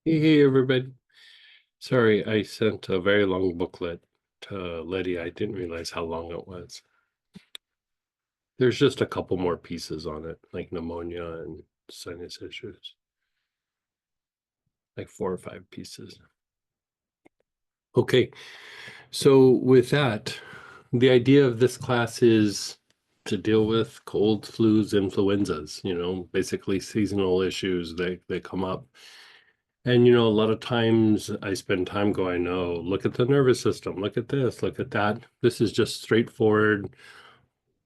Hey, everybody. Sorry, I sent a very long booklet to Letty. I didn't realize how long it was. There's just a couple more pieces on it, like pneumonia and sinus issues, like 4 or 5 pieces. Okay, so with that, the idea of this class is to deal with colds, flus, influenzas, basically seasonal issues that come up. And a lot of times I spend time going, oh, look at the nervous system, look at this, look at that. This is just straightforward.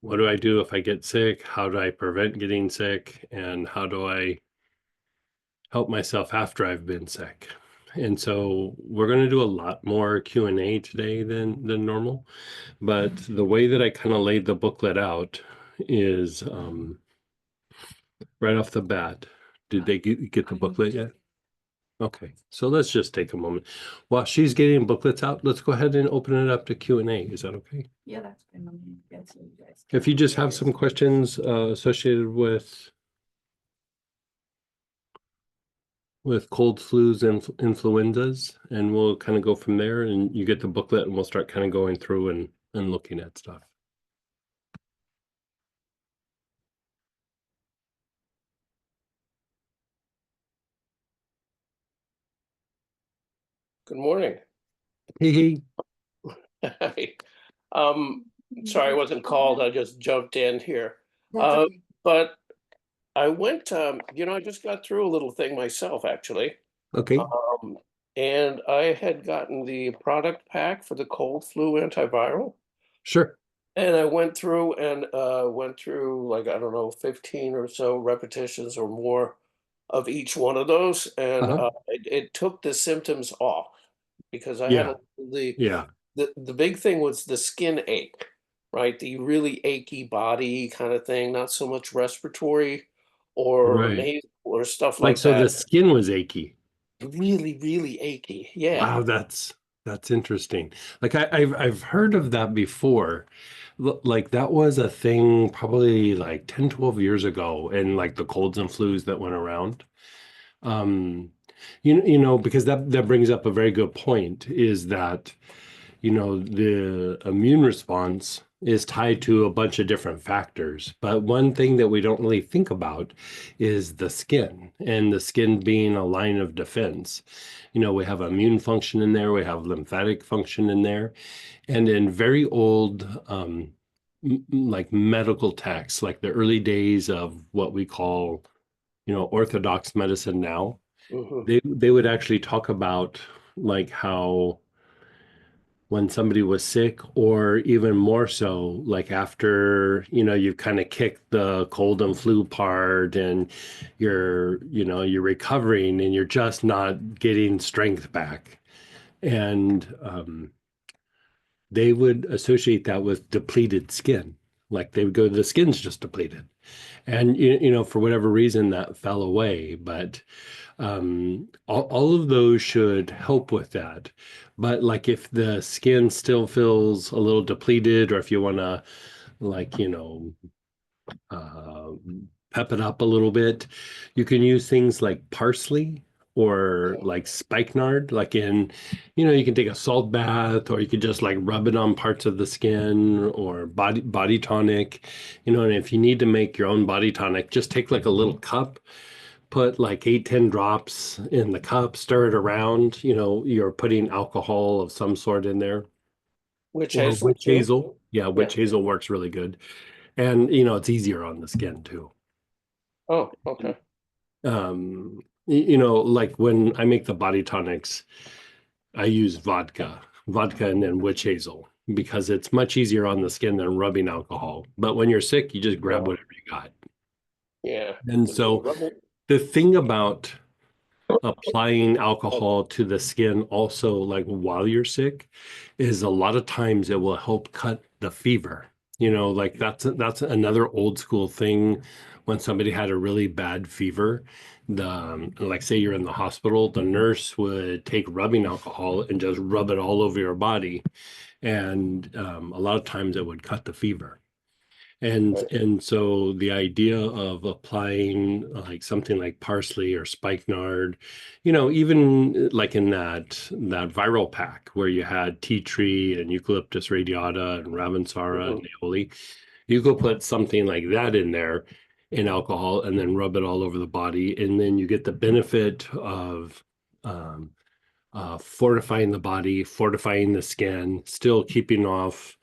What do I do if I get sick? How do I prevent getting sick? And how do I help myself after I've been sick? And so we're going to do a lot more Q&A today than normal. But the way that I kind of laid the booklet out is right off the bat. Did they get the booklet yet? Okay, so let's just take a moment. While she's getting booklets out, let's go ahead and open it up to Q&A. Is that okay? Yeah, that's fine. Let me get to you guys. If you just have some questions associated with cold, flus, and influenzas, and we'll kind of go from there, and you get the booklet, and we'll start kind of going through and looking at stuff. Good morning. Hey. Hi. Sorry I wasn't called. I just jumped in here. That's okay. But I went, I just got through a little thing myself, actually. Okay, And I had gotten the product pack for the cold flu antiviral. sure. And I went through like, I don't know, 15 or so repetitions or more of each one of those. And Uh-huh. it took the symptoms off because I had Yeah, the yeah, the big thing was the skin ache, right? The really achy body kind of thing, not so much respiratory or right. nasal or stuff Like, like so the that. skin was achy. Really, really achy. Yeah. Wow, that's interesting. Like I've heard of that before. Like that was a thing probably like 10, 12 years ago, and like the colds and flus that went around. Um, because that brings up a very good point, is that the immune response is tied to a bunch of different factors. But one thing that we don't really think about is the skin, and the skin being a line of defense. We have immune function in there, we have lymphatic function in there. And in very old, like medical texts, like the early days of what we call, orthodox medicine now, Hmm. they would actually talk about like how when somebody was sick, or even more so, like after, you've kind of kicked the cold and flu part, and you're recovering and you're just not getting strength back. And they would associate that with depleted skin. Like they would go, the skin's just depleted. And, for whatever reason that fell away. But all of those should help with that. But like if the skin still feels a little depleted, or if you want to, like, uh, pep it up a little bit, you can use things like parsley or like spikenard. Like you can take a salt bath, or you could just like rub it on parts of the skin, or body tonic. And if you need to make your own body tonic, just take like a little cup, put like 8, 10 drops in the cup, stir it around. You're putting alcohol of some sort in there, Witch or hazel witch too? hazel. Yeah, Yeah. witch hazel works really good. And it's easier on the skin too. Oh, okay. Like when I make the body tonics, I use vodka and then witch hazel, because it's much easier on the skin than rubbing alcohol. But when you're sick, you just grab Yeah. whatever you got. Yeah. And so the thing about applying alcohol to the skin also, like while you're sick, is a lot of times it will help cut the fever. Like that's another old school thing. When somebody had a really bad fever, like say you're in the hospital, the nurse would take rubbing alcohol and just rub it all over your body, and a lot of times it would cut the fever. And Right. and so the idea of applying like something like parsley or spikenard, even like in that viral pack where you had tea tree and eucalyptus radiata and ravensara and Mhm. aioli, you could put something like that in there in alcohol and then rub it all over the body, and then you get the benefit of um, fortifying the body, fortifying the skin, still keeping off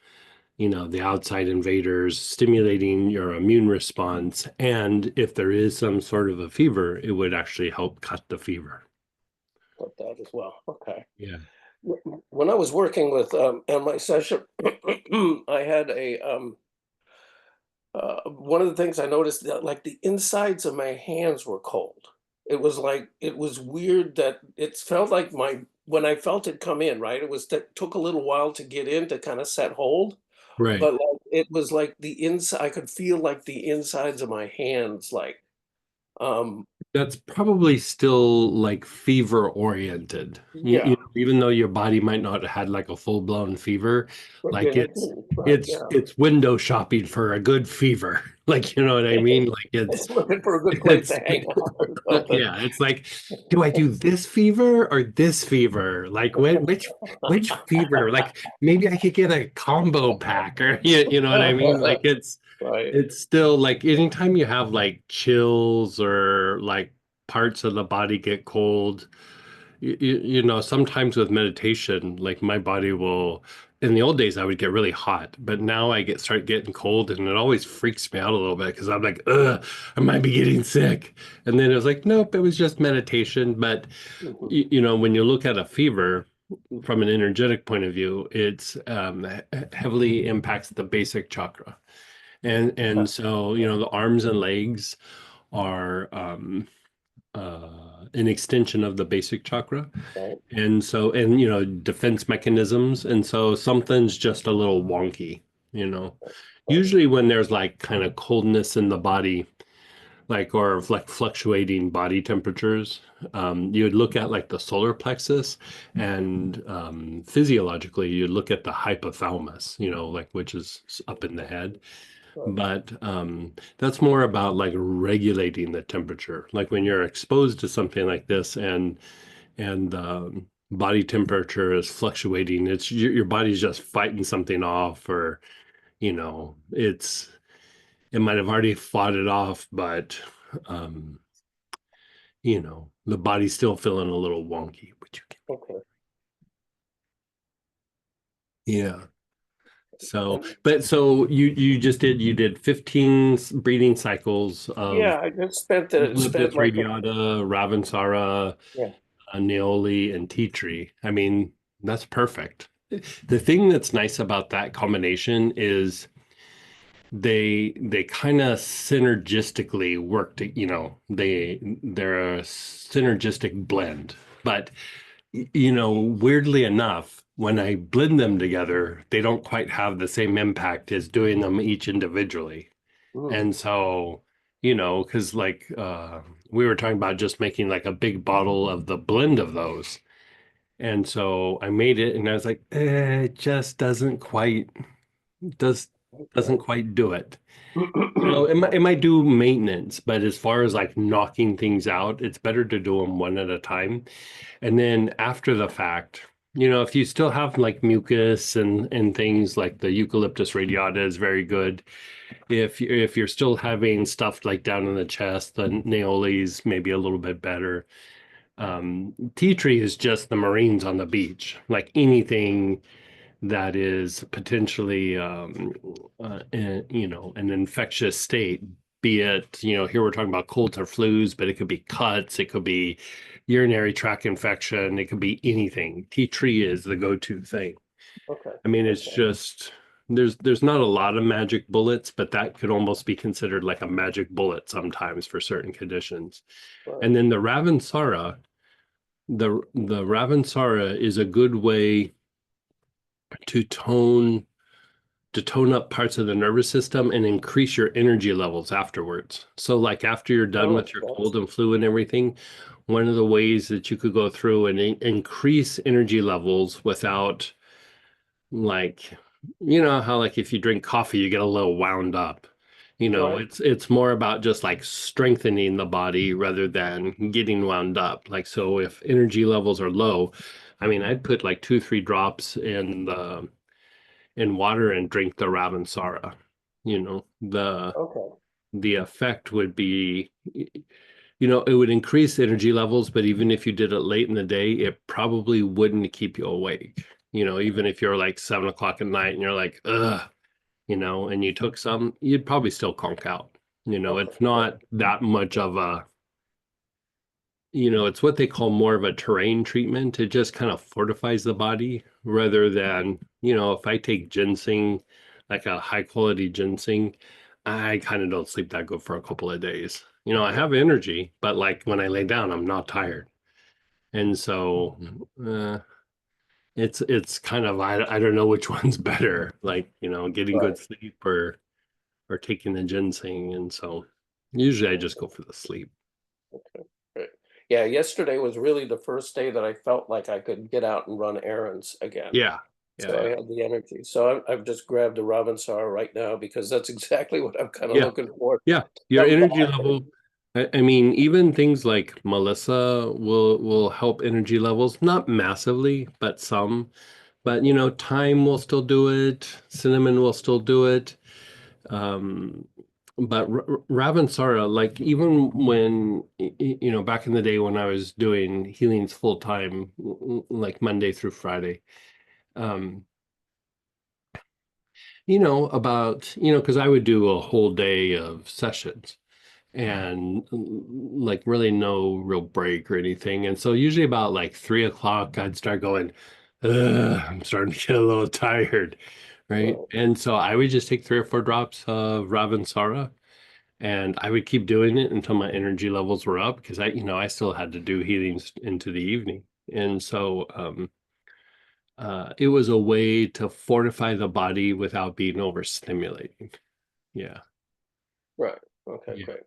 the outside invaders, stimulating your immune response. And if there is some sort of a fever, it would actually help cut the fever. Got that as well. Okay. Yeah. When I was working with MI session, I had one of the things I noticed that like the insides of my hands were cold. It was like it was weird that it felt like my when I felt it come in, right? It was that took a little while to get in to kind of set hold, Right. but like it was like the inside. I could feel like the insides of my hands, like um, That's probably still like fever oriented. yeah, Even though your body might not have had like a full-blown fever, but like then it's again, right? it's Yeah, it's window shopping for a good fever. Like, you know what I mean? Like it's looking for a good place it's to hang out or something. yeah, it's like, do I do this fever or this fever? Like which fever? Like maybe I could get a combo pack, or you know what I mean? Like Right. it's still like anytime you have like chills or like parts of the body get cold, sometimes with meditation, like my body will, in the old days, I would get really hot, but now I start getting cold, and it always freaks me out a little bit because I'm like, ugh, I might be getting sick. And then it was like, nope, it was just meditation. But Mhm. when you look at a fever from an energetic point of view, it's heavily impacts the basic chakra. And Okay. so, the arms and legs are an extension of the basic chakra. Right. And so, and defense mechanisms. And so something's just a little wonky, you know. Right. Usually when there's like kind of coldness in the body, like or like fluctuating body temperatures, you would look at like the solar plexus, and physiologically you'd look at the hypothalamus, like which is up in the head. Right. But that's more about like regulating the temperature. Like when you're exposed to something like this, and body temperature is fluctuating, it's your body's just fighting something off, or it might have already fought it off, but um, the body's still feeling a little wonky. Which you can, Okay. yeah. So, And but so you did 15 breathing cycles of yeah, I just spent eucalyptus like radiata, ravensara, yeah. Neoli, and tea tree. I mean, that's perfect. The thing that's nice about that combination is they kind of synergistically work to, they're a synergistic blend. But weirdly enough, when I blend them together, they don't quite have the same impact as doing them each individually. Mm, And so, because like we were talking about just making like a big bottle of the blend of those. And so I made it and I was like, it just does doesn't okay. quite do it. It might do maintenance, but as far as like knocking things out, it's better to do them one at a time. And then after the fact, if you still have like mucus and things, like the eucalyptus radiata is very good. If you're still having stuff like down in the chest, the Neoli's maybe a little bit better. Tea tree is just the Marines on the beach. Like anything that is potentially an infectious state, be it, here we're talking about colds or flus, but it could be cuts, it could be urinary tract infection, it could be anything. Tea tree is the go-to thing. Okay. I mean, it's Okay. just there's not a lot of magic bullets, but that could almost be considered like a magic bullet sometimes for certain conditions. Right. And then the Ravensara, the Ravensara is a good way to tone up parts of the nervous system and increase your energy levels afterwards. So like after you're done Oh, with your that's cold and flu and everything, one of the ways that you could go through and increase energy levels without, like, how like if you drink coffee you get a little wound up. You know, Right. it's more about just like strengthening the body rather than getting wound up. Like, so if energy levels are low, I mean, I'd put like 2, 3 drops in water and drink the Ravensara. You know, Okay. the effect would be, it would increase energy levels, but even if you did it late in the day, it probably wouldn't keep you awake. Even if you're like 7 o'clock at night and you're like, ugh, and you took some, you'd probably still conk out. Okay. It's not that much of a, it's what they call more of a terrain treatment. It just kind of fortifies the body rather than, if I take ginseng, like a high quality ginseng, I kind of don't sleep that good for a couple of days. I Yeah. have energy, but like when I lay down, I'm not tired. And so it's kind of I don't know which one's better, like, getting Right. good sleep or taking the ginseng. And so usually I just go for the sleep. Okay. Great. Yeah. Yesterday was really the first day that I felt like I could get out and run errands again. Yeah. Yeah. So I Yeah. had the energy. So I've just grabbed a Ravinsar right now because that's exactly what I'm kind of Yeah. looking for. Yeah. Your Come energy back. level. I mean, even things like Melissa will help energy levels, not massively, but some. But thyme will still do it. Cinnamon will still do it. Um, but Ravensara, like even when back in the day when I was doing healings full time, like Monday through Friday, um, because I would do a whole day of sessions and like really no real break or anything. And so usually about like 3 o'clock, I'd start going, Ugh, I'm starting to get a little tired. Right. Right. And so I would just take 3 or 4 drops of Ravensara and I would keep doing it until my energy levels were up because I still had to do healings into the evening. And so it was a way to fortify the body without being overstimulating. Yeah. Right. Okay. Yeah. Great.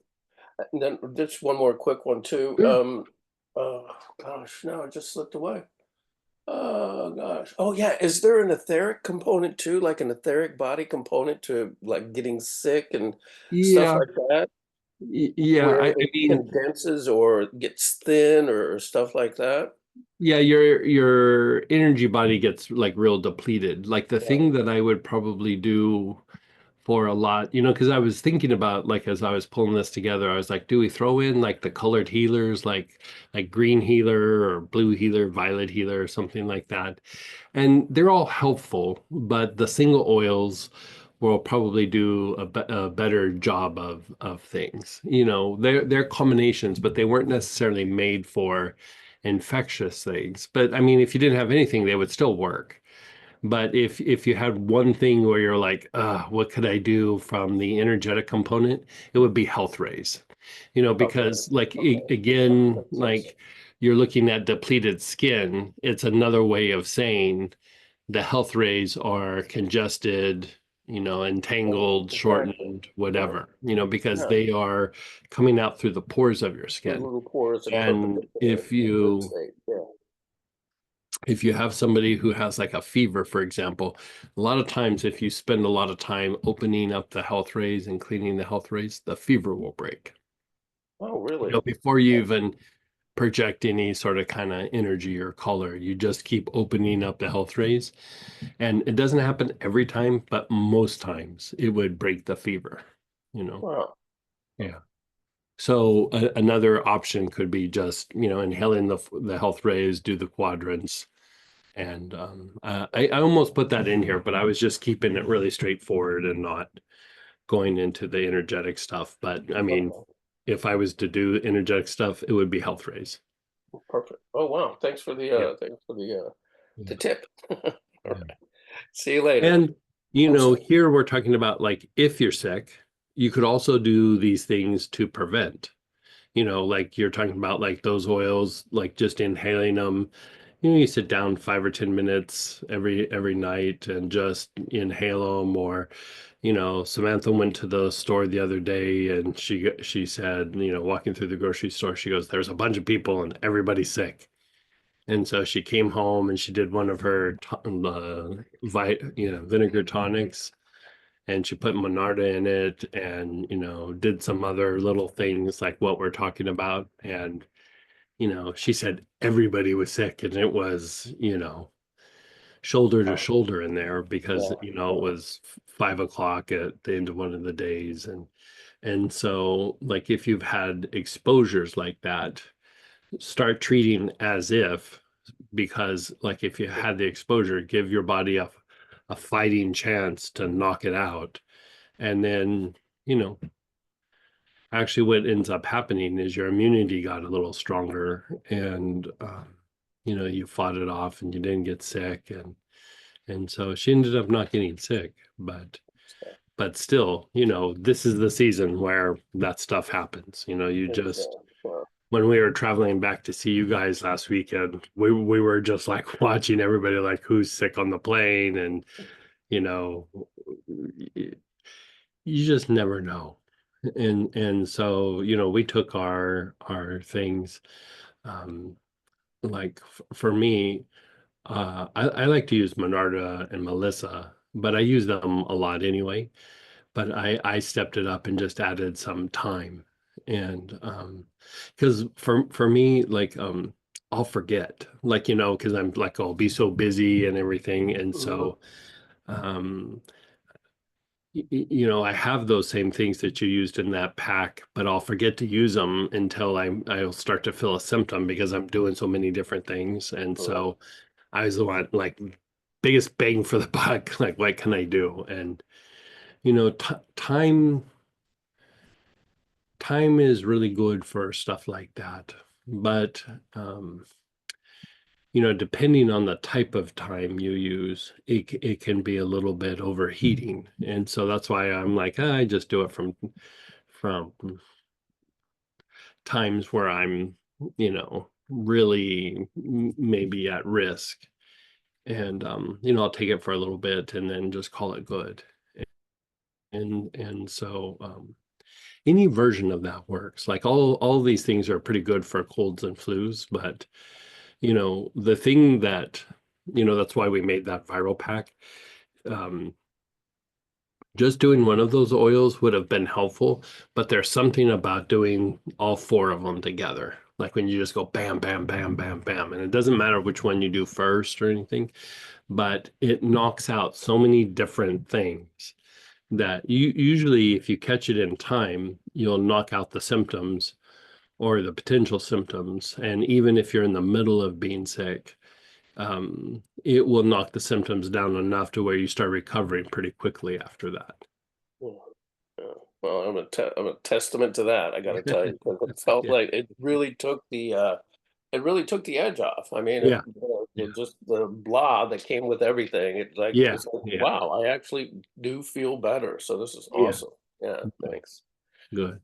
And then just one more quick one too. Sure. Oh gosh, no, it just slipped away. Oh gosh. Oh yeah. Is there an etheric component too, like an etheric body component to like getting sick and stuff Yeah. like that, Yeah. where I it mean, condenses or gets thin or stuff like that? yeah, your energy body gets like real depleted. Like the Right. thing that I would probably do for a lot, because I was thinking about like as I was pulling this together, I was like, do we throw in like the colored healers, like green healer or blue healer, violet healer, or something like that? And they're all helpful, but the single oils will probably do a better job of things. They're combinations, but they weren't necessarily made for infectious things. But I mean, if you didn't have anything, they would still work. But if you had one thing where you're like, what could I do from the energetic component? It would be health rays. Okay. Because like Okay. That again, makes sense. like you're looking at depleted skin, it's another way of saying the health rays are congested, entangled, Exactly. shortened, Right. whatever, because Yeah. they are coming out through the pores of your The skin. little pores and And perpendicular in good state. Yeah. if you have somebody who has like a fever, for example, a lot of times if you spend a lot of time opening up the health rays and cleaning the health rays, the fever will break. Oh, really? Before you even project any sort of kind of energy or color, you just keep opening up the health rays. And it doesn't happen every time, but most times it would break the fever, you know? Wow. Yeah. So another option could be just, inhaling the health rays, do the quadrants. And I almost put that in here, but I was just keeping it really straightforward and not going into the energetic stuff. But I mean, Okay. if I was to do energetic stuff, it would be health rays. Perfect. Oh, wow. Yeah. Thanks for the Yeah. tip. All Yeah. right. See you later. And, I'm sorry. here we're talking about like if you're sick, you could also do these things to prevent. Like you're talking about like those oils, like just inhaling them. You sit down 5 or 10 minutes every night and just inhale them. Or, Samantha went to the store the other day and she said, walking through the grocery store, she goes, "There's a bunch of people and everybody's sick." And so she came home and she did one of her vinegar tonics. and she put Monarda in it and, did some other little things like what we're talking about. And, she said everybody was sick, and it was, shoulder to shoulder in there because, Yeah. it was 5 o'clock at the end of one of the days. And so like if you've had exposures like that, start treating as if, because like if you had the exposure, give your body a fighting chance to knock it out. And then, you know, actually what ends up happening is your immunity got a little stronger, and you fought it off and you didn't get sick. And so she ended up not getting sick, but still, this is the season where that stuff happens. You just, Yeah. when we were traveling back to see you guys last weekend, we were just like watching everybody, like who's sick on the plane. And you know you just never know. And so, we took our things, um like for me, I like to use Monarda and Melissa, but I use them a lot anyway. But I stepped it up and just added some time. And because for me, like, I'll forget, like, because I'm like, I'll be so busy and everything. And Mhm. so um I have those same things that you used in that pack, but I'll forget to use them until I'll start to feel a symptom because I'm doing so many different things. And Right. so I was the one, like, biggest bang for the buck, like what can I do? And time is really good for stuff like that. But um depending on the type of time you use, it can be a little bit overheating. And so that's why I'm like, I just do it from times where I'm, really maybe at risk. And I'll take it for a little bit and then just call it good. And so any version of that works. Like all these things are pretty good for colds and flus, but the thing that, that's why we made that viral pack. Um, just doing one of those oils would have been helpful, but there's something about doing all four of them together. Like when you just go bam, bam, bam, bam, bam, and it doesn't matter which one you do first or anything, but it knocks out so many different things that you usually, if you catch it in time, you'll knock out the symptoms or the potential symptoms. And even if you're in the middle of being sick, it will knock the symptoms down enough to where you start recovering pretty quickly after that. Yeah. Yeah. Well, I'm a testament to that, I gotta tell you, 'cause it felt Yeah. like it really took the edge off. I mean, Yeah. Yeah. just the blah that came with everything. Yeah. It's like, Yeah. wow, I actually do feel better. So this is Yeah. awesome. Yeah, thanks. Good.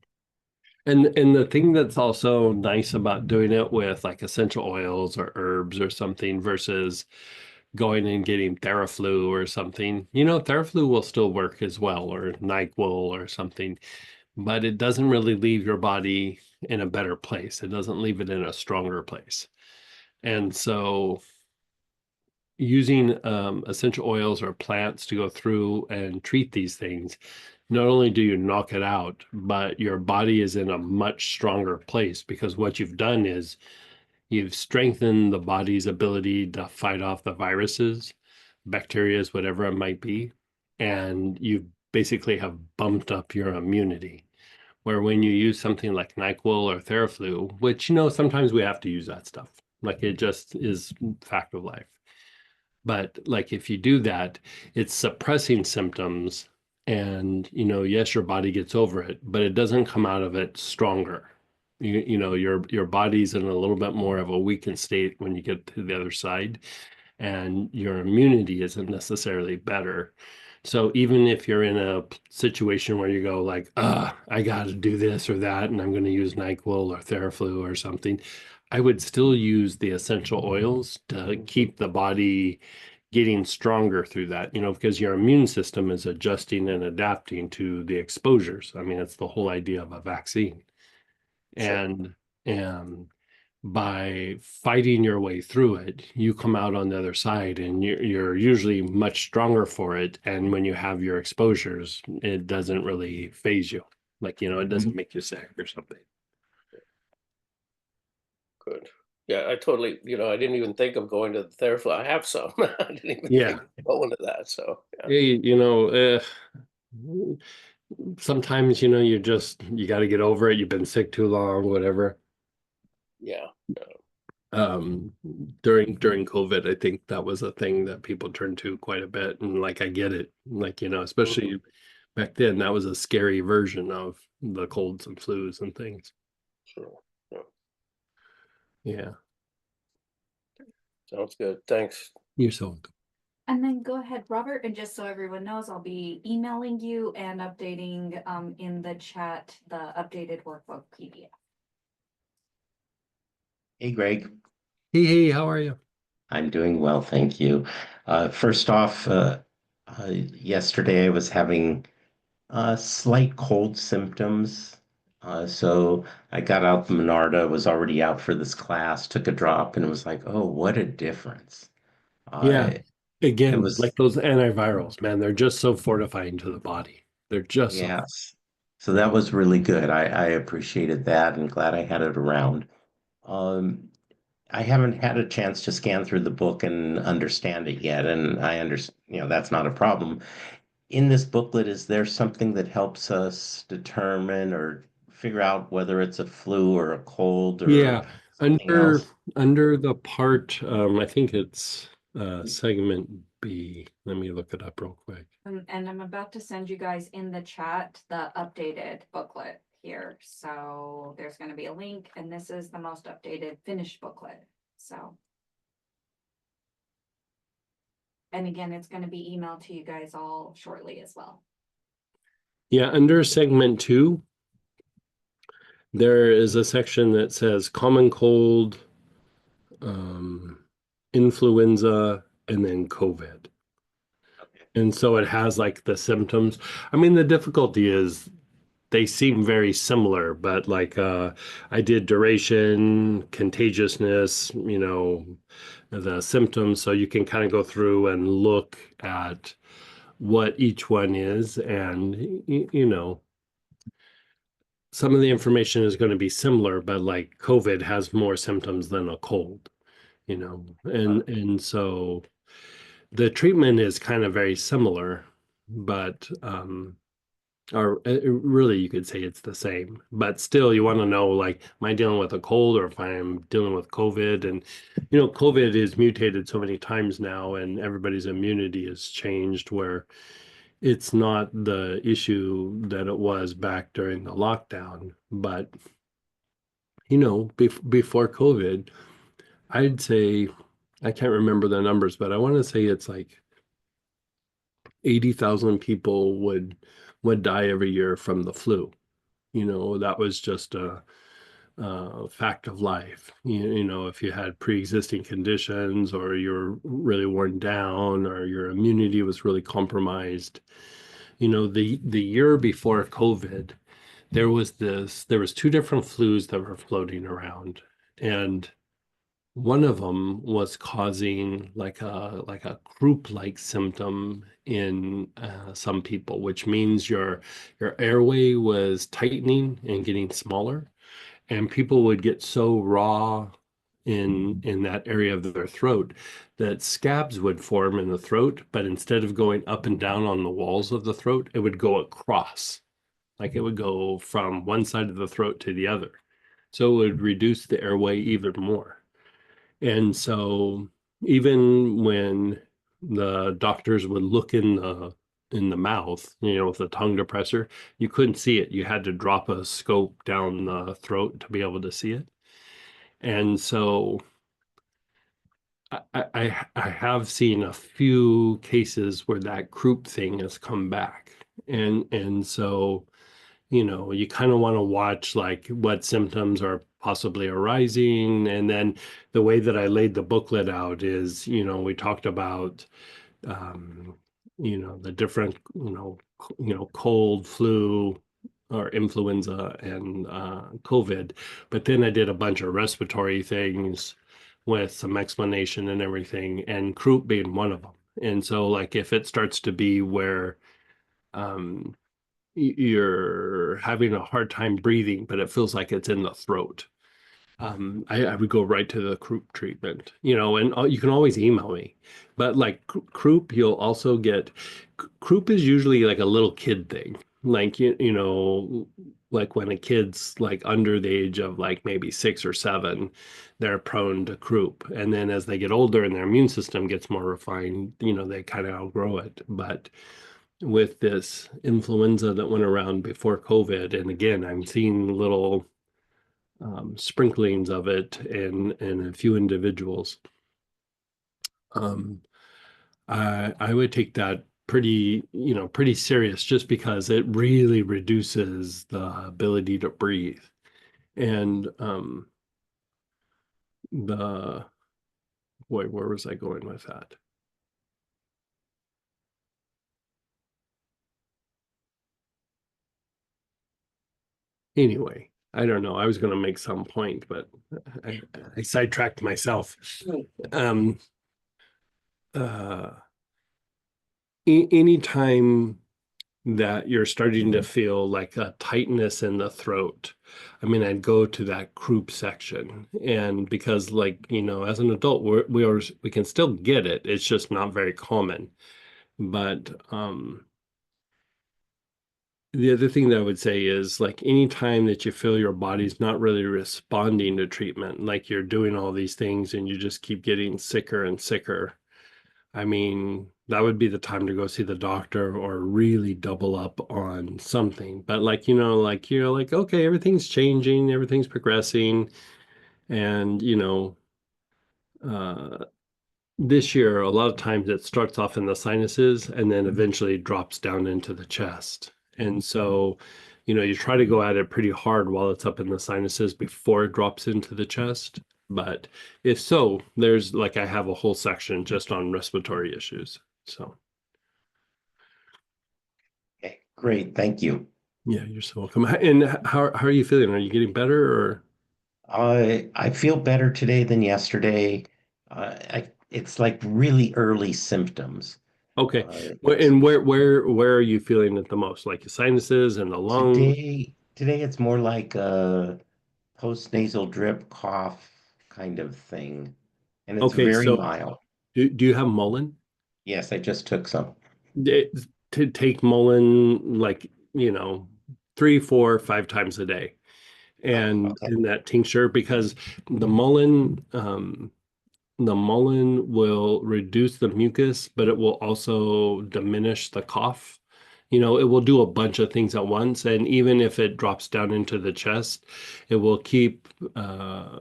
And the thing that's also nice about doing it with like essential oils or herbs or something versus going and getting Theraflu or something, Theraflu will still work as well, or NyQuil or something, but it doesn't really leave your body in a better place. It doesn't leave it in a stronger place. And so using essential oils or plants to go through and treat these things, not only do you knock it out, but your body is in a much stronger place because what you've done is you've strengthened the body's ability to fight off the viruses, bacteria, whatever it might be. And you basically have bumped up your immunity. Where when you use something like NyQuil or Theraflu, which, sometimes we have to use that stuff, like it just is fact of life. But like if you do that, it's suppressing symptoms. And, yes, your body gets over it, but it doesn't come out of it stronger. Your body's in a little bit more of a weakened state when you get to the other side, and your immunity isn't necessarily better. So even if you're in a situation where you go like, I got to do this or that, and I'm going to use NyQuil or Theraflu or something, I would still use the essential oils to keep the body getting stronger through that, because your immune system is adjusting and adapting to the exposures. I mean, it's the whole idea of a vaccine. Sure. And by fighting your way through it, you come out on the other side and you're usually much stronger for it. And when you have your exposures, it doesn't really phase you. Like, it doesn't make you sick or something. Good. Yeah, I totally, I didn't even think of going to the therapy. I have some. I didn't even Yeah. think of going to that. So yeah. Hey, sometimes, you got to get over it. You've been sick too long, whatever. Yeah. um during COVID, I think that was a thing that people turned to quite a bit. And like, I get it. Like, especially Mhm. back then, that was a scary version of the colds and flus and things. Sure. Yeah. Yeah. Sounds good. Thanks. You're so welcome. And then go ahead, Robert, and just so everyone knows, I'll be emailing you and updating in the chat the updated workbook PDF. Hey, Greg. Hey, how are you? I'm doing well, thank you. First off, yesterday I was having slight cold symptoms. So I got out the Minarda, was already out for this class, took a drop, and it was like, oh, what a difference. Yeah. It Again, like was, those antivirals, man, they're just so fortifying to the body. They're just so. yes. So that was really good. I appreciated that and glad I had it around. Um, I haven't had a chance to scan through the book and understand it yet, and I understand, that's not a problem. In this booklet, is there something that helps us determine or figure out whether it's a flu or a cold or Yeah, something under else? under the part, I think it's segment B. Let me look it up real quick. And I'm about to send you guys in the chat the updated booklet here. So there's going to be a link, and this is the most updated finished booklet. So. And again, it's going to be emailed to you guys all shortly as well. Yeah, under segment 2, there is a section that says common cold, influenza, and then COVID. Okay. And so it has like the symptoms. I mean, the difficulty is they seem very similar, but like I did duration, contagiousness, the symptoms, so you can kind of go through and look at what each one is. And some of the information is going to be similar, but like COVID has more symptoms than a cold, and so the treatment is kind of very similar, but or really you could say it's the same. But still, you want to know, like, am I dealing with a cold or if I'm dealing with COVID? And COVID is mutated so many times now, and everybody's immunity has changed where it's not the issue that it was back during the lockdown. But before COVID, I'd say, I can't remember the numbers, but I want to say it's like 80,000 people would die every year from the flu. That was just a fact of life. If you had pre-existing conditions, or you're really worn down, or your immunity was really compromised. The year before COVID, there was two different flus that were floating around, and one of them was causing like a croup-like symptom in some people, which means your airway was tightening and getting smaller, and people would get so raw in that area of their throat that scabs would form in the throat, but instead of going up and down on the walls of the throat, it would go across. Like, it would go from one side of the throat to the other. So it would reduce the airway even more. And so even when the doctors would look in the mouth, with a tongue depressor, you couldn't see it. You had to drop a scope down the throat to be able to see it. And so I have seen a few cases where that croup thing has come back. And so you kind of want to watch like what symptoms are possibly arising. And then the way that I laid the booklet out is, we talked about, the different, cold, flu, or influenza and COVID. But then I did a bunch of respiratory things with some explanation and everything, and croup being one of them. And so, like, if it starts to be where um, you're having a hard time breathing, but it feels like it's in the throat, I would go right to the croup treatment, and you can always email me. But like croup, you'll also get croup is usually like a little kid thing. Like like when a kid's like under the age of like maybe 6 or 7, they're prone to croup. And then as they get older and their immune system gets more refined, they kind of outgrow it. But with this influenza that went around before COVID, and again, I'm seeing little sprinklings of it in a few individuals. Um, I would take that pretty serious, just because it really reduces the ability to breathe. And the boy, where was I going with that? Anyway, I don't know. I was going to make some point, but I sidetracked myself. Um, uh, Anytime that you're starting to feel like a tightness in the throat, I mean, I'd go to that croup section. And because, like, as an adult, we can still get it. It's just not very common. But the other thing that I would say is, like, anytime that you feel your body's not really responding to treatment, like you're doing all these things and you just keep getting sicker and sicker, I mean, that would be the time to go see the doctor or really double up on something. But like, like, okay, everything's changing, everything's progressing. And, uh, this year, a lot of times it starts off in the sinuses and then eventually drops down into the chest. And so, you try to go at it pretty hard while it's up in the sinuses before it drops into the chest. But if so, there's like, I have a whole section just on respiratory issues. So, Okay, great. Thank you. yeah, you're so welcome. And how are you feeling? Are you getting better or? I feel better today than yesterday. It's like really early symptoms. Okay. It's And where are you feeling it the most? Like your sinuses and the lungs? today it's more like a post-nasal drip cough kind of thing. And it's Okay, very so mild. do you have Mullen? Yes, I just took some. To take Mullen, like, 3, 4, 5 times a day, Oh, and okay. in that tincture, because the Mullen will reduce the mucus, but it will also diminish the cough. It will do a bunch of things at once. And even if it drops down into the chest, it will keep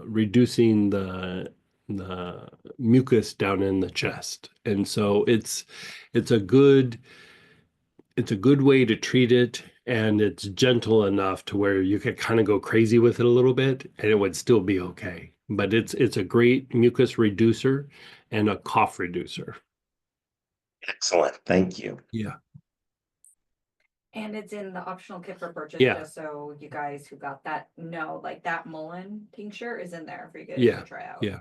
reducing the mucus down in the chest. And so it's a good it's a good way to treat it, and it's gentle enough to where you could kind of go crazy with it a little bit and it would still be okay. But it's a great mucus reducer and a cough reducer. Excellent. Thank you. Yeah. And it's in the optional kit for purchase, Yeah. just so you guys who got that know, like that Mullen tincture is in there for you guys Yeah. to try out. Yeah.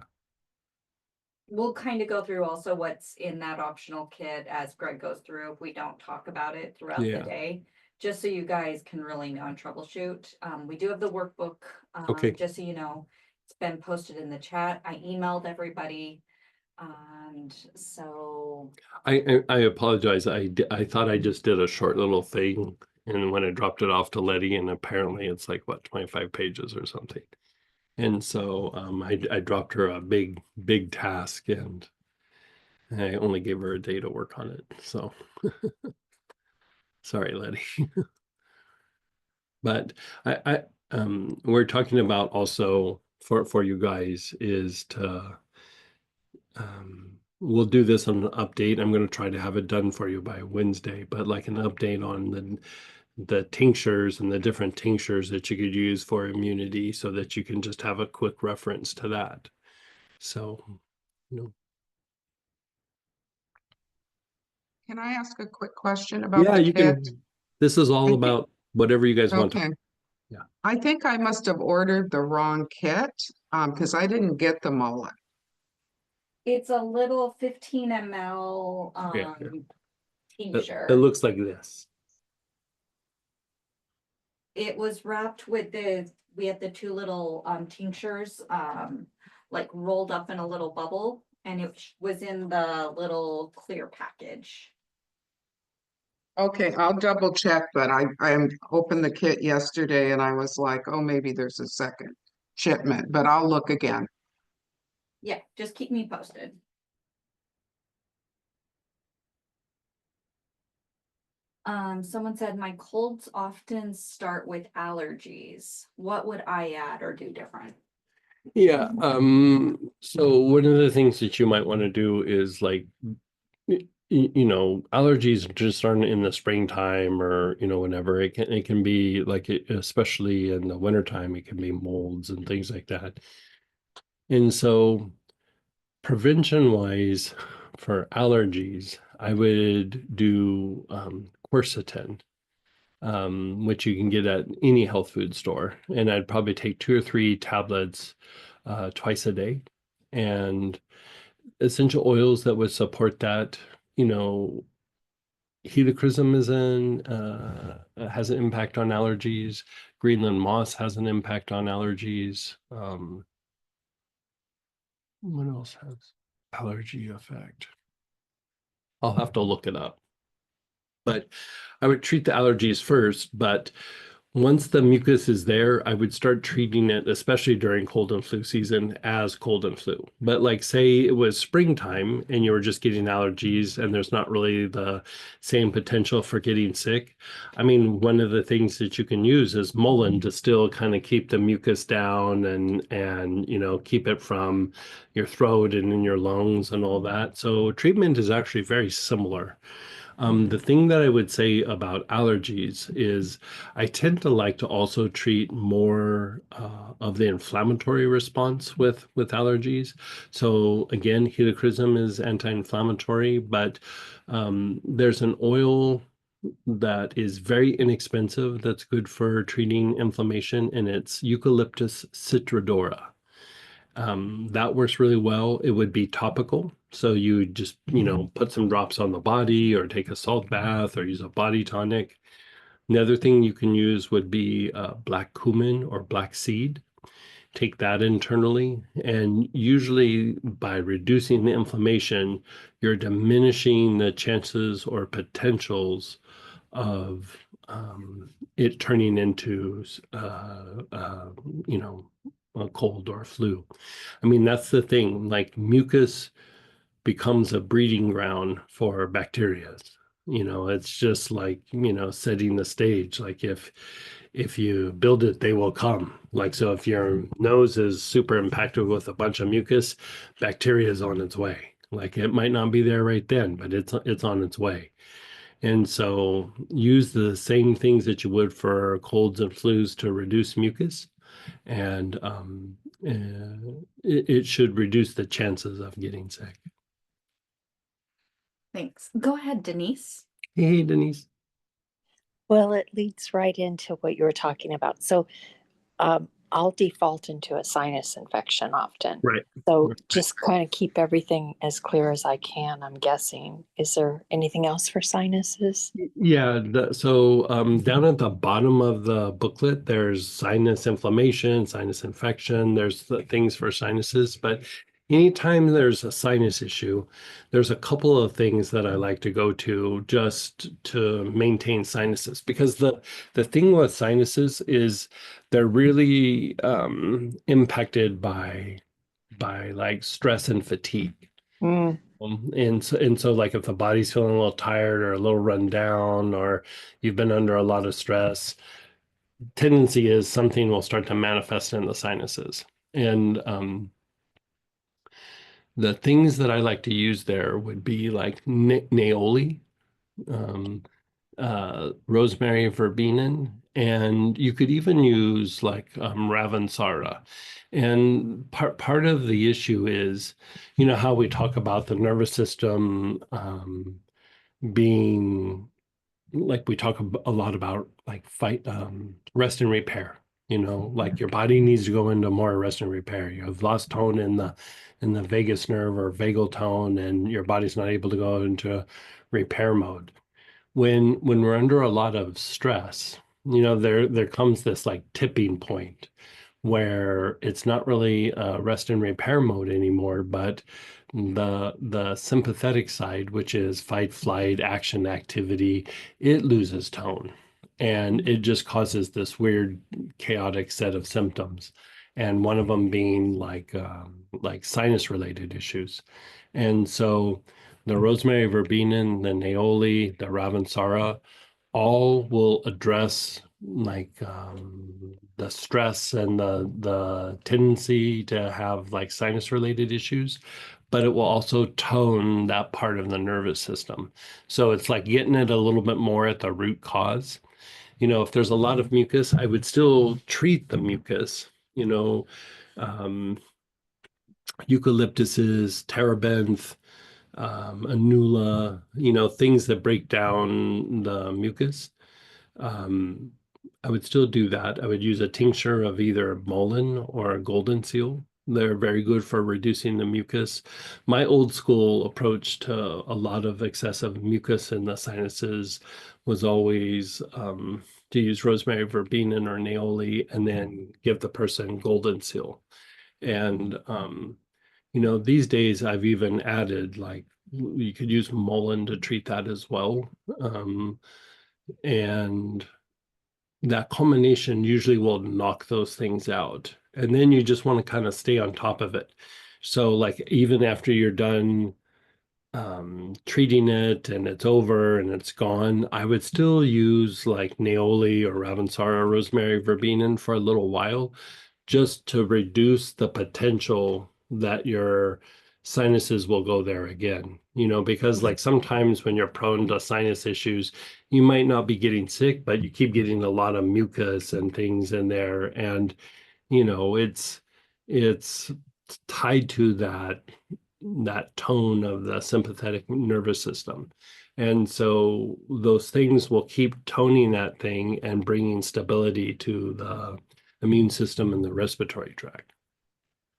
We'll kind of go through also what's in that optional kit as Greg goes through, if we don't talk about it throughout the Yeah. day, just so you guys can really know and troubleshoot. We do have the workbook, Okay. just so you know, it's been posted in the chat. I emailed everybody. And so, I apologize. I thought I just did a short little thing, and when I dropped it off to Letty, and apparently it's like, what, 25 pages or something. And so I dropped her a big task, and I only gave her a day to work on it. So sorry, Letty. But we're talking about also for you guys is to we'll do this on an update. I'm going to try to have it done for you by Wednesday, but like an update on the tinctures and the different tinctures that you could use for immunity, so that you can just have a quick reference to that. So, you know, Can I ask a quick question about yeah, the you kit? can. This is all I think about whatever you guys want to. Okay. Yeah. I think I must have ordered the wrong kit, because I didn't get the mullet. It's a little 15 ml Yeah. It tincture. looks like this. It was wrapped with we had the two little tinctures, like rolled up in a little bubble, and it was in the little clear package. Okay, I'll double check, but I opened the kit yesterday and I was like, oh, maybe there's a second shipment, but I'll look again. Yeah, just keep me posted. Someone said my colds often start with allergies. What would I add or do different? Yeah. So one of the things that you might want to do is like, allergies just aren't in the springtime or, whenever it can be like, especially in the wintertime, it can be molds and things like that. And so prevention wise for allergies, I would do quercetin, which you can get at any health food store. And I'd probably take 2 or 3 tablets twice a day. And essential oils that would support that, helichrysum has an impact on allergies. Greenland moss has an impact on allergies. What else has allergy effect? I'll have to look it up. But I would treat the allergies first, but once the mucus is there, I would start treating it, especially during cold and flu season, as cold and flu. But like say it was springtime and you were just getting allergies and there's not really the same potential for getting sick. I mean, one of the things that you can use is mullein to still kind of keep the mucus down and keep it from your throat and in your lungs and all that. So treatment is actually very similar. The thing that I would say about allergies is I tend to like to also treat more of the inflammatory response with allergies. So again, helichrysum is anti-inflammatory, but there's an oil that is very inexpensive that's good for treating inflammation, and it's Eucalyptus citrodora. That works really well. It would be topical. So you just, put some drops on the body or take a salt bath or use a body tonic. Another thing you can use would be black cumin or black seed. Take that internally. And usually by reducing the inflammation, you're diminishing the chances or potentials of it turning into, a cold or flu. I mean, that's the thing, like mucus becomes a breeding ground for bacteria. It's just like, setting the stage. Like if you build it, they will come. Like, so if your nose is super impacted with a bunch of mucus, bacteria is on its way. Like it might not be there right then, but it's on its way. And so use the same things that you would for colds and flus to reduce mucus, and it should reduce the chances of getting sick. Thanks. Go ahead, Denise. Hey, Denise. Well, it leads right into what you were talking about. So I'll default into a sinus infection often. Right. So Right. just kind of keep everything as clear as I can, I'm guessing. Is there anything else for sinuses? Yeah, so down at the bottom of the booklet, there's sinus inflammation, sinus infection, there's the things for sinuses, but anytime there's a sinus issue, there's a couple of things that I like to go to just to maintain sinuses, because the thing with sinuses is they're really impacted by like stress and fatigue. Mm, And so like if the body's feeling a little tired or a little run down or you've been under a lot of stress, tendency is something will start to manifest in the sinuses. And the things that I like to use there would be like Naoli, um, rosemary verbenin, and you could even use like Ravensara. And part of the issue is, how we talk about the nervous system being like we talk a lot about like rest and repair. Like your body needs to go into more rest and repair. You have lost tone in the vagus nerve or vagal tone, and your body's not able to go into repair mode. When we're under a lot of stress, there comes this like tipping point where it's not really rest and repair mode anymore, but the sympathetic side, which is fight, flight, action, activity, it loses tone. And it just causes this weird, chaotic set of symptoms. And one of them being like sinus related issues. And so the rosemary verbenin, the neoli, the ravensara, all will address like the stress and the tendency to have like sinus related issues, but it will also tone that part of the nervous system. So it's like getting it a little bit more at the root cause. If there's a lot of mucus, I would still treat the mucus, um, eucalyptuses, terebinth, anula, things that break down the mucus. um, I would still do that. I would use a tincture of either mullein or a golden seal. They're very good for reducing the mucus. My old school approach to a lot of excessive mucus in the sinuses was always to use rosemary verbenin or neoli and then give the person golden seal. And these days I've even added like you could use mullein to treat that as well. And that culmination usually will knock those things out. And then you just want to kind of stay on top of it. So like even after you're done treating it and it's over and it's gone, I would still use like neoli or ravensara, rosemary verbenin for a little while just to reduce the potential that your sinuses will go there again. Because like sometimes when you're prone to sinus issues, you might not be getting sick, but you keep getting a lot of mucus and things in there. And, it's tied to that tone of the sympathetic nervous system. And so those things will keep toning that thing and bringing stability to the immune system and the respiratory tract.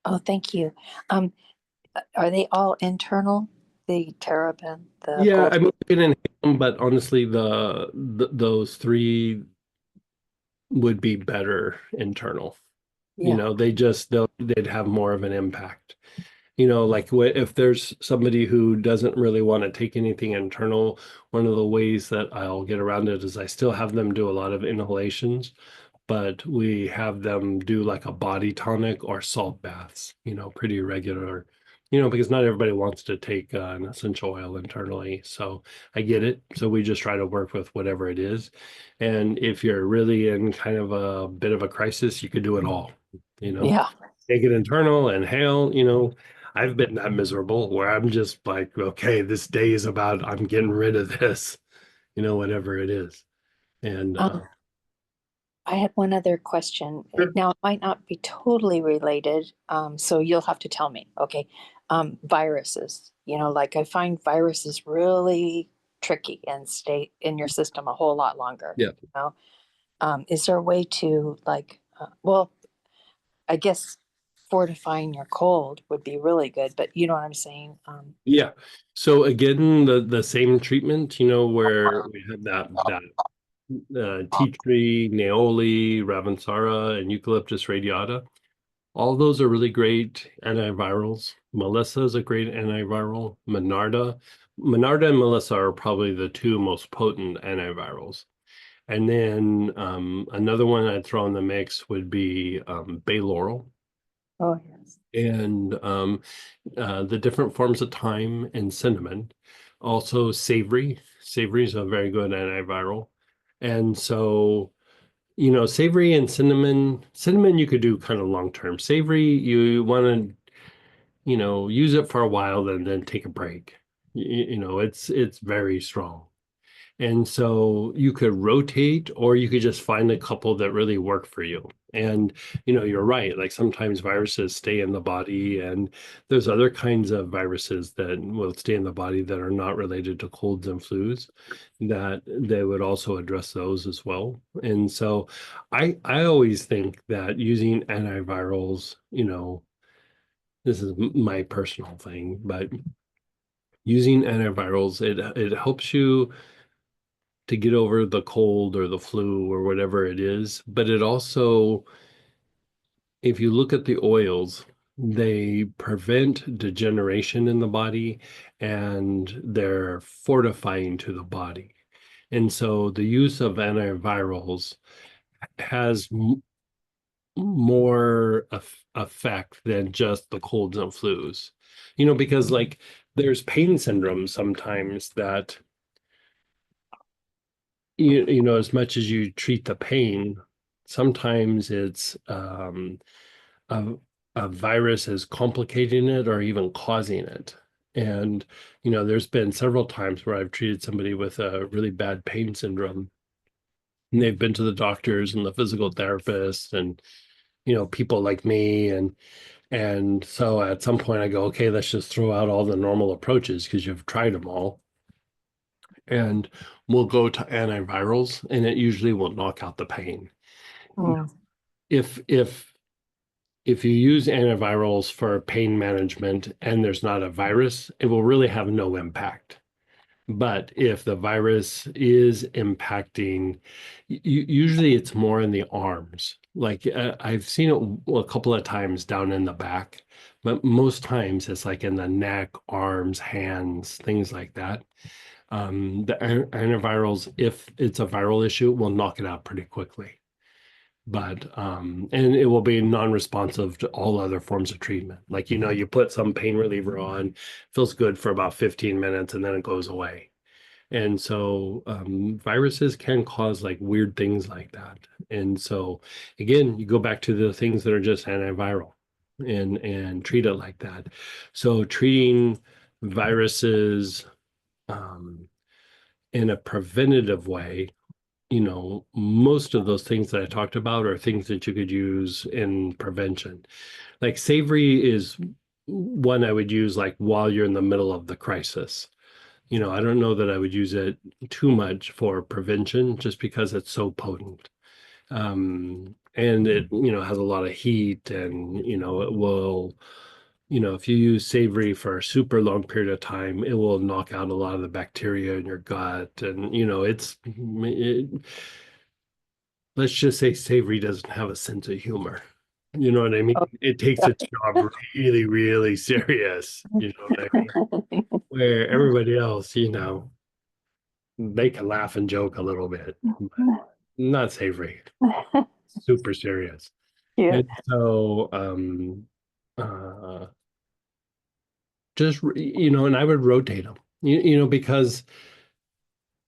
Oh, thank you. Are they all internal? The terebinth, the Yeah, gold? I mean, you can inhale them, but honestly, those three would be better internal. Yeah. They'd have more of an impact. Like if there's somebody who doesn't really want to take anything internal, one of the ways that I'll get around it is I still have them do a lot of inhalations, but we have them do like a body tonic or salt baths, pretty regular, because not everybody wants to take an essential oil internally. So I get it. So we just try to work with whatever it is. And if you're really in kind of a bit of a crisis, you could do it all, Yeah. take it internal, inhale, I've been that miserable where I'm just like, okay, this day is about, I'm getting rid of this, whatever it is. And Um, I had one other question. Sure. Now, it might not be totally related, so you'll have to tell me. Okay. Viruses, like I find viruses really tricky and stay in your system a whole lot longer. Yeah. Is there a way to well, I guess fortifying your cold would be really good, but you know what I'm saying? Yeah. So again, the same treatment, where we had that tea tree, neoli, ravensara, and eucalyptus radiata. All those are really great antivirals. Melissa is a great antiviral. Monarda and Melissa are probably the two most potent antivirals. And then another one I'd throw in the mix would be bay laurel Oh, yes. and the different forms of thyme and cinnamon. Also savory. Savory is a very good antiviral. And so, savory and cinnamon you could do kind of long term. Savory, you want to, use it for a while, then take a break. It's very strong. And so you could rotate, or you could just find a couple that really work for you. And, you're right. Like sometimes viruses stay in the body, and there's other kinds of viruses that will stay in the body that are not related to colds and flus, that they would also address those as well. And so I always think that using antivirals, this is my personal thing, but using antivirals, it helps you to get over the cold or the flu or whatever it is, but it also, if you look at the oils, they prevent degeneration in the body, and they're fortifying to the body. And so the use of antivirals has more effect than just the colds and flus. Because like there's pain syndrome sometimes that as much as you treat the pain, sometimes it's a, a virus is complicating it or even causing it. And, there's been several times where I've treated somebody with a really bad pain syndrome, and they've been to the doctors and the physical therapist and, people like me. And so at some point I go, okay, let's just throw out all the normal approaches because you've tried them all. And we'll go to antivirals, and it usually will knock out the pain. Mm. If you use antivirals for pain management and there's not a virus, it will really have no impact. But if the virus is impacting, usually it's more in the arms. Like I've seen it a couple of times down in the back, but most times it's like in the neck, arms, hands, things like that. The antivirals, if it's a viral issue, will knock it out pretty quickly. But and it will be non-responsive to all other forms of treatment. Like, you put some pain reliever on, feels good for about 15 minutes, and then it goes away. And so viruses can cause like weird things like that. And so again, you go back to the things that are just antiviral and treat it like that. So treating viruses in a preventative way, most of those things that I talked about are things that you could use in prevention. Like savory is one I would use like while you're in the middle of the crisis. I don't know that I would use it too much for prevention just because it's so potent. And it, has a lot of heat, and, it will, if you use savory for a super long period of time, it will knock out a lot of the bacteria in your gut. And, let's just say savory doesn't have a sense of humor. You know what I mean? Oh, It takes its job really, really serious. You know what I mean? Where everybody else, they can laugh and joke a little bit, but not savory, super serious. yeah. And so, just, and I would rotate them, because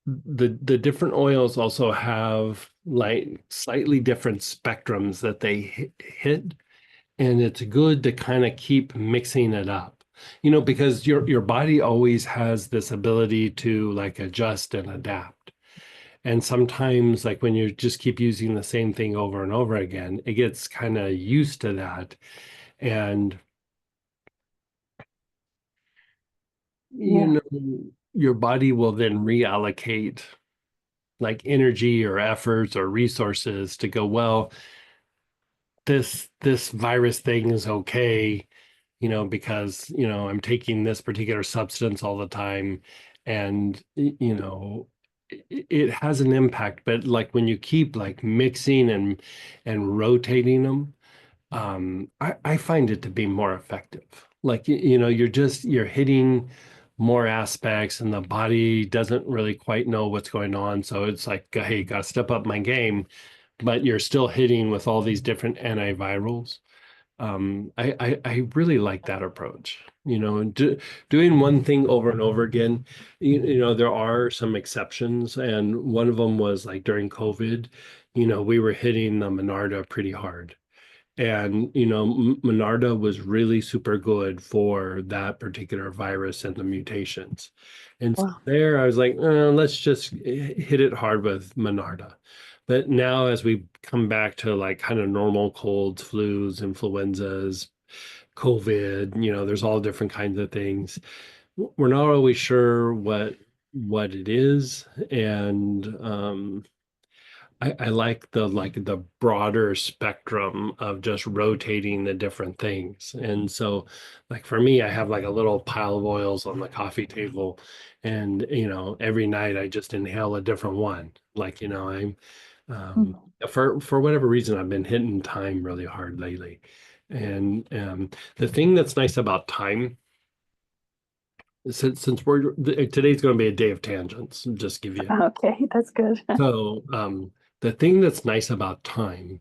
the different oils also have like slightly different spectrums that they hit, and it's good to kind of keep mixing it up, because your body always has this ability to like adjust and adapt. And sometimes like when you just keep using the same thing over and over again, it gets kind of used to that. And Yeah. your body will then reallocate like energy or efforts or resources to go, well, this virus thing is okay, because, I'm taking this particular substance all the time. And, it has an impact. But like when you keep like mixing and rotating them, I find it to be more effective. Like, you're hitting more aspects, and the body doesn't really quite know what's going on. So it's like, hey, gotta step up my game, but you're still hitting with all these different antivirals. I really like that approach. And doing one thing over and over again. There are some exceptions, and one of them was like during COVID. We were hitting the Monarda pretty hard, and Monarda was really super good for that particular virus and the mutations. And so Wow. there, I was like, let's just hit it hard with Monarda. But now as we come back to like kind of normal colds, flus, influenzas, COVID, there's all different kinds of things. We're not always sure what it is. And I like the broader spectrum of just rotating the different things. And so like for me, I have like a little pile of oils on the coffee table. And every night I just inhale a different one. Like, I'm Mm. for whatever reason, I've been hitting time really hard lately. And the thing that's nice about time, since today's going to be a day of tangents, just give you. Okay, that's good. So the thing that's nice about time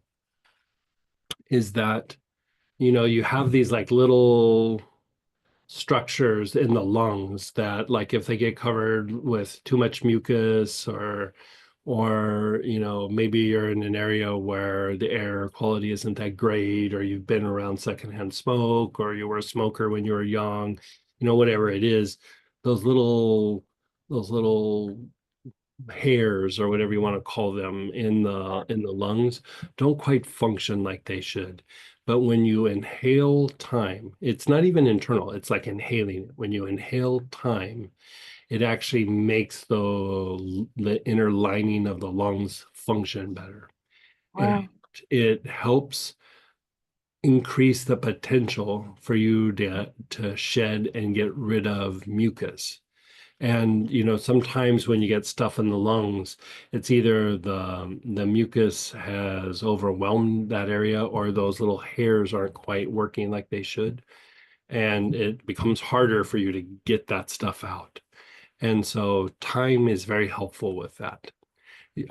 is that you have these like little structures in the lungs that, like, if they get covered with too much mucus, or maybe you're in an area where the air quality isn't that great, or you've been around secondhand smoke, or you were a smoker when you were young, whatever it is, those little hairs, or whatever you want to call them, in the lungs don't quite function like they should. But when you inhale time, it's not even internal, it's like inhaling it. When you inhale time, it actually makes the inner lining of the lungs function better. Wow. And it helps increase the potential for you to shed and get rid of mucus. And sometimes when you get stuff in the lungs, it's either the mucus has overwhelmed that area, or those little hairs aren't quite working like they should. And it becomes harder for you to get that stuff out. And so time is very helpful with that.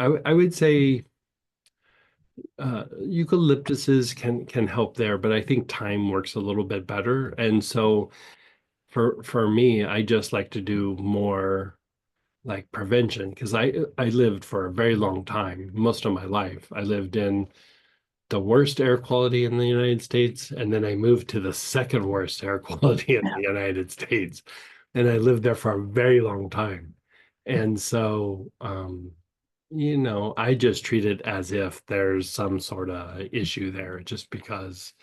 I would say eucalyptuses can help there, but I think time works a little bit better. And so for me, I just like to do more like prevention, because I lived for a very long time. Most of my life I lived in the worst air quality in the United States, and then I moved to the second worst air quality in the United States, and I lived there for a very long time. And so I just treat it as if there's some sort of issue there, just because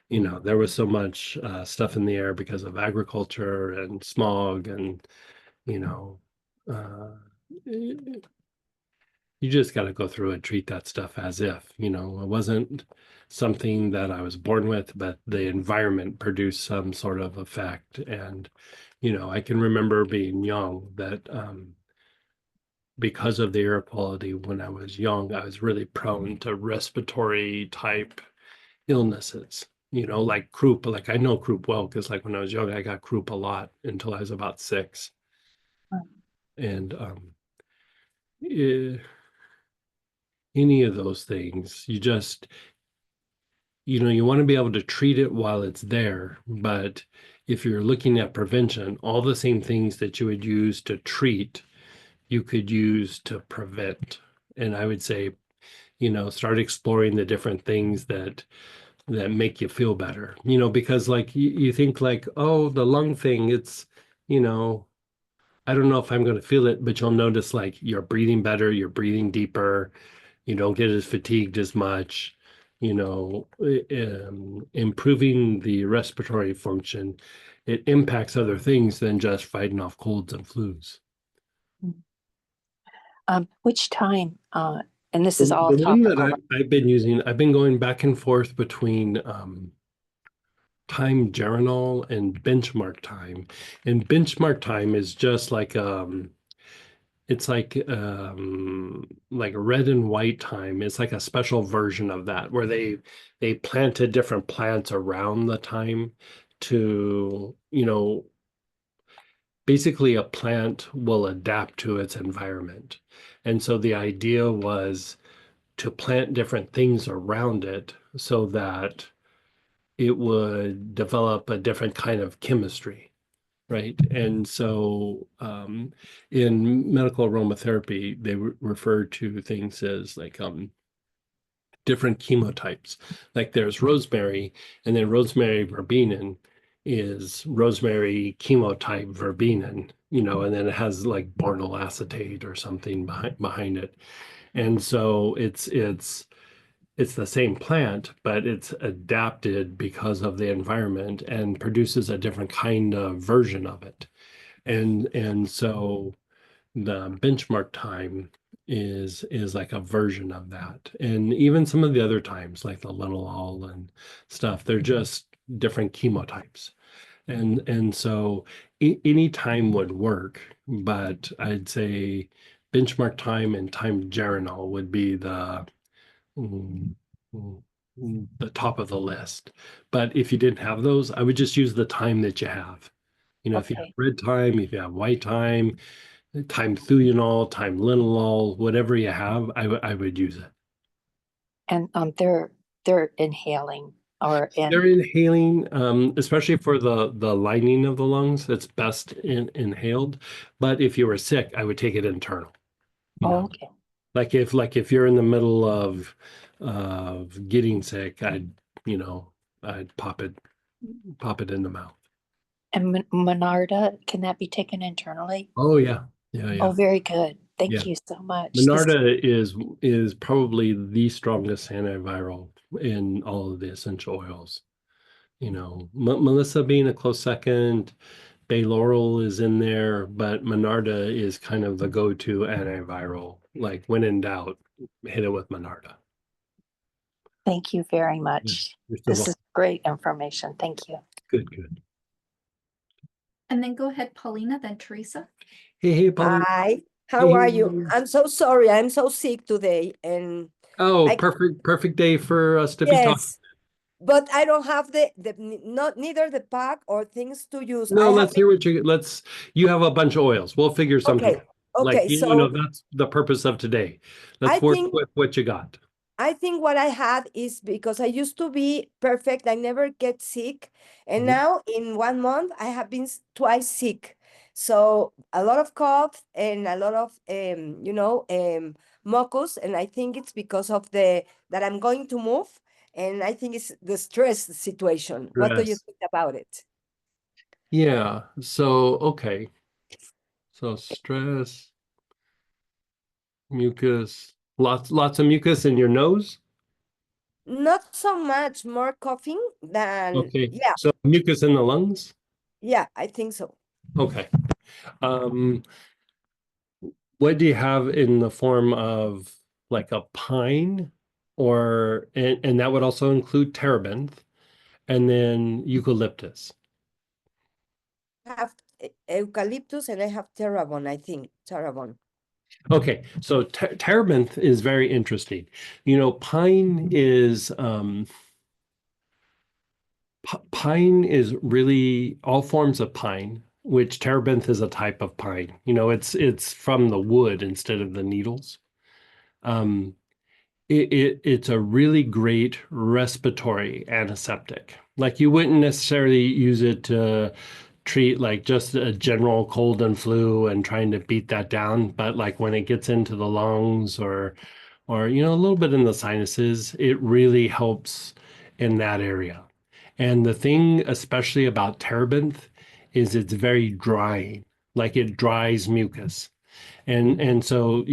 there was so much stuff in the air because of agriculture and smog, and you know uh, you just got to go through and treat that stuff as if, it wasn't something that I was born with, but the environment produced some sort of effect. And, I can remember being young that because of the air quality when I was young, I was really prone to respiratory type illnesses, like croup. Like I know croup well, because like when I was young, I got croup a lot until I was about 6. And eh, any of those things, you want to be able to treat it while it's there. But if you're looking at prevention, all the same things that you would use to treat, you could use to prevent. And I would say, start exploring the different things that make you feel better, because like you think like, oh, the lung thing, it's, I don't know if I'm going to feel it, but you'll notice like you're breathing better, you're breathing deeper, you don't get as fatigued as much, improving the respiratory function. It impacts other things than just fighting off colds and flus. Which time, and this is all The one that topical. I've been using, I've been going back and forth between time Geranol and benchmark time. And benchmark time is just like it's like red and white time. It's like a special version of that, where they planted different plants around the time to, basically a plant will adapt to its environment. And so the idea was to plant different things around it so that it would develop a different kind of chemistry, right? And so in medical aromatherapy, they refer to things as like different chemotypes. Like there's rosemary, and then rosemary verbenin is rosemary chemotype verbenin, and then it has like bornyl acetate or something behind it. And so it's the same plant, but it's adapted because of the environment and produces a different kind of version of it. And so the benchmark time is like a version of that. And even some of the other times, like the linalool and stuff, they're just different chemotypes. And so any time would work, but I'd say benchmark time and time Geranol would be mm, mm, the top of the list. But if you didn't have those, I would just use the time that you have. You know, if you have Okay. red time, if you have white time Thuanol, time linalool, whatever you have, I would use it. And they're inhaling or They're in. inhaling, especially for the lining of the lungs, it's best inhaled. But if you were sick, I would take it internal. You Oh, know, okay. like if you're in the middle of getting sick, I'd pop it in the mouth. And Monarda, can that be taken internally? Oh yeah, yeah, Oh, yeah, very good. yeah. Thank you so much. Monarda is probably the strongest antiviral in all of the essential oils. You know, Melissa being a close second, Bay Laurel is in there, but Monarda is kind of the go-to antiviral. Like when in doubt, hit it with Monarda. Thank you very Yeah, much. you're so This is great information. Thank you. good, good. And then go ahead, Paulina, then Teresa. Hey, Pauline. Hi, how Hey, are you? hey. I'm so sorry. I'm so sick today. And Oh, I, perfect day for us to be talking. yes, but I don't have not neither the pack or things to use. No, I have let's hear what you have a bunch of oils. We'll figure something okay. out. Like, Okay, so that's the purpose of today. I Let's work think with what you got. I think what I had is because I used to be perfect. I never get sick. And Mhm. now in 1 month, I have been twice sick. So a lot of cough and a lot of, mucus. And I think it's because of that I'm going to move. And I think it's the stress situation. What do you Stress. think about it? Yeah. So, okay. So stress, mucus, lots of mucus in your nose. Not so much more coughing than, Okay. yeah, So mucus in the lungs. yeah, I think so. Okay. Um, what do you have in the form of like a pine and that would also include terebinth and then eucalyptus. I have eucalyptus and I have terravon, I think, terravon. Okay, so terebinth is very interesting. You know, pine is really all forms of pine, which terebinth is a type of pine. You know, it's from the wood instead of the needles. Um, it's a really great respiratory antiseptic. Like you wouldn't necessarily use it to treat like just a general cold and flu and trying to beat that down, but like when it gets into the lungs or a little bit in the sinuses, it really helps in that area. And the thing especially about terebinth is it's very drying, like it dries mucus. And so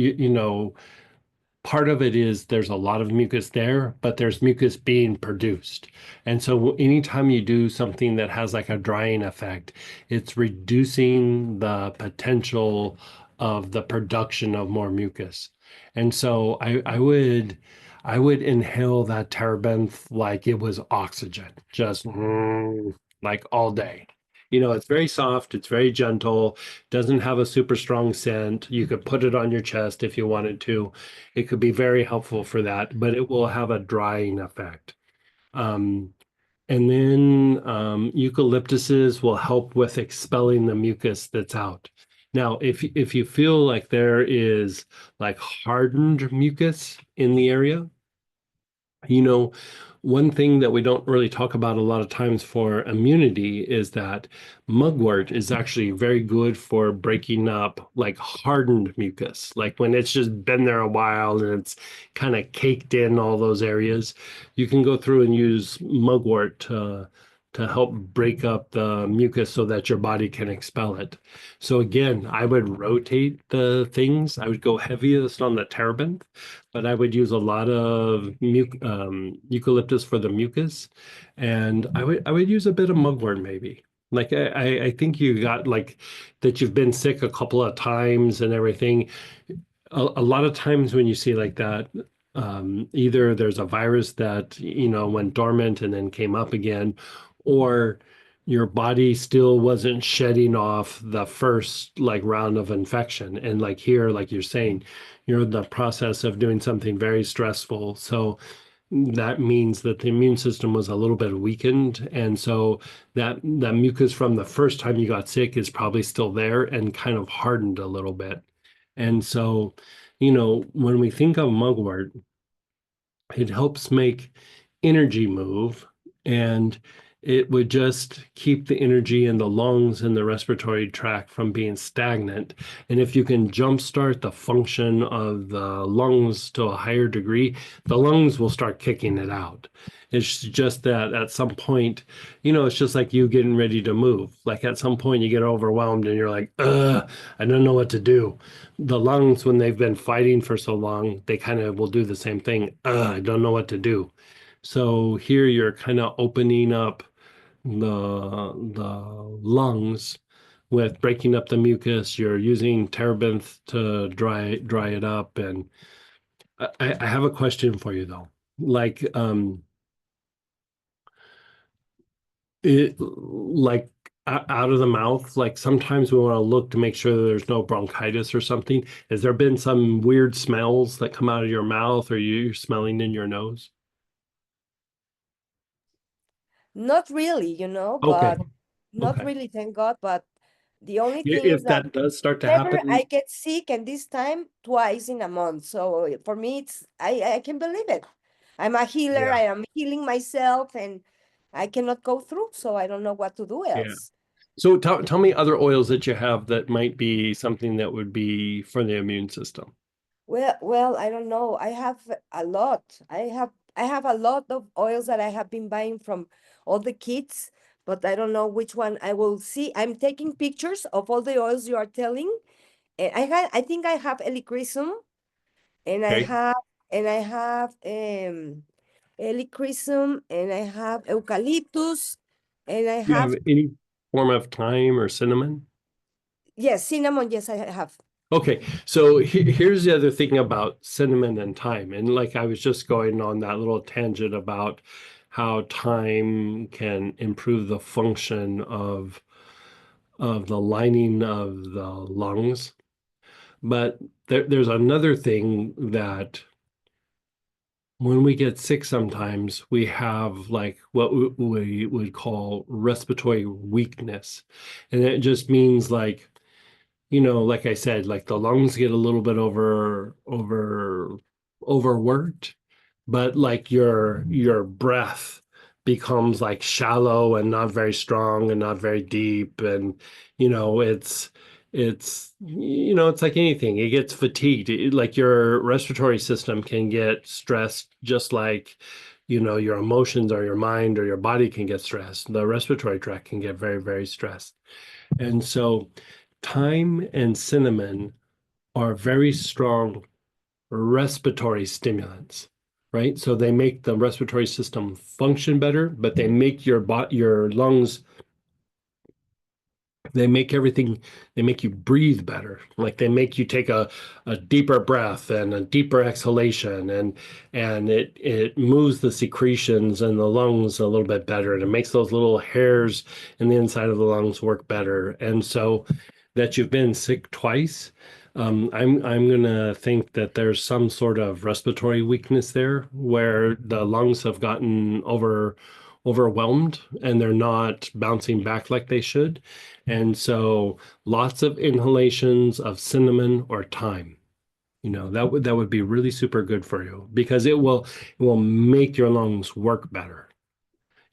part of it is there's a lot of mucus there, but there's mucus being produced. And so anytime you do something that has like a drying effect, it's reducing the potential of the production of more mucus. And so I would inhale that terebinth like it was oxygen, just like all day. You know, it's very soft, it's very gentle, doesn't have a super strong scent. You could put it on your chest if you wanted to. It could be very helpful for that, but it will have a drying effect. Um, and then eucalyptuses will help with expelling the mucus that's out. Now, if you feel like there is like hardened mucus in the area, you know, one thing that we don't really talk about a lot of times for immunity is that mugwort is actually very good for breaking up like hardened mucus. Like when it's just been there a while and it's kind of caked in all those areas, you can go through and use mugwort to help break up the mucus so that your body can expel it. So again, I would rotate the things. I would go heaviest on the terebinth, but I would use a lot of eucalyptus for the mucus, and I would use a bit of mugwort maybe. Like I think you got like that you've been sick a couple of times and everything. A lot of times when you see like that, either there's a virus that, went dormant and then came up again, or your body still wasn't shedding off the first like round of infection. And like here, like you're saying, you're in the process of doing something very stressful. So that means that the immune system was a little bit weakened. And so that mucus from the first time you got sick is probably still there and kind of hardened a little bit. And so, when we think of mugwort, it helps make energy move, and it would just keep the energy in the lungs and the respiratory tract from being stagnant. And if you can jumpstart the function of the lungs to a higher degree, the lungs will start kicking it out. It's just that at some point, it's just like you getting ready to move. Like at some point you get overwhelmed and you're like, I don't know what to do. The lungs, when they've been fighting for so long, they kind of will do the same thing. I don't know what to do. So here you're kind of opening up the lungs with breaking up the mucus. You're using terebinth to dry it up. And I have a question for you though. Like out of the mouth, like sometimes we want to look to make sure that there's no bronchitis or something. Has there been some weird smells that come out of your mouth, or you're smelling in your nose? Not really, Okay. but not Okay. really, thank God. But the only thing is If that that does start to never I happen, get sick, and this time twice in a month. So for me, I can believe it. I'm a healer. yeah, I am healing myself, and I cannot go through. So I don't know what to do yeah. else. So tell me other oils that you have that might be something that would be for the immune system. Well, I don't know. I have a lot. I have a lot of oils that I have been buying from all the kits, but I don't know which one I will see. I'm taking pictures of all the oils you are telling. And I think I have helichrysum, and I Okay. have and I have helichrysum, and I have eucalyptus, and I Do you have have, any form of thyme or cinnamon? yes, cinnamon, yes, I have. Okay, so here's the other thing about cinnamon and thyme. And like I was just going on that little tangent about how thyme can improve the function of the lining of the lungs. But there's another thing that when we get sick, sometimes we have like what we would call respiratory weakness. And it just means like, like I said, like the lungs get a little bit overworked, but like your breath becomes like shallow and not very strong and not very deep. And it's like anything, it gets fatigued. Like your respiratory system can get stressed, just like your emotions or your mind or your body can get stressed. The respiratory tract can get very, very stressed. And so thyme and cinnamon are very strong respiratory stimulants, right? So they make the respiratory system function better, but they make your lungs, they make everything, they make you breathe better. Like they make you take a deeper breath and a deeper exhalation, and it moves the secretions in the lungs a little bit better, and it makes those little hairs in the inside of the lungs work better. And so that you've been sick twice, I'm gonna think that there's some sort of respiratory weakness there where the lungs have gotten overwhelmed and they're not bouncing back like they should. And so lots of inhalations of cinnamon or thyme. That would be really super good for you because it will make your lungs work better.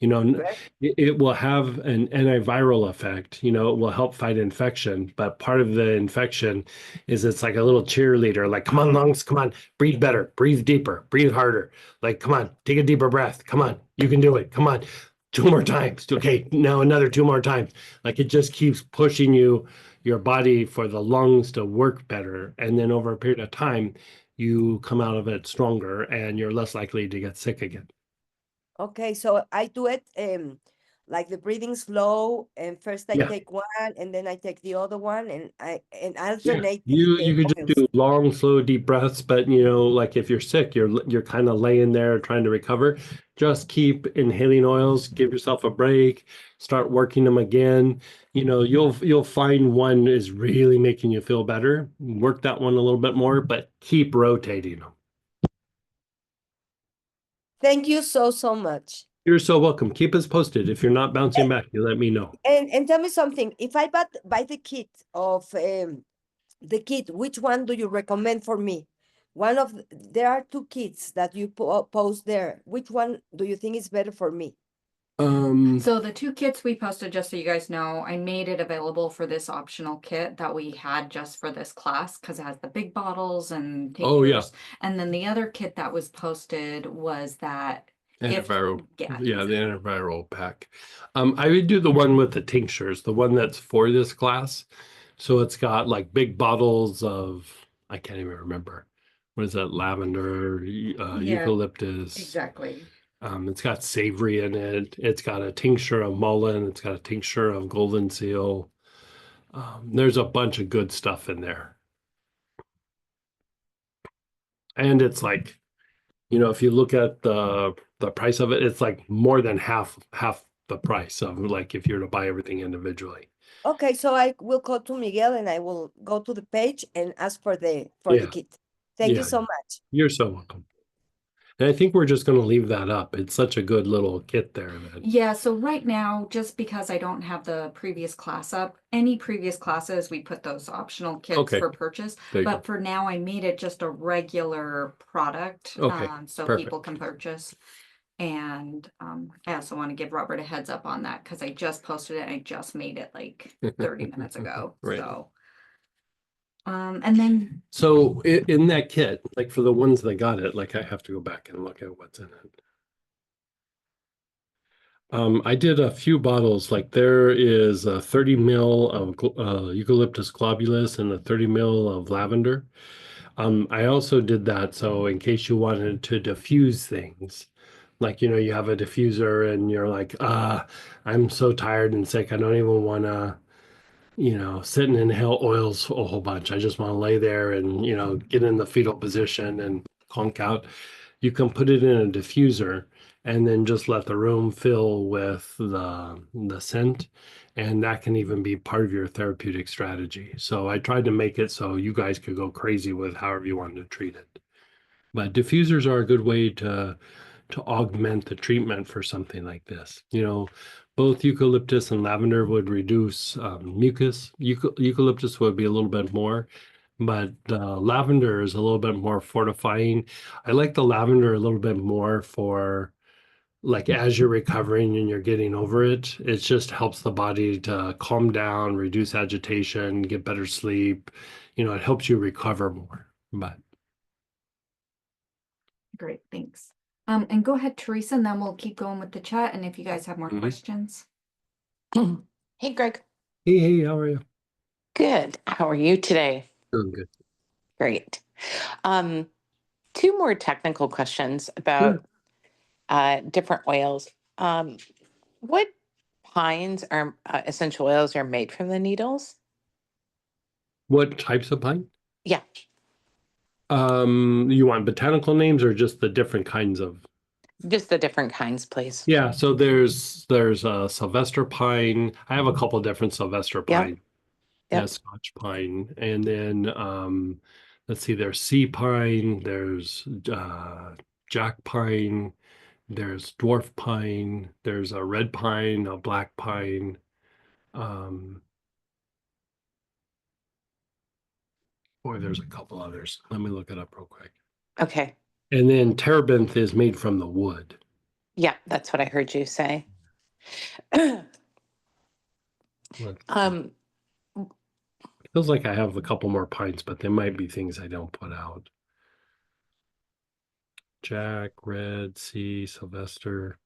Right. It will have an antiviral effect. It will help fight infection, but part of the infection is it's like a little cheerleader, like, come on, lungs, come on, breathe better, breathe deeper, breathe harder. Like, come on, take a deeper breath. Come on, you can do it. Come on. 2 more times. Okay, now another 2 more times. Like it just keeps pushing your body for the lungs to work better. And then over a period of time, you come out of it stronger and you're less likely to get sick again. Okay, so I do it like the breathing slow, and first I Yeah. take one and then I take the other one, and I Yeah. alternate You the could just oils. do long, slow, deep breaths, but like if you're sick, you're kind of laying there trying to recover. Just keep inhaling oils, give yourself a break, start working them again. You'll find one is really making you feel better. Work that one a little bit more, but keep rotating them. Thank you so much. You're so welcome. Keep us posted. If you're not bouncing back, you let me know. And tell me something. If I buy the kit of which one do you recommend for me? There are 2 kits that you post there. Which one do you think is better for me? So the 2 kits we posted, just so you guys know, I made it available for this optional kit that we had just for this class because it has the big bottles and Oh, yeah. tinctures. And then the other kit that was posted was that Antiviral. yeah, Yeah, the antiviral pack. I would do the one with the tinctures, the one that's for this class. So it's got like big bottles of, I can't even remember. What is that? Lavender, Yeah, eucalyptus. exactly. It's got savory in it. It's got a tincture of mullein. It's got a tincture of golden seal. There's a bunch of good stuff in there. And it's like, if you look at the price of it, it's like more than half the price of like if you were to buy everything individually. Okay, so I will call to Miguel and I will go to the page and ask for the Yeah. kit. Thank you Yeah. so much. You're so welcome. And I think we're just going to leave that up. It's such a good little kit there that Yeah, so right now, just because I don't have the previous class up, any previous classes, we put those optional kits Okay. for purchase. There you But for now, I made it just a regular product, Okay, so perfect. people can purchase. And I also want to give Robert a heads up on that because I just posted it and I just made it like 30 minutes ago. Right. So and then So in that kit, like for the ones that got it, like I have to go back and look at what's in it. I did a few bottles, like there is a 30 mil of eucalyptus globulus and a 30 mil of lavender. I also did that so in case you wanted to diffuse things, like you have a diffuser and you're like, I'm so tired and sick, I don't even want to sit and inhale oils a whole bunch. I just want to lay there and, get in the fetal position and conk out. You can put it in a diffuser and then just let the room fill with the scent. And that can even be part of your therapeutic strategy. So I tried to make it so you guys could go crazy with however you wanted to treat it. But diffusers are a good way to augment the treatment for something like this. Both eucalyptus and lavender would reduce mucus. Eucalyptus would be a little bit more, but lavender is a little bit more fortifying. I like the lavender a little bit more for like as you're recovering and you're getting over it. It just helps the body to calm down, reduce agitation, get better sleep. It helps you recover more. But great, thanks. And go ahead, Teresa, and then we'll keep going with the chat. And if you guys have more questions. Hey, Greg. hey, how are you? Good. How are you today? Doing good. Great. 2 more technical questions about different oils. What pines are essential oils are made from the needles? What types of pine? Yeah. You want botanical names or just the different kinds of? Just the different kinds, please. Yeah, so there's Sylvester pine. I have a couple different Sylvester pine. Yeah, Scotch pine. And then let's see, there's sea pine, there's jack pine, there's dwarf pine, there's a red pine, a black pine. Boy, there's a couple others. Let me look it up real quick. Okay. And then terebinth is made from the wood. Yeah, that's what I heard you say. Feels like I have a couple more pints, but there might be things I don't put out. Jack, red, sea, Sylvester.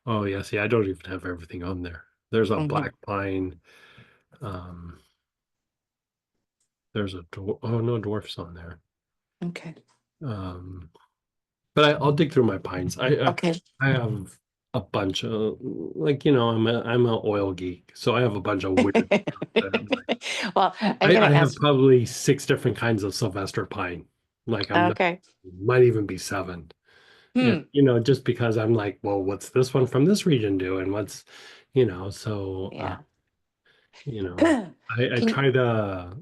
Oh yeah, see, I don't even have everything on there. There's a Mhm. black pine. Um, there's a oh no dwarfs on there. Okay. Um, but I'll dig through my pines. Okay. I have a bunch of like I'm a oil geek, so I have a bunch of weird. Well, I'm I gonna have ask. probably 6 different kinds of Sylvester pine. Like I'm not, Okay. might even be 7. And Hmm. just because I'm like, well, what's this one from this region do? And what's, so Yeah. you know, I Can try to,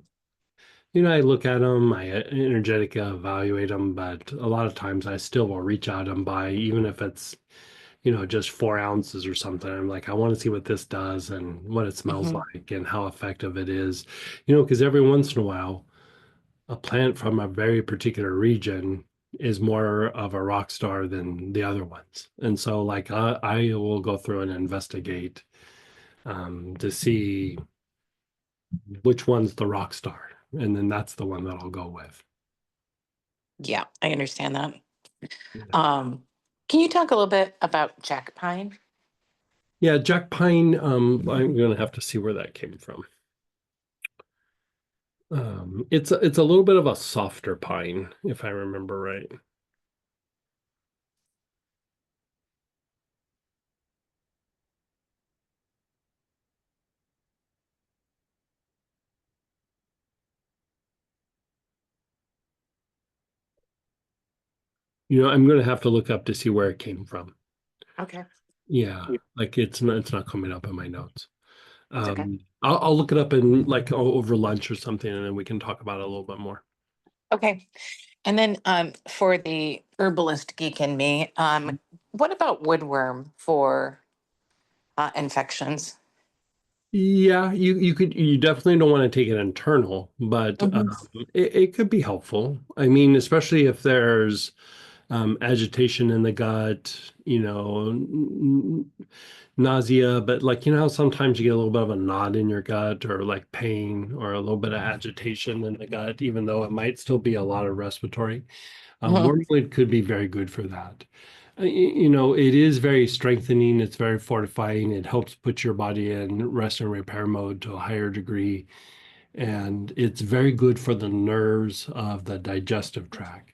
I look at them, I energetic evaluate them, but a lot of times I still will reach out and buy, even if it's, just 4 ounces or something. I'm like, I want to see what this does and what it smells Mhm. like and how effective it is, because every once in a while, a plant from a very particular region is more of a rock star than the other ones. And so, like, I will go through and investigate to see which one's the rock star. And then that's the one that I'll go with. Yeah, I understand that. Yeah. Can you talk a little bit about jack pine? Yeah, Jack Pine, I'm gonna have to see where that came from. It's a little bit of a softer pine, if I remember right. I'm gonna have to look up to see where it came from. Okay. Yeah, like it's not coming up in my notes. It's okay. I'll look it up in like over lunch or something, and then we can talk about it a little bit more. Okay. And then for the herbalist geek in me, what about woodworm for infections? Yeah, you definitely don't want to take it internal, but Mhm. it could be helpful. I mean, especially if there's agitation in the gut, nausea, but like how sometimes you get a little bit of a knot in your gut or like pain or a little bit of agitation in the gut, even though it might still be a lot of respiratory. Mhm. Wormwood could be very good for that. It is very strengthening, it's very fortifying, it helps put your body in rest and repair mode to a higher degree, and it's very good for the nerves of the digestive tract.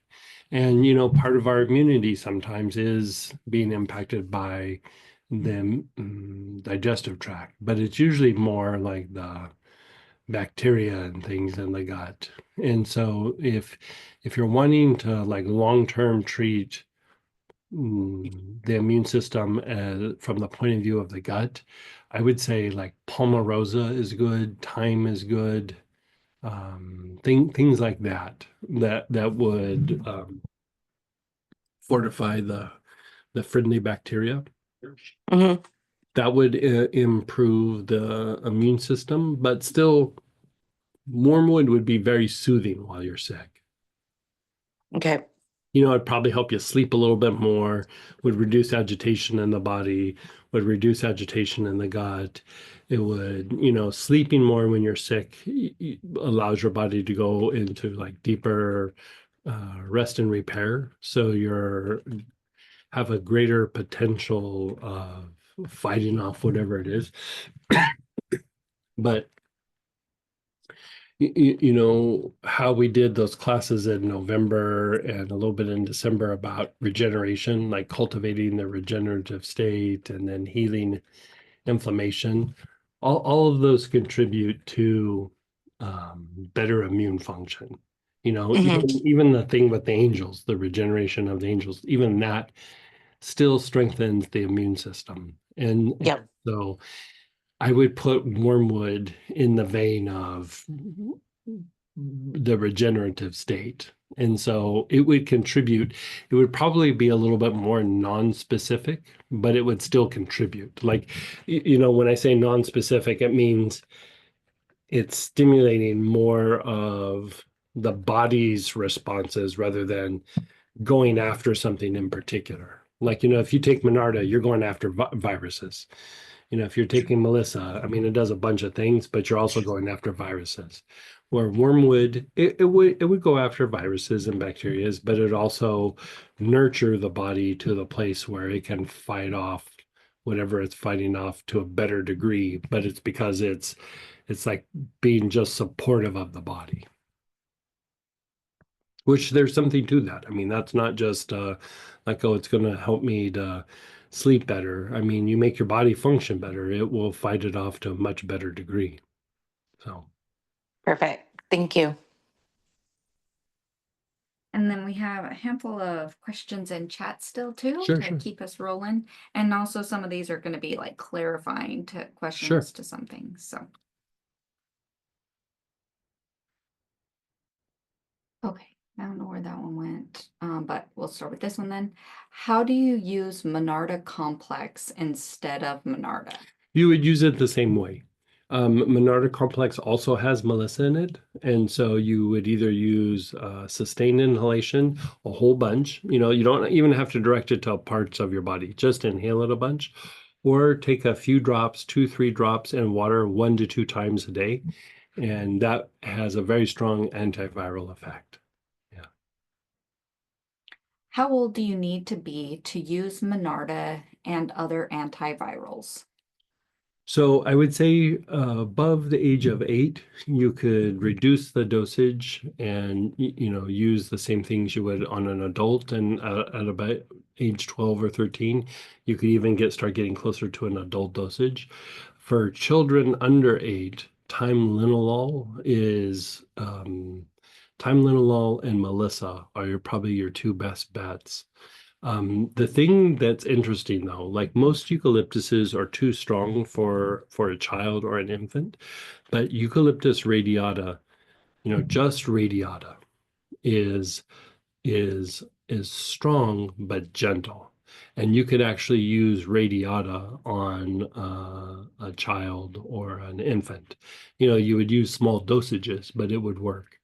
And part of our immunity sometimes is being impacted by the digestive tract, but it's usually more like the bacteria and things in the gut. And so if you're wanting to like long-term treat the immune system from the point of view of the gut, I would say like Palmarosa is good, thyme is good, things like that would fortify the friendly bacteria. Mhm. That would improve the immune system, but still, wormwood would be very soothing while you're sick. Okay. It'd probably help you sleep a little bit more, would reduce agitation in the body, would reduce agitation in the gut. It would, sleeping more when you're sick allows your body to go into like deeper rest and repair. So you're have a greater potential of fighting off whatever it is. But how we did those classes in November and a little bit in December about regeneration, like cultivating the regenerative state and then healing inflammation. All of those contribute to better immune function. Mhm. Even the thing with the angels, the regeneration of the angels, even that still strengthens the immune system. And Yep. so I would put wormwood in the vein of the regenerative state. And so it would contribute, it would probably be a little bit more non-specific, but it would still contribute. Like, when I say non-specific, it means it's stimulating more of the body's responses rather than going after something in particular. Like, if you take Monarda, you're going after viruses. If you're taking Melissa, I mean, it does a bunch of things, but you're also going after viruses. Where wormwood, it would go after viruses and bacteria, but it also nurture the body to the place where it can fight off whatever it's fighting off to a better degree, but it's because it's like being just supportive of the body. Which there's something to that. I mean, that's not just like, oh, it's going to help me to sleep better. I mean, you make your body function better, it will fight it off to a much better degree. So, Perfect. Thank you. And then we have a handful of questions in chat still too, Sure, to sure. keep us rolling. And also some of these are gonna be like clarifying to questions to some things, so. Okay, I don't know where that one went, but we'll start with this one then. How do you use Monarda complex instead of Monarda? you would use it the same way. Monarda complex also has melissa in it, and so you would either use sustained inhalation, a whole bunch. You don't even have to direct it to parts of your body, just inhale it a bunch, or take a few drops, 2-3 drops in water 1 to 2 times a day, and that has a very strong antiviral effect. Yeah. How old do you need to be to use Monarda and other antivirals? So I would say above the age of 8, you could reduce the dosage and use the same things you would on an adult. And at about age 12 or 13, you could even start getting closer to an adult dosage. For children under 8, time and melissa are probably your two best bets. The thing that's interesting though, like most eucalyptuses are too strong for a child or an infant, but Eucalyptus radiata, just radiata is is strong but gentle. And you could actually use radiata on a child or an infant. You would use small dosages, but it would work.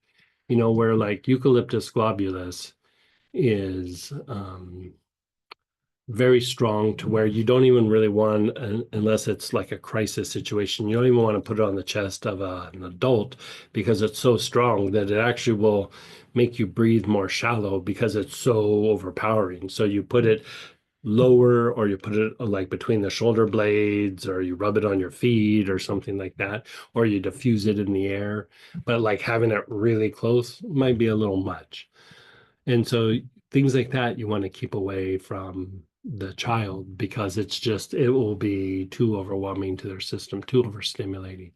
Where like Eucalyptus globulus is very strong to where you don't even really want, unless it's like a crisis situation, you don't even want to put it on the chest of an adult because it's so strong that it actually will make you breathe more shallow because it's so overpowering. So you put it lower, or you put it like between the shoulder blades, or you rub it on your feet or something like that, or you diffuse it in the air. But like having it really close might be a little much. And so things like that you want to keep away from the child because it will be too overwhelming to their system, too overstimulating.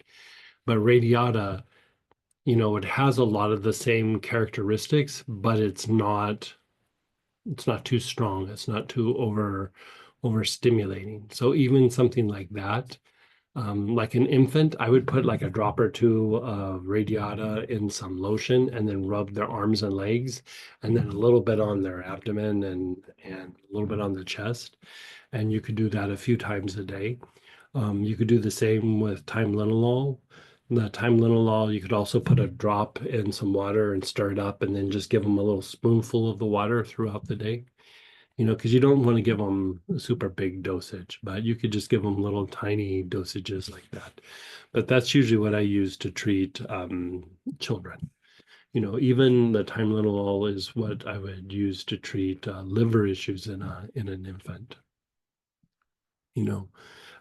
But radiata, it has a lot of the same characteristics, but it's not too strong. It's not too overstimulating. So even something like that, like an infant, I would put like a drop or two of radiata in some lotion and then rub their arms and legs, and then a little bit on their abdomen and a little bit on the chest. And you could do that a few times a day. You could do the same with time-linalol. The time-linalol, you could also put a drop in some water and stir it up, and then just give them a little spoonful of the water throughout the day. Because you don't want to give them a super big dosage, but you could just give them little tiny dosages like that. But that's usually what I use to treat children. Even the time-linalol is what I would use to treat liver issues in an infant.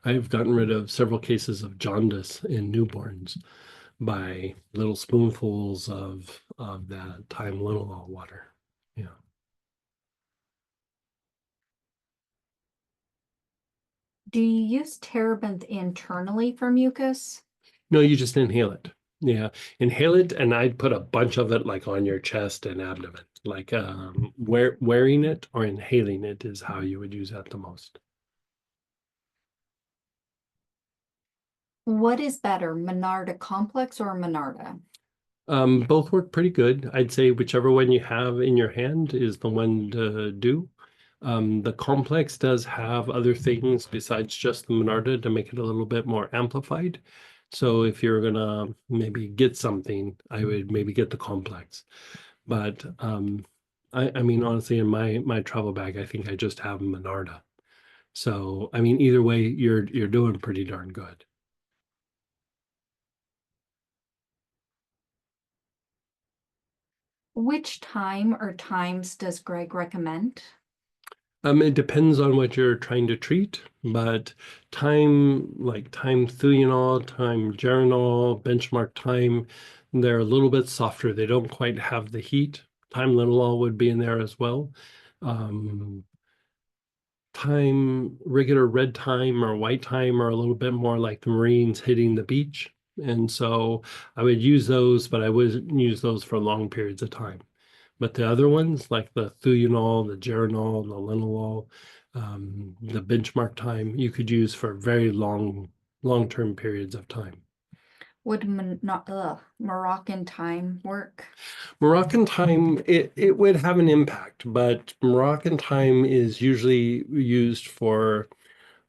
I've gotten rid of several cases of jaundice in newborns by little spoonfuls of that time-linalol water. Yeah. Do you use terebinth internally for mucus? No, you just inhale it. Yeah, inhale it, and I'd put a bunch of it like on your chest and abdomen. Like wearing it or inhaling it is how you would use that the most. What is better, Monarda complex or Monarda? Both work pretty good. I'd say whichever one you have in your hand is the one to do. The complex does have other things besides just the Monarda to make it a little bit more amplified. So if you're gonna maybe get something, I would maybe get the complex. But I mean, honestly, in my travel bag, I think I just have Monarda. So I mean, either way, you're doing pretty darn good. Which time or times does Greg recommend? It depends on what you're trying to treat, but like time Thuanol, time Geranol, benchmark time, they're a little bit softer. They don't quite have the heat. Time Linalool would be in there as well. Um, regular red time or white time are a little bit more like the Marines hitting the beach. And so I would use those, but I wouldn't use those for long periods of time. But the other ones, like the Thuanol, the Geranol, the Linalool, the benchmark time, you could use for very long-term periods of time. Would Moroccan time work? Moroccan time, it would have an impact, but Moroccan time is usually used for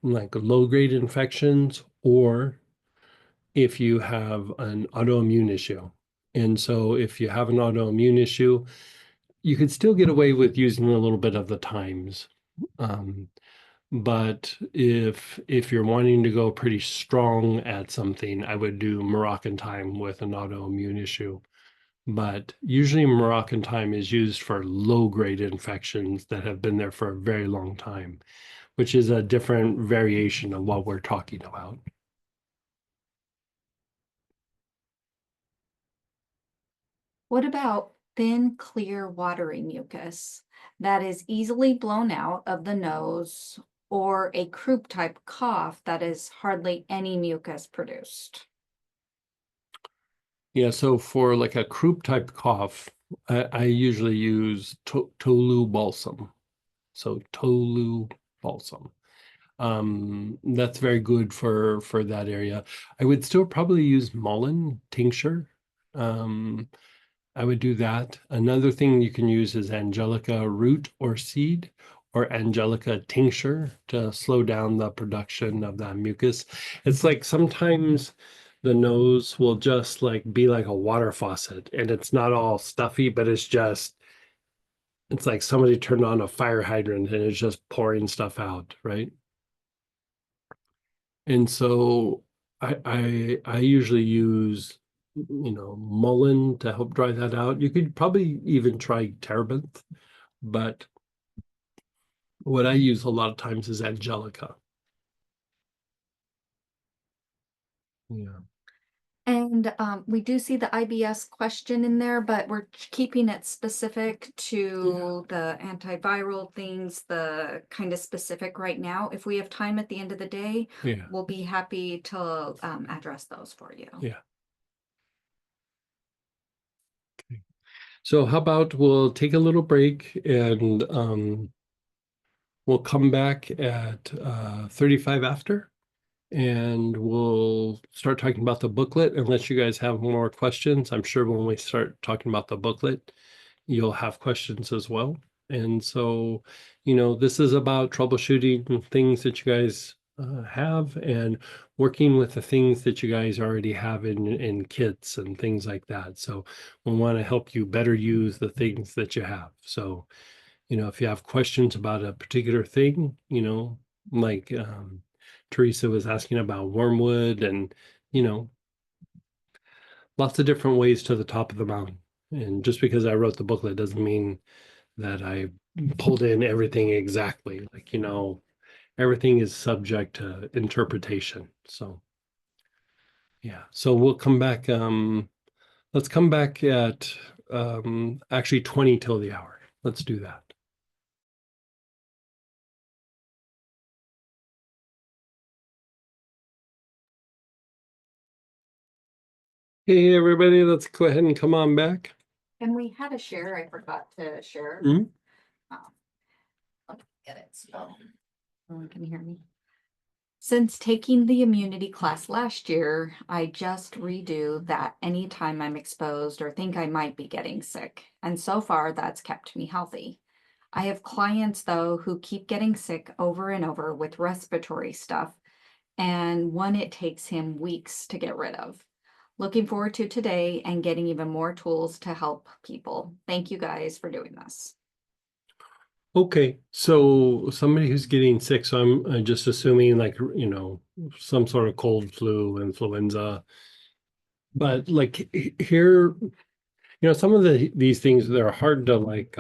like low-grade infections or if you have an autoimmune issue. And so if you have an autoimmune issue, you could still get away with using a little bit of the times. But if you're wanting to go pretty strong at something, I would do Moroccan time with an autoimmune issue. But usually Moroccan time is used for low-grade infections that have been there for a very long time, which is a different variation of what we're talking about. What about thin, clear, watery mucus that is easily blown out of the nose, or a croup type cough that is hardly any mucus produced? Yeah, so for like a croup type cough, I usually use Tolu balsam. So Tolu balsam. That's very good for that area. I would still probably use mullein tincture. Um, I would do that. Another thing you can use is angelica root or seed or angelica tincture to slow down the production of that mucus. It's like sometimes the nose will just like be like a water faucet and it's not all stuffy, but it's like somebody turned on a fire hydrant and it's just pouring stuff out, right? And so I usually use mullein to help dry that out. You could probably even try terebinth, but what I use a lot of times is angelica. Yeah. And we do see the IBS question in there, but we're keeping it specific to the antiviral things, the kind of specific right now. If we have time at the end of the day, Yeah. we'll be happy to address those for you. Yeah. Okay. So how about we'll take a little break and we'll come back at 35 after. And we'll start talking about the booklet unless you guys have more questions. I'm sure when we start talking about the booklet, you'll have questions as well. And so, this is about troubleshooting things that you guys have and working with the things that you guys already have in kits and things like that. So we want to help you better use the things that you have. So, if you have questions about a particular thing, like Teresa was asking about wormwood and, lots of different ways to the top of the mountain. And just because I wrote the booklet doesn't mean that I pulled in everything exactly. Like, everything is subject to interpretation. So, yeah. So we'll come back. Let's come back at actually 20 till the hour. Let's do that. Hey, everybody, let's go ahead and come on back. And we had a share, I forgot to share. Mhm. Let me get it, so no one can hear me. Since taking the immunity class last year, I just redo that anytime I'm exposed or think I might be getting sick. And so far, that's kept me healthy. I have clients, though, who keep getting sick over and over with respiratory stuff, and one it takes him weeks to get rid of. Looking forward to today and getting even more tools to help people. Thank you guys for doing this. Okay, so somebody who's getting sick, so I'm just assuming like, some sort of cold, flu, influenza. But like here, some of these things, they're hard to like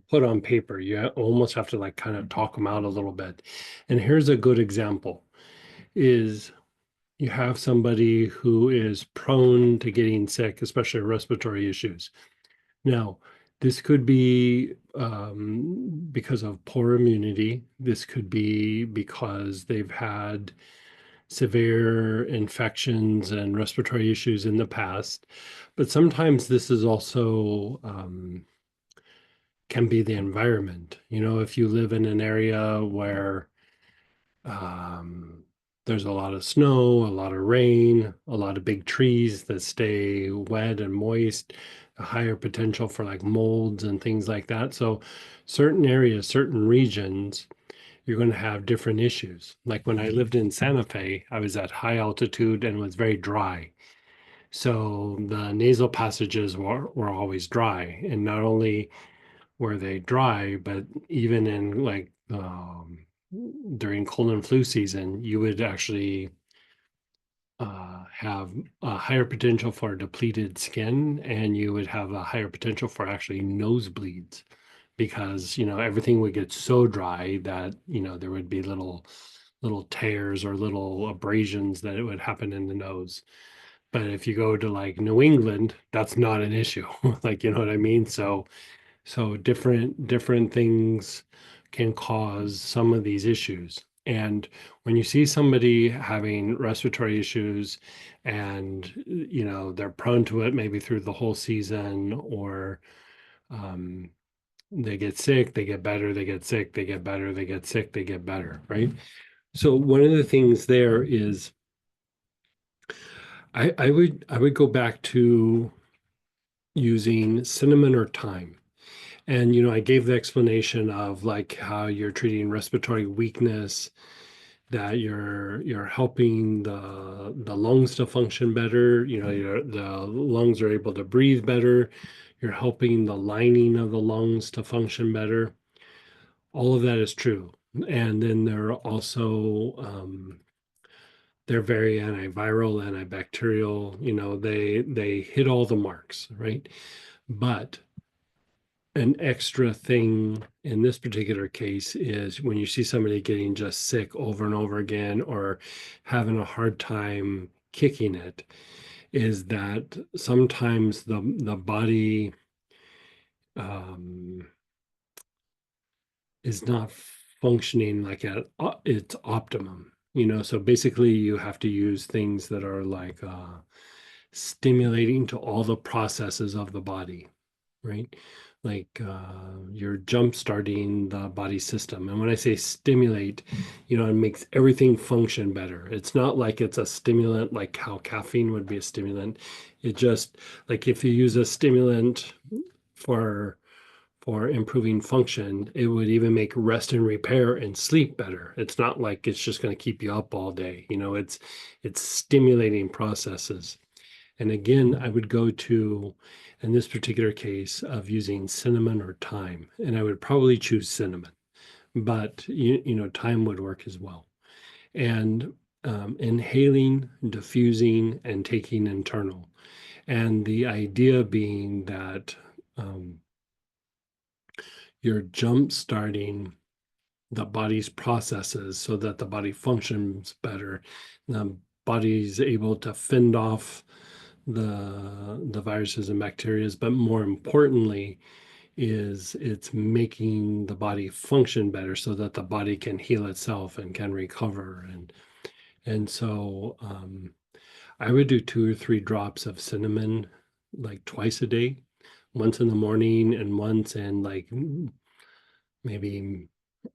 put on paper. You almost have to like kind of talk them out a little bit. And here's a good example is you have somebody who is prone to getting sick, especially respiratory issues. Now, this could be because of poor immunity. This could be because they've had severe infections and respiratory issues in the past. But sometimes this is also can be the environment. If you live in an area where um, there's a lot of snow, a lot of rain, a lot of big trees that stay wet and moist, a higher potential for like molds and things like that. So certain areas, certain regions, you're going to have different issues. Like when I lived in Santa Fe, I was at high altitude and it was very dry. So the nasal passages were always dry. And not only were they dry, but even in like during cold and flu season, you would actually have a higher potential for depleted skin, and you would have a higher potential for actually nosebleeds because everything would get so dry that there would be little tears or little abrasions that it would happen in the nose. But if you go to like New England, that's not an issue. Like, you know what I mean? So different things can cause some of these issues. And when you see somebody having respiratory issues and they're prone to it maybe through the whole season, or um, they get sick, they get better, they get sick, they get better, they get sick, they get better, right? So one of the things there is I would go back to using cinnamon or thyme. And I gave the explanation of like how you're treating respiratory weakness, that you're helping the lungs to function better. The lungs are able to breathe better. You're helping the lining of the lungs to function better. All of that is true. And then they're also they're very antiviral, antibacterial. They hit all the marks, right? But an extra thing in this particular case is when you see somebody getting just sick over and over again or having a hard time kicking it, is that sometimes the body um, is not functioning like at its optimum. So basically you have to use things that are like stimulating to all the processes of the body, right? Like you're jump starting the body system. And when I say stimulate, it makes everything function better. It's not like it's a stimulant, like how caffeine would be a stimulant. It just, like if you use a stimulant for improving function, it would even make rest and repair and sleep better. It's not like it's just going to keep you up all day. It's stimulating processes. And again, I would go to, in this particular case, of using cinnamon or thyme, and I would probably choose cinnamon, but thyme would work as well. And inhaling, diffusing, and taking internal. And the idea being that you're jump starting the body's processes so that the body functions better. The body's able to fend off the viruses and bacteria, but more importantly is it's making the body function better so that the body can heal itself and can recover. And so I would do 2 or 3 drops of cinnamon like twice a day, once in the morning and once in like maybe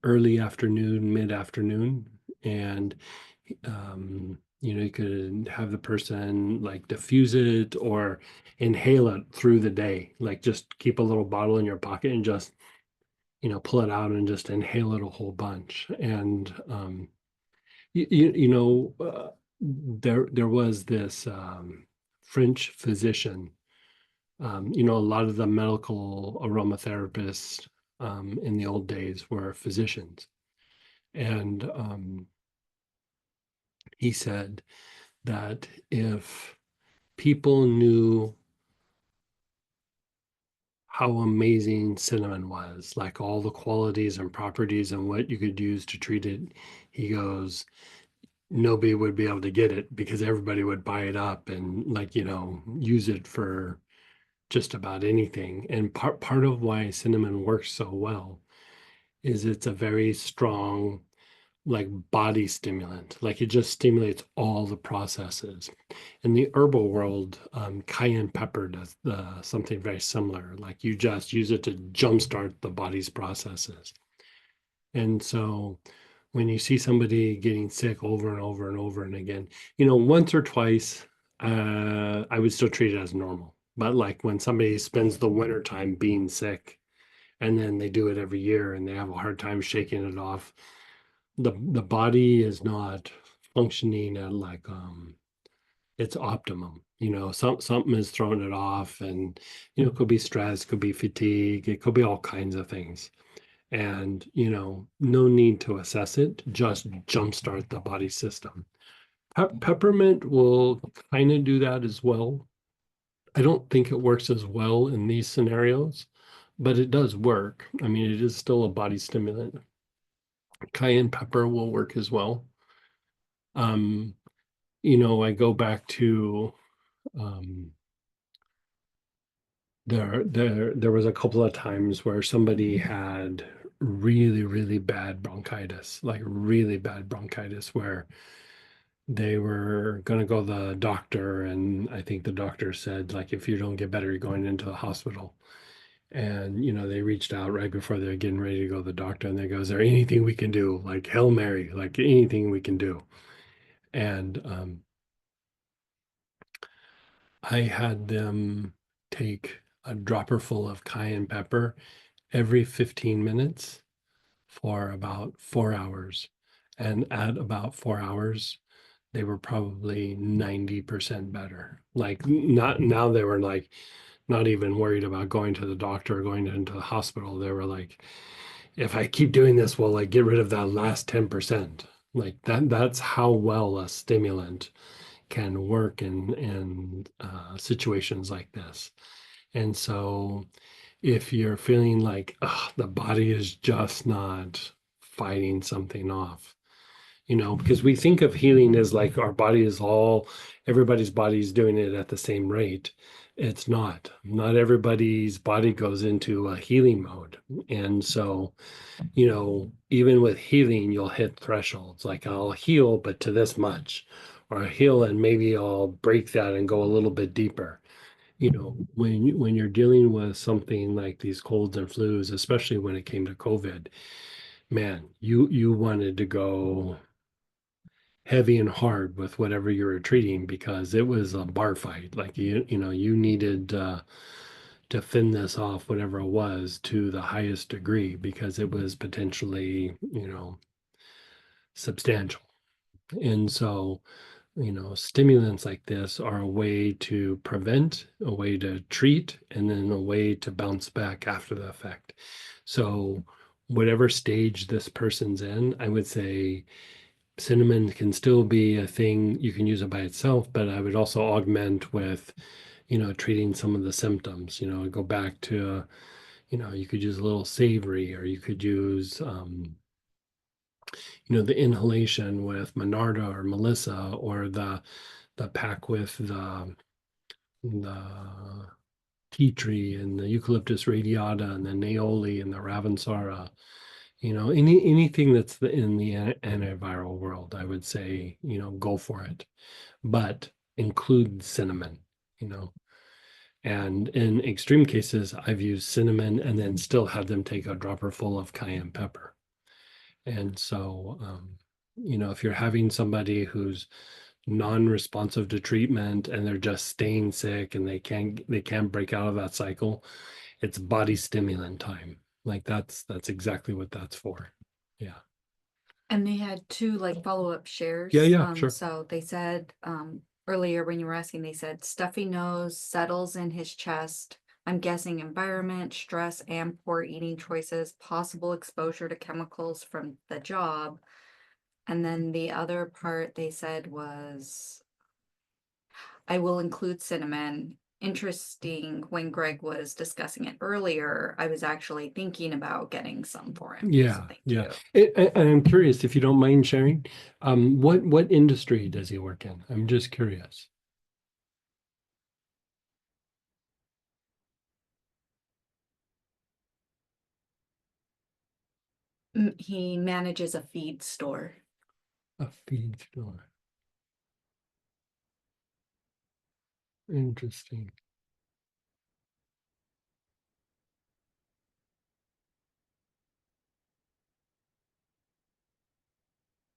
early afternoon, mid-afternoon. And you could have the person like diffuse it or inhale it through the day. Like just keep a little bottle in your pocket and just pull it out and just inhale it a whole bunch. And there was this French physician. A lot of the medical aromatherapists in the old days were physicians. And he said that if people knew how amazing cinnamon was, like all the qualities and properties and what you could use to treat it. He goes, nobody would be able to get it because everybody would buy it up and, like, use it for just about anything. And part of why cinnamon works so well is it's a very strong, like, body stimulant. Like, it just stimulates all the processes. In the herbal world, cayenne pepper does something very similar. Like, you just use it to jumpstart the body's processes. And so when you see somebody getting sick over and over and over and again, once or twice, I would still treat it as normal. But like when somebody spends the winter time being sick and then they do it every year and they have a hard time shaking it off, the body is not functioning at like its optimum. Something is throwing it off, and it could be stress, could be fatigue, it could be all kinds of things. And no need to assess it, just jumpstart the body system. Peppermint will kind of do that as well. I don't think it works as well in these scenarios, but it does work. I mean, it is still a body stimulant. Cayenne pepper will work as well. I go back to there was a couple of times where somebody had really, really bad bronchitis, like really bad bronchitis, where they were going to go to the doctor, and I think the doctor said, like, if you don't get better, you're going into the hospital. And they reached out right before they were getting ready to go to the doctor, and they go, is there anything we can do? Like, Hail Mary, like anything we can do. And I had them take a dropper full of cayenne pepper every 15 minutes for about 4 hours. And at about 4 hours, they were probably 90% better. Like, not now, they were like not even worried about going to the doctor or going into the hospital. They were like, if I keep doing this, will I get rid of that last 10%? Like that's how well a stimulant can work in situations like this. And so if you're feeling like the body is just not fighting something off, because we think of healing as like our body is everybody's body is doing it at the same rate. It's not. Not everybody's body goes into a healing mode. And so, even with healing, you'll hit thresholds. Like, I'll heal, but to this much, or I heal and maybe I'll break that and go a little bit deeper. When you're dealing with something like these colds and flus, especially when it came to COVID, man, you wanted to go heavy and hard with whatever you were treating because it was a bar fight. Like, you needed to fend this off, whatever it was, to the highest degree because it was potentially, substantial. And so, stimulants like this are a way to prevent, a way to treat, and then a way to bounce back after the effect. So whatever stage this person's in, I would say cinnamon can still be a thing. You can use it by itself, but I would also augment with, treating some of the symptoms. Go back to, you could use a little savory, or you could use, the inhalation with Monarda or Melissa, or the pack with the tea tree and the Eucalyptus radiata and the Neoli and the Ravensara. Anything that's in the antiviral world, I would say, go for it, but include cinnamon. And in extreme cases, I've used cinnamon and then still had them take a dropper full of cayenne pepper. And so, if you're having somebody who's non-responsive to treatment and they're just staying sick and they can't break out of that cycle, it's body stimulant time. Like that's exactly what that's for. Yeah. And they had two like follow-up shares. Yeah, sure. So they said, earlier when you were asking, they said stuffy nose settles in his chest. I'm guessing environment, stress, and poor eating choices, possible exposure to chemicals from the job. And then the other part they said was, I will include cinnamon interesting when Greg was discussing it earlier, I was actually thinking about getting some for him. So Yeah, thank yeah. you. And I'm curious if you don't mind sharing, what industry does he work in? I'm just curious. He manages a feed store. A feed store. Interesting.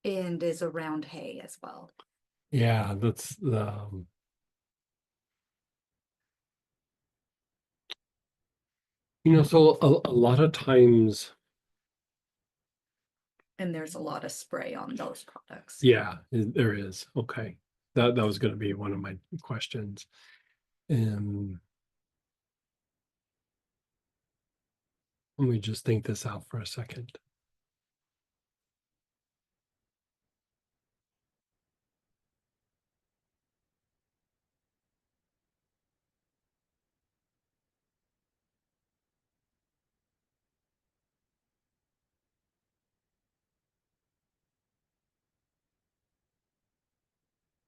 And is around hay as well. Yeah, that's the so a lot of times, And there's a lot of spray on those products. yeah, there is. Okay. That was going to be one of my questions. Let me just think this out for a second.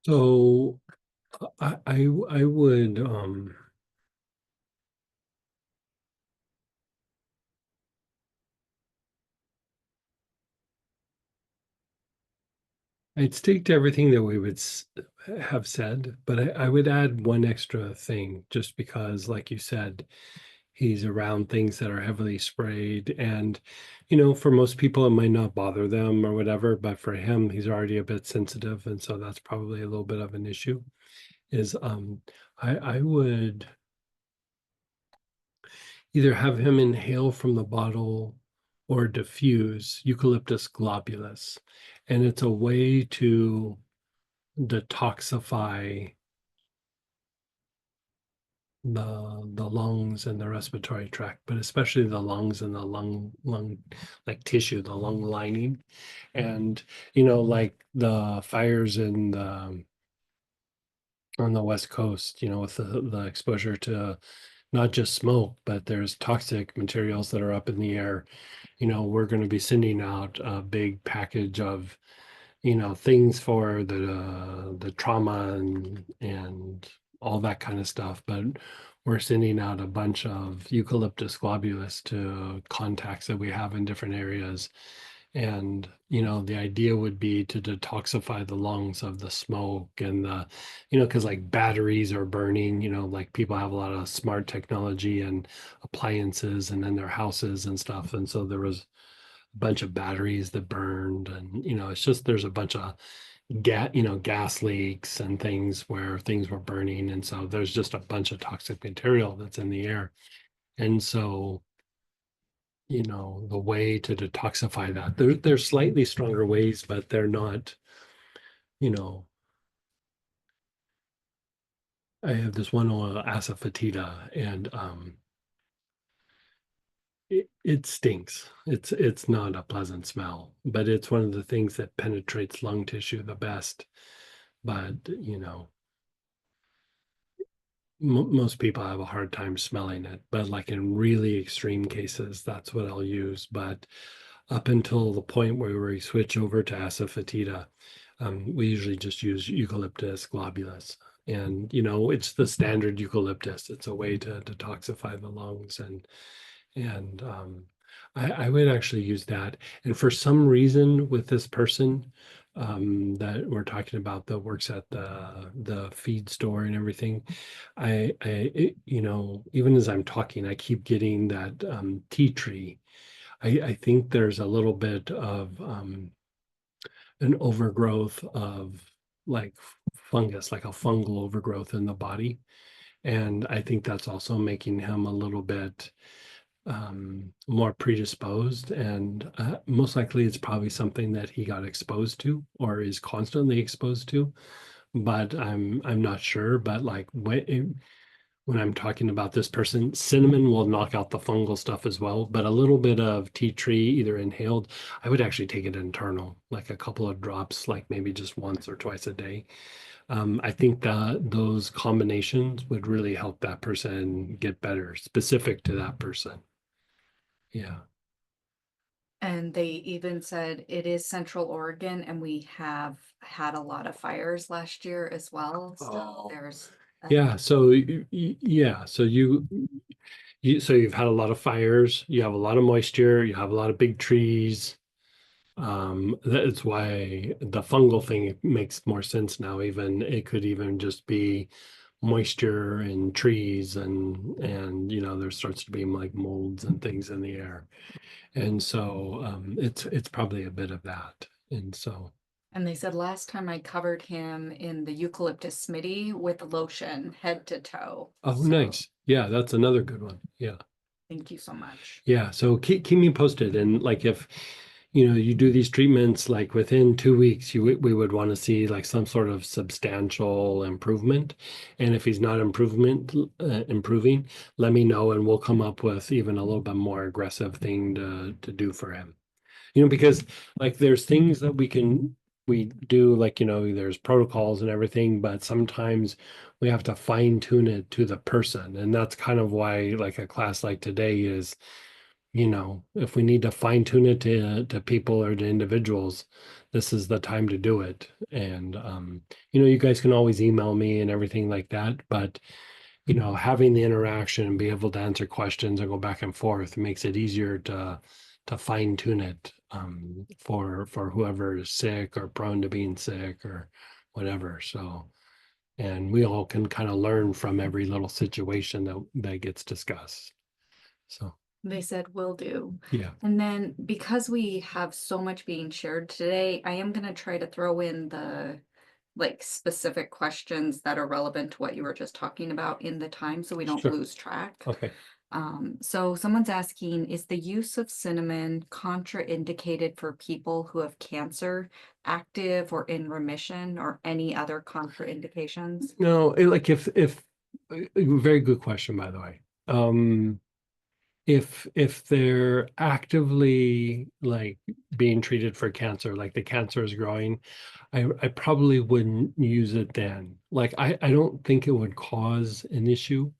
So I would I'd stick to everything that we would have said, but I would add one extra thing just because, like you said, he's around things that are heavily sprayed. And, for most people, it might not bother them or whatever, but for him, he's already a bit sensitive. And so that's probably a little bit of an issue. Is I would either have him inhale from the bottle or diffuse eucalyptus globulus. And it's a way to detoxify the lungs and the respiratory tract, but especially the lungs and the lung like tissue, the lung lining. And like the fires in the on the West Coast, with the exposure to not just smoke, but there's toxic materials that are up in the air. We're going to be sending out a big package of things for the trauma and all that kind of stuff. But we're sending out a bunch of eucalyptus globulus to contacts that we have in different areas. And, the idea would be to detoxify the lungs of the smoke and because like batteries are burning, like people have a lot of smart technology and appliances and in their houses and stuff. And so there was bunch of batteries that burned, and it's just there's a bunch of gas leaks and things where things were burning, and so there's just a bunch of toxic material that's in the air. And so the way to detoxify that, there's slightly stronger ways, but they're not. I have this one oil, asafoetida, and it stinks. It's not a pleasant smell, but it's one of the things that penetrates lung tissue the best. But most people have a hard time smelling it. But like in really extreme cases, that's what I'll use. But up until the point where we switch over to asafoetida, we usually just use eucalyptus globulus. And it's the standard eucalyptus. It's a way to detoxify the lungs, and I would actually use that. And for some reason, with this person that we're talking about that works at the feed store and everything, even as I'm talking, I keep getting that tea tree. I think there's a little bit of an overgrowth of like fungus, like a fungal overgrowth in the body. And I think that's also making him a little bit more predisposed, and most likely it's probably something that he got exposed to or is constantly exposed to, but I'm not sure. But like when I'm talking about this person, cinnamon will knock out the fungal stuff as well, but a little bit of tea tree, either inhaled, I would actually take it internal, like a couple of drops, like maybe just once or twice a day. I think that those combinations would really help that person get better, specific to that person. Yeah. And they even said it is Central Oregon and we have had a lot of fires last year as well. So Oh. there's. Yeah. So yeah. So so you've had a lot of fires. You have a lot of moisture. You have a lot of big trees. That's why the fungal thing makes more sense now. Even it could even just be moisture and trees and there starts to be like molds and things in the air. And so it's probably a bit of that. And so And they said last time I covered him in the eucalyptus smitty with lotion head to toe. oh, So, nice. Yeah, that's another good one. Yeah. thank you so much. Yeah. So keep me posted. And like if you do these treatments like within 2 weeks, we would want to see like some sort of substantial improvement. And if he's not improving, let me know and we'll come up with even a little bit more aggressive thing to do for him. Because like there's things that we do, like there's protocols and everything, but sometimes we have to fine tune it to the person. And that's kind of why like a class like today is, if we need to fine tune it to people or to individuals, this is the time to do it. And you guys can always email me and everything like that, but having the interaction and be able to answer questions and go back and forth makes it easier to fine tune it for whoever is sick or prone to being sick or whatever. So, and we all can kind of learn from every little situation that gets discussed. So, They said will do. yeah. And then because we have so much being shared today, I am going to try to throw in the like specific questions that are relevant to what you were just talking about in the time so we don't Sure. lose track. Okay. So someone's asking, is the use of cinnamon contraindicated for people who have cancer, active or in remission, or any other contraindications? No, like if very good question, by the way. If they're actively like being treated for cancer, like the cancer is growing, I probably wouldn't use it then. Like I don't think it would cause an issue,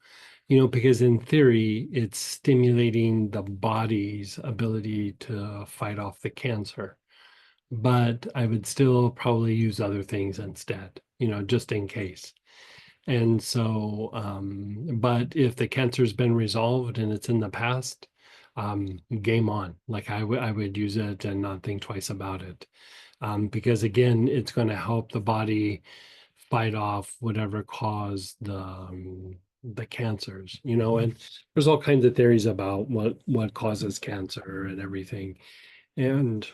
because in theory it's stimulating the body's ability to fight off the cancer. But I would still probably use other things instead, just in case. And so, but if the cancer's been resolved and it's in the past, game on. Like I would use it and not think twice about it. Because again, it's going to help the body fight off whatever caused the cancers, and there's all kinds of theories about what causes cancer and everything. And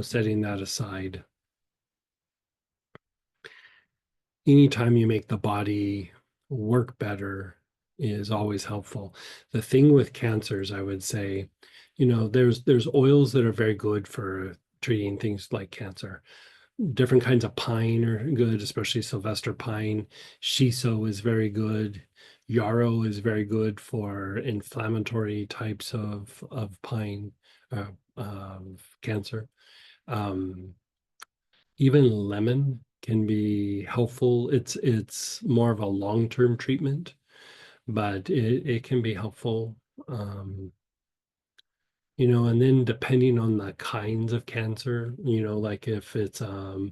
setting that aside, anytime you make the body work better is always helpful. The thing with cancers, I would say, there's oils that are very good for treating things like cancer. Different kinds of pine are good, especially Sylvester pine. Shiso is very good. Yarrow is very good for inflammatory types of pine, of cancer. Um, Even lemon can be helpful. It's more of a long-term treatment, but it can be helpful. Um, and then depending on the kinds of cancer, like if it's a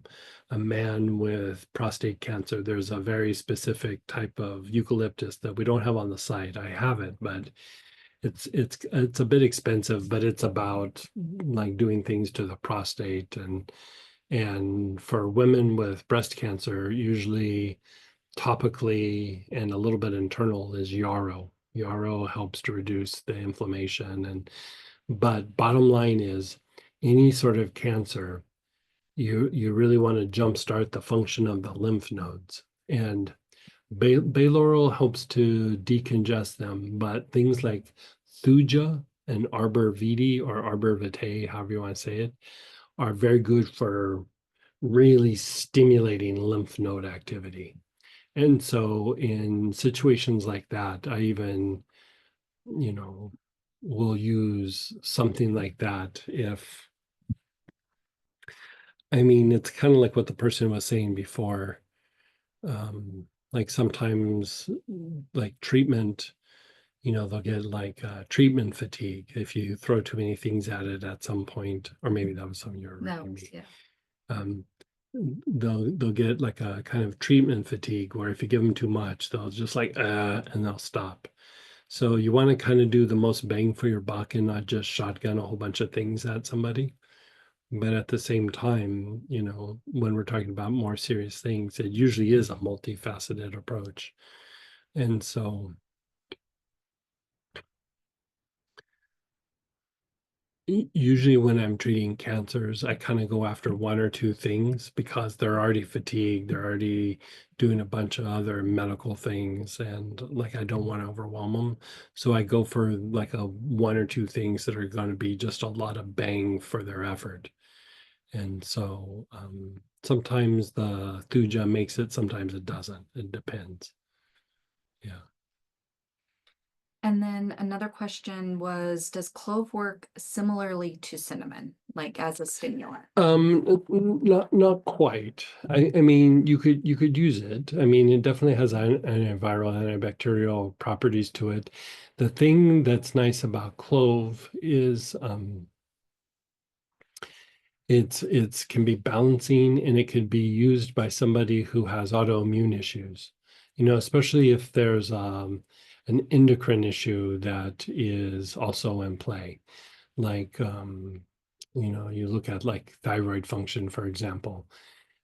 man with prostate cancer, there's a very specific type of eucalyptus that we don't have on the site. I have it, but it's a bit expensive, but it's about like doing things to the prostate. And for women with breast cancer, usually topically and a little bit internal is yarrow. Yarrow helps to reduce the inflammation. But bottom line is any sort of cancer, you really want to jumpstart the function of the lymph nodes. And bay helps to decongest them, but things like thuja and arbor vitae or arbor vitae, however you want to say it, are very good for really stimulating lymph node activity. And so in situations like that, I even, will use something like that it's kind of like what the person was saying before. Like sometimes like treatment, they'll get like treatment fatigue if you throw too many things at it at some point, or maybe that was something you were No, reading me. yeah. Um, they'll get like a kind of treatment fatigue where if you give them too much, they'll just like and they'll stop. So you want to kind of do the most bang for your buck and not just shotgun a whole bunch of things at somebody. But at the same time, when we're talking about more serious things, it usually is a multifaceted approach. And so usually when I'm treating cancers, I kind of go after one or two things because they're already fatigued, they're already doing a bunch of other medical things, and like I don't want to overwhelm them. So I go for like a one or two things that are going to be just a lot of bang for their effort. And so sometimes the thuja makes it, sometimes it doesn't. It depends. Yeah. And then another question was, does clove work similarly to cinnamon, like as a stimulant? Not quite. I mean, you could use it. I mean, it definitely has antiviral, antibacterial properties to it. The thing that's nice about clove is it's can be balancing, and it could be used by somebody who has autoimmune issues. Especially if there's an endocrine issue that is also in play. Like you look at like thyroid function, for example.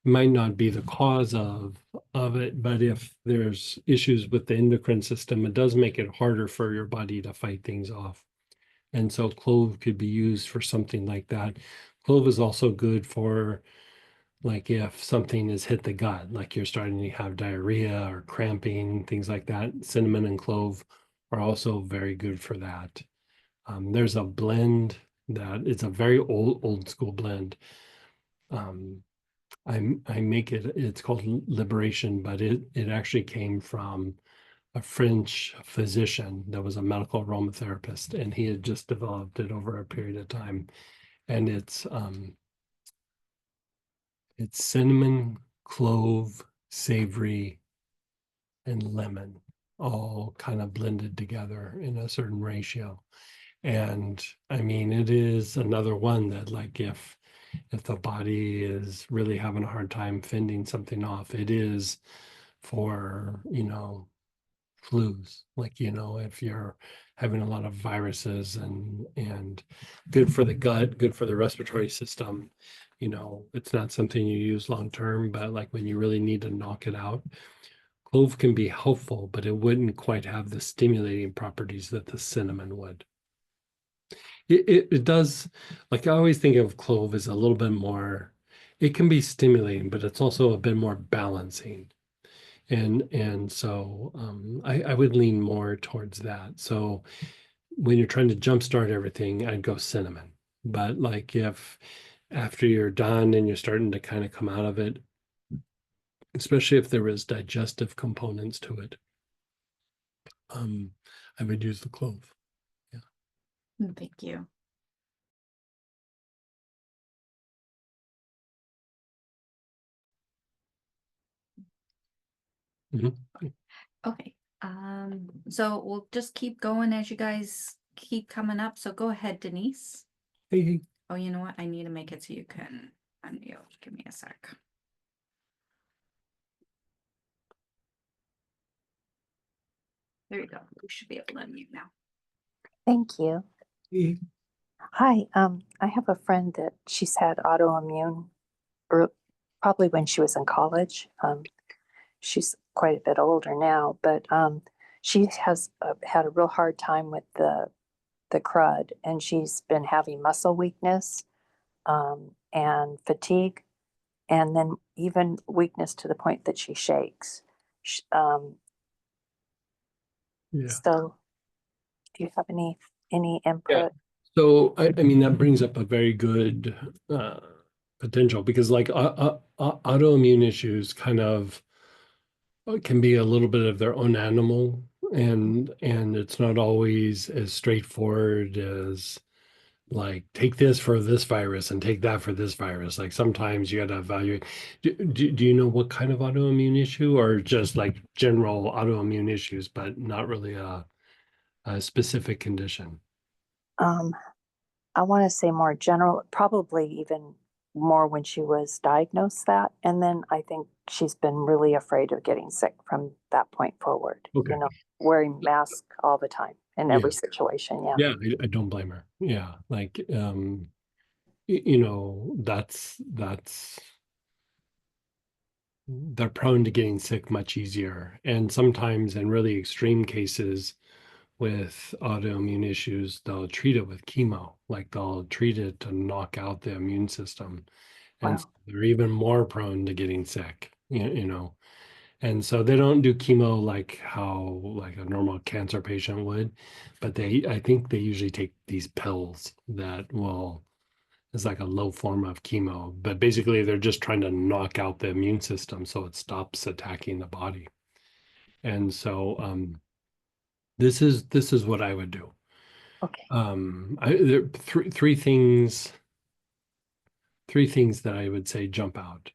It might not be the cause of it, but if there's issues with the endocrine system, it does make it harder for your body to fight things off. And so clove could be used for something like that. Clove is also good for like if something has hit the gut, like you're starting to have diarrhea or cramping, things like that. Cinnamon and clove are also very good for that. There's a blend that it's a very old school blend. Um, I make it, it's called Liberation, but it actually came from a French physician that was a medical aromatherapist, and he had just developed it over a period of time. And it's cinnamon, clove, savory, and lemon, all kind of blended together in a certain ratio. And I mean, it is another one that like if the body is really having a hard time fending something off, it is for, flus. Like, if you're having a lot of viruses and good for the gut, good for the respiratory system, it's not something you use long term, but like when you really need to knock it out, clove can be helpful, but it wouldn't quite have the stimulating properties that the cinnamon would. It does, like I always think of clove as a little bit more, it can be stimulating, but it's also a bit more balancing. And so I would lean more towards that. So when you're trying to jumpstart everything, I'd go cinnamon. But like if after you're done and you're starting to kind of come out of it, especially if there was digestive components to it, I would use the clove. Thank you. Mhm. Okay, so we'll just keep going as you guys keep coming up. So go ahead, Denise. Hey, Oh, you know what? I need to make it so you can unmute. Give me a sec. There you go. We should be able to unmute now. Thank you. hey. Hi, I have a friend that she's had autoimmune, or probably when she was in college. She's quite a bit older now, but she has had a real hard time with the crud, and she's been having muscle weakness, and fatigue, and then even weakness to the point that she shakes. Yeah. So, do you have any Yeah. input? So I mean that brings up a very good potential because like autoimmune issues kind of can be a little bit of their own animal, and it's not always as straightforward as like take this for this virus and take that for this virus. Like sometimes you got to evaluate. Do you know what kind of autoimmune issue, or just like general autoimmune issues, but not really a specific condition? Um, I want to say more general, probably even more when she was diagnosed that. And then I think she's been really afraid of getting sick from that point forward, Okay. you know, wearing masks all the time in Yeah. every situation. Yeah. Yeah, I don't blame her. Yeah, like you know, that's they're prone to getting sick much easier. And sometimes in really extreme cases with autoimmune issues, they'll treat it with chemo, like they'll treat it to knock out the immune system. And Wow. so they're even more prone to getting sick, you know. And so they don't do chemo like how like a normal cancer patient would, but I think they usually take these pills that will, it's like a low form of chemo, but basically they're just trying to knock out the immune system so it stops attacking the body. And so this is what I would do. Okay. There three things that I would say jump out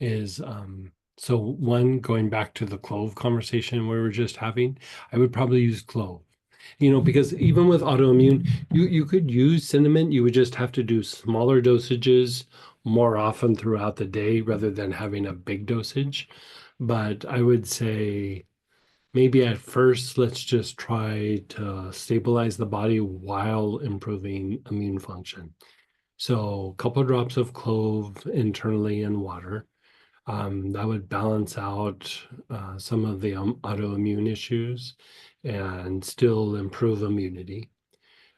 is so one, going back to the clove conversation we were just having, I would probably use clove. You know, because even with autoimmune, you could use cinnamon, you would just have to do smaller dosages more often throughout the day rather than having a big dosage. But I would say maybe at first, let's just try to stabilize the body while improving immune function. So a couple drops of clove internally in water. That would balance out some of the autoimmune issues and still improve immunity.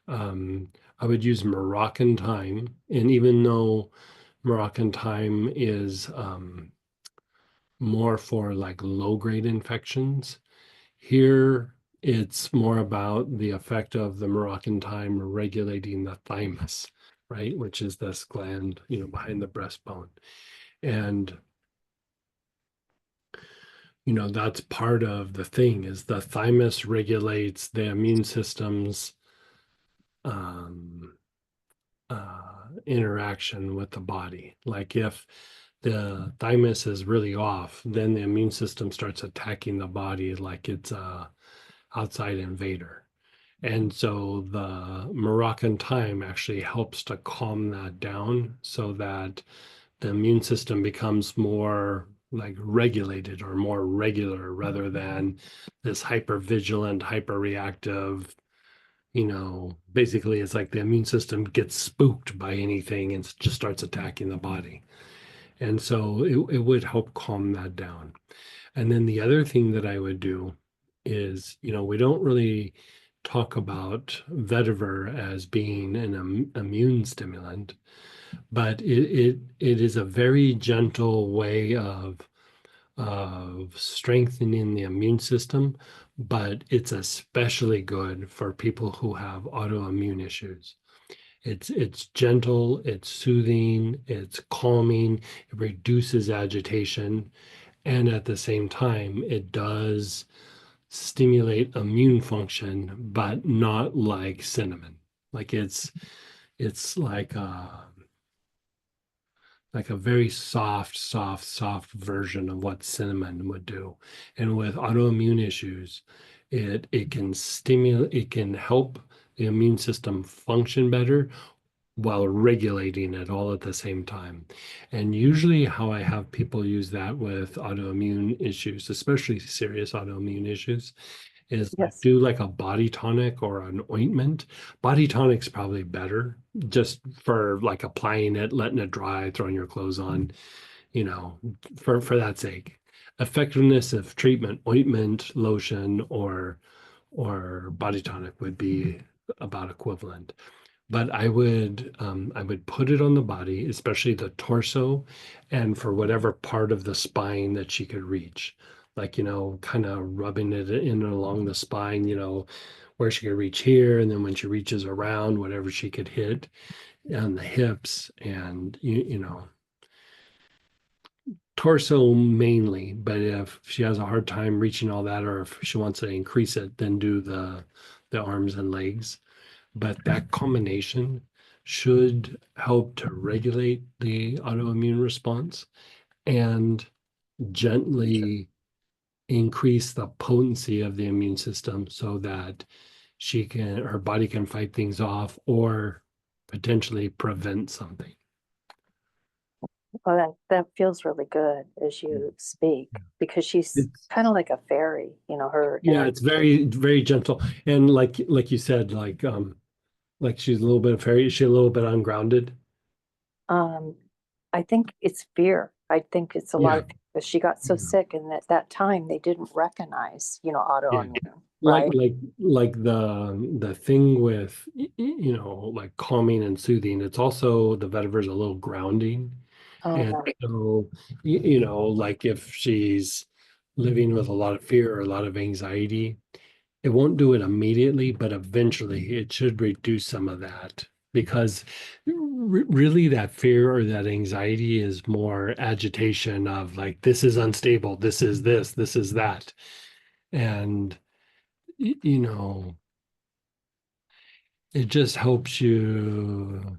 Um, I would use Moroccan thyme, and even though Moroccan thyme is more for like low-grade infections, here it's more about the effect of the Moroccan thyme regulating the thymus, right, which is this gland, you know, behind the breastbone. And you know, that's part of the thing, is the thymus regulates the immune system's um, interaction with the body. Like if the thymus is really off, then the immune system starts attacking the body like it's a outside invader. And so the Moroccan thyme actually helps to calm that down so that the immune system becomes more like regulated or more regular rather than this hyper vigilant, hyper reactive, you know, basically it's like the immune system gets spooked by anything and just starts attacking the body. And so it would help calm that down. And then the other thing that I would do is, you know, we don't really talk about vetiver as being an immune stimulant, but it is a very gentle way of strengthening the immune system, but it's especially good for people who have autoimmune issues. It's gentle, it's soothing, it's calming, it reduces agitation, and at the same time, it does stimulate immune function, but not like cinnamon. Like it's like a very soft version of what cinnamon would do. And with autoimmune issues, it can stimulate, it can help the immune system function better while regulating it all at the same time. And usually how I have people use that with autoimmune issues, especially serious autoimmune issues, is like Yes. do like a body tonic or an ointment. Body tonic's probably better just for like applying it, letting it dry, throwing your clothes on, you know, for that sake. Effectiveness of treatment, ointment, lotion, or body tonic would be about equivalent. But I would put it on the body, especially the torso, and for whatever part of the spine that she could reach. Like, you know, kind of rubbing it in along the spine, you know, where she could reach here, and then when she reaches around, whatever she could hit on the hips, and you know, torso mainly. But if she has a hard time reaching all that, or if she wants to increase it, then do the arms and legs. but that combination should help to regulate the autoimmune response and gently increase the potency of the immune system so that her body can fight things off or potentially prevent something. Well, that feels really good as you speak because she's It's, kind of like a fairy, you know, her yeah, energy. it's very gentle. And like you said, like she's a little bit fairy, is she a little bit ungrounded? Um, I think it's fear. I think it's a lot Yeah. of because she got so Yeah. sick, and at that time they didn't recognize, you know, Yeah. autoimmune, Like right? like the thing with you know, like calming and soothing, it's also the vetiver is a little grounding. And Oh, so you know, like if she's living with a lot of fear or a lot of anxiety, it won't do it immediately, but eventually it should reduce some of that because really that fear or that anxiety is more agitation of like, this is unstable, this is that. And, you know, it just helps you,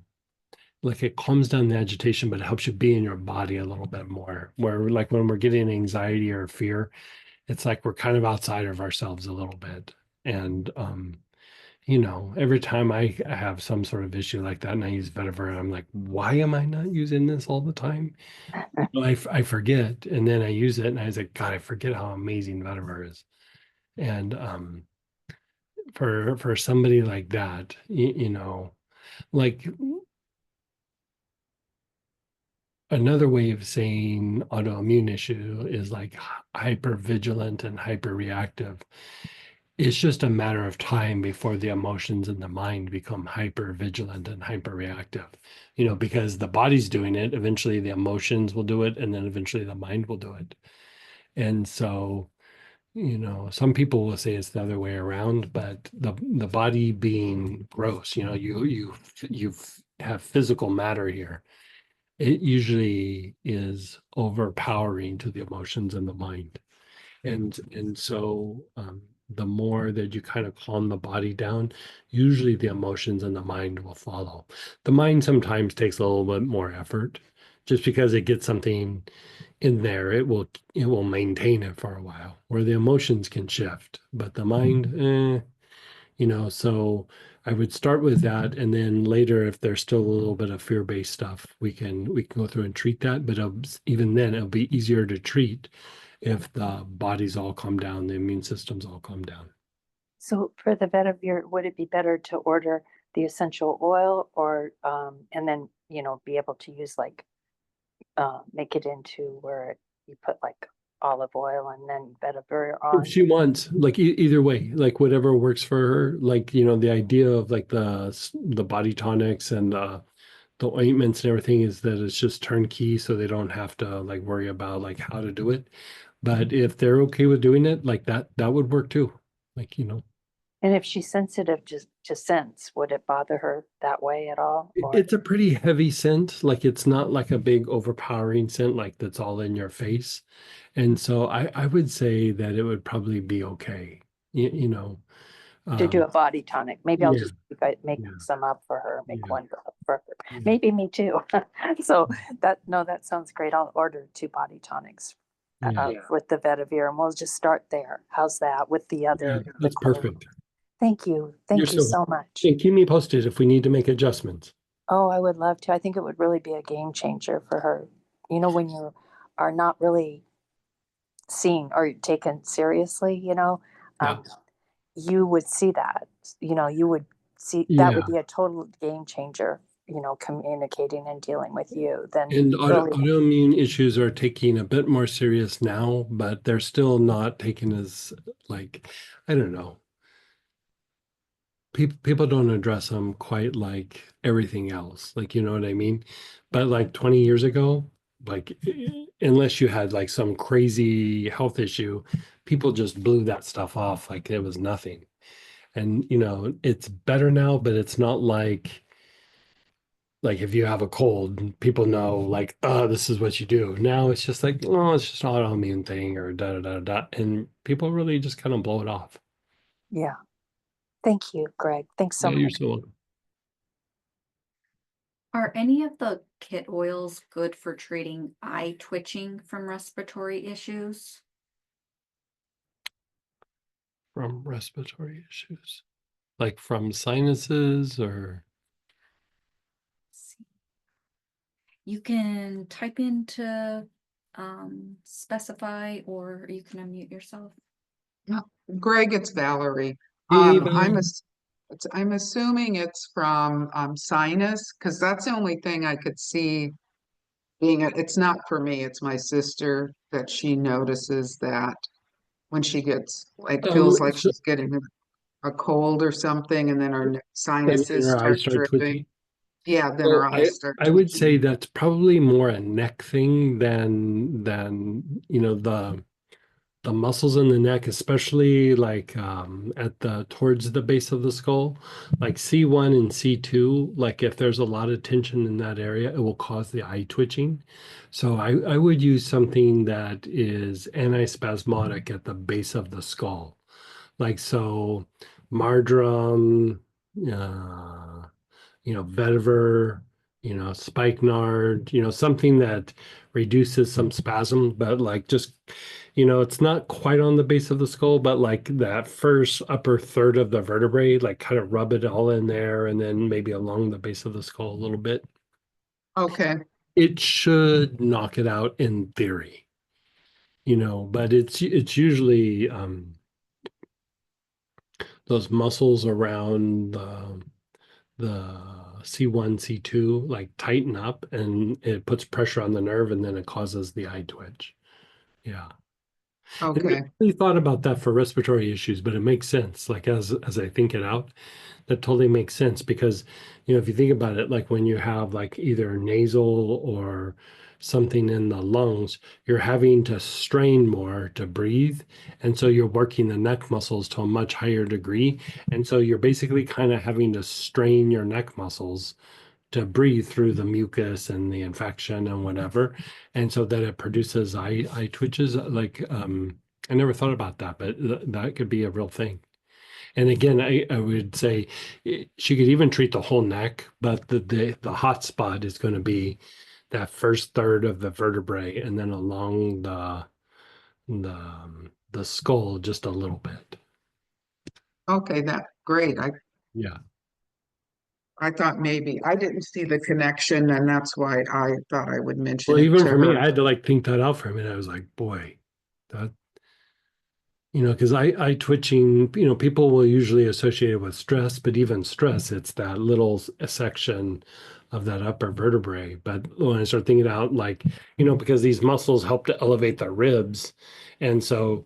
like it calms down the agitation, but it helps you be in your body a little bit more. Where, like, when we're getting anxiety or fear, it's like we're kind of outside of ourselves a little bit. And, you know, every time I have some sort of issue like that and I use vetiver, I'm like, why am I not using this all the time? Well, I forget. And then I use it and I was like, God, I forget how amazing vetiver is. And for somebody like that, you know, like another way of saying autoimmune issue is like hyper vigilant and hyper reactive. It's just a matter of time before the emotions and the mind become hyper vigilant and hyper reactive, you know, because the body's doing it. Eventually, the emotions will do it, and then eventually the mind will do it. And so, you know, some people will say it's the other way around, but the body being gross, you know, you have physical matter here. It usually is overpowering to the emotions and the mind. And so the more that you kind of calm the body down, usually the emotions and the mind will follow. The mind sometimes takes a little bit more effort. Just because it gets something in there, it will maintain it for a while. Where the emotions can shift, but the mind, you know. So I would start with that, and then later, if there's still a little bit of fear-based stuff, we can go through and treat that. But even then, it'll be easier to treat if the body's all calm down, the immune system's all calm down. so for the Vetiver, would it be better to order the essential oil or and then, you know, be able to use like make it into where you put like olive oil and then vetiver If on? she wants, like either way, like whatever works for her, like you know, the idea of like the body tonics and the ointments and everything is that it's just turnkey, so they don't have to like worry about like how to do it. But if they're okay with doing it, like that would work too. Like, you know, And if she's sensitive to scents, would it bother her that way at all? Or it's a pretty heavy scent. Like it's not like a big overpowering scent, like that's all in your face. And so I would say that it would probably be okay. You know, to do um, a body tonic? Maybe I'll yeah, just make yeah, some up for her, make yeah, one for her. yeah, Maybe me too. So that, no, that sounds great. I'll order 2 body tonics yeah, with the Vetiver, and we'll just start there. How's that with the yeah. other, the That's cream? perfect. Thank you. You're Thank you so so welcome. much. And keep me posted if we need to make adjustments. Oh, I would love to. I think it would really be a game changer for her. You know, when you are not really seen or taken seriously, you know, Yeah. um, you would see that, you know, you would see that would Yeah. be a total game changer, you know, communicating and dealing with you then And really. autoimmune issues are taking a bit more serious now, but they're still not taken as like, I don't know. People don't address them quite like everything else. Like, you know what I mean? But like 20 years ago, like unless you had like some crazy health issue, people just blew that stuff off like it was nothing. And you know, it's better now, but it's not like if you have a cold, people know like, oh, this is what you do. Now it's just like, oh, it's just an autoimmune thing or da da da da. And people really just kind of blow it off. Yeah, Thank you, Greg. Thanks so Yeah, you're much. so welcome. Are any of the kit oils good for treating eye twitching from respiratory issues? From respiratory issues, like from sinuses or You can type into specify, or you can unmute yourself. Greg, it's Valerie. Hey, I'm assuming it's from sinus, because that's the only thing I could see being it's not for me, it's my sister that she notices that when she gets like feels like so she's getting a cold or something, and then her then sinuses your eyes start start dripping. twitching. Yeah, then her So eyes start I would say twitching. that's probably more a neck thing than the muscles in the neck, especially like at the towards the base of the skull, like C1 and C2, like if there's a lot of tension in that area, it will cause the eye twitching. So I would use something that is antispasmodic at the base of the skull. Like so marjoram, uh, vetiver, spikenard, something that reduces some spasm, but like just, it's not quite on the base of the skull, but like that first upper third of the vertebrae, like kind of rub it all in there and then maybe along the base of the skull a little bit. Okay, It should knock it out in theory, but it's usually those muscles around the C1, C2 like tighten up and it puts pressure on the nerve and then it causes the eye twitch. Yeah. I never okay, really thought about that for respiratory issues, but it makes sense. Like as I think it out, that totally makes sense because if you think about it, like when you have like either nasal or something in the lungs, you're having to strain more to breathe. And so you're working the neck muscles to a much higher degree. And so you're basically kind of having to strain your neck muscles to breathe through the mucus and the infection and whatever. And so that it produces eye twitches. Like I never thought about that, but that could be a real thing. And again, I would say she could even treat the whole neck, but the hot spot is going to be that first third of the vertebrae and then along the skull just a little bit. okay, that great. Yeah. I thought maybe I didn't see the connection, and that's why I thought I would mention Well, it even to for me, her. I had to like think that out for a minute. I was like, boy, that because eye twitching, people will usually associate it with stress, but even stress, it's that little section of that upper vertebrae. But when I start thinking out, like, because these muscles help to elevate the ribs. And so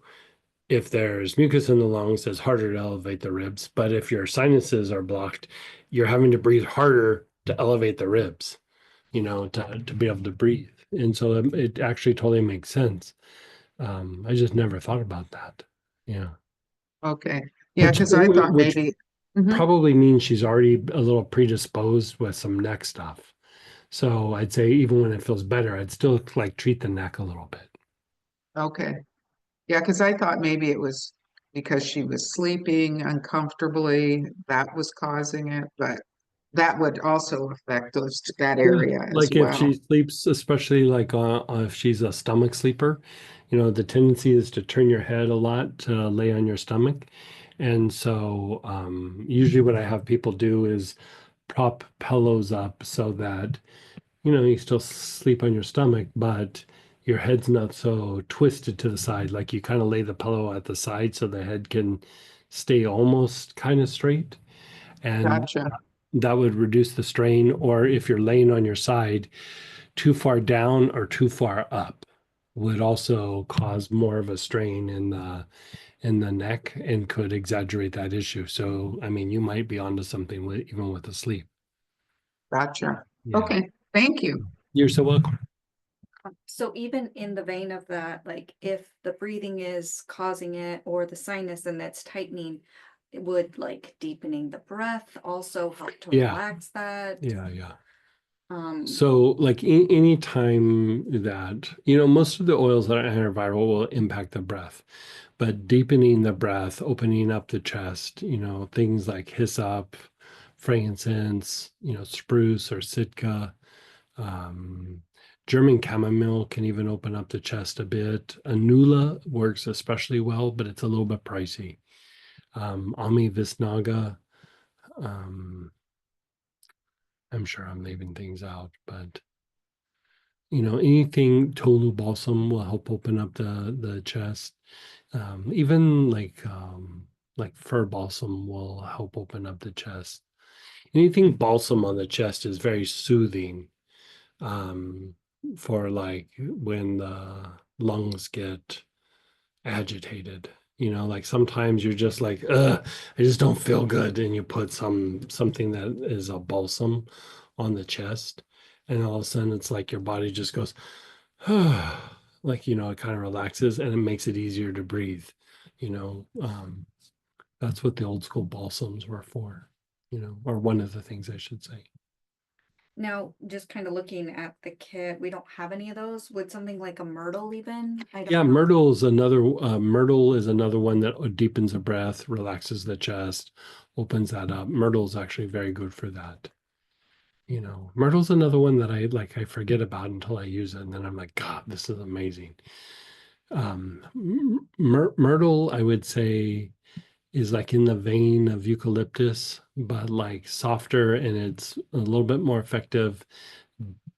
if there's mucus in the lungs, it's harder to elevate the ribs. But if your sinuses are blocked, you're having to breathe harder to elevate the ribs, to be able to breathe. And so it actually totally makes sense. I just never thought about that. Yeah. Okay, yeah, Which because I thought which maybe. Mhm. probably means she's already a little predisposed with some neck stuff. So I'd say even when it feels better, I'd still like treat the neck a little bit. Okay, yeah, because I thought maybe it was because she was sleeping uncomfortably that was causing it, but that would also affect that Yeah. area as Like if well. she sleeps, especially like if she's a stomach sleeper, the tendency is to turn your head a lot to lay on your stomach. And so usually what I have people do is prop pillows up so that you still sleep on your stomach, but your head's not so twisted to the side. Like you kind of lay the pillow at the side so the head can stay almost kind of straight. And Gotcha. that would reduce the strain. Or if you're laying on your side, too far down or too far up would also cause more of a strain in the neck and could exaggerate that issue. So, I mean, you might be onto something even with the sleep. Gotcha. Yeah. Okay, thank you. You're so welcome. So even in the vein of that, like if the breathing is causing it or the sinus and that's tightening, it would like deepening the breath also help to Yeah. relax that. Yeah. So like any time that, most of the oils that are antiviral will impact the breath, but deepening the breath, opening up the chest, things like hyssop, frankincense, spruce or Sitka, um, German chamomile can even open up the chest a bit. Anula works especially well, but it's a little bit pricey. Ami Visnaga, um, I'm sure I'm leaving things out, but anything Tolu balsam will help open up the chest. Even like fir balsam will help open up the chest. Anything balsam on the chest is very soothing, um, for like when the lungs get agitated. Like sometimes you're just like, I just don't feel good, and you put something that is a balsam on the chest, and all of a sudden it's like your body just goes, like, it kind of relaxes and it makes it easier to breathe. You know, um, that's what the old school balsams were for, or one of the things I should say. Now, just kind of looking at the kit, we don't have any of those. Would something like a myrtle even? I don't Yeah, know. myrtle is another one that deepens the breath, relaxes the chest, opens that up. Myrtle is actually very good for that. Myrtle's another one that I forget about until I use it, and then I'm like, God, this is amazing. Myrtle, I would say, is like in the vein of eucalyptus, but like softer, and it's a little bit more effective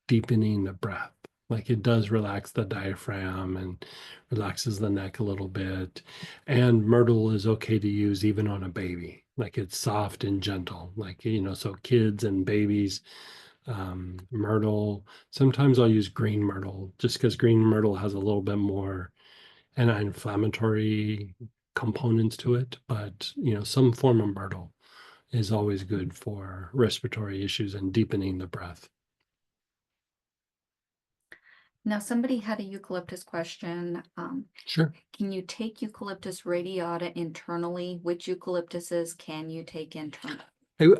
deepening the breath. Like it does relax the diaphragm and relaxes the neck a little bit. And myrtle is okay to use even on a baby. Like it's soft and gentle. Like, so kids and babies, myrtle. Sometimes I'll use green myrtle just because green myrtle has a little bit more anti-inflammatory components to it. But, some form of myrtle is always good for respiratory issues and deepening the breath. Now, somebody had a eucalyptus question. Sure. Can you take eucalyptus radiata internally? Which eucalyptuses can you take internally?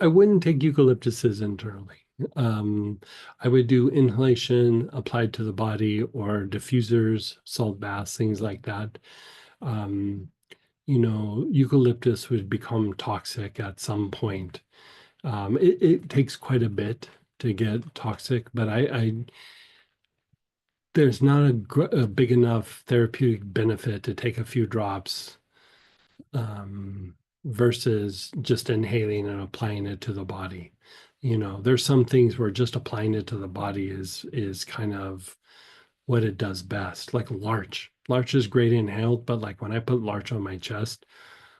I wouldn't take eucalyptuses internally. I would do inhalation applied to the body or diffusers, salt baths, things like that. Eucalyptus would become toxic at some point. It takes quite a bit to get toxic, but there's not a big enough therapeutic benefit to take a few drops, versus just inhaling and applying it to the body. There's some things where just applying it to the body is kind of what it does best. Like larch. Larch is great inhaled, but like when I put larch on my chest,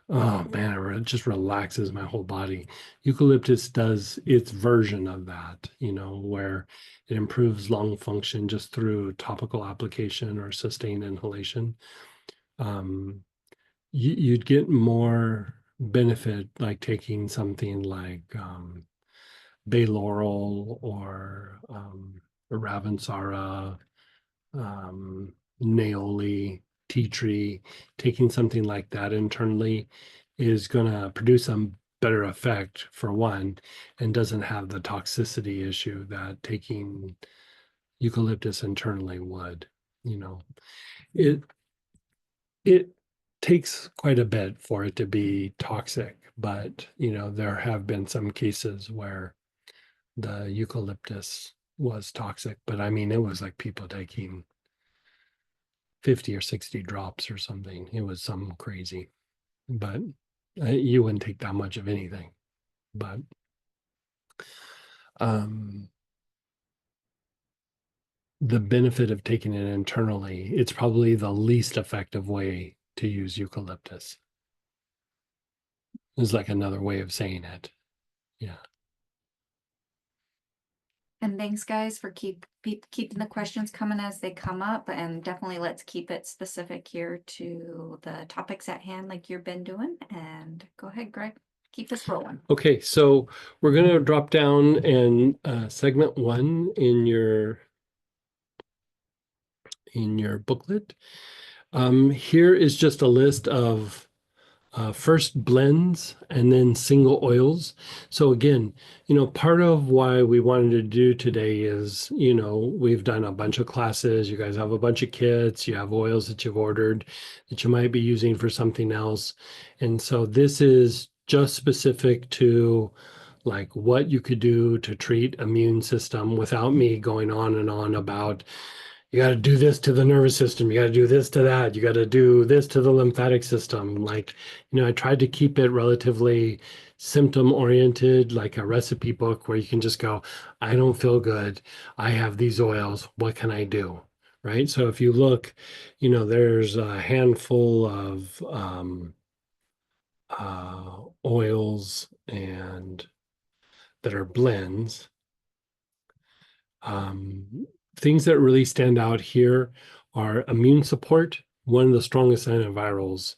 oh man, it just relaxes my whole body. Eucalyptus does its version of that, where it improves lung function just through topical application or sustained inhalation. You'd get more benefit like taking something like bay laurel or ravensara, Naoli, tea tree. Taking something like that internally is going to produce a better effect for one, and doesn't have the toxicity issue that taking eucalyptus internally would. It it takes quite a bit for it to be toxic, but there have been some cases where the eucalyptus was toxic, but I mean, it was like people taking 50 or 60 drops or something. It was some crazy, but you wouldn't take that much of anything. But the benefit of taking it internally, it's probably the least effective way to use eucalyptus. Is like another way of saying it. Yeah. And thanks, guys, for keeping the questions coming as they come up, and definitely let's keep it specific here to the topics at hand like you've been doing. And go ahead, Greg, keep us rolling. Okay, so we're going to drop down and segment 1 in your booklet. Here is just a list of first blends and then single oils. So again, part of why we wanted to do today is, we've done a bunch of classes. You guys have a bunch of kits. You have oils that you've ordered that you might be using for something else. And so this is just specific to like what you could do to treat immune system without me going on and on about you got to do this to the nervous system. You got to do this to that. You got to do this to the lymphatic system. Like, I tried to keep it relatively symptom oriented, like a recipe book where you can just go, I don't feel good. I have these oils. What can I do? Right. So if you look, there's a handful of oils and that are blends. Things that really stand out here are immune support, one of the strongest antivirals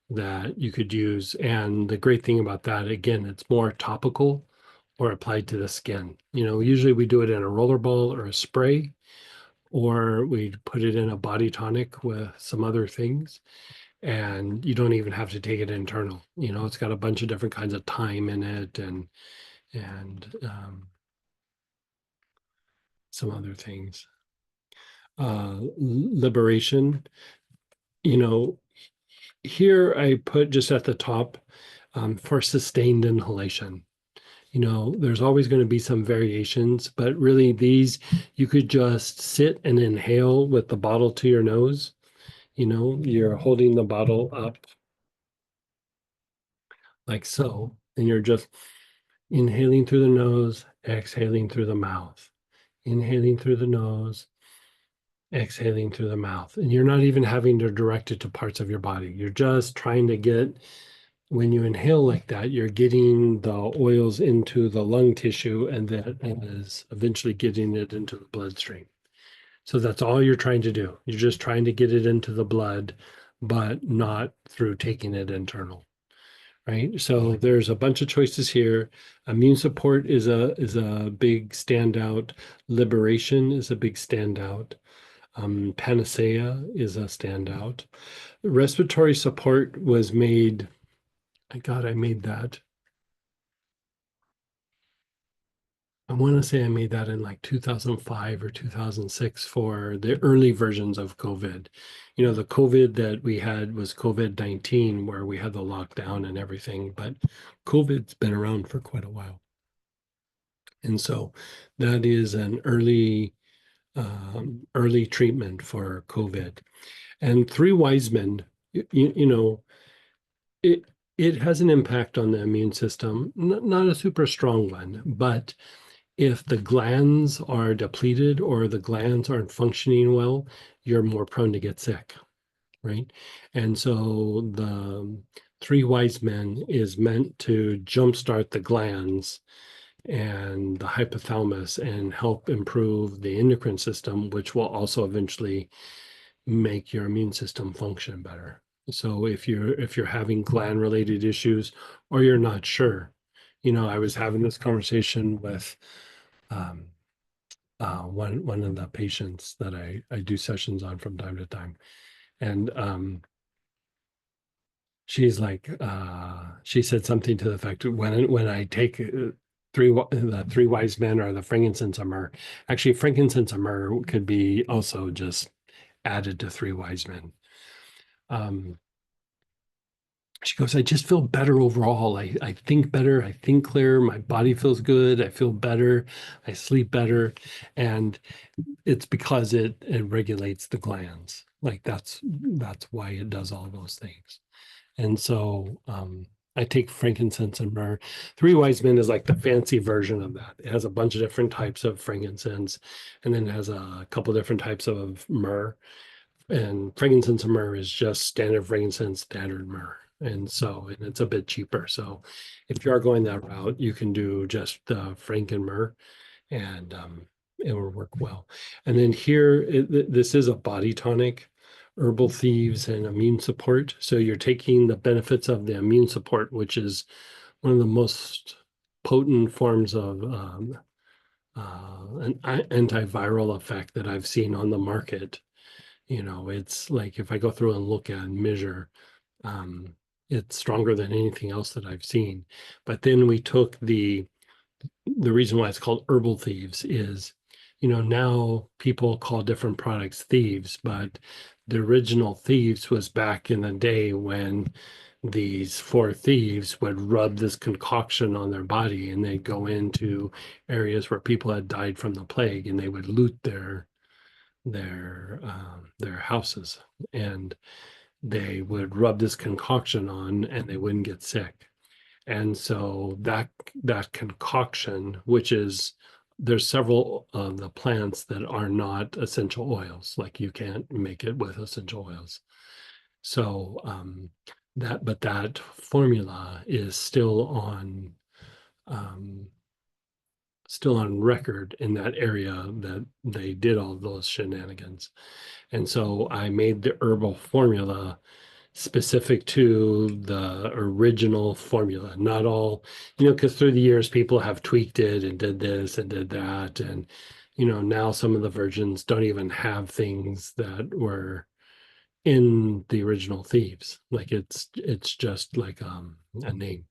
that you could use. And the great thing about that, again, it's more topical or applied to the skin. Usually we do it in a roller ball or a spray, or we put it in a body tonic with some other things. And you don't even have to take it internal. It's got a bunch of different kinds of thyme in it and some other things. Liberation, here I put just at the top for sustained inhalation. There's always going to be some variations, but really these, you could just sit and inhale with the bottle to your nose. You're holding the bottle up like so, and you're just inhaling through the nose, exhaling through the mouth, inhaling through the nose, exhaling through the mouth. And you're not even having to direct it to parts of your body. You're just trying to get, when you inhale like that, you're getting the oils into the lung tissue and that is eventually getting it into the bloodstream. So that's all you're trying to do. You're just trying to get it into the blood, but not through taking it internal. Right. So there's a bunch of choices here. Immune support is a big standout. Liberation is a big standout. Panacea is a standout. Respiratory support was made. I made that. I want to say I made that in like 2005 or 2006 for the early versions of COVID. The COVID that we had was COVID-19, where we had the lockdown and everything, but COVID's been around for quite a while. And so that is an early treatment for COVID. And Three Wise Men, it has an impact on the immune system, not a super strong one, but if the glands are depleted or the glands aren't functioning well, you're more prone to get sick, right? And so the Three Wise Men is meant to jumpstart the glands and the hypothalamus and help improve the endocrine system, which will also eventually make your immune system function better. So if you're having gland related issues or you're not sure, I was having this conversation with one of the patients that I do sessions on from time to time, and she's like she said something to the effect when I take the Three Wise Men or the frankincense and myrrh. Actually, frankincense and myrrh could be also just added to Three Wise Men. She goes, I just feel better overall. I think better. I think clearer. My body feels good. I feel better. I sleep better. And it's because it regulates the glands. Like that's why it does all those things. And so I take frankincense and myrrh. Three Wise Men is like the fancy version of that. It has a bunch of different types of frankincense, and then it has a couple different types of myrrh. And frankincense and myrrh is just standard frankincense, standard myrrh. And it's a bit cheaper. So if you are going that route, you can do just the frank and myrrh, and it will work well. And then here, this is a body tonic, herbal thieves and immune support. So you're taking the benefits of the immune support, which is one of the most potent forms of an antiviral effect that I've seen on the market. It's like if I go through and look and measure, it's stronger than anything else that I've seen. But then we took the reason why it's called herbal thieves is, now people call different products thieves, but the original thieves was back in the day when these four thieves would rub this concoction on their body, and they'd go into areas where people had died from the plague, and they would loot their houses, and they would rub this concoction on, and they wouldn't get sick. And so that concoction, which is, there's several of the plants that are not essential oils, like you can't make it with essential oils. So that formula is still on record in that area that they did all those shenanigans. And so I made the herbal formula specific to the original formula, not all, because through the years people have tweaked it and did this and did that. And, now some of the versions don't even have things that were in the original thieves. Like it's just like a name.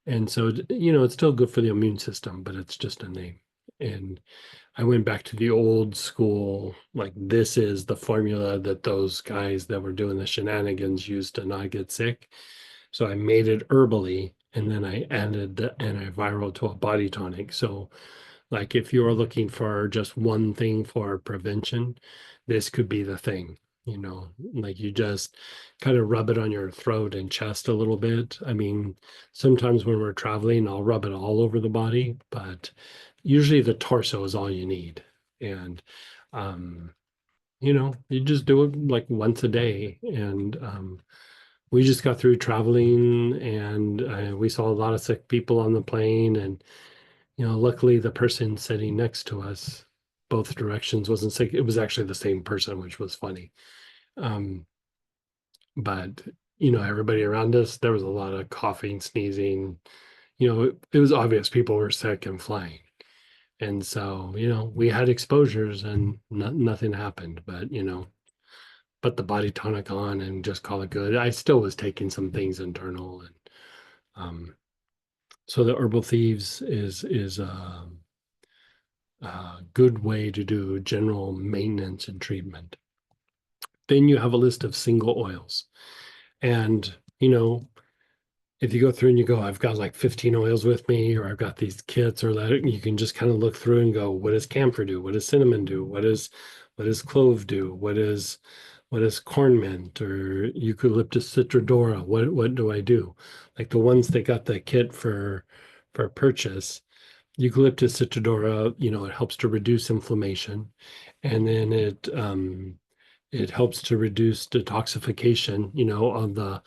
And so, it's still good for the immune system, but it's just a name. And I went back to the old school, like this is the formula that those guys that were doing the shenanigans used to not get sick. So I made it herbally, and then I added the antiviral to a body tonic. So like if you're looking for just one thing for prevention, this could be the thing. Like you just kind of rub it on your throat and chest a little bit. I mean, sometimes when we're traveling, I'll rub it all over the body, but usually the torso is all you need. And, you just do it like once a day. And we just got through traveling, and we saw a lot of sick people on the plane. And, luckily the person sitting next to us, both directions, wasn't sick. It was actually the same person, which was funny. But everybody around us, there was a lot of coughing, sneezing. It was obvious people were sick and flying. And so, we had exposures and nothing happened, but the body tonic on and just call it good. I still was taking some things internal. And so the herbal thieves is a good way to do general maintenance and treatment. Then you have a list of single oils. And, if you go through and you go, I've got like 15 oils with me, or I've got these kits, or that, you can just kind of look through and go, what does camphor do? What does cinnamon do? What does clove do? What is corn mint or eucalyptus citrodora? What do I do? Like the ones that got the kit for purchase, eucalyptus citrodora, it helps to reduce inflammation, and then it helps to reduce detoxification, of the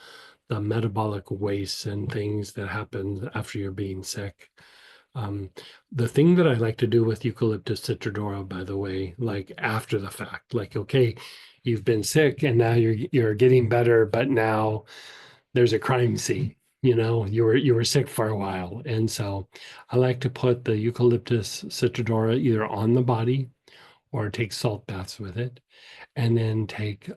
metabolic waste and things that happen after you're being sick. The thing that I like to do with eucalyptus citrodora, by the way, like after the fact, like, okay, you've been sick and now you're getting better, but now there's a crime scene. You were sick for a while. And so I like to put the eucalyptus citrodora either on the body or take salt baths with it, and then take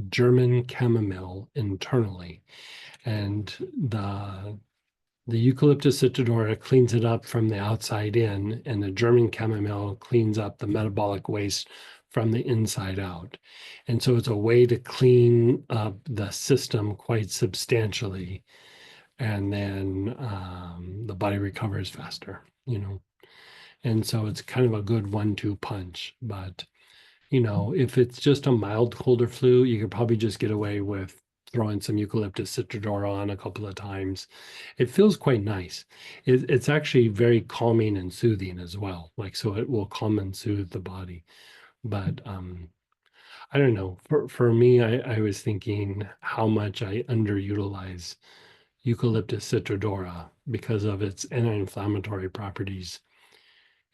German chamomile internally. And the eucalyptus citrodora cleans it up from the outside in, and the German chamomile cleans up the metabolic waste from the inside out. And so it's a way to clean up the system quite substantially. And then the body recovers faster, And so it's kind of a good 1-2 punch. But, if it's just a mild cold or flu, you could probably just get away with throwing some eucalyptus citrodora on a couple of times. It feels quite nice. It's actually very calming and soothing as well. Like, so it will calm and soothe the body. But I don't know. For me, I was thinking how much I underutilize eucalyptus citrodora because of its anti-inflammatory properties.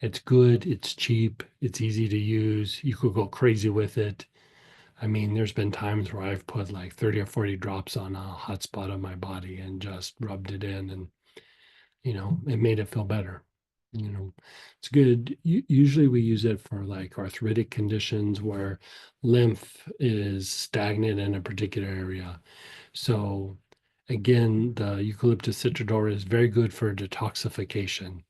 It's good, it's cheap, it's easy to use. You could go crazy with it. I mean, there's been times where I've put like 30 or 40 drops on a hot spot of my body and just rubbed it in, and, it made it feel better. It's good. Usually we use it for like arthritic conditions where lymph is stagnant in a particular area. So again, the eucalyptus citradora is very good for detoxification,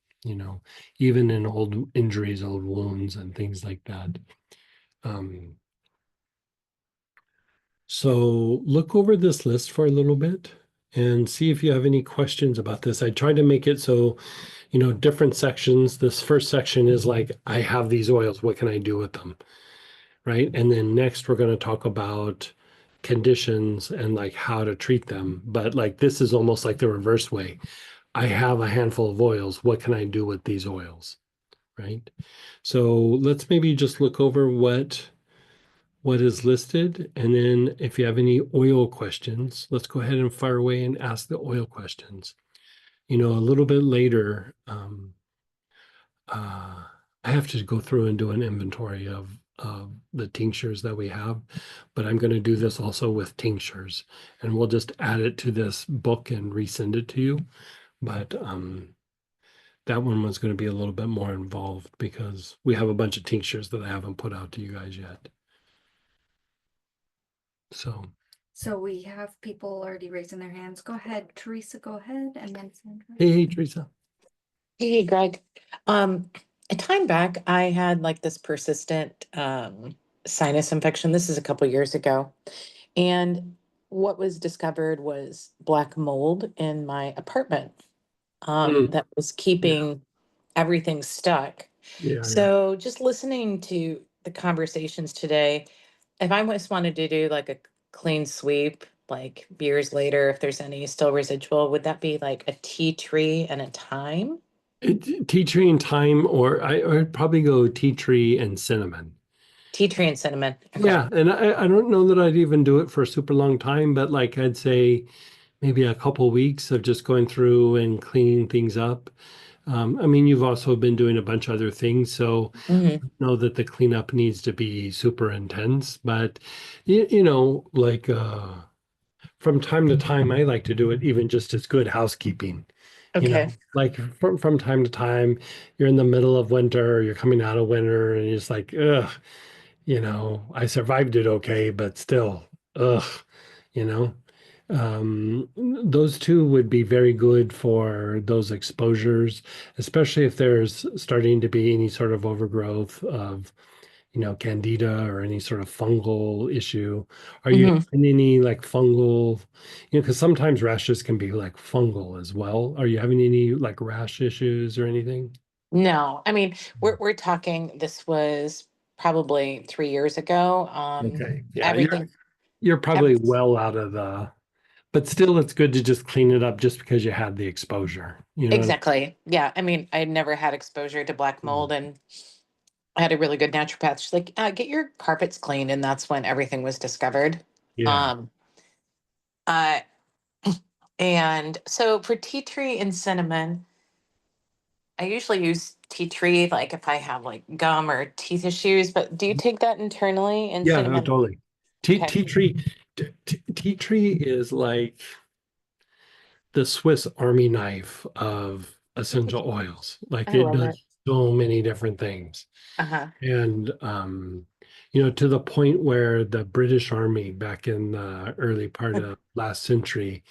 even in old injuries, old wounds, and things like that. So look over this list for a little bit and see if you have any questions about this. I tried to make it so, different sections. This first section is like, I have these oils, what can I do with them? Right. And then next, we're going to talk about conditions and like how to treat them. But like, this is almost like the reverse way. I have a handful of oils. What can I do with these oils? Right. So let's maybe just look over what is listed. And then if you have any oil questions, let's go ahead and fire away and ask the oil questions. A little bit later, I have to go through and do an inventory of the tinctures that we have, but I'm going to do this also with tinctures, and we'll just add it to this book and resend it to you. But that one was going to be a little bit more involved because we have a bunch of tinctures that I haven't put out to you guys yet. So we have people already raising their hands. Go ahead, Teresa, go ahead, and then Sandra. Hey, Teresa. Hey, Greg. A time back, I had like this persistent sinus infection. This is a couple years ago. And what was discovered was black mold in my apartment that was keeping everything stuck. Yeah. So just listening to the conversations today, if I just wanted to do like a clean sweep, like years later, if there's any still residual, would that be like a tea tree and a thyme? Tea tree and thyme, or I'd probably go tea tree and cinnamon. Tea tree and cinnamon. Okay. Yeah, and I don't know that I'd even do it for a super long time, but like I'd say maybe a couple weeks of just going through and cleaning things up. I mean, you've also been doing a bunch of other things, so Mhm. know that the cleanup needs to be super intense, but like from time to time, I like to do it even just as good housekeeping. Okay. Like from time to time, you're in the middle of winter, you're coming out of winter, and you're just like, ugh, I survived it okay, but still, ugh, you know. Those two would be very good for those exposures, especially if there's starting to be any sort of overgrowth of candida or any sort of fungal issue. Are you Mhm. having any like fungal, because sometimes rashes can be like fungal as well. Are you having any like rash issues or anything? No, I mean, we're talking, this was probably 3 years ago. Okay. Yeah, Everything, you're ev- probably well out of but still it's good to just clean it up just because you had the exposure. You know what exactly. Yeah. I mean, I never had exposure to black I mean? mold, and I had a really good naturopath. She's like, get your carpets clean. And that's when everything was discovered. Yeah. Um, uh, and so for tea tree and cinnamon, I usually use tea tree, like if I have like gum or teeth issues, but do you take that internally and Yeah, no, cinnamon? totally. Tea, Okay. tea tree, tea tree is like the Swiss Army knife of essential oils. Like I it love it. does so many different things. Uh-huh. And to the point where the British Army back in the early part of last century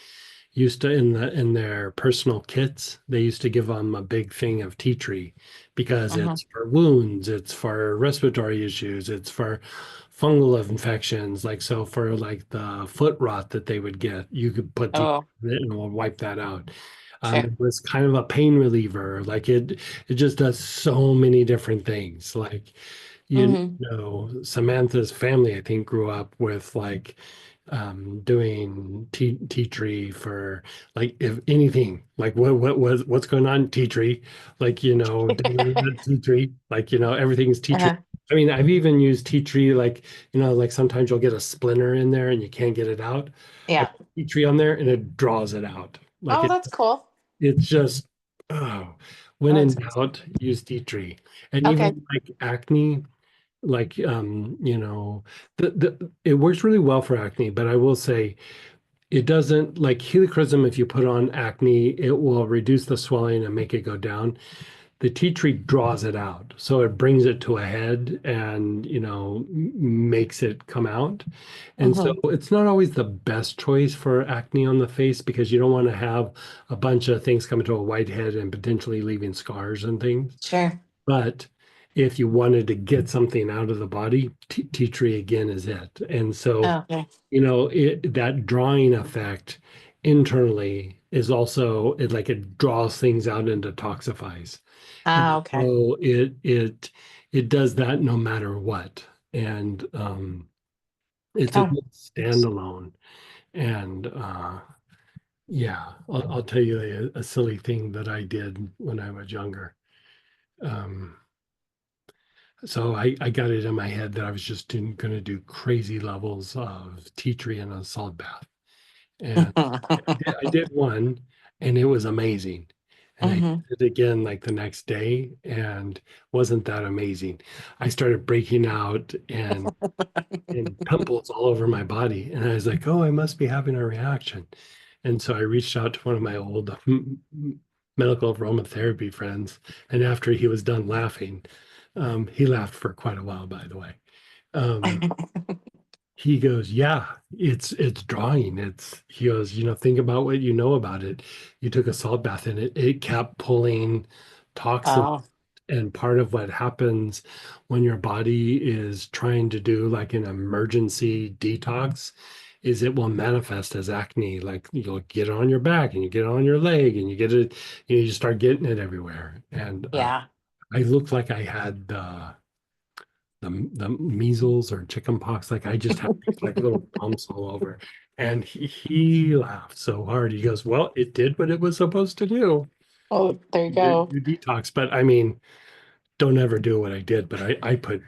used to in their personal kits, they used to give them a big thing of tea tree because Uh-huh. it's for wounds, it's for respiratory issues, it's for fungal infections. Like so for like the foot rot that they would get, you could put tea Oh, in it and it will wipe that out. okay. It was kind of a pain reliever. Like it just does so many different things. Like Mm-hmm. Samantha's family, I think, grew up with like doing tea tree for like if anything, like what's going on tea tree, like tea tree, like everything's tea tree. Uh-huh. I mean, I've even used tea tree like like sometimes you'll get a splinter in there and you can't get it out. I Yeah. put tea tree on there and it draws it out. Like Oh, that's cool. it's just oh, when Oh, in that's doubt, use tea tree. And okay. even like acne, like it works really well for acne, but I will say it doesn't like helichrysum. If you put on acne, it will reduce the swelling and make it go down. the tea tree draws it out. So it brings it to a head and, makes it come out. And so Mm-hmm. it's not always the best choice for acne on the face because you don't want to have a bunch of things coming to a white head and potentially leaving scars and things. Sure. But if you wanted to get something out of the body, tea tree again is it. And so, Oh, okay. that drawing effect internally is also it draws things out and detoxifies. And Ah, okay. so it does that no matter what. And it's a Oh, good standalone. And yeah, I'll tell you a silly thing that I did when I was younger. Um, So I got it in my head that I was just going to do crazy levels of tea tree in a salt bath. And I did one and it was amazing. And I hmm did it again like the next day and wasn't that amazing. I started breaking out and pimples all over my body. And I was like, oh, I must be having a reaction. And so I reached out to one of my old medical aromatherapy friends. And after he was done laughing, he laughed for quite a while, by the way. Um, he goes, yeah, it's drawing. He goes, think about what you know about it. You took a salt bath and it kept pulling toxins. Oh, And part of what happens when your body is trying to do like an emergency detox is it will manifest as acne. Like you'll get it on your back and you get it on your leg and you get it, you start getting it everywhere. And yeah. I looked like I had the measles or chicken pox. Like I just had these like little bumps all over. And he laughed so hard. He goes, well, it did what it was supposed to do. Oh, there you You, go. you detox. But I mean, don't ever do what I did. But I put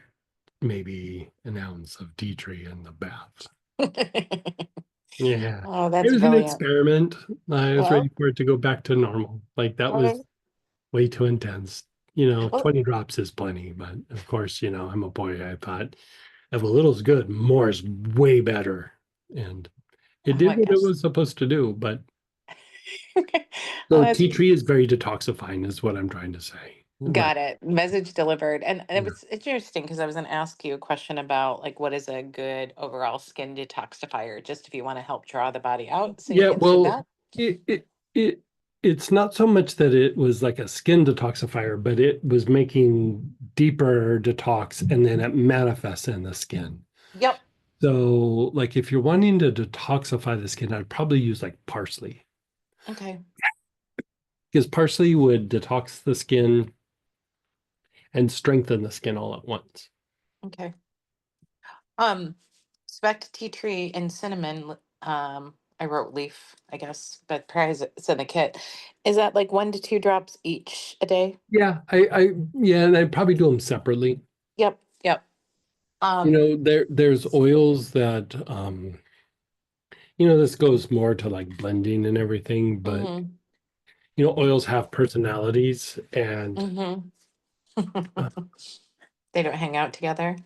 maybe an ounce of tea tree in the bath. Yeah. Oh, It that's was an brilliant. experiment. I was ready Well, for it to go back to normal. Like that okay. was way too intense. Well, 20 drops is plenty, but of course, I'm a boy. I thought if a little's good, more is way better. And it oh did my what it gosh. was supposed to do. But Oh, so that's tea tree is very detoxifying, is what I'm trying to say. What? got it. Message delivered. And it Yeah. was interesting because I was going to ask you a question about like what is a good overall skin detoxifier, just if you want to help draw the body out. So you Yeah, answered well, that. it, it it it's not so much that it was like a skin detoxifier, but it was making deeper detox and then it manifests in the skin. Yep. So, like if you're wanting to detoxify the skin, I'd probably use like parsley Okay. because parsley would detox the skin and strengthen the skin all at once. Okay. Um, Spec tea tree and cinnamon. I wrote leaf, I guess, but probably it's in the kit. Is that like 1 to 2 drops each a day? Yeah, yeah, and I'd probably do them separately. Yep. Yep. Um, There's oils that this goes more to like blending and everything, but mhm, oils have personalities and mhm. uh, They don't hang out together.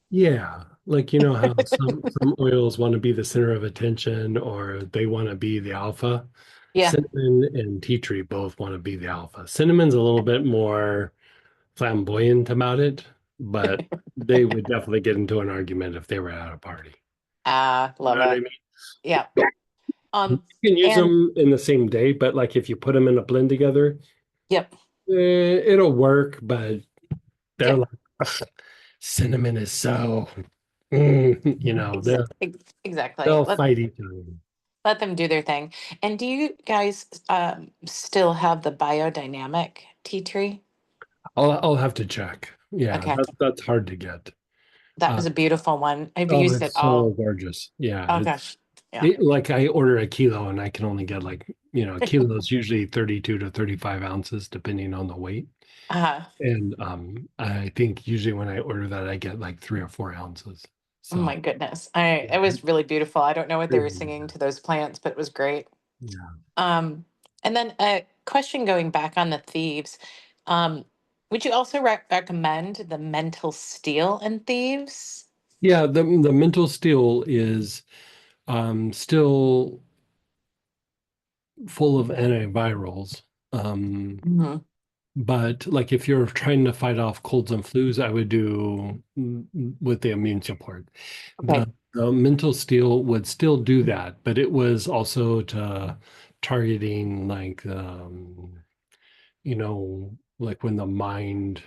yeah, like how some oils want to be the center of attention or they want to be the alpha. Yeah. Cinnamon and tea tree both want to be the alpha. Cinnamon's a little bit more flamboyant about it, but they would definitely get into an argument if they were at a party. Ah, You love know what I it. mean? Yeah. You Um, can use and them in the same day, but like if you put them in a blend together, yep, it'll work, but they're yep, like, "Ugh, cinnamon is so, exactly. they'll fight each other. Let them do their thing. And do you guys still have the biodynamic tea tree? I'll have to check. Yeah, Okay. that's hard to get. That Uh, was a beautiful one. I've oh, used it it's so all. gorgeous. Yeah, Oh gosh. Yeah. like I order a kilo and I can only get like, a kilo is usually 32 to 35 ounces depending on the weight. Uh, And I think usually when I order that I get like 3 or 4 ounces. oh So my goodness. It was really beautiful. I don't know what they were really singing good. to those plants, but it was great. Yeah. Um, and then a question going back on the thieves. Um, would you also recommend the mental steel in thieves? Yeah, the mental steel is still full of antivirals. Um, Mhm. But like if you're trying to fight off colds and flus, I would do with the immune support. Okay. The mental steel would still do that, but it was also to targeting like like when the mind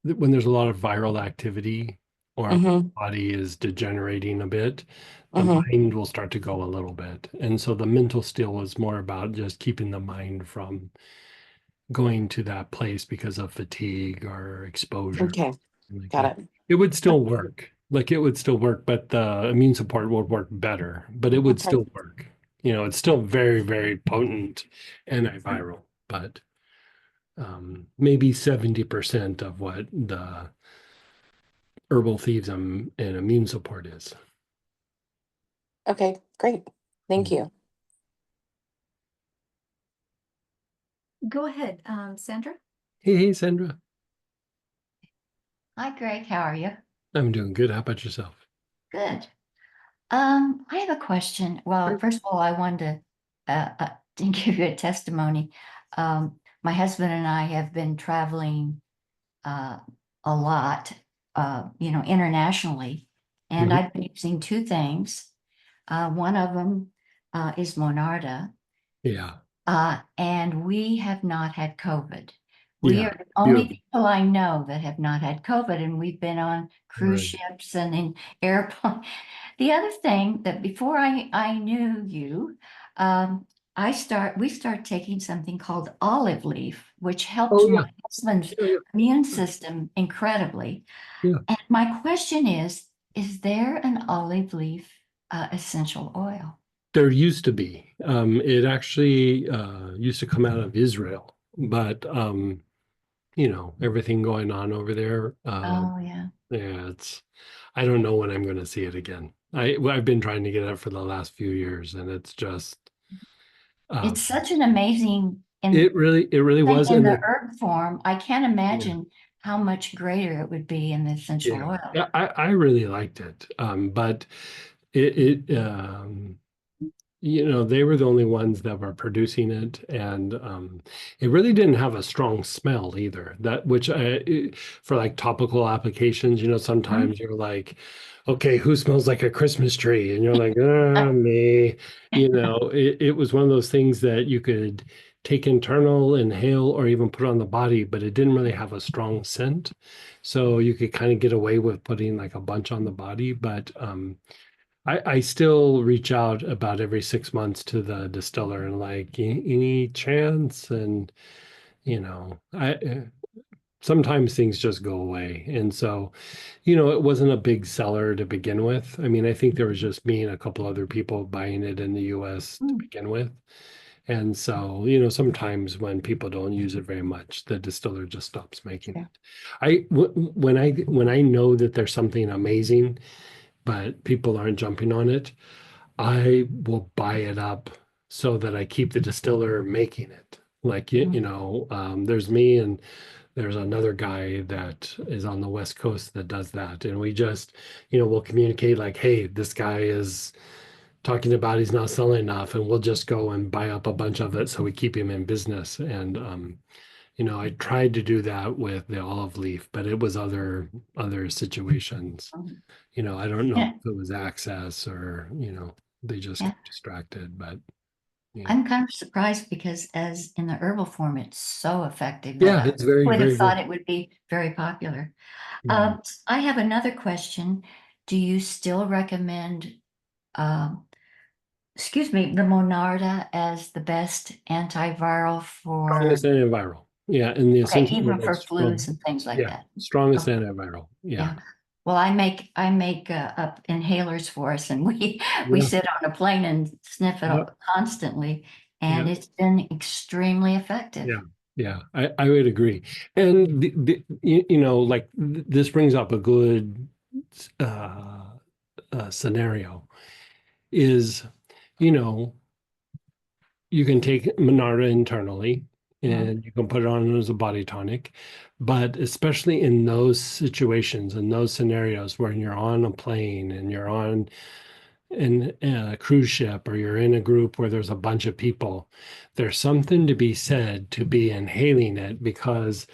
when there's a lot of viral activity or our Mm-hmm. body is degenerating a bit, the Mm-hmm. mind will start to go a little bit. And so the mental steel is more about just keeping the mind from going to that place because of fatigue or exposure, Okay. like Got that. it. It would still work. Like it would still work, but the immune support would work better, but it would Okay. still work. It's still very, very potent antiviral, but maybe 70% of what the herbal thieves and immune support is. Okay. Great. Thank you. Go ahead, Sandra. Hey, Sandra. Hi, Greg. How are you? I'm doing good. How about yourself? Good. I have a question. Well, Sure. first of all, I wanted to give you a testimony. My husband and I have been traveling uh, a lot, internationally, and Mhm. I've been using two things. One of them is Monarda, Yeah. and we have not had COVID. We Yeah. are the only Beautiful. people I know that have not had COVID, and we've been on cruise Right. ships and in airplanes. The other thing that before I knew you, we start taking something called olive leaf, which helps Oh, my yeah. husband's Yeah. immune system incredibly. Yeah. And my question is there an olive leaf essential oil? There used to be. It actually used to come out of Israel, but everything going on over there. Oh, yeah. Yeah, I don't know when I'm going to see it again. I've been trying to get it for the last few years, and it's just It's um, such an amazing it really thing was, in and the herb form. I can't yeah, imagine how much greater it would be in the essential yeah, oil. yeah. I really liked it, but it they were the only ones that were producing it, and it really didn't have a strong smell either. For like topical applications, Mhm. sometimes you're like, okay, who smells like a Christmas tree? And you're like, me. It was one of those things that you could take internal, inhale, or even put on the body, but it didn't really have a strong scent. So you could kind of get away with putting like a bunch on the body, but I still reach out about every 6 months to the distiller and like, any chance? And, sometimes things just go away. And so, it wasn't a big seller to begin with. I mean, I think there was just me and a couple other people buying it in the US to Mm. begin with. And so, sometimes when people don't use it very much, the distiller just stops making Okay. it. When I know that there's something amazing, but people aren't jumping on it, I will buy it up so that I keep the distiller making it. Like, there's me and there's another guy that is on the West Coast that does that. And we just, we'll communicate like, hey, this guy is talking about he's not selling enough, and we'll just go and buy up a bunch of it so we keep him in business. And I tried to do that with the olive leaf, but it was other situations. I don't know Yeah, if it was access or, they just yeah. got distracted, but yeah. I'm kind of surprised because as in the herbal form, it's so effective that Yeah, I it's very, would have very thought good. it would be very popular. Yeah. I have another question. Do you still recommend, um, excuse me, the Monarda as the best antiviral for, Strongest antiviral. Yeah, and the okay, essential even oil for is strong. flus and things like Yeah, that? strongest Okay, antiviral. Yeah. yeah. Well, I make up inhalers for us, and we Yeah. sit on a plane and sniff it Yeah. up constantly, Yeah. and it's been extremely effective. Yeah. Yeah. I would agree. And like this brings up a good uh, scenario is, you know, you can take Monarda internally Mhm. and you can put it on as a body tonic. But especially in those situations, in those scenarios where you're on a plane and you're on in a cruise ship or you're in a group where there's a bunch of people, there's something to be said to be inhaling it because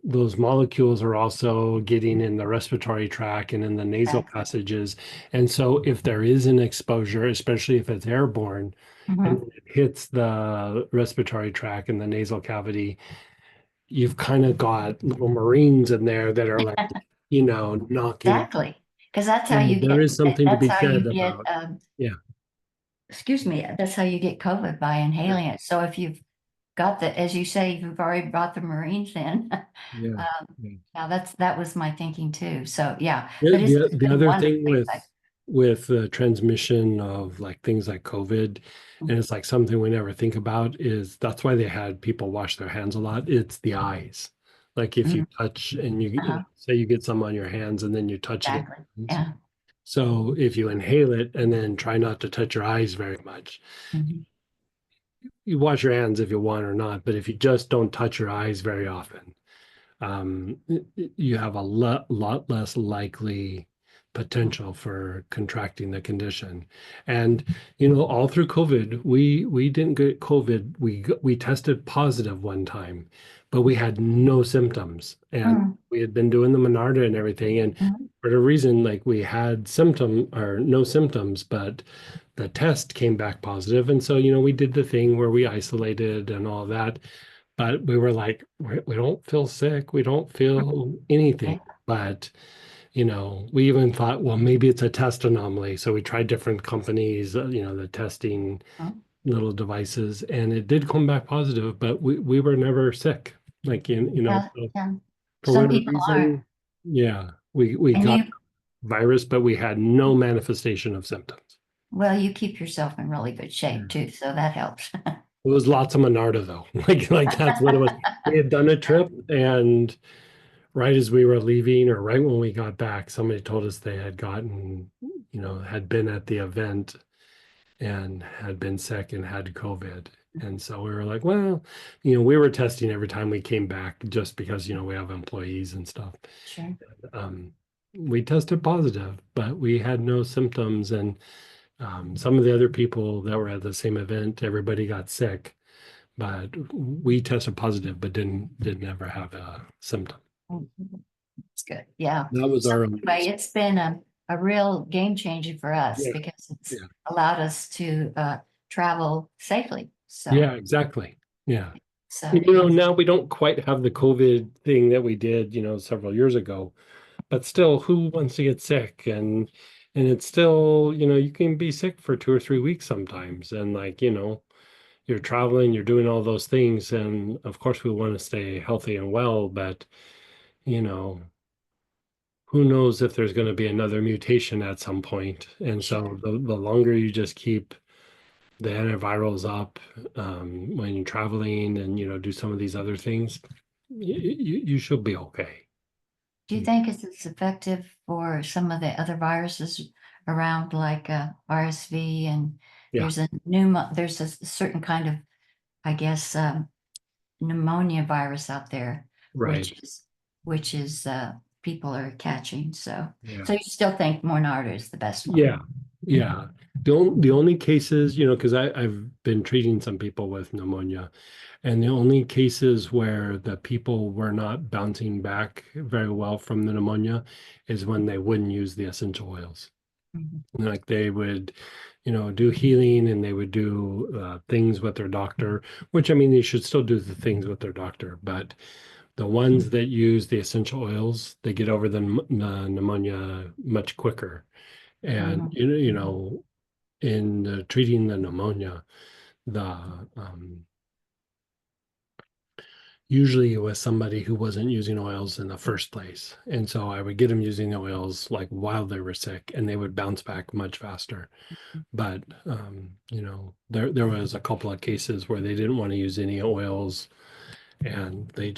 those molecules are also getting in the respiratory tract and in the nasal Exactly. passages. And so if there is an exposure, especially if it's airborne, and Mhm. it hits the respiratory tract and the nasal cavity, you've kind of got little Marines in there that are like, knocking. Exactly. Because that's how So you there get, is something to that's be how you said get, about, yeah, excuse me, that's how you get COVID by yeah, inhaling it. So if you've got the, as you say, you've already brought the Marines in. yeah. Yeah. Now that was my thinking too. So yeah, The, but the it's the been other thing wonderfully effective. with the transmission of like things like COVID, and it's like something we never think about is that's why they had people wash their hands a lot. It's the eyes. Like if you Mhm. touch and Uh-huh. say you get some on your hands and then you touch it. Exactly. Yeah. So if you inhale it and then try not to touch your eyes very much, Mhm. you wash your hands if you want or not, but if you just don't touch your eyes very often, you have a lot less likely potential for contracting the condition. And all through COVID, we didn't get COVID. We tested positive one time, but we had no symptoms, and Mm, we had been doing the Monarda and everything. And mm, for the reason, like we had symptom or no symptoms, but the test came back positive, and so we did the thing where we isolated and all that, but we were like, we don't feel sick, we don't feel yeah. anything. But, we even thought, well, maybe it's a test anomaly. So we tried different companies, the testing Mm. little devices, and it did come back positive, but we were never sick. Like, Yeah. so Yeah. for Some whatever people aren't. reason, yeah, we And got you, virus, but we had no manifestation of symptoms. well, you keep yourself in really good Yeah. shape too, so that helps. It was lots of Monarda though. Like that's what it was. We had done a trip and right as we were leaving or right when we got back, somebody told us they had gotten, had been at the event and had been sick and had COVID. And so we were like, well, we were testing every time we came back just because, we have employees and stuff. Sure. Um, we tested positive, but we had no symptoms. And some of the other people that were at the same event, everybody got sick, but we tested positive, but didn't ever have a symptom. It's good. Yeah. That was So our only anyway, it's been a real game changer for us yeah, because it's yeah, allowed us to travel safely. So, yeah, exactly. Yeah. so And, now we don't quite have the COVID thing that we did, several years ago, but still, who wants to get sick? And it's still, you can be sick for 2 or 3 weeks sometimes. And like, you're traveling, you're doing all those things. And of course, we want to stay healthy and well, but, you know, who knows if there's going to be another mutation at some point. And so sure. the longer you just keep the antivirals up when you're traveling and do some of these other things, you should be okay. Do you think it's as effective for some of the other viruses around, like RSV, and Yeah, there's a certain kind of, I guess, pneumonia virus out there, right. which is people are catching. So, Yeah. so you still think Monarda is the best one? Yeah. Yeah. The only cases, because I've been treating some people with pneumonia, and the only cases where the people were not bouncing back very well from the pneumonia is when they wouldn't use the essential oils. Mhm. Like they would, do healing and they would do things with their doctor, which I mean, they should still do the things with their doctor, but the ones that use the essential oils, they get over the pneumonia much quicker. And, Mhm. in treating the pneumonia, the usually it was somebody who wasn't using oils in the first place. And so I would get them using the oils like while they were sick and they would bounce back much faster. But there was a couple of cases where they didn't want to use any oils and they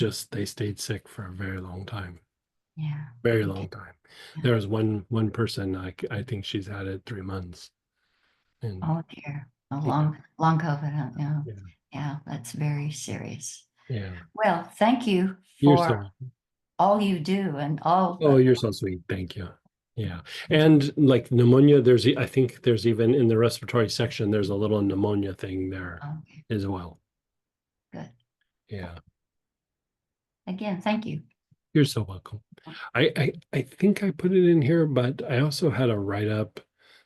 stayed sick for a very long time. Yeah. Very Okay. long time. Yeah. There was one person I think she's had it 3 months. And Oh dear. A yeah, long COVID. Huh? Yeah. yeah, Yeah. That's very serious. yeah. Well, thank you You're for so all you do and all oh, the you're so sweet. Thank you. Yeah. And like pneumonia, I think there's even in the respiratory section, there's a little pneumonia thing there Okay, as well. good. Yeah. Again, thank you. You're so welcome. I think I put it in here, but I also had to write up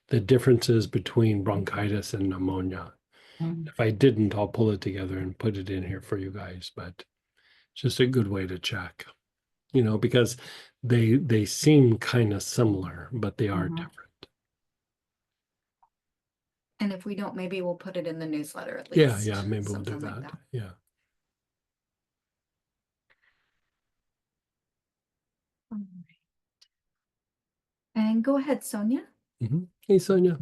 the differences between bronchitis and pneumonia. Mm. If I didn't, I'll pull it together and put it in here for you guys, but just a good way to check, because they seem kind of similar, but they are Mhm. different. And if we don't, maybe we'll put it in the newsletter at Yeah, least. yeah, maybe we'll do something like that. Yeah. All right. And go ahead, Sonia. Hey, Sonia.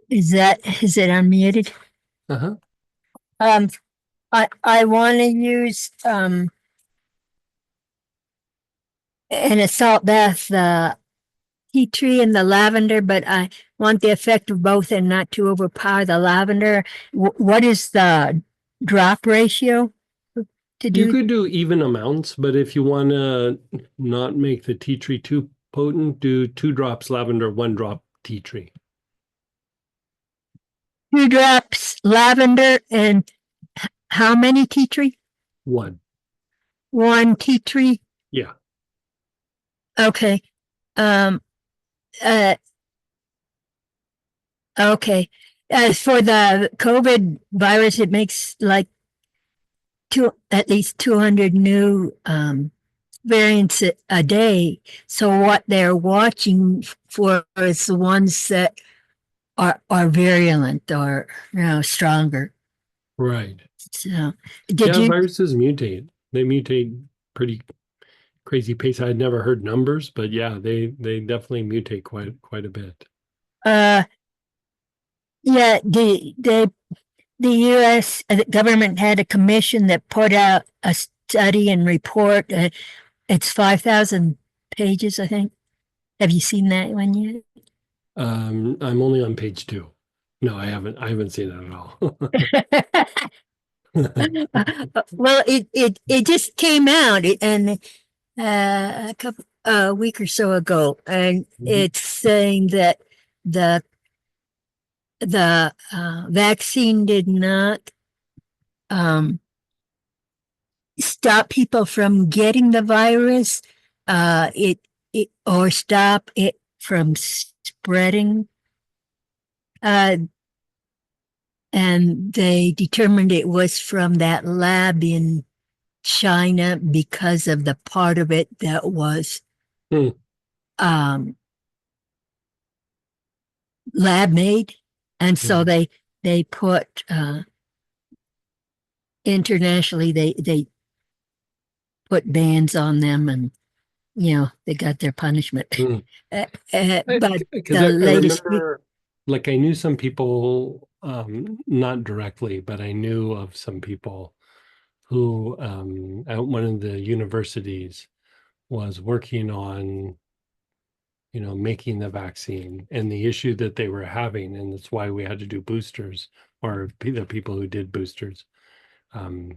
Is it unmuted? Uh-huh. I want to use in a salt bath the tea tree and the lavender, but I want the effect of both and not to overpower the lavender. What is the drop ratio to You do? could do even amounts, but if you want to not make the tea tree too potent, do 2 drops lavender, 1 drop tea tree. 2 drops lavender and how many tea tree? 1. 1 tea tree. Yeah. Okay. Um. Okay. As for the COVID virus, it makes like at least 200 new variants a day. So what they're watching for is the ones that are virulent or stronger. Right. So did Yeah, you viruses mutate. They mutate pretty crazy pace. I'd never heard numbers, but yeah, they definitely mutate quite a bit. yeah, the US government had a commission that put out a study and report. It's 5,000 pages, I think. Have you seen that one yet? I'm only on page 2. No, I haven't seen it at all. Well, it just came out and a week or so ago, and it's saying that the vaccine did not stop people from getting the virus. It or stop it from spreading. And they determined it was from that lab in China because of the part of it that was um, lab made, and so they put internationally they put bans on them, and they got their punishment. But Because the I latest remember, like, I knew some people, not directly, but I knew of some people who, at one of the universities was working on, making the vaccine and the issue that they were having, and that's why we had to do boosters, or the people who did boosters, that,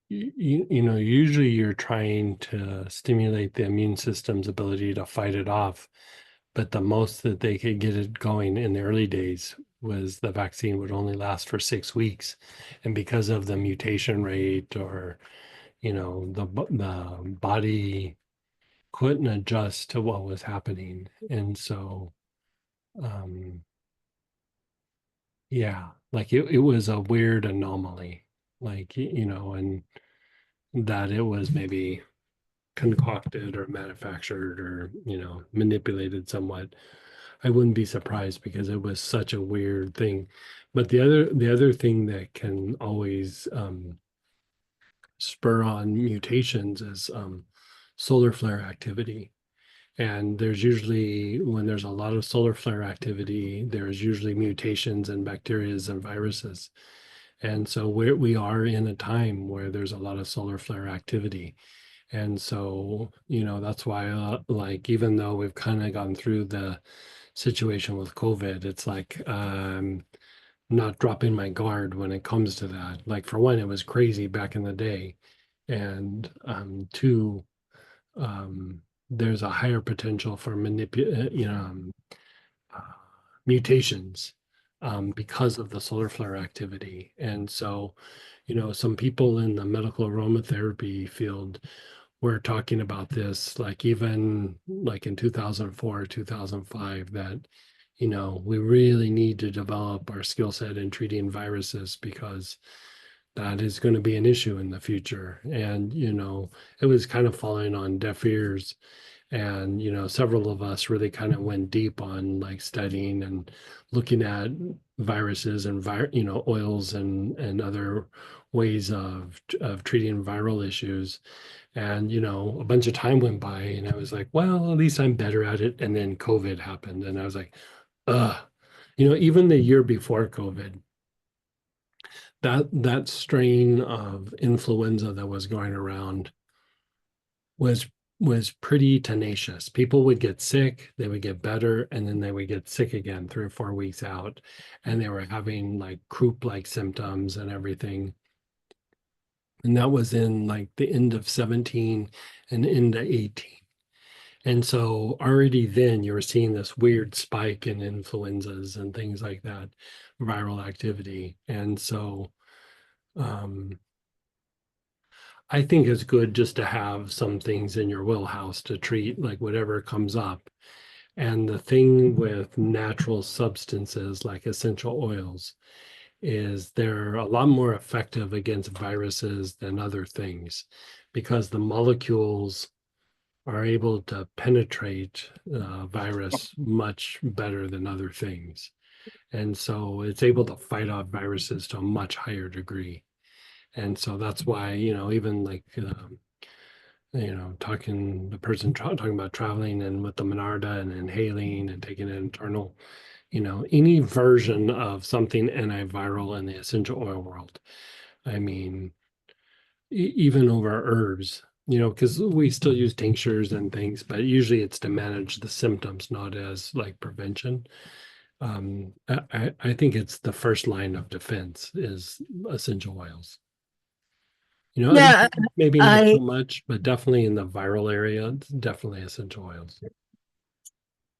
usually you're trying to stimulate the immune system's ability to fight it off. But the most that they could get it going in the early days was the vaccine would only last for 6 weeks. And because of the mutation rate, or, the body couldn't adjust to what was happening. And so, yeah, like it was a weird anomaly, like, and that it was maybe concocted or manufactured or manipulated somewhat. I wouldn't be surprised because it was such a weird thing. But the other thing that can always spur on mutations is solar flare activity. And there's usually, when there's a lot of solar flare activity, there's usually mutations in bacterias and viruses. And so we are in a time where there's a lot of solar flare activity. And so, that's why, like, even though we've kind of gone through the situation with COVID, it's like, not dropping my guard when it comes to that. Like for one, it was crazy back in the day. And two, there's a higher potential for uh, mutations because of the solar flare activity. And so, some people in the medical aromatherapy field were talking about this, like even like in 2004, 2005, that, we really need to develop our skill set in treating viruses because that is going to be an issue in the future. And, it was kind of falling on deaf ears. And, several of us really kind of went deep on like studying and looking at viruses and oils and other ways of treating viral issues. And, a bunch of time went by and I was like, well, at least I'm better at it. And then COVID happened. And I was like, ugh, even the year before COVID, that strain of influenza that was going around was pretty tenacious. People would get sick, they would get better, and then they would get sick again 3 or 4 weeks out. And they were having like croup-like symptoms and everything. And that was in like the end of 17 and into 18. And so already then you were seeing this weird spike in influenzas and things like that, viral activity. And so I think it's good just to have some things in your wheelhouse to treat like whatever comes up. And the thing with natural substances like essential oils is they're a lot more effective against viruses than other things because the molecules are able to penetrate virus much better than other things. And so it's able to fight off viruses to a much higher degree. And so that's why, even like, talking about traveling and with the Monarda and inhaling and taking it internal, any version of something antiviral in the essential oil world. I mean, even over herbs, because we still use tinctures and things, but usually it's to manage the symptoms, not as like prevention. I think it's the first line of defense is essential oils. Yeah, Maybe not I so much, but definitely in the viral area, it's definitely essential oils.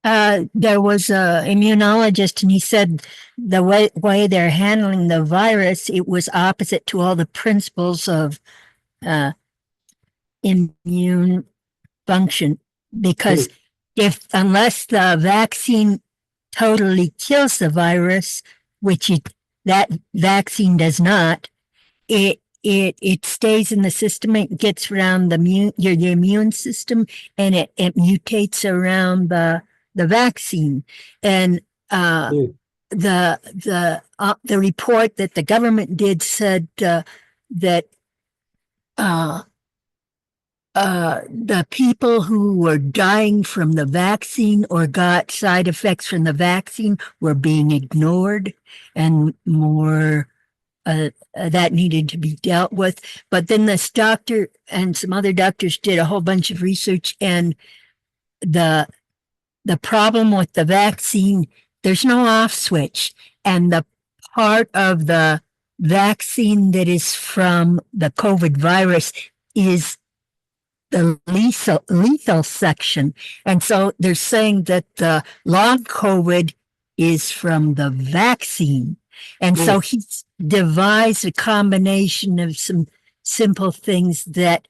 there was a immunologist and he said the way they're handling the virus, it was opposite to all the principles of immune function because unless the vaccine totally kills the virus, which that vaccine does not, it stays in the system. It gets around your immune system, and it mutates around the vaccine. And the report that the government did said that the people who were dying from the vaccine or got side effects from the vaccine were being ignored, and more that needed to be dealt with. But then this doctor and some other doctors did a whole bunch of research, and the problem with the vaccine, there's no off switch, and the part of the vaccine that is from the COVID virus is the lethal section. And so they're saying that the long COVID is from the vaccine. And so he's devised a combination of some simple things that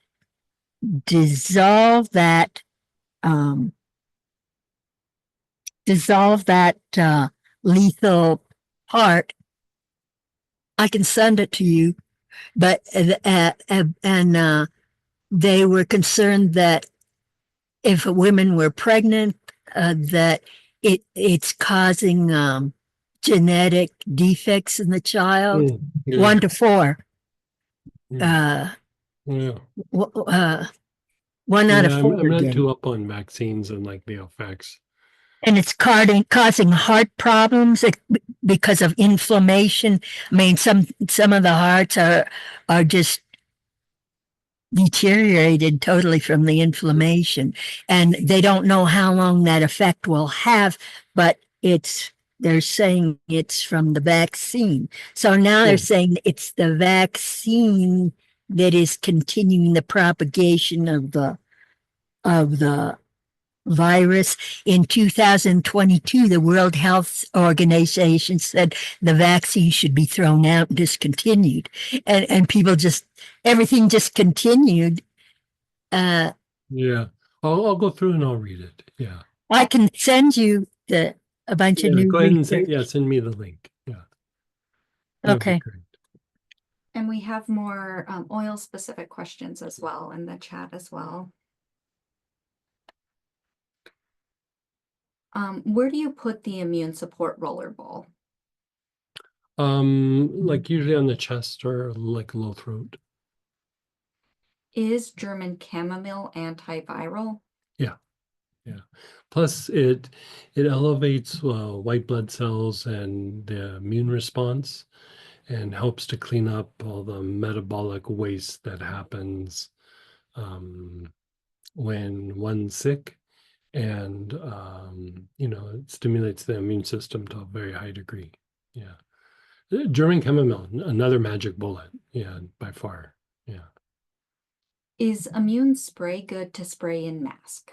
dissolve that lethal part. I can send it to you, but they were concerned that if women were pregnant, that it's causing genetic defects in the child. 1 to 4. Yeah. 1 out of 4. I'm not too up on vaccines and like the effects. And it's causing heart problems because of inflammation. I mean, some of the hearts are just deteriorated totally from the inflammation, and they don't know how long that effect will have, but it's they're saying it's from the vaccine. So now they're Yeah. saying it's the vaccine that is continuing the propagation of the virus. In 2022, the World Health Organization said the vaccine should be thrown out and discontinued. And people just, everything just continued. Yeah. I'll go through and I'll read it. Yeah. I can send you a bunch of Yeah. new Go ahead and send, research. send me the link. Yeah. That'd be Okay. great. And we have more oil specific questions as well in the chat as well. Where do you put the immune support roller ball? Like usually on the chest or like low throat. Is German chamomile antiviral? Yeah. Yeah. Plus it elevates white blood cells and the immune response and helps to clean up all the metabolic waste that happens when one's sick. And it stimulates the immune system to a very high degree. Yeah. German chamomile, another magic bullet. Yeah, by far. Yeah. Is immune spray good to spray in mask?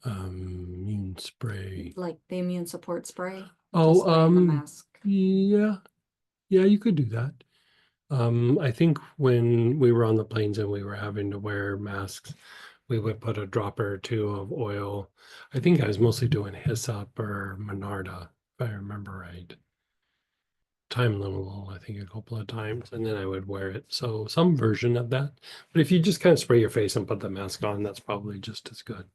Immune spray. Like the immune support spray? Oh, to spray in the mask? yeah. Yeah, you could do that. I think when we were on the planes and we were having to wear masks, we would put a drop or two of oil. I think I was mostly doing hyssop or Monarda, if I remember right. Time limit, I think a couple of times, and then I would wear it. So some version of that. But if you just kind of spray your face and put the mask on, that's probably just as good.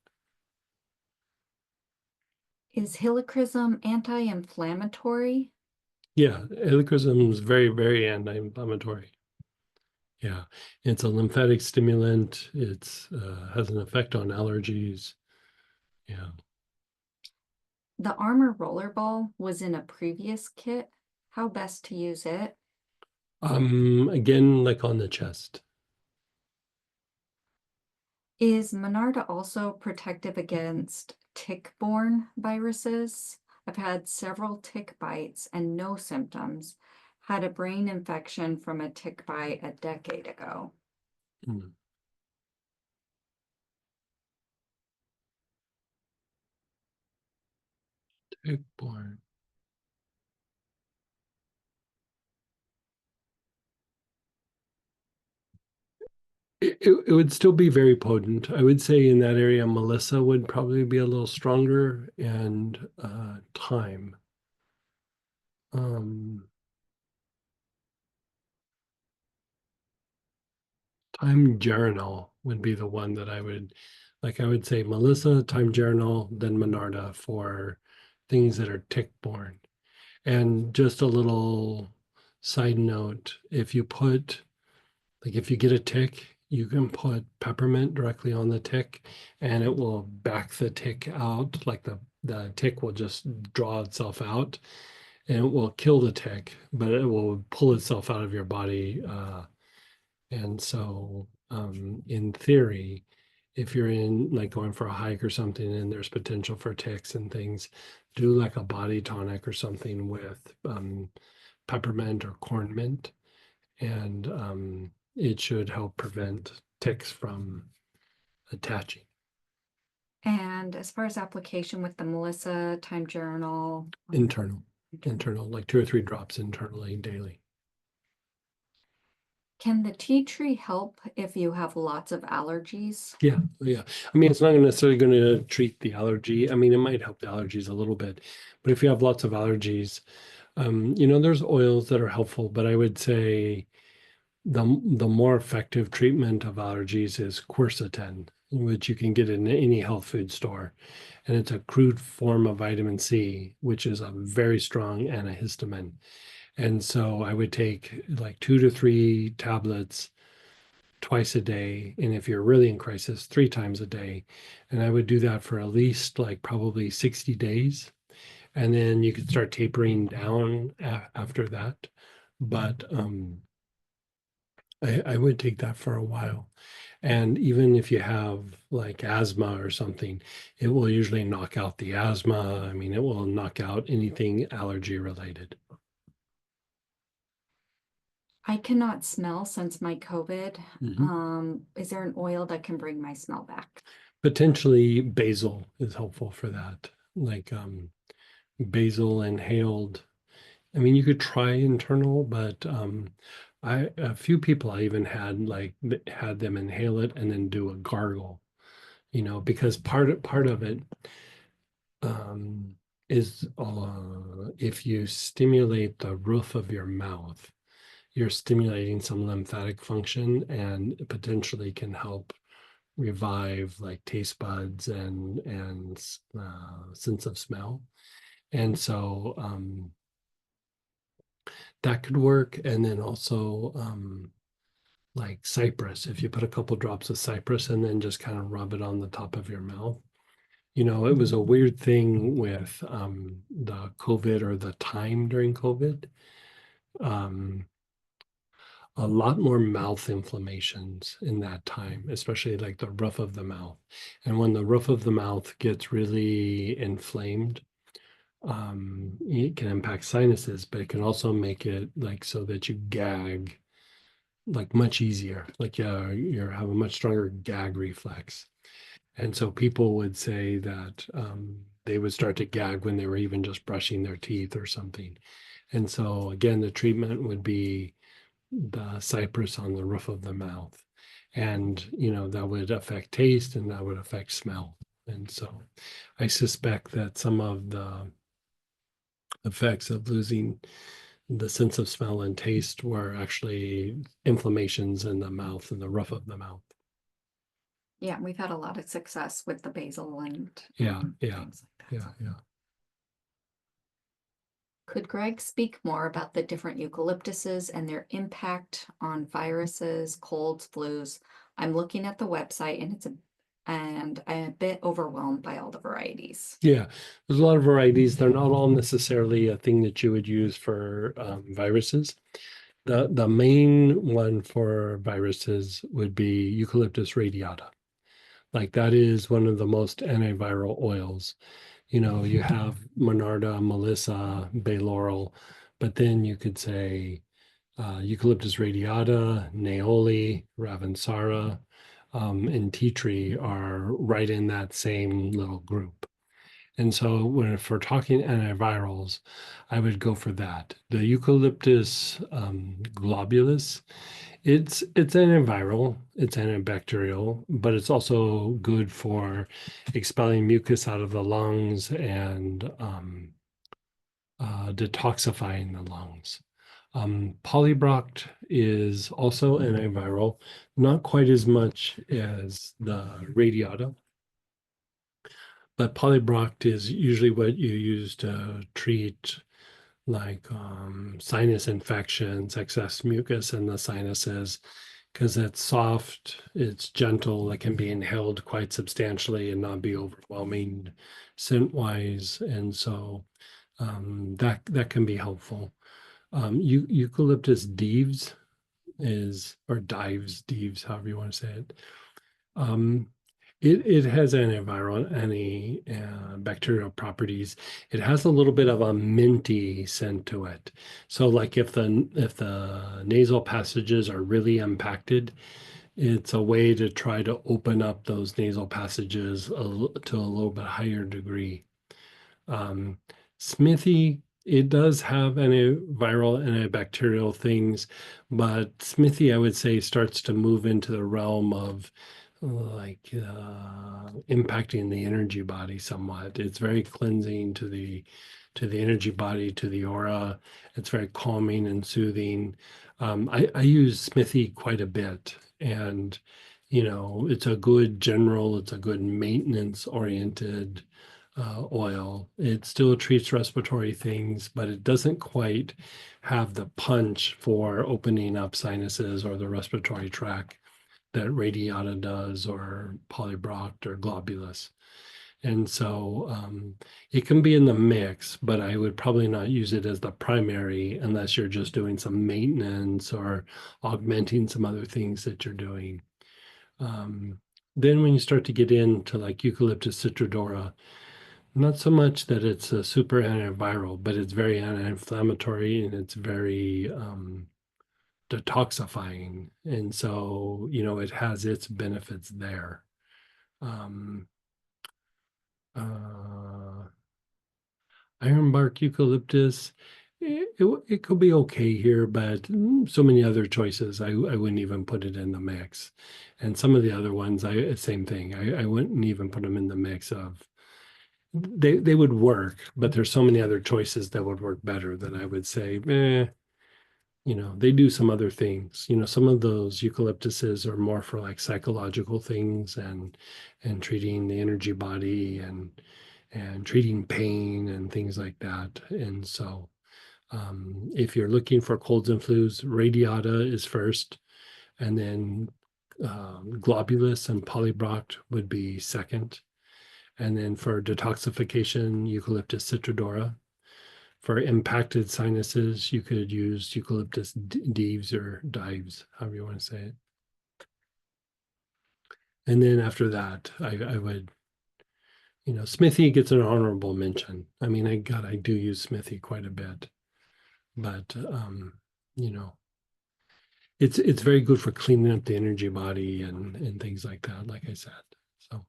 Is helichrysum anti-inflammatory? Yeah, helichrysum is very, very anti-inflammatory. Yeah, it's a lymphatic stimulant. It's has an effect on allergies. Yeah. The Armor Rollerball was in a previous kit. How best to use it? Again, like on the chest. Is Monarda also protective against tick-borne viruses? I've had several tick bites and no symptoms. Had a brain infection from a tick bite a decade ago. Hmm. Tick-borne. It would still be very potent. I would say in that area, Melissa would probably be a little stronger, and thyme. Thyme Geranol would be the one that I would say Melissa, Thyme Geranol, then Monarda for things that are tick-borne. And just a little side note, if you get a tick, you can put peppermint directly on the tick and it will back the tick out. Like the tick will just draw itself out and it will kill the tick, but it will pull itself out of your body. And so, in theory, if you're in like going for a hike or something and there's potential for ticks and things, do like a body tonic or something with peppermint or corn mint, and it should help prevent ticks from attaching. And as far as application with the Melissa Time Journal, Internal, like 2 or 3 drops internally daily. can the tea tree help if you have lots of allergies? Yeah. I mean, it's not necessarily going to treat the allergy. I mean, it might help the allergies a little bit, but if you have lots of allergies, there's oils that are helpful, but I would say the more effective treatment of allergies is quercetin, which you can get in any health food store. And it's a crude form of vitamin C, which is a very strong antihistamine. And so I would take like 2 to 3 tablets twice a day. And if you're really in crisis, 3 times a day. And I would do that for at least like probably 60 days. And then you could start tapering down after that. But I would take that for a while. And even if you have like asthma or something, it will usually knock out the asthma. I mean, it will knock out anything allergy related. I cannot smell since my COVID. Mhm. Is there an oil that can bring my smell back? Potentially basil is helpful for that. Like basil inhaled. I mean, you could try internal, but a few people I even had had them inhale it and then do a gargle, because part of it um, is if you stimulate the roof of your mouth, you're stimulating some lymphatic function and potentially can help revive like taste buds and sense of smell. And so that could work. And then also like cypress, if you put a couple drops of cypress and then just kind of rub it on the top of your mouth. It was a weird thing with the COVID or the time during COVID. Um, a lot more mouth inflammations in that time, especially like the roof of the mouth. And when the roof of the mouth gets really inflamed, it can impact sinuses, but it can also make it like so that you gag like much easier. Like you have a much stronger gag reflex. And so people would say that they would start to gag when they were even just brushing their teeth or something. And so again, the treatment would be the cypress on the roof of the mouth. And, that would affect taste and that would affect smell. And so I suspect that some of the effects of losing the sense of smell and taste were actually inflammations in the mouth and the roof of the mouth. Yeah, we've had a lot of success with the basil and Yeah, things like that. yeah. Could Greg speak more about the different eucalyptuses and their impact on viruses, colds, flus? I'm looking at the website and I'm a bit overwhelmed by all the varieties. Yeah, there's a lot of varieties. They're not all necessarily a thing that you would use for viruses. The main one for viruses would be Eucalyptus radiata. Like that is one of the most antiviral oils. You have Monarda, Melissa, Bay Laurel, but then you could say Eucalyptus radiata, Neoli, Ravensara, and tea tree are right in that same little group. And so if we're talking antivirals, I would go for that. The Eucalyptus globulus, it's antiviral, it's antibacterial, but it's also good for expelling mucus out of the lungs and detoxifying the lungs. Polybroct is also antiviral, not quite as much as the radiata, but polybroct is usually what you use to treat like sinus infections, excess mucus in the sinuses, because it's soft, it's gentle, it can be inhaled quite substantially and not be overwhelming scent-wise, and so that can be helpful. Eucalyptus dives or dives, however you want to say it. It has antiviral, bacterial properties. It has a little bit of a minty scent to it. So, like if the nasal passages are really impacted, it's a way to try to open up those nasal passages to a little bit higher degree. Smithy, it does have antiviral and antibacterial things, but Smithy, I would say, starts to move into the realm of like impacting the energy body somewhat. It's very cleansing to the energy body, to the aura. It's very calming and soothing. I use Smithy quite a bit, and it's a good general, it's a good maintenance oriented oil. It still treats respiratory things, but it doesn't quite have the punch for opening up sinuses or the respiratory tract that radiata does, or polybroct or globulus. And so it can be in the mix, but I would probably not use it as the primary unless you're just doing some maintenance or augmenting some other things that you're doing. Then when you start to get into like Eucalyptus citrodora, not so much that it's a super antiviral, but it's very anti-inflammatory and it's very detoxifying. And so, it has its benefits there. Ironbark eucalyptus, it could be okay here, but so many other choices, I wouldn't even put it in the mix. And some of the other ones, same thing. I wouldn't even put them in the mix of. They would work, but there's so many other choices that would work better that I would say, they do some other things. Some of those eucalyptuses are more for like psychological things and treating the energy body and treating pain and things like that. And so if you're looking for colds and flus, radiata is first, and then globulus and polybroct would be second. And then for detoxification, Eucalyptus citrodora. For impacted sinuses, you could use Eucalyptus dives or dives, however you want to say it. And then after that, I would, Smithy gets an honorable mention. I mean, I do use Smithy quite a bit, but it's very good for cleaning up the energy body and things like that, like I said. So.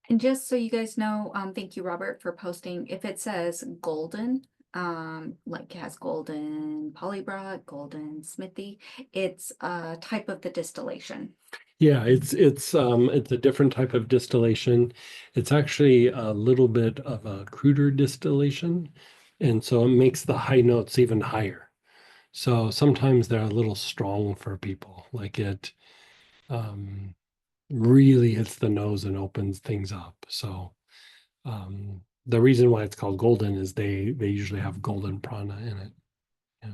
And just so you guys know, thank you, Robert, for posting. If it says golden, like it has golden polybrock, golden smithy, it's a type of the distillation. Yeah, it's a different type of distillation. It's actually a little bit of a cruder distillation, and so it makes the high notes even higher. So sometimes they're a little strong for people, like it really hits the nose and opens things up. So the reason why it's called golden is they usually have golden prana in it. Yeah.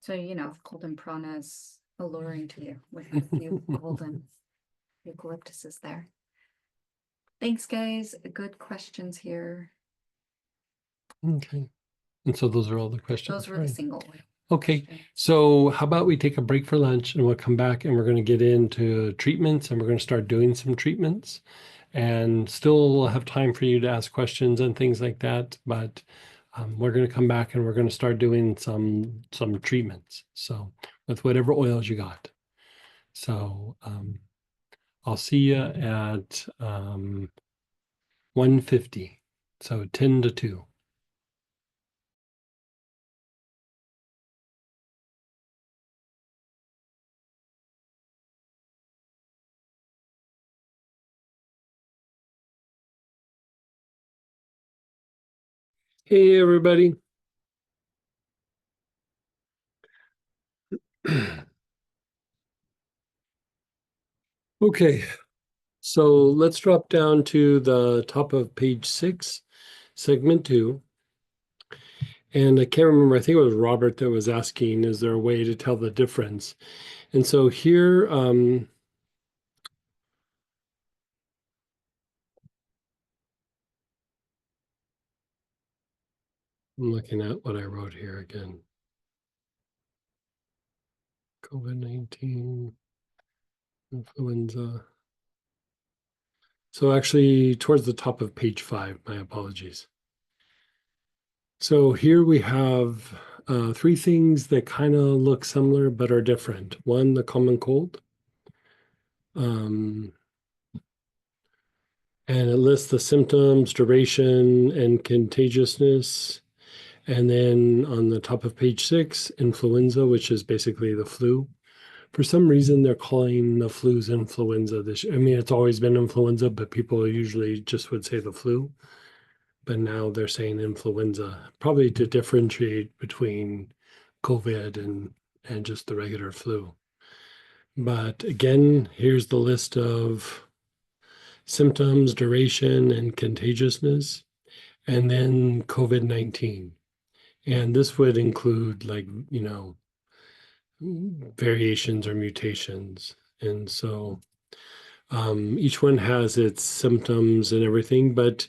So, golden prana is alluring to you with a few golden eucalyptuses there. Thanks, guys. Good questions here. Okay. And so those are all the questions. Those were the single. Okay, so how about we take a break for lunch and we'll come back and we're going to get into treatments and we're going to start doing some treatments, and still we'll have time for you to ask questions and things like that. But we're going to come back and we're going to start doing some treatments. So with whatever oils you got. So I'll see you at 1:50. So 10 to 2. Hey, everybody. Okay, so let's drop down to the top of page 6, segment 2. And I can't remember, I think it was Robert that was asking, is there a way to tell the difference? And so here, I'm looking at what I wrote here again. COVID-19, influenza. So actually towards the top of page 5, my apologies. So here we have 3 things that kind of look similar but are different. One, the common cold. And it lists the symptoms, duration, and contagiousness. And then on the top of page 6, influenza, which is basically the flu. For some reason, they're calling the flus influenza this year. I mean, it's always been influenza, but people usually just would say the flu. But now they're saying influenza, probably to differentiate between COVID and just the regular flu. But again, here's the list of symptoms, duration, and contagiousness, and then COVID-19. And this would include variations or mutations. And so each one has its symptoms and everything, but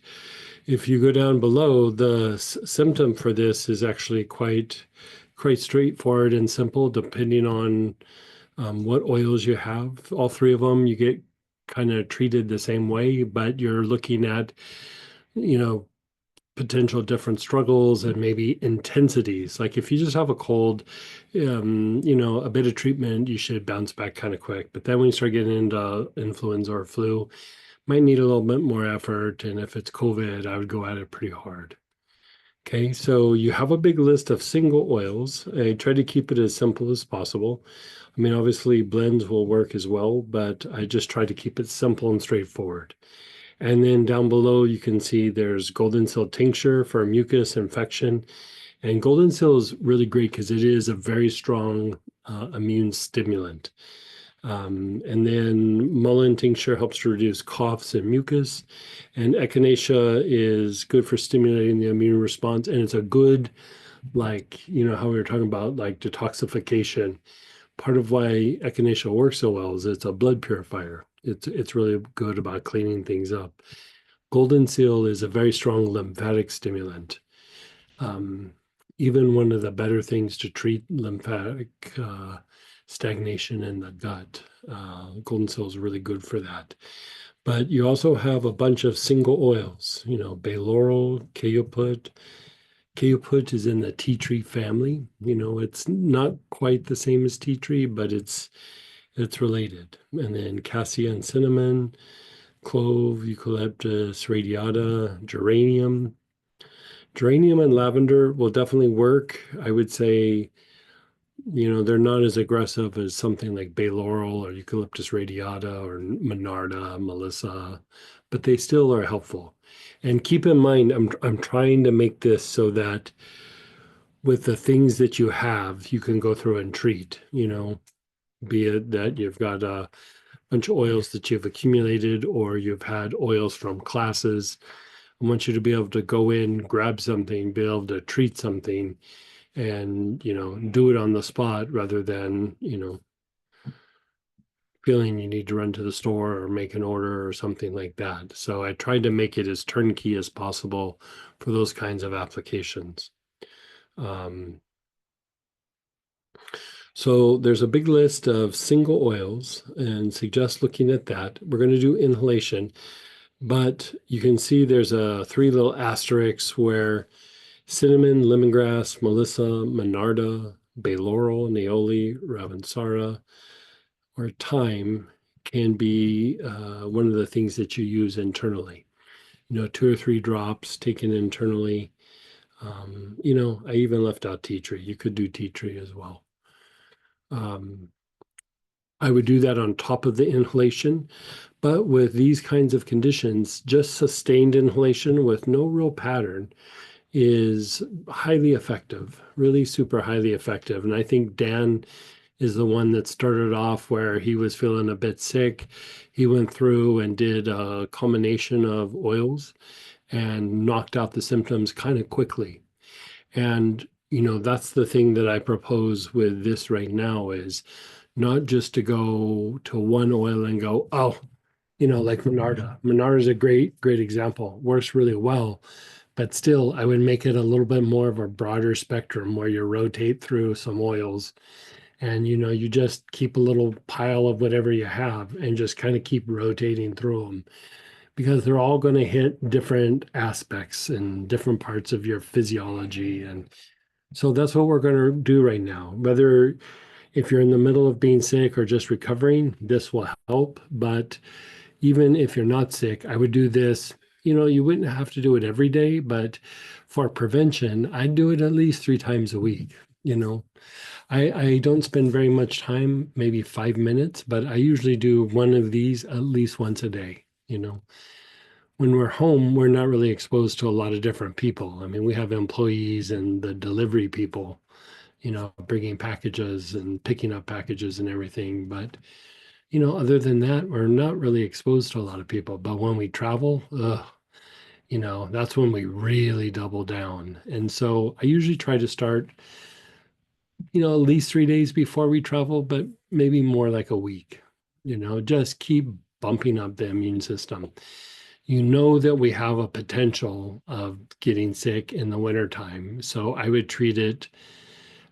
if you go down below, the symptom for this is actually quite quite straightforward and simple, depending on what oils you have. All three of them, you get kind of treated the same way, but you're looking at, you know, potential different struggles and maybe intensities. Like if you just have a cold, you know, a bit of treatment, you should bounce back kind of quick. But then when you start getting into influenza or flu, might need a little bit more effort. And if it's COVID, I would go at it pretty hard. Okay, so you have a big list of single oils. I try to keep it as simple as possible. I mean, obviously blends will work as well, but I just try to keep it simple and straightforward. And then down below, you can see there's golden seal tincture for mucus infection. And golden seal is really great because it is a very strong immune stimulant. And then mullein tincture helps to reduce coughs and mucus. And echinacea is good for stimulating the immune response. And it's a good, like, you know, how we were talking about like detoxification. Part of why echinacea works so well is it's a blood purifier. It's really good about cleaning things up. Golden seal is a very strong lymphatic stimulant. Even one of the better things to treat lymphatic stagnation in the gut. Golden seal is really good for that. But you also have a bunch of single oils, you know, bay laurel, cajuput. Cajuput is in the tea tree family. You know, it's not quite the same as tea tree, but it's related. And then cassia and cinnamon, clove, eucalyptus radiata, geranium. Geranium and lavender will definitely work. I would say, you know, they're not as aggressive as something like bay laurel or eucalyptus radiata or monarda, melissa, but they still are helpful. And keep in mind, I'm trying to make this so that with the things that you have, you can go through and treat, you know, be it that you've got a bunch of oils that you've accumulated or you've had oils from classes. I want you to be able to go in, grab something, be able to treat something and, you know, do it on the spot rather than, you know, feeling you need to run to the store or make an order or something like that. So I tried to make it as turnkey as possible for those kinds of applications. So there's a big list of single oils and suggest looking at that. We're going to do inhalation, but you can see there's a 3 little asterisks where cinnamon, lemongrass, melissa, monarda, bay laurel, neoli, ravensara, or thyme can be one of the things that you use internally. You know, 2 or 3 drops taken internally. You know, I even left out tea tree. You could do tea tree as well. I would do that on top of the inhalation, but with these kinds of conditions, just sustained inhalation with no real pattern is highly effective, really super highly effective. And I think Dan is the one that started off where he was feeling a bit sick. He went through and did a combination of oils and knocked out the symptoms kind of quickly. And, you know, that's the thing that I propose with this right now is not just to go to one oil and go, oh, you know, like Monarda. Monarda is a great example, works really well. But still, I would make it a little bit more of a broader spectrum where you rotate through some oils and, you know, you just keep a little pile of whatever you have and just kind of keep rotating through them because they're all going to hit different aspects and different parts of your physiology. And so that's what we're going to do right now. Whether if you're in the middle of being sick or just recovering, this will help. But even if you're not sick, I would do this. You know, you wouldn't have to do it every day, but for prevention, I'd do it at least 3 times a week. You know, I don't spend very much time, maybe 5 minutes, but I usually do one of these at least once a day. You know, when we're home, we're not really exposed to a lot of different people. I mean, we have employees and the delivery people, you know, bringing packages and picking up packages and everything. But, you know, other than that, we're not really exposed to a lot of people. But when we travel, you know, that's when we really double down. And so I usually try to start, you know, at least 3 days before we travel, but maybe more like a week, you know, just keep bumping up the immune system. You know that we have a potential of getting sick in the wintertime. So I would treat it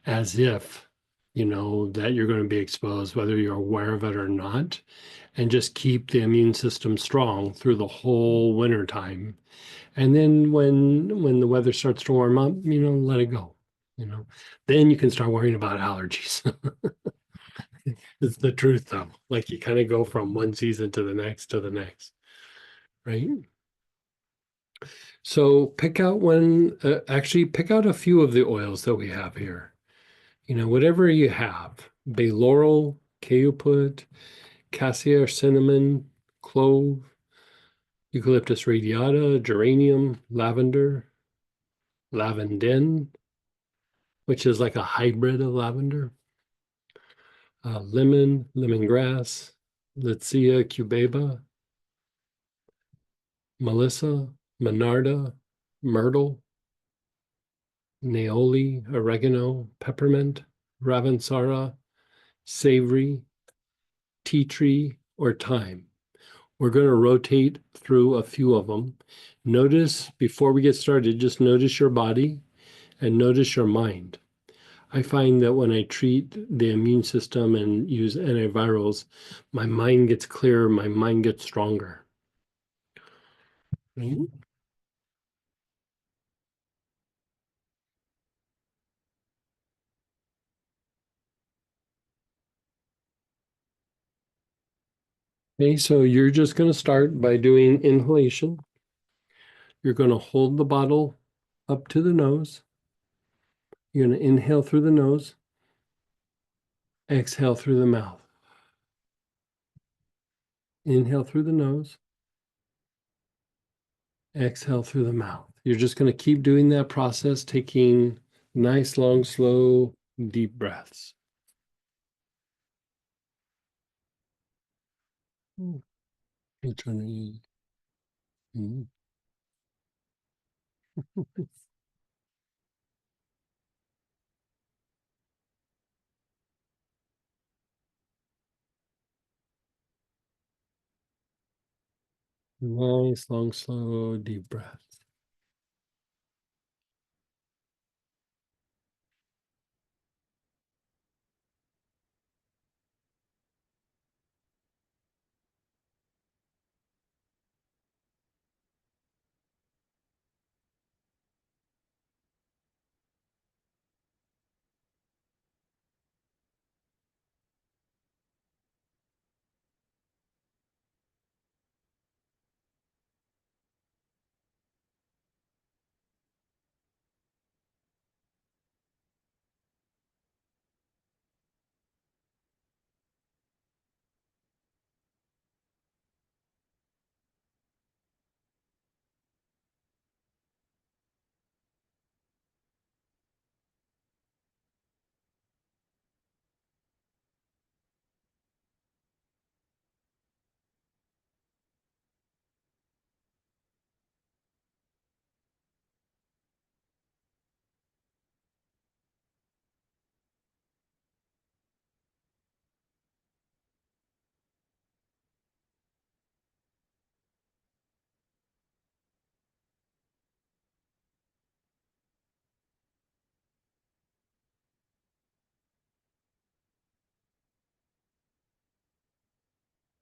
as if, that you're going to be exposed, whether you're aware of it or not, and just keep the immune system strong through the whole winter time. And then when the weather starts to warm up, let it go. Then you can start worrying about allergies. It's the truth though. Like you kind of go from one season to the next, right? So actually pick out a few of the oils that we have here. Whatever you have, bay laurel, cajuput, cassia or cinnamon, clove, eucalyptus radiata, geranium, lavender, lavandin, which is like a hybrid of lavender, lemon, lemongrass, Litsea cubeba, melissa, monarda, myrtle, Neoli, oregano, peppermint, ravensara, savory, tea tree, or thyme. We're going to rotate through a few of them. Notice, before we get started, just notice your body and notice your mind. I find that when I treat the immune system and use antivirals, my mind gets clearer, my mind gets stronger. Right? Okay, so you're just going to start by doing inhalation. You're going to hold the bottle up to the nose. You're going to inhale through the nose, exhale through the mouth. Inhale through the nose, exhale through the mouth. You're just going to keep doing that process, taking nice, long, slow, deep breaths. Nice, long, slow, deep breaths.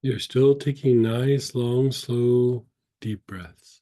You're still taking nice, long, slow, deep breaths.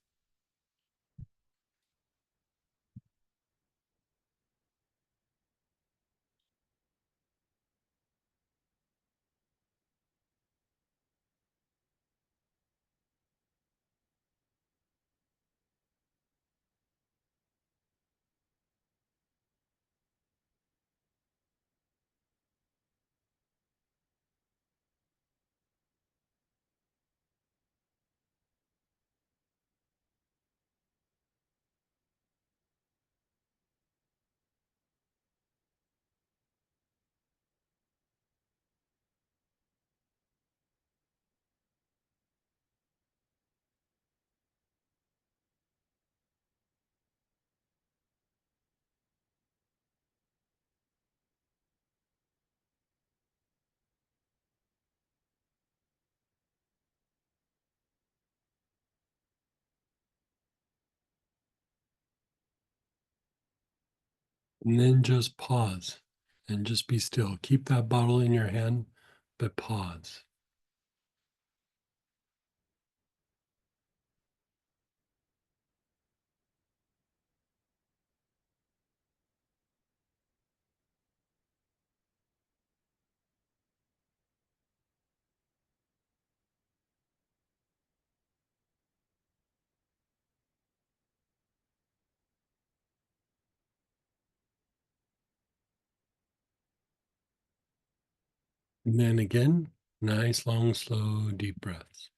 And then just pause. And just be still. Keep that bottle in your hand, but pause. And then again, nice, long, slow, deep breaths.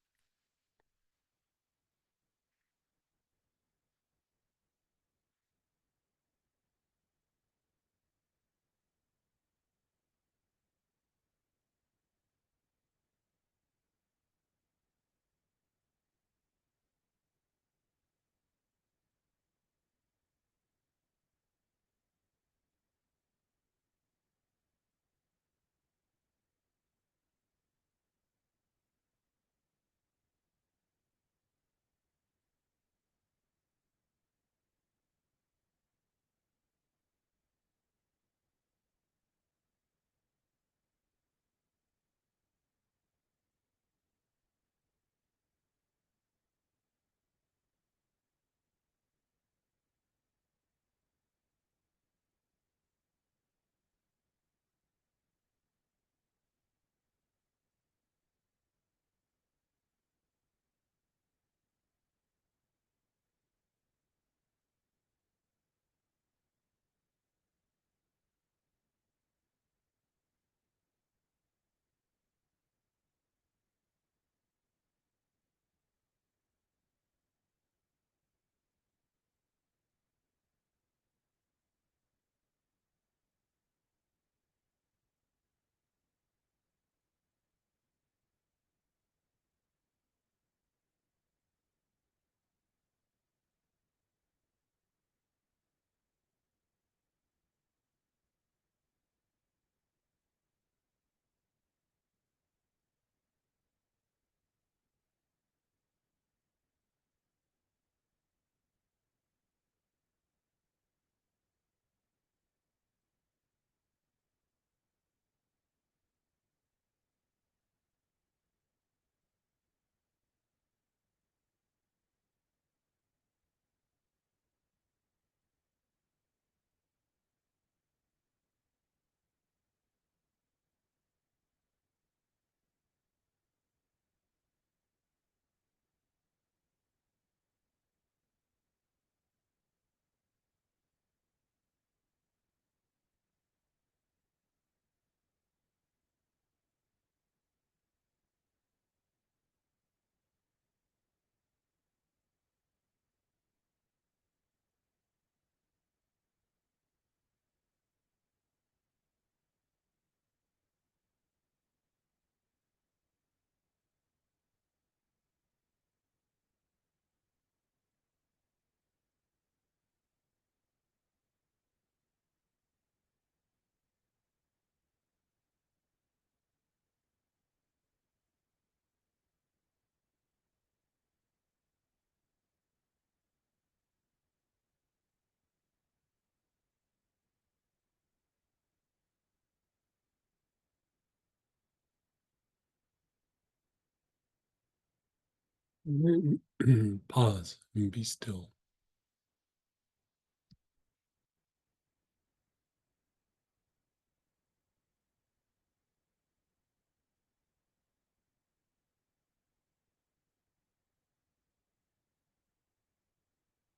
Pause and be still.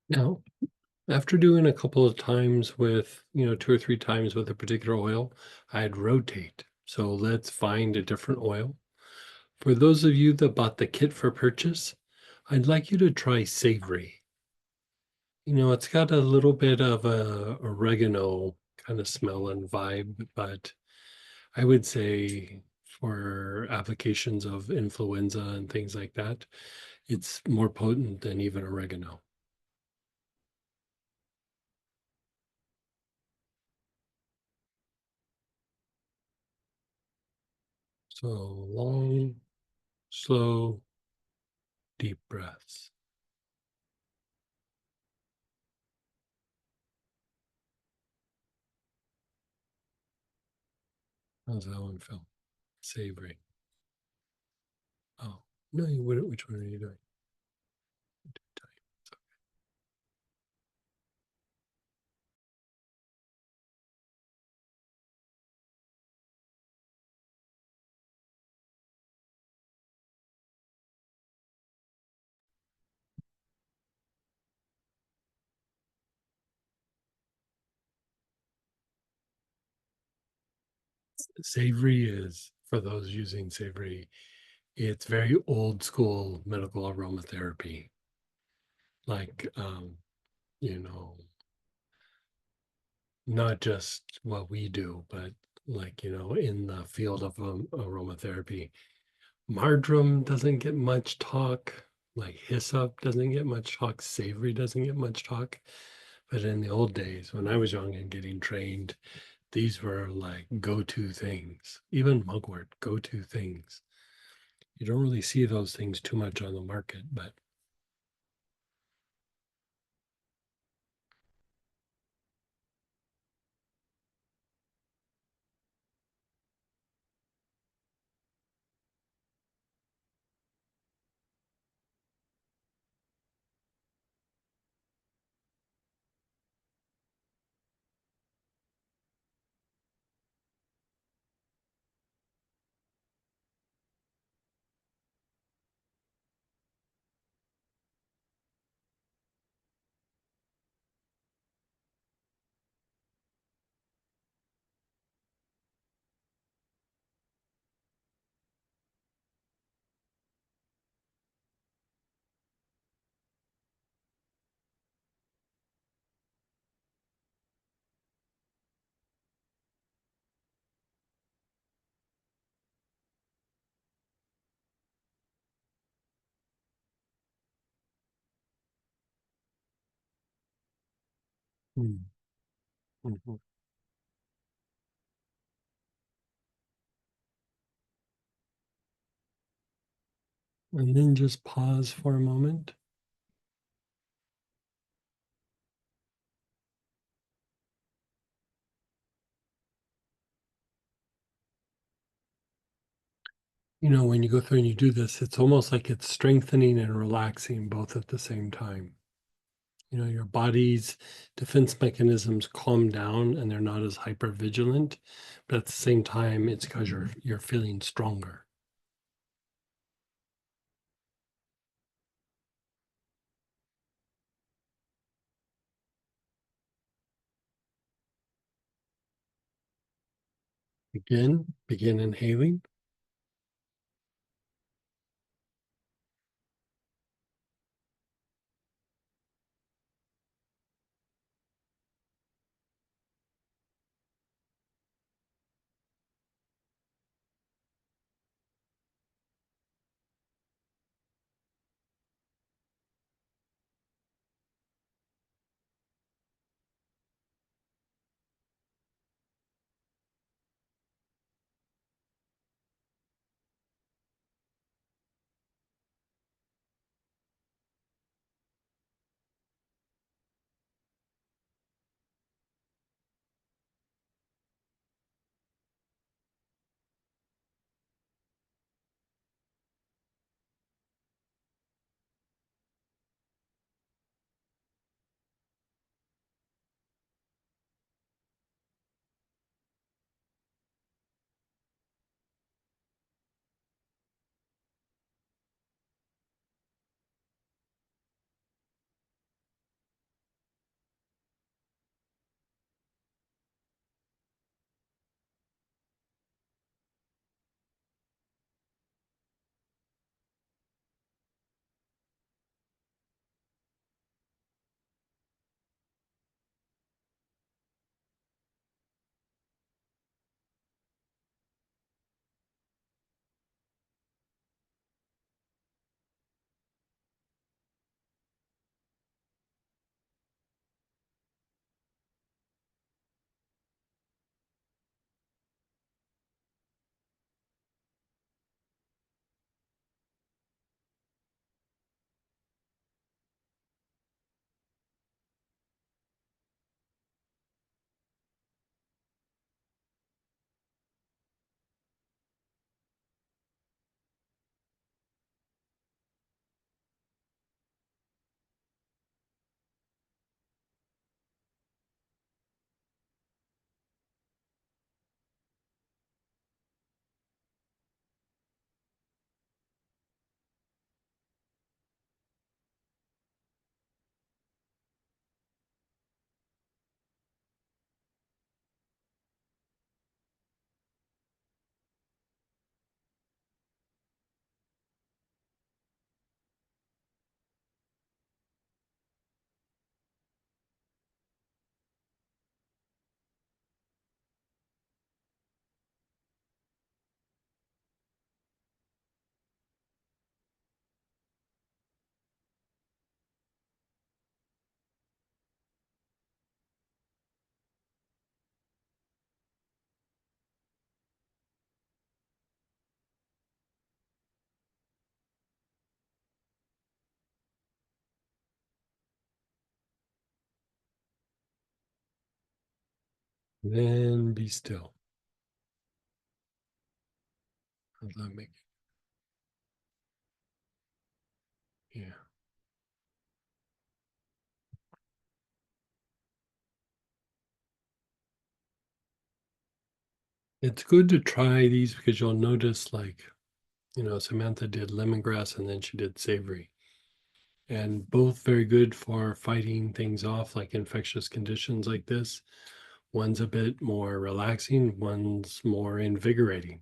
Now, after doing a couple of times with, 2 or 3 times with a particular oil, I'd rotate. So let's find a different oil. For those of you that bought the kit for purchase, I'd like you to try savory. It's got a little bit of a oregano kind of smell and vibe, but I would say for applications of influenza and things like that, it's more potent than even oregano. So long, slow, deep breaths. How's that one feel? Savory. Oh, no, which one are you doing? Savory is, for those using savory, it's very old school medical aromatherapy. Like, you know, not just what we do, but like, in the field of aromatherapy, marjoram doesn't get much talk, like hyssop doesn't get much talk, savory doesn't get much talk. But in the old days, when I was young and getting trained, these were like go-to things, even mugwort, go-to things. You don't really see those things too much on the market, but mm, mhm. And then just pause for a moment. When you go through and you do this, it's almost like it's strengthening and relaxing both at the same time. Your body's defense mechanisms calm down and they're not as hyper vigilant, but at the same time, it's because you're feeling stronger. Again, begin inhaling. Then be still. How's that make it? Yeah. It's good to try these because you'll notice, like, Samantha did lemongrass and then she did savory. And both very good for fighting things off, like infectious conditions like this. One's a bit more relaxing, one's more invigorating.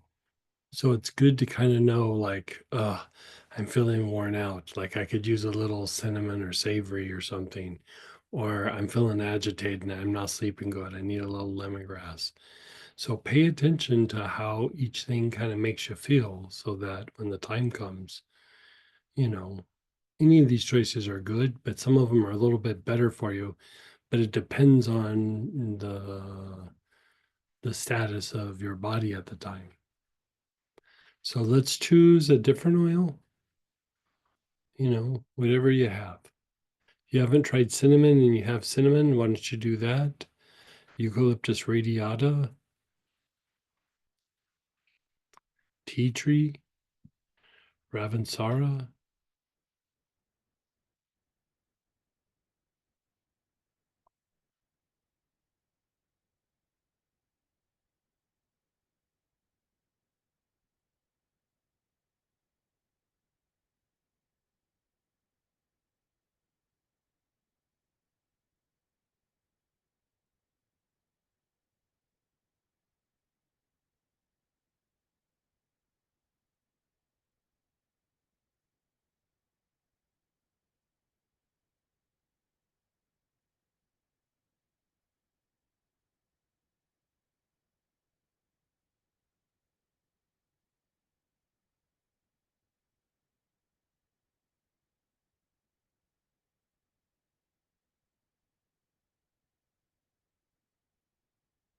So it's good to kind of know, like, I'm feeling worn out. Like I could use a little cinnamon or savory or something. Or I'm feeling agitated and I'm not sleeping good. I need a little lemongrass. So pay attention to how each thing kind of makes you feel so that when the time comes, you know, any of these choices are good, but some of them are a little bit better for you. But it depends on the status of your body at the time. So let's choose a different oil, whatever you have. If you haven't tried cinnamon and you have cinnamon, why don't you do that? Eucalyptus radiata, tea tree, Ravensara,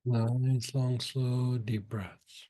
nice, long, slow, deep breaths.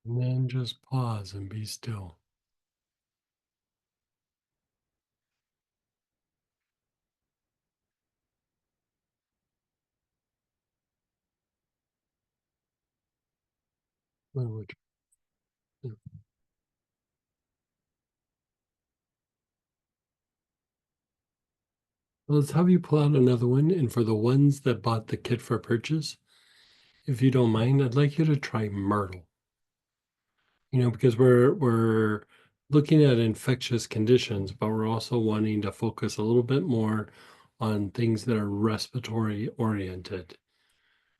And then just pause and be still. Language. Yeah. Well, let's have you pull out another one. And for the ones that bought the kit for purchase, if you don't mind, I'd like you to try Myrtle. Because we're looking at infectious conditions, but we're also wanting to focus a little bit more on things that are respiratory oriented.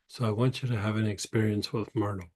So I want you to have an experience with Myrtle.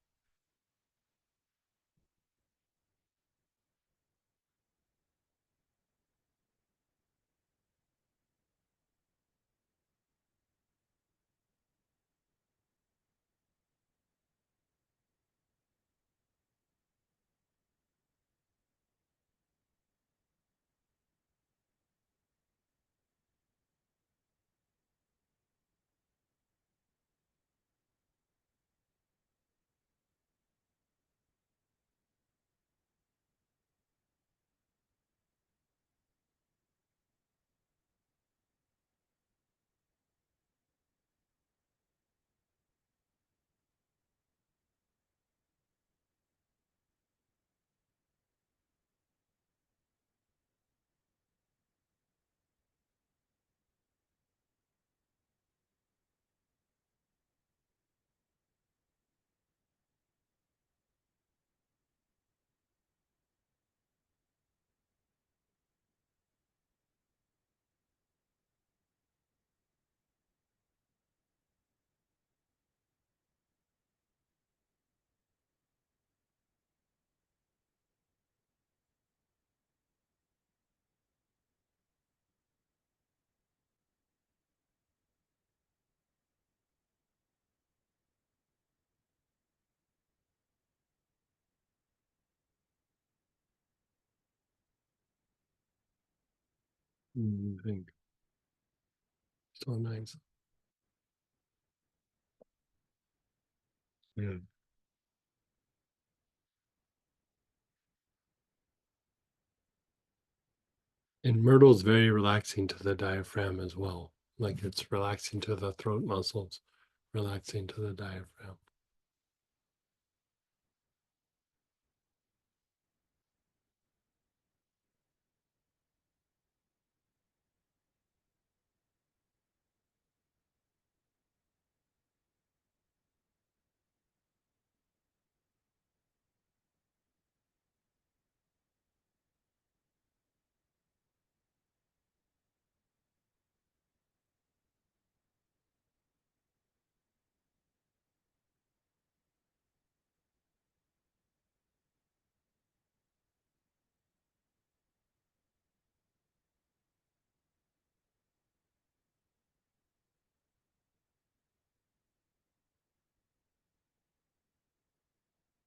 Think. So nice. Yeah. And Myrtle is very relaxing to the diaphragm as well. Like it's relaxing to the throat muscles, relaxing to the diaphragm.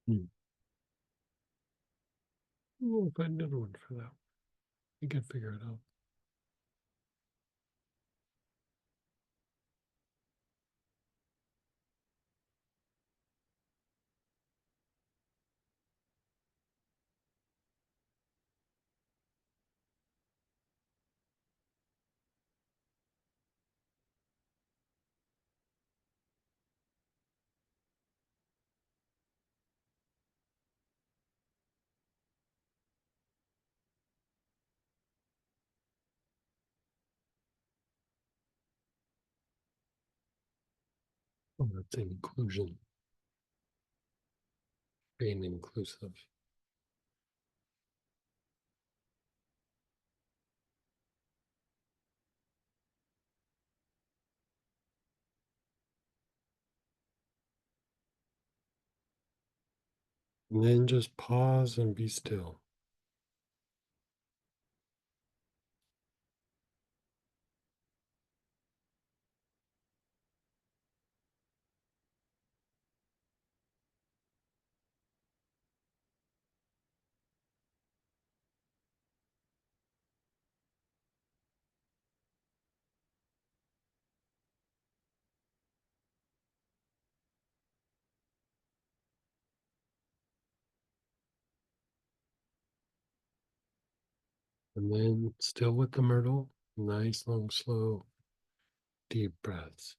Hmm. We'll find another one for that. You can figure it out. Oh, that's inclusion. Being inclusive. And then just pause and be still. And then still with the myrtle, nice, long, slow, deep breaths.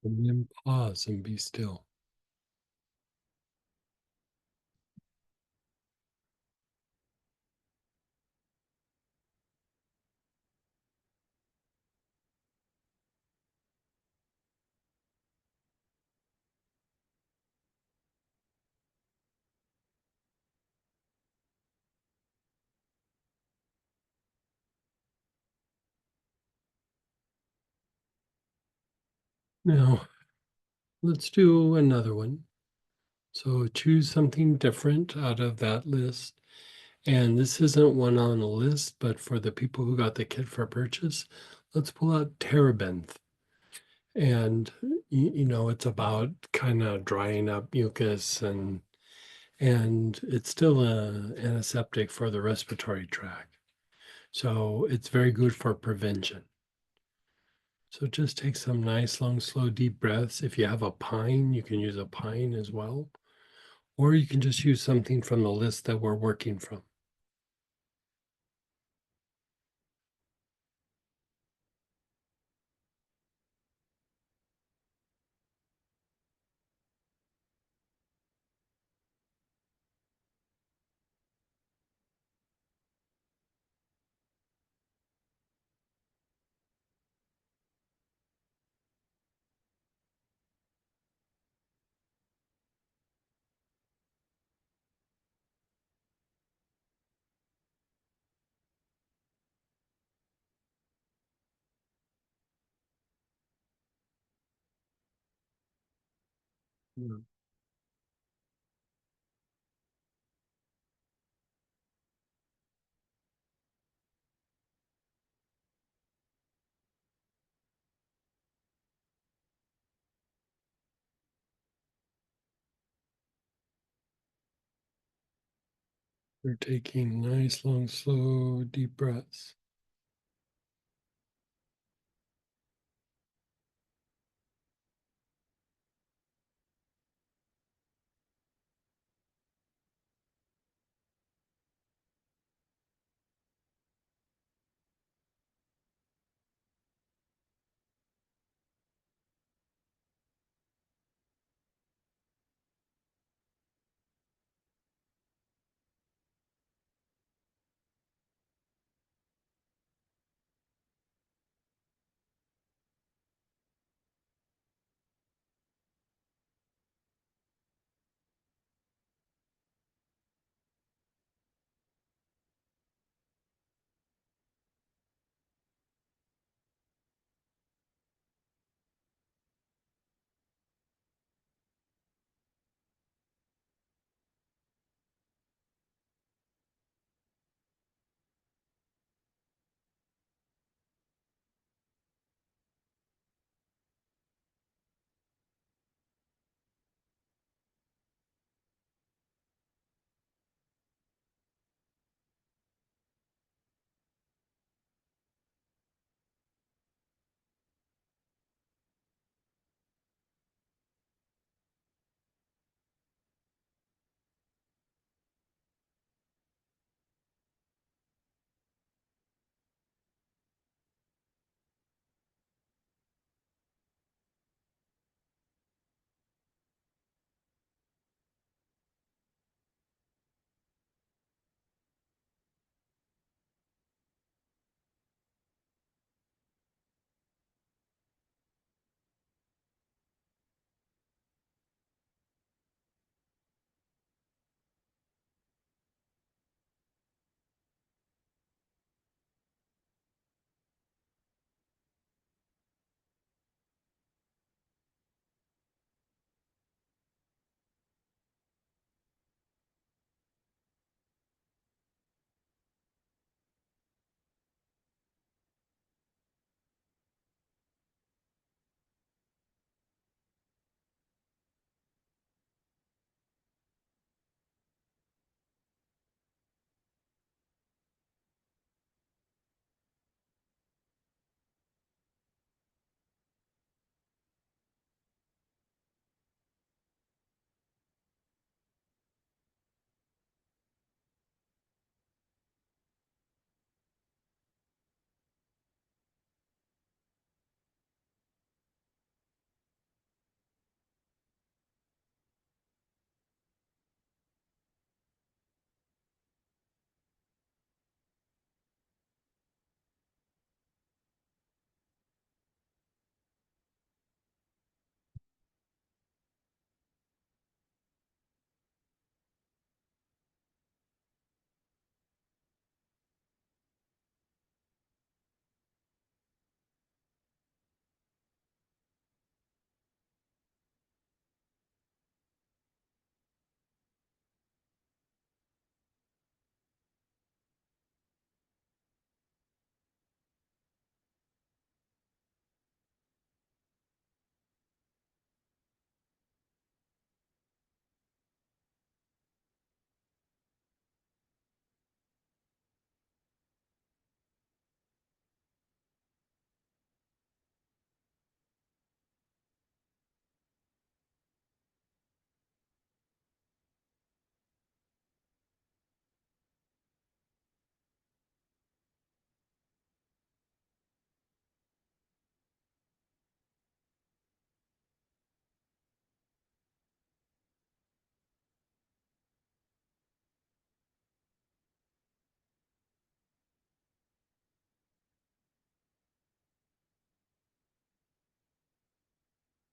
And then pause and be still. Now, let's do another one. So choose something different out of that list. And this isn't one on a list, but for the people who got the kit for purchase, let's pull out terebinth. And it's about kind of drying up mucus and it's still an antiseptic for the respiratory tract. So it's very good for prevention. So just take some nice, long, slow, deep breaths. If you have a pine, you can use a pine as well. Or you can just use something from the list that we're working from. We're taking nice, long, slow, deep breaths.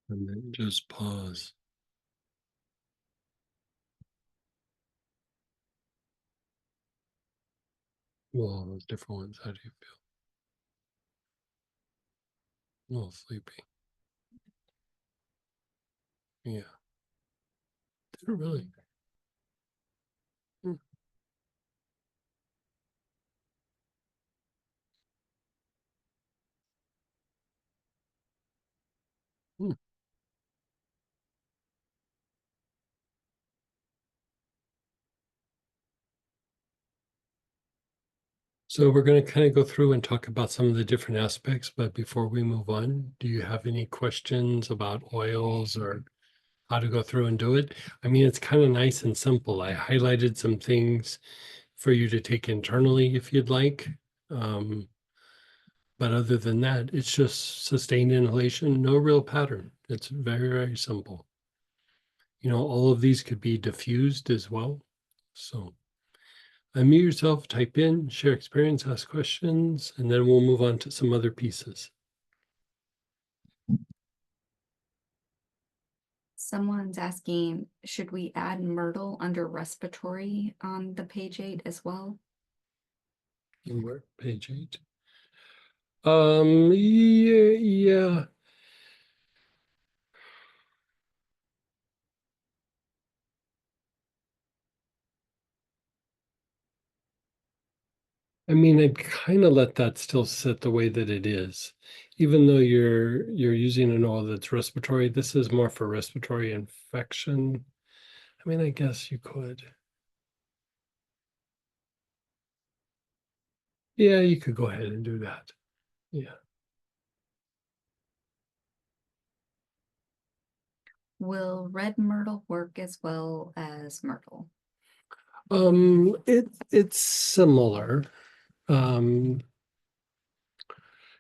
And then just pause. Well, those different ones, how do you feel? A little sleepy. Yeah. Did it really? Hmm. Hmm. So we're going to kind of go through and talk about some of the different aspects, but before we move on, do you have any questions about oils or how to go through and do it? I mean, it's kind of nice and simple. I highlighted some things for you to take internally if you'd like. But other than that, it's just sustained inhalation, no real pattern. It's very, very simple. You know, all of these could be diffused as well. So unmute yourself, type in, share experience, ask questions, and then we'll move on to some other pieces. Someone's asking, should we add myrtle under respiratory on the page 8 as well? And where, page 8? Yeah. I mean, I'd kind of let that still sit the way that it is. Even though you're using an oil that's respiratory, this is more for respiratory infection. I mean, I guess you could. Yeah, you could go ahead and do that. Yeah. Will red myrtle work as well as myrtle? It's similar. You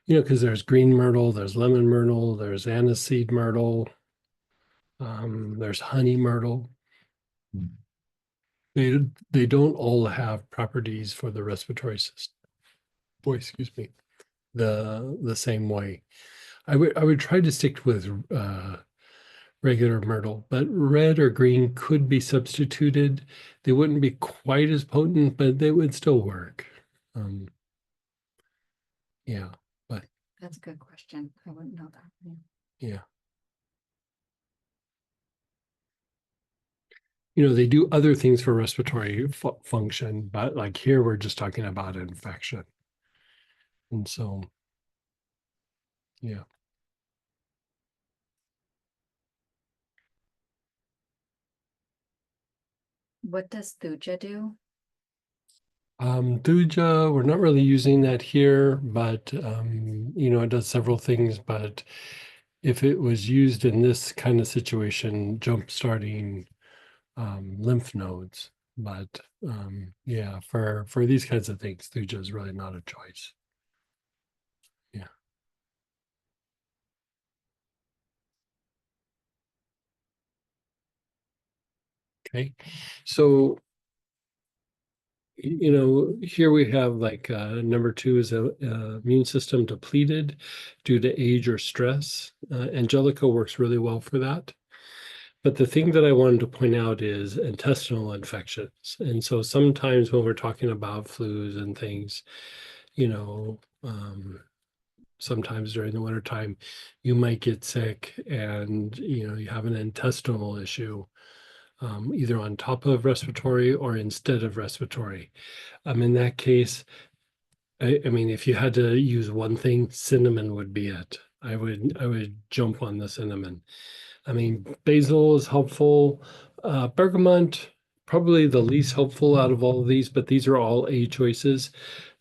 know, because there's green myrtle, there's lemon myrtle, there's aniseed myrtle, there's honey myrtle. They don't all have properties for the respiratory system. Boy, excuse me, the same way. I would try to stick with regular myrtle, but red or green could be substituted. They wouldn't be quite as potent, but they would still work. Yeah, but That's a good question. I wouldn't know that. yeah. You know, they do other things for respiratory function, but like here, we're just talking about infection. And so, yeah. What does thuja do? Thuja, we're not really using that here, but you know, it does several things. But if it was used in this kind of situation, jump starting lymph nodes. But yeah, for these kinds of things, thuja is really not a choice. Yeah. Okay, so you know, here we have like number 2 is a immune system depleted due to age or stress. Angelica works really well for that. But the thing that I wanted to point out is intestinal infections. And so sometimes when we're talking about flus and things, you know, sometimes during the wintertime, you might get sick and, you know, you have an intestinal issue, either on top of respiratory or instead of respiratory. In that case, I mean, if you had to use one thing, cinnamon would be it. I would jump on the cinnamon. I mean, basil is helpful. Bergamot, probably the least helpful out of all of these, but these are all A choices.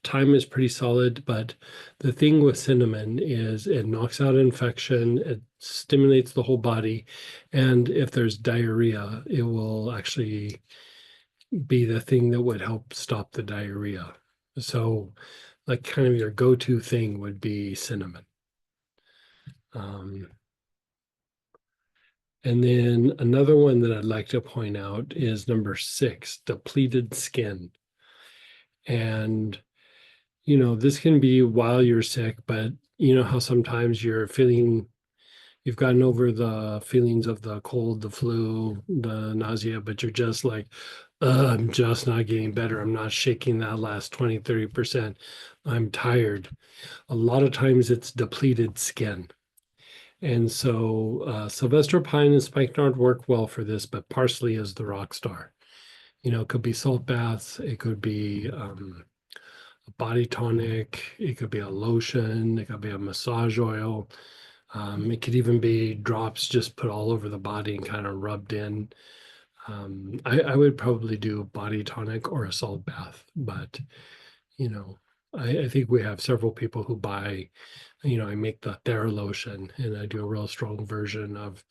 Thyme is pretty solid, but the thing with cinnamon is it knocks out infection, it stimulates the whole body, and if there's diarrhea, it will actually be the thing that would help stop the diarrhea. So, like, kind of your go-to thing would be cinnamon. And then another one that I'd like to point out is number 6, depleted skin. And, you know, this can be while you're sick, but you know how sometimes you've gotten over the feelings of the cold, the flu, the nausea, but you're just like, I'm just not getting better. I'm not shaking that last 20, 30%. I'm tired. A lot of times it's depleted skin. And so Sylvester pine and spikenard work well for this, but parsley is the rock star. You know, it could be salt baths, it could be a body tonic, it could be a lotion, it could be a massage oil. It could even be drops just put all over the body and kind of rubbed in. I would probably do a body tonic or a salt bath, but you know, I think we have several people who buy, I make the TheraLotion and I do a real strong version of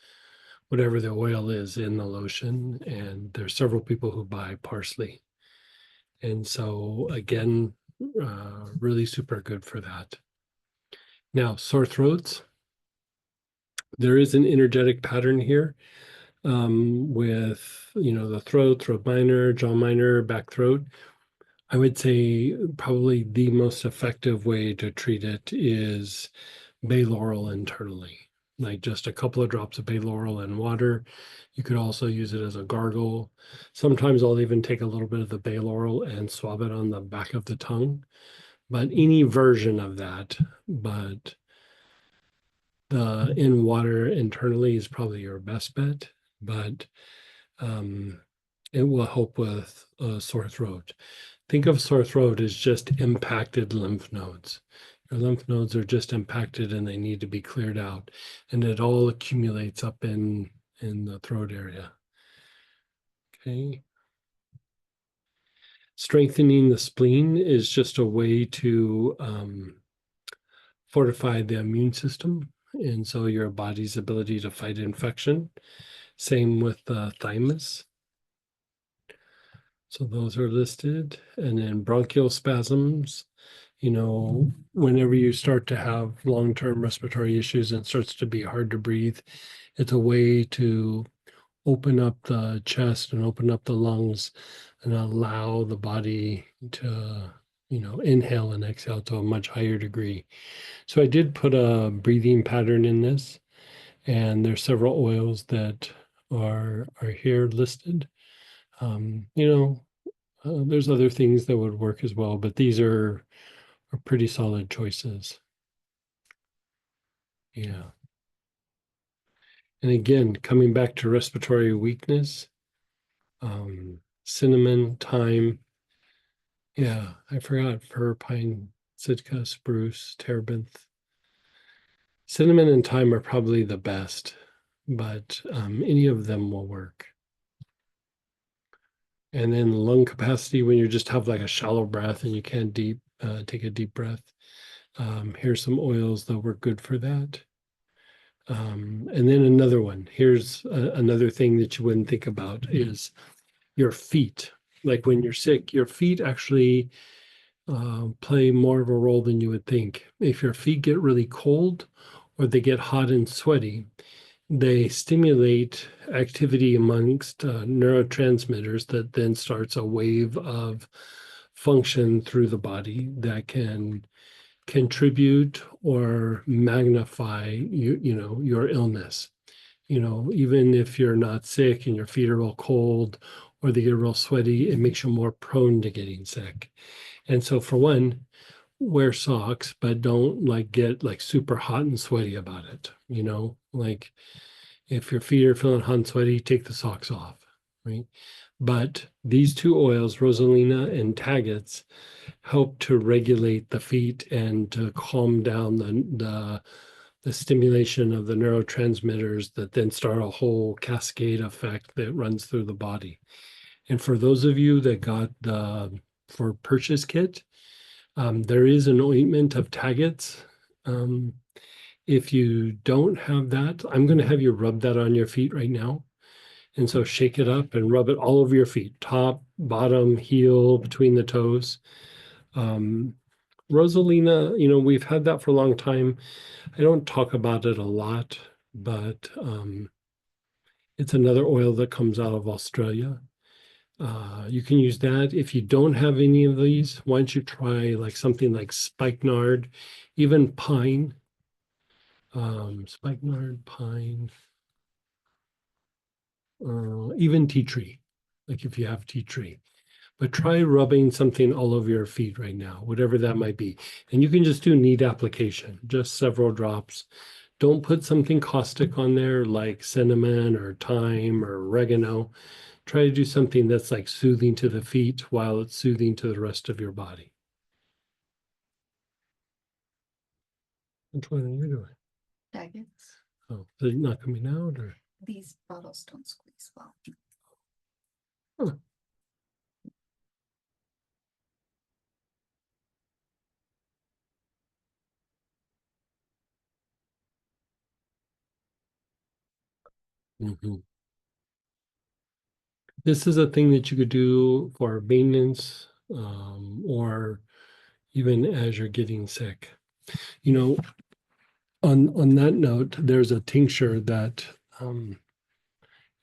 whatever the oil is in the lotion. And there's several people who buy parsley. And so again, really super good for that. Now, sore throats. There is an energetic pattern here with, the throat minor, jaw minor, back throat. I would say probably the most effective way to treat it is bay laurel internally, like just a couple of drops of bay laurel in water. You could also use it as a gargle. Sometimes I'll even take a little bit of the bay laurel and swab it on the back of the tongue, but any version of that. But the in water internally is probably your best bet, but it will help with a sore throat. Think of sore throat as just impacted lymph nodes. Your lymph nodes are just impacted and they need to be cleared out. And it all accumulates up in the throat area. Okay. Strengthening the spleen is just a way to fortify the immune system. And so your body's ability to fight infection. Same with the thymus. So those are listed. And then bronchial spasms, whenever you start to have long-term respiratory issues and it starts to be hard to breathe, it's a way to open up the chest and open up the lungs and allow the body to, inhale and exhale to a much higher degree. So I did put a breathing pattern in this, and there's several oils that are here listed. There's other things that would work as well, but these are pretty solid choices. Yeah. And again, coming back to respiratory weakness, cinnamon, thyme. Yeah, I forgot fir, pine, sitka, spruce, terebinth. Cinnamon and thyme are probably the best, but any of them will work. And then lung capacity, when you just have like a shallow breath and you can't take a deep breath. Here's some oils that work good for that. And then another one. Here's another thing that you wouldn't think about is your feet. Like when you're sick, your feet actually play more of a role than you would think. If your feet get really cold or they get hot and sweaty, they stimulate activity amongst neurotransmitters that then starts a wave of function through the body that can contribute or magnify your illness. Even if you're not sick and your feet are real cold or they get real sweaty, it makes you more prone to getting sick. And so for one, wear socks, but don't get super hot and sweaty about it. Like if your feet are feeling hot and sweaty, take the socks off, right? But these two oils, Rosalina and Taggets, help to regulate the feet and to calm down the stimulation of the neurotransmitters that then start a whole cascade effect that runs through the body. And for those of you that got the for purchase kit, there is an ointment of Taggets. If you don't have that, I'm going to have you rub that on your feet right now. And so shake it up and rub it all over your feet, top, bottom, heel, between the toes. Rosalina, we've had that for a long time. I don't talk about it a lot, but it's another oil that comes out of Australia. You can use that. If you don't have any of these, why don't you try something like spikenard, even pine. Spikenard, pine, even tea tree, like if you have tea tree. But try rubbing something all over your feet right now, whatever that might be. And you can just do neat application, just several drops. Don't put something caustic on there like cinnamon or thyme or oregano. Try to do something that's soothing to the feet while it's soothing to the rest of your body. Which one are you doing? Daggets. Oh, they're not coming out, or? These bottles don't squeeze well. Huh. Mhm. This is a thing that you could do for maintenance, or even as you're getting sick. You know, on that note, there's a tincture that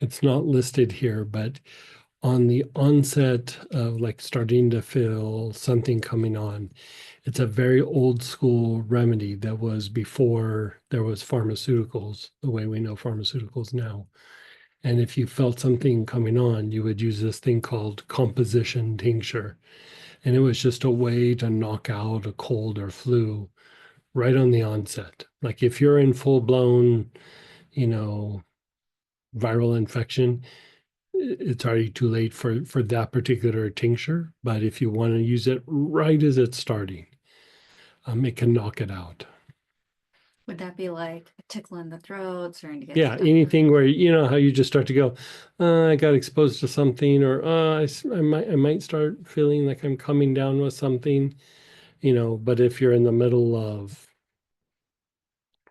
it's not listed here, but on the onset of like starting to feel something coming on, it's a very old school remedy that was before there was pharmaceuticals, the way we know pharmaceuticals now. And if you felt something coming on, you would use this thing called composition tincture. And it was just a way to knock out a cold or flu right on the onset. Like if you're in full blown, you know, viral infection, it's already too late for that particular tincture. But if you want to use it right as it's starting, it can knock it out. Would that be like a tickle in the throat, starting to get Yeah, stuck? anything where you know how you just start to go, I got exposed to something, or I might start feeling like I'm coming down with something, you know. But if you're in the middle of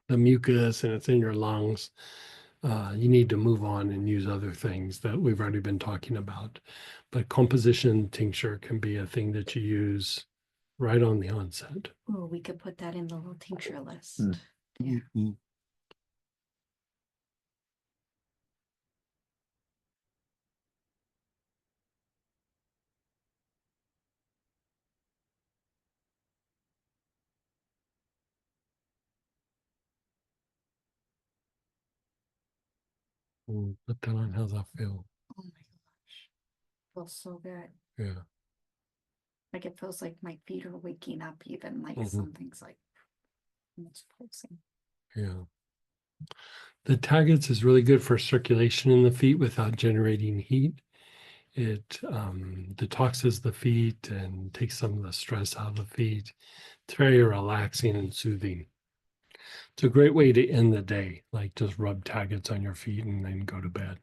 the mucus and it's in your lungs, you need to move on and use other things that we've already been talking about. But composition tincture can be a thing that you use right on the onset. Oh, we could put that in the little tincture list. Mm. Yeah. Mhm. Put that on. How's that feel? Oh my gosh. Feels so good. Yeah. Like it feels like my feet are waking up even, like Mhm. something's like it's pulsing. Yeah. The Taggets is really good for circulation in the feet without generating heat. It detoxes the feet and takes some of the stress out of the feet. It's very relaxing and soothing. It's a great way to end the day, like just rub Taggets on your feet and then go to bed.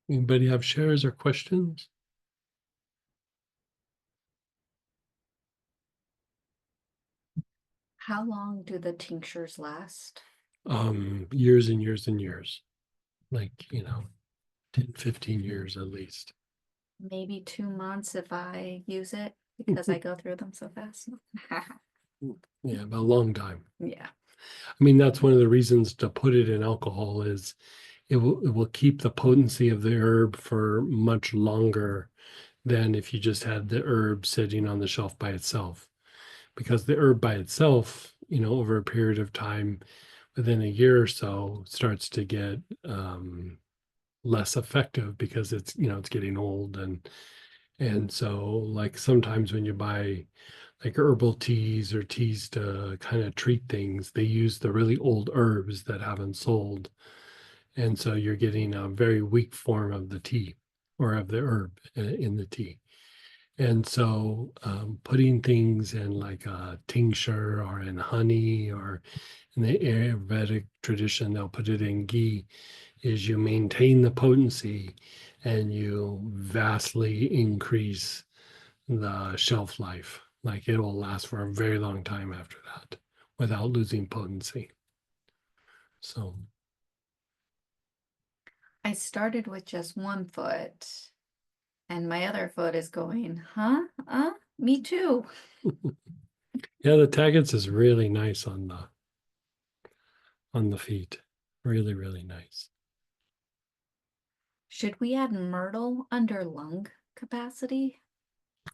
Anybody have shares or questions? How long do the tinctures last? Years and years and years. Like, 10, 15 years at least. Maybe 2 months if I use it because I go through them so fast. Yeah, but a long time. Yeah. I mean, that's one of the reasons to put it in alcohol is it will keep the potency of the herb for much longer than if you just had the herb sitting on the shelf by itself. Because the herb by itself, over a period of time, within a year or so, starts to get less effective because it's getting old, and so like sometimes when you buy like herbal teas or teas to kind of treat things, they use the really old herbs that haven't sold. And so you're getting a very weak form of the tea or of the herb in the tea. And so putting things in like a tincture or in honey or in the Ayurvedic tradition, they'll put it in ghee, is you maintain the potency and you vastly increase the shelf life. Like it will last for a very long time after that without losing potency. So I started with just one foot and my other foot is going, huh? Me too. yeah, the Taggets is really nice on the feet. Really, really nice. Should we add myrtle under lung capacity?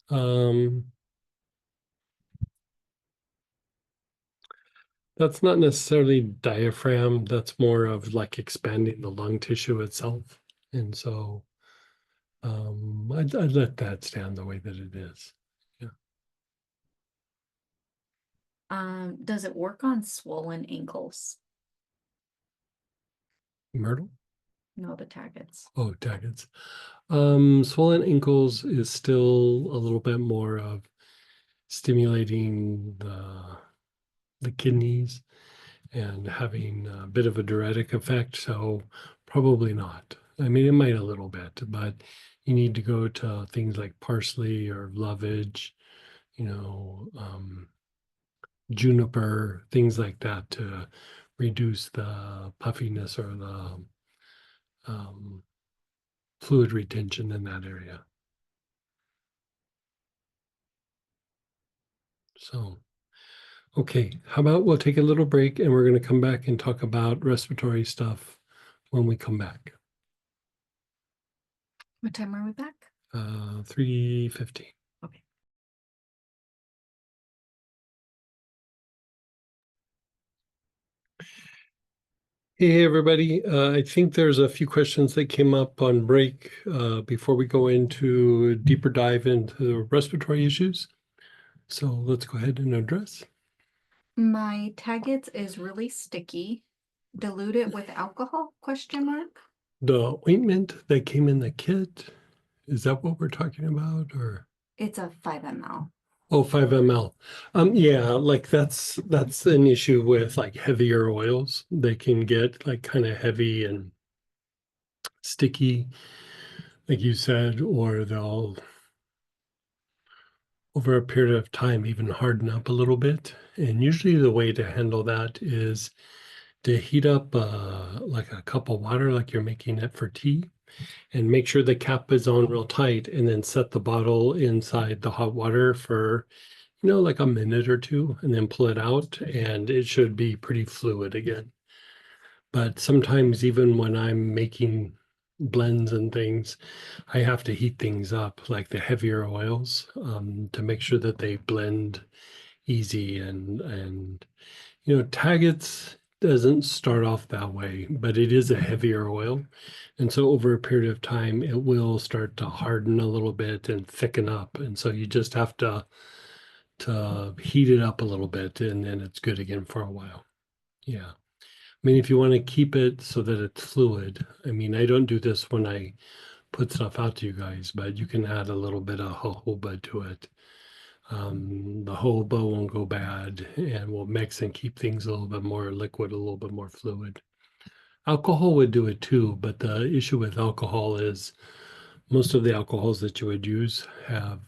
Um, that's not necessarily diaphragm. That's more of like expanding the lung tissue itself. And so I'd let that stand the way that it is. Yeah. Does it work on swollen ankles? Myrtle? No, the Taggets. Oh, Taggets. Swollen ankles is still a little bit more of stimulating the kidneys and having a bit of a diuretic effect. So probably not. I mean, it might a little bit, but you need to go to things like parsley or lovage, juniper, things like that to reduce the puffiness or the um, fluid retention in that area. So, okay, how about we'll take a little break and we're going to come back and talk about respiratory stuff when we come back. What time are we back? 3:15. Okay. Hey, everybody. I think there's a few questions that came up on break before we go into a deeper dive into the respiratory issues. So let's go ahead and address. My Taggets is really sticky. Dilute it with alcohol, question mark? The ointment that came in the kit, is that what we're talking about? Or It's a 5 ml. oh, 5 ml. Yeah, like that's an issue with like heavier oils. They can get like kind of heavy and sticky, like you said, or they'll over a period of time even harden up a little bit. And usually the way to handle that is to heat up like a cup of water, like you're making it for tea, and make sure the cap is on real tight, and then set the bottle inside the hot water for, like a minute or two, and then pull it out, and it should be pretty fluid again. But sometimes even when I'm making blends and things, I have to heat things up, like the heavier oils, to make sure that they blend easy. And Taggets doesn't start off that way, but it is a heavier oil. And so over a period of time, it will start to harden a little bit and thicken up. And so you just have to heat it up a little bit, and then it's good again for a while. Yeah. I mean, if you want to keep it so that it's fluid, I mean, I don't do this when I put stuff out to you guys, but you can add a little bit of jojoba to it. The jojoba won't go bad, and will mix and keep things a little bit more liquid, a little bit more fluid. Alcohol would do it too, but the issue with alcohol is most of the alcohols that you would use have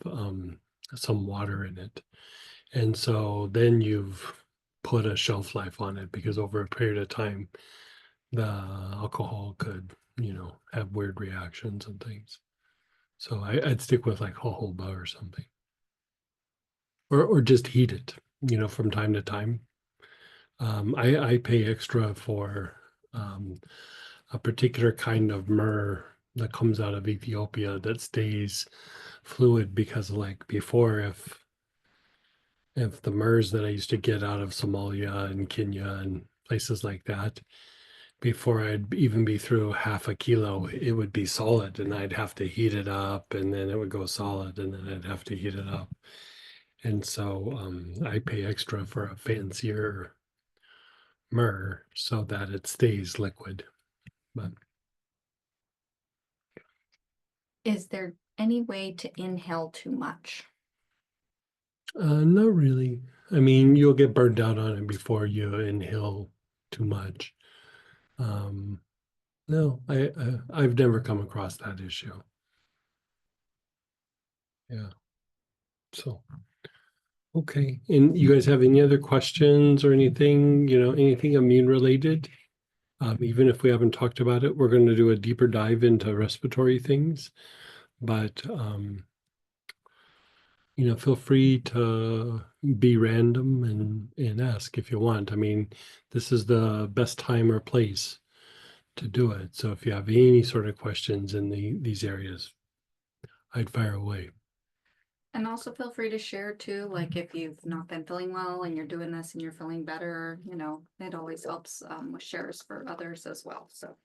some water in it. And so then you've put a shelf life on it, because over a period of time, the alcohol could, have weird reactions and things. So I'd stick with like jojoba or something, or just heat it, from time to time. I pay extra for a particular kind of myrrh that comes out of Ethiopia that stays fluid, because like before, if the myrrhs that I used to get out of Somalia and Kenya and places like that, before I'd even be through half a kilo, it would be solid, and I'd have to heat it up, and then it would go solid, and then I'd have to heat it up. And so I pay extra for a fancier myrrh so that it stays liquid. But Is there any way to inhale too much? not really. I mean, you'll get burned out on it before you inhale too much. No, I've never come across that issue. Yeah. So, okay. And you guys have any other questions or anything, anything immune related? Even if we haven't talked about it, we're going to do a deeper dive into respiratory things. But, feel free to be random and ask if you want. I mean, this is the best time or place to do it. So if you have any sort of questions in these areas, I'd fire away. And also feel free to share too, like if you've not been feeling well and you're doing this and you're feeling better, it always helps with shares for others as well. So.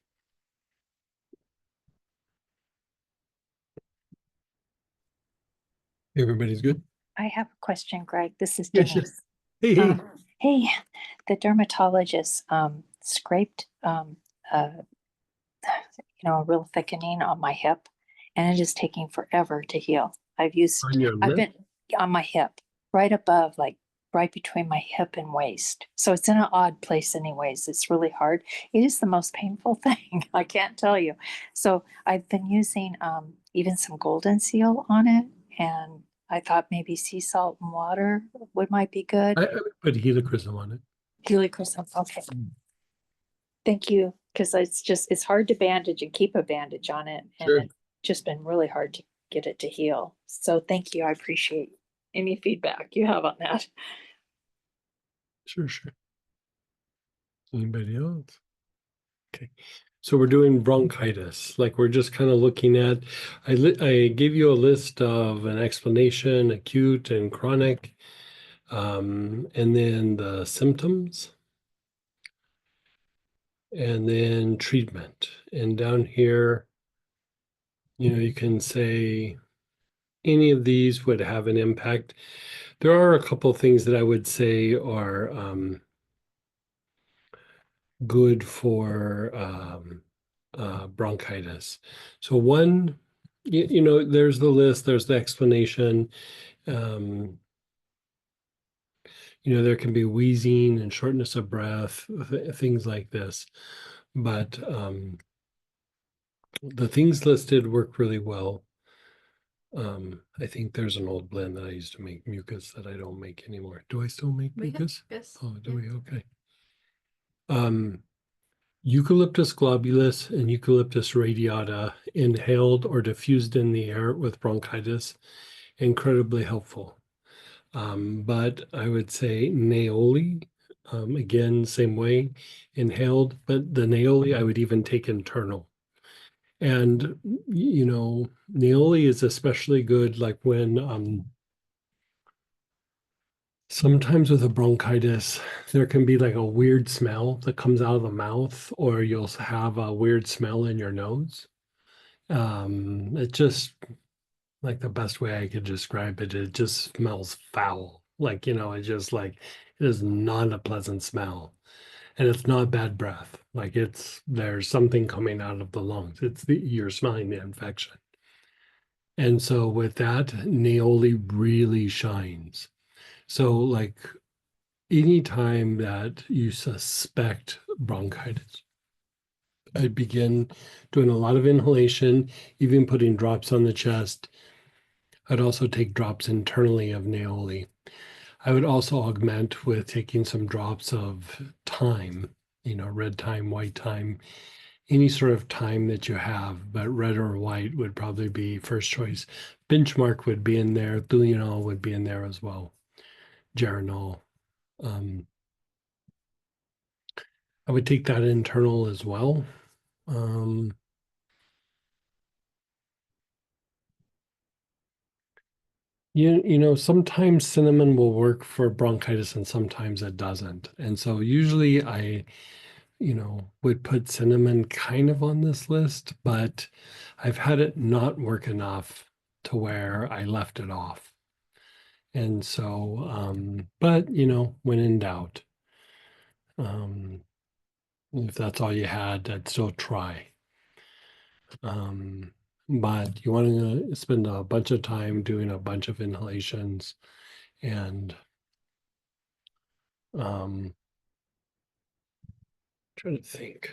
Everybody's good? I have a question, Greg. This is Yes, Denise. yes. Hey. Hey, the dermatologist scraped a real thickening on my hip, and it is taking forever to heal. I've been on my hip, right above, like right between my hip and waist. So it's in an odd place anyways. It's really hard. It is the most painful thing. I can't tell you. So I've been using even some golden seal on it. And I thought maybe sea salt and water might be good. I would put helichrysum on it. Helichrysum, okay. Thank you, because it's hard to bandage and keep a bandage on it. And Sure. it's just been really hard to get it to heal. So thank you. I appreciate any feedback you have on that. Sure. Anybody else? Okay. So we're doing bronchitis. Like we're just kind of looking at, I gave you a list of an explanation, acute and chronic, and then the symptoms, and then treatment. And down here, you can say any of these would have an impact. There are a couple of things that I would say are good for bronchitis. So one, there's the list, there's the explanation. There can be wheezing and shortness of breath, things like this. But the things listed work really well. I think there's an old blend that I used to make mucus that I don't make anymore. Do I still make mucus? Oh, do we? Okay. Eucalyptus globulus and Eucalyptus radiata inhaled or diffused in the air with bronchitis, incredibly helpful. But I would say Neoli, again, same way, inhaled, but the Neoli I would even take internal. And, Neoli is especially good like when sometimes with a bronchitis, there can be like a weird smell that comes out of the mouth, or you'll have a weird smell in your nose. It just, like the best way I could describe it, it just smells foul. Like, it just like, it is not a pleasant smell. And it's not bad breath. Like there's something coming out of the lungs. You're smelling the infection. And so with that, Neoli really shines. So like anytime that you suspect bronchitis, I'd begin doing a lot of inhalation, even putting drops on the chest. I'd also take drops internally of Neoli. I would also augment with taking some drops of thyme, red thyme, white thyme, any sort of thyme that you have, but red or white would probably be first choice. Benchmark would be in there, Thulianol would be in there as well, Geranol. I would take that internal as well. Sometimes cinnamon will work for bronchitis and sometimes it doesn't. And so usually I, would put cinnamon kind of on this list, but I've had it not work enough to where I left it off. And so, but, when in doubt, if that's all you had, I'd still try. But you want to spend a bunch of time doing a bunch of inhalations and trying to think.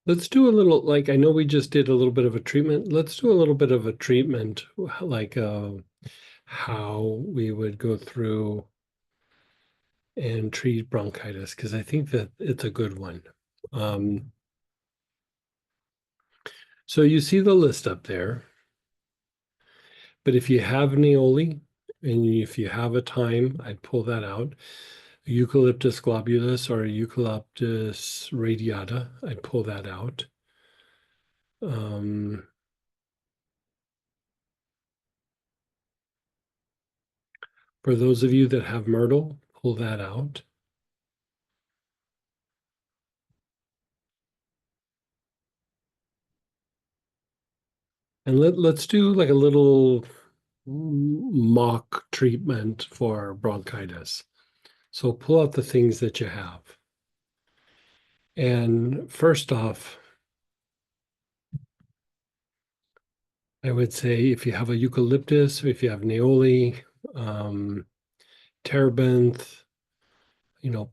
Let's do a little, like, I know we just did a little bit of a treatment. Let's do a little bit of a treatment, like how we would go through and treat bronchitis, because I think that it's a good one. So you see the list up there. But if you have Neoli and if you have a thyme, I'd pull that out. Eucalyptus globulus or Eucalyptus radiata, I'd pull that out. For those of you that have myrtle, pull that out. And let's do like a little mock treatment for bronchitis. So pull out the things that you have. And first off, I would say if you have a eucalyptus, or if you have Neoli, terebinth,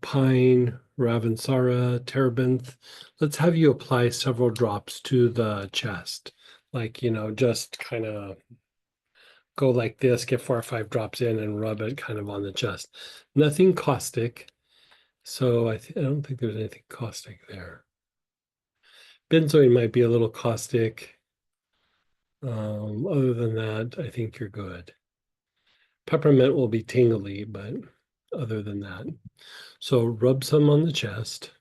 pine, ravensara, terebinth. Let's have you apply several drops to the chest. Like, just kind of go like this, get 4 or 5 drops in and rub it kind of on the chest. Nothing caustic. So I don't think there's anything caustic there. Benzoin might be a little caustic. Other than that, I think you're good. Peppermint will be tingly, but other than that. So rub some on the chest.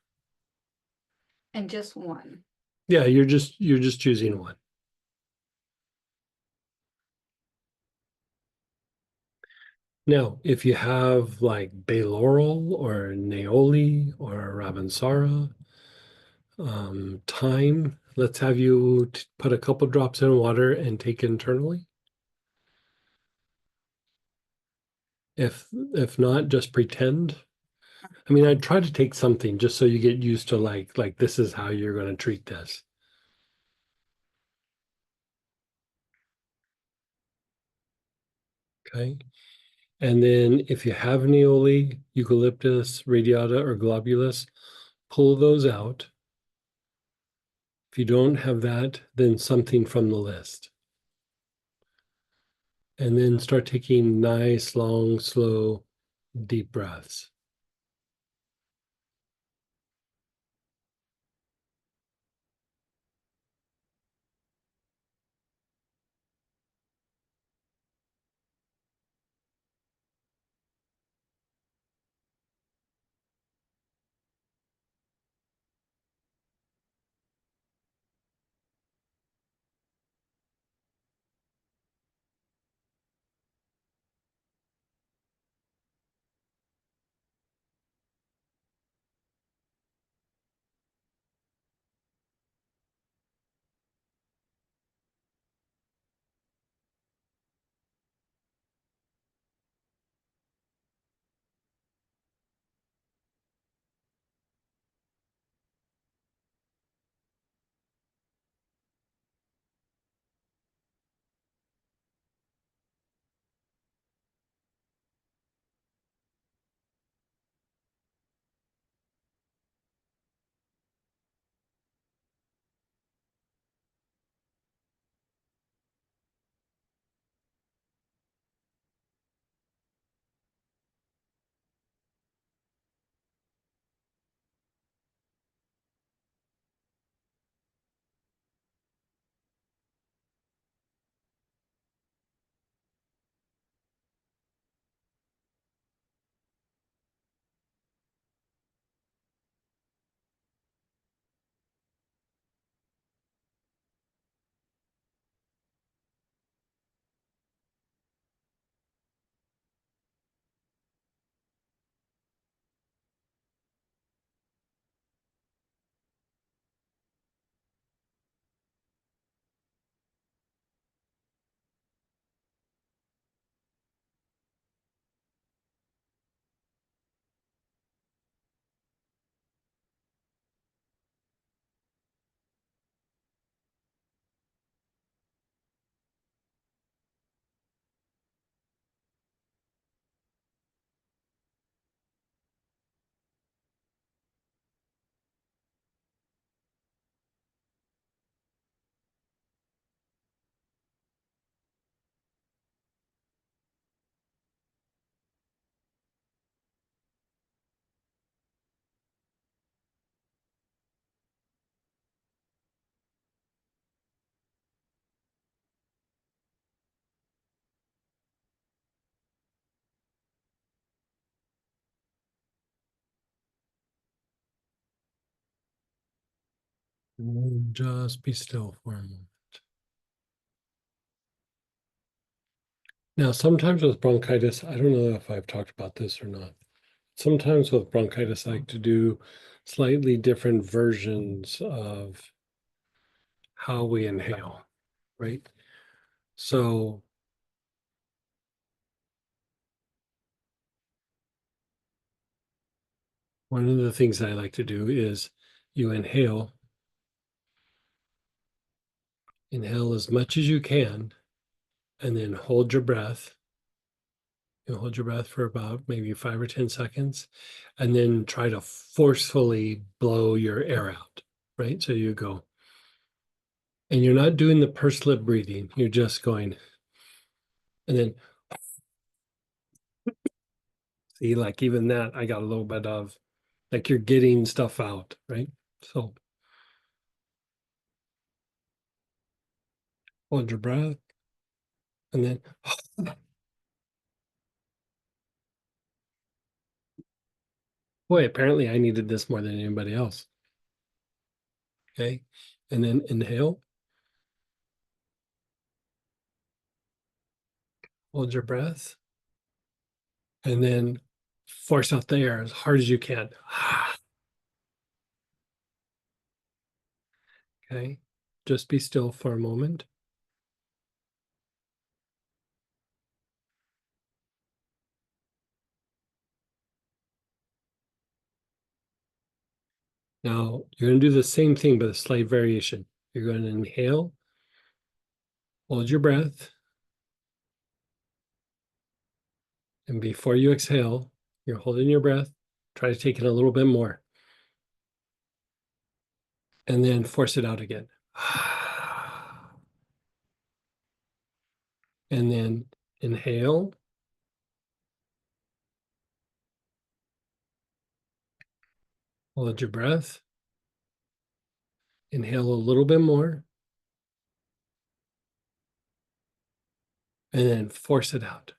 And just one. Yeah, you're just choosing one. Now, if you have like bay laurel or neoli or ravensara, thyme, let's have you put a couple drops in water and take internally. If not, just pretend. I mean, I'd try to take something just so you get used to like this is how you're going to treat this. Okay. And then if you have neoli, eucalyptus, radiata, or globulus, pull those out. If you don't have that, then something from the list. And then start taking nice, long, slow, deep breaths. And just be still for a moment. Now, sometimes with bronchitis, I don't know if I've talked about this or not. Sometimes with bronchitis, I like to do slightly different versions of how we inhale, right? So one of the things I like to do is you inhale as much as you can, and then hold your breath. You hold your breath for about maybe 5 or 10 seconds, and then try to forcefully blow your air out, right? So you go, and you're not doing the pursed lip breathing. You're just going, and then see, like even that, I got a little bit of, like you're getting stuff out, right? So hold your breath, and then boy, apparently I needed this more than anybody else. Okay. And then inhale, hold your breath, and then force out the air as hard as you can. Okay. Just be still for a moment. Now you're going to do the same thing, but a slight variation. You're going to inhale, hold your breath, and before you exhale, you're holding your breath. Try to take it a little bit more. And then force it out again. And then inhale. Hold your breath. Inhale a little bit more. And then force it out.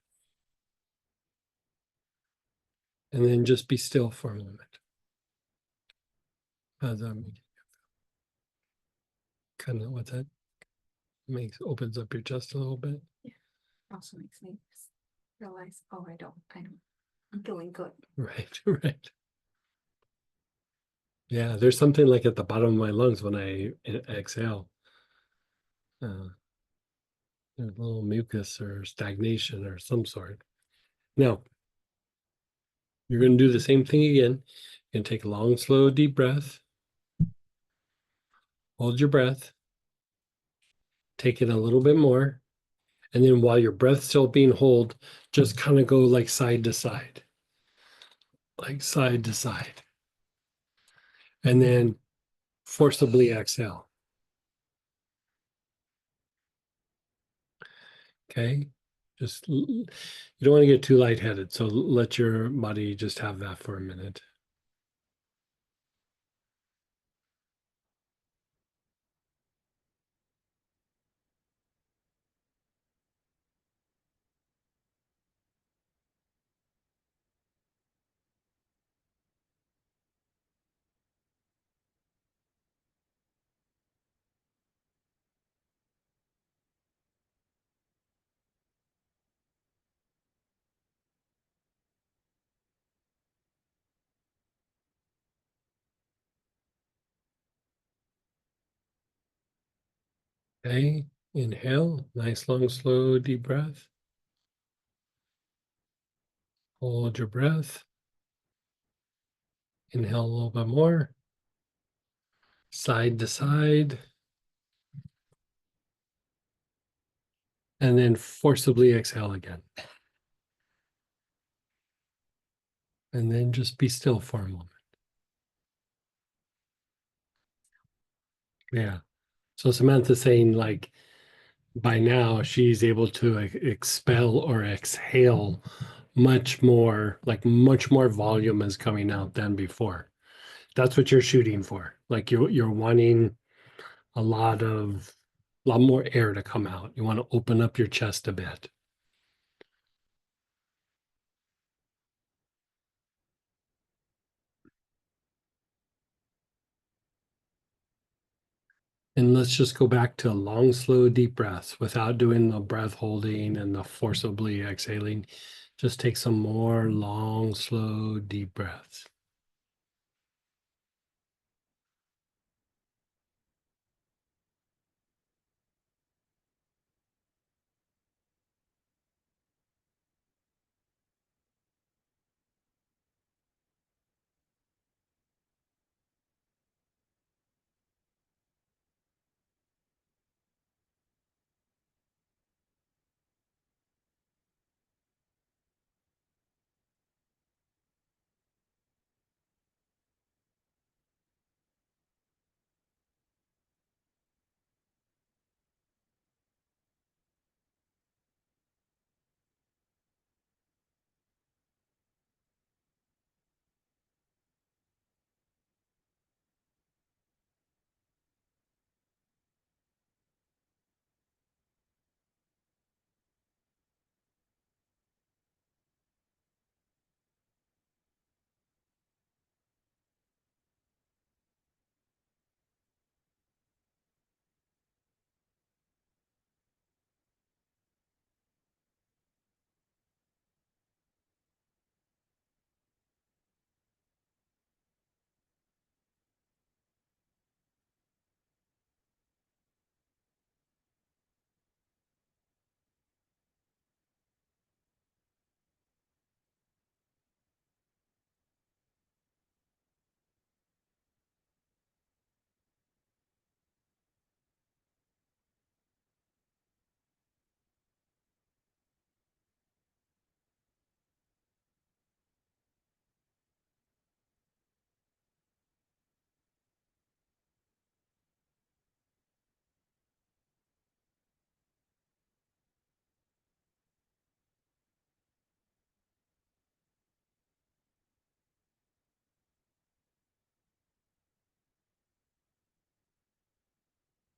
And then just be still for a moment. How's that make? Kind of what that makes, opens up your chest a little bit. Also makes me realize, oh, I'm feeling good. Right, right. Yeah, there's something like at the bottom of my lungs when I exhale. There's a little mucus or stagnation or some sort. Now, you're going to do the same thing again. You're going to take a long, slow, deep breath. Hold your breath. Take it a little bit more. And then while your breath's still being held, just kind of go like side to side. Like side to side. And then forcibly exhale. Okay. Just, you don't want to get too lightheaded. So let your body just have that for a minute. Okay. Inhale. Nice, long, slow, deep breath. Hold your breath. Inhale a little bit more. Side to side. And then forcibly exhale again. And then just be still for a moment. Yeah. So Samantha's saying like by now she's able to expel or exhale much more, like much more volume is coming out than before. That's what you're shooting for. Like you're wanting a lot more air to come out. You want to open up your chest a bit. And let's just go back to long, slow, deep breaths without doing the breath holding and the forcibly exhaling. Just take some more long, slow, deep breaths.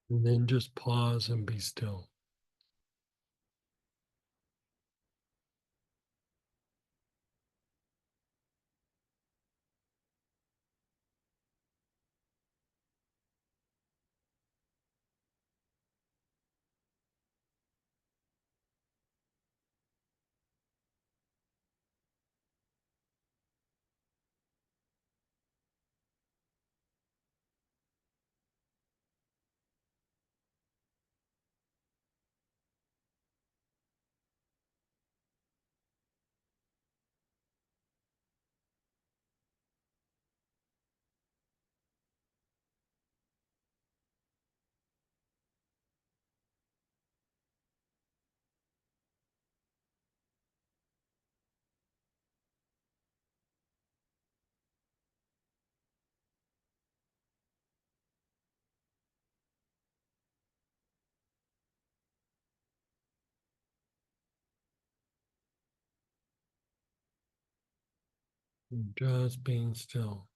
And then just pause and be still. Just being still.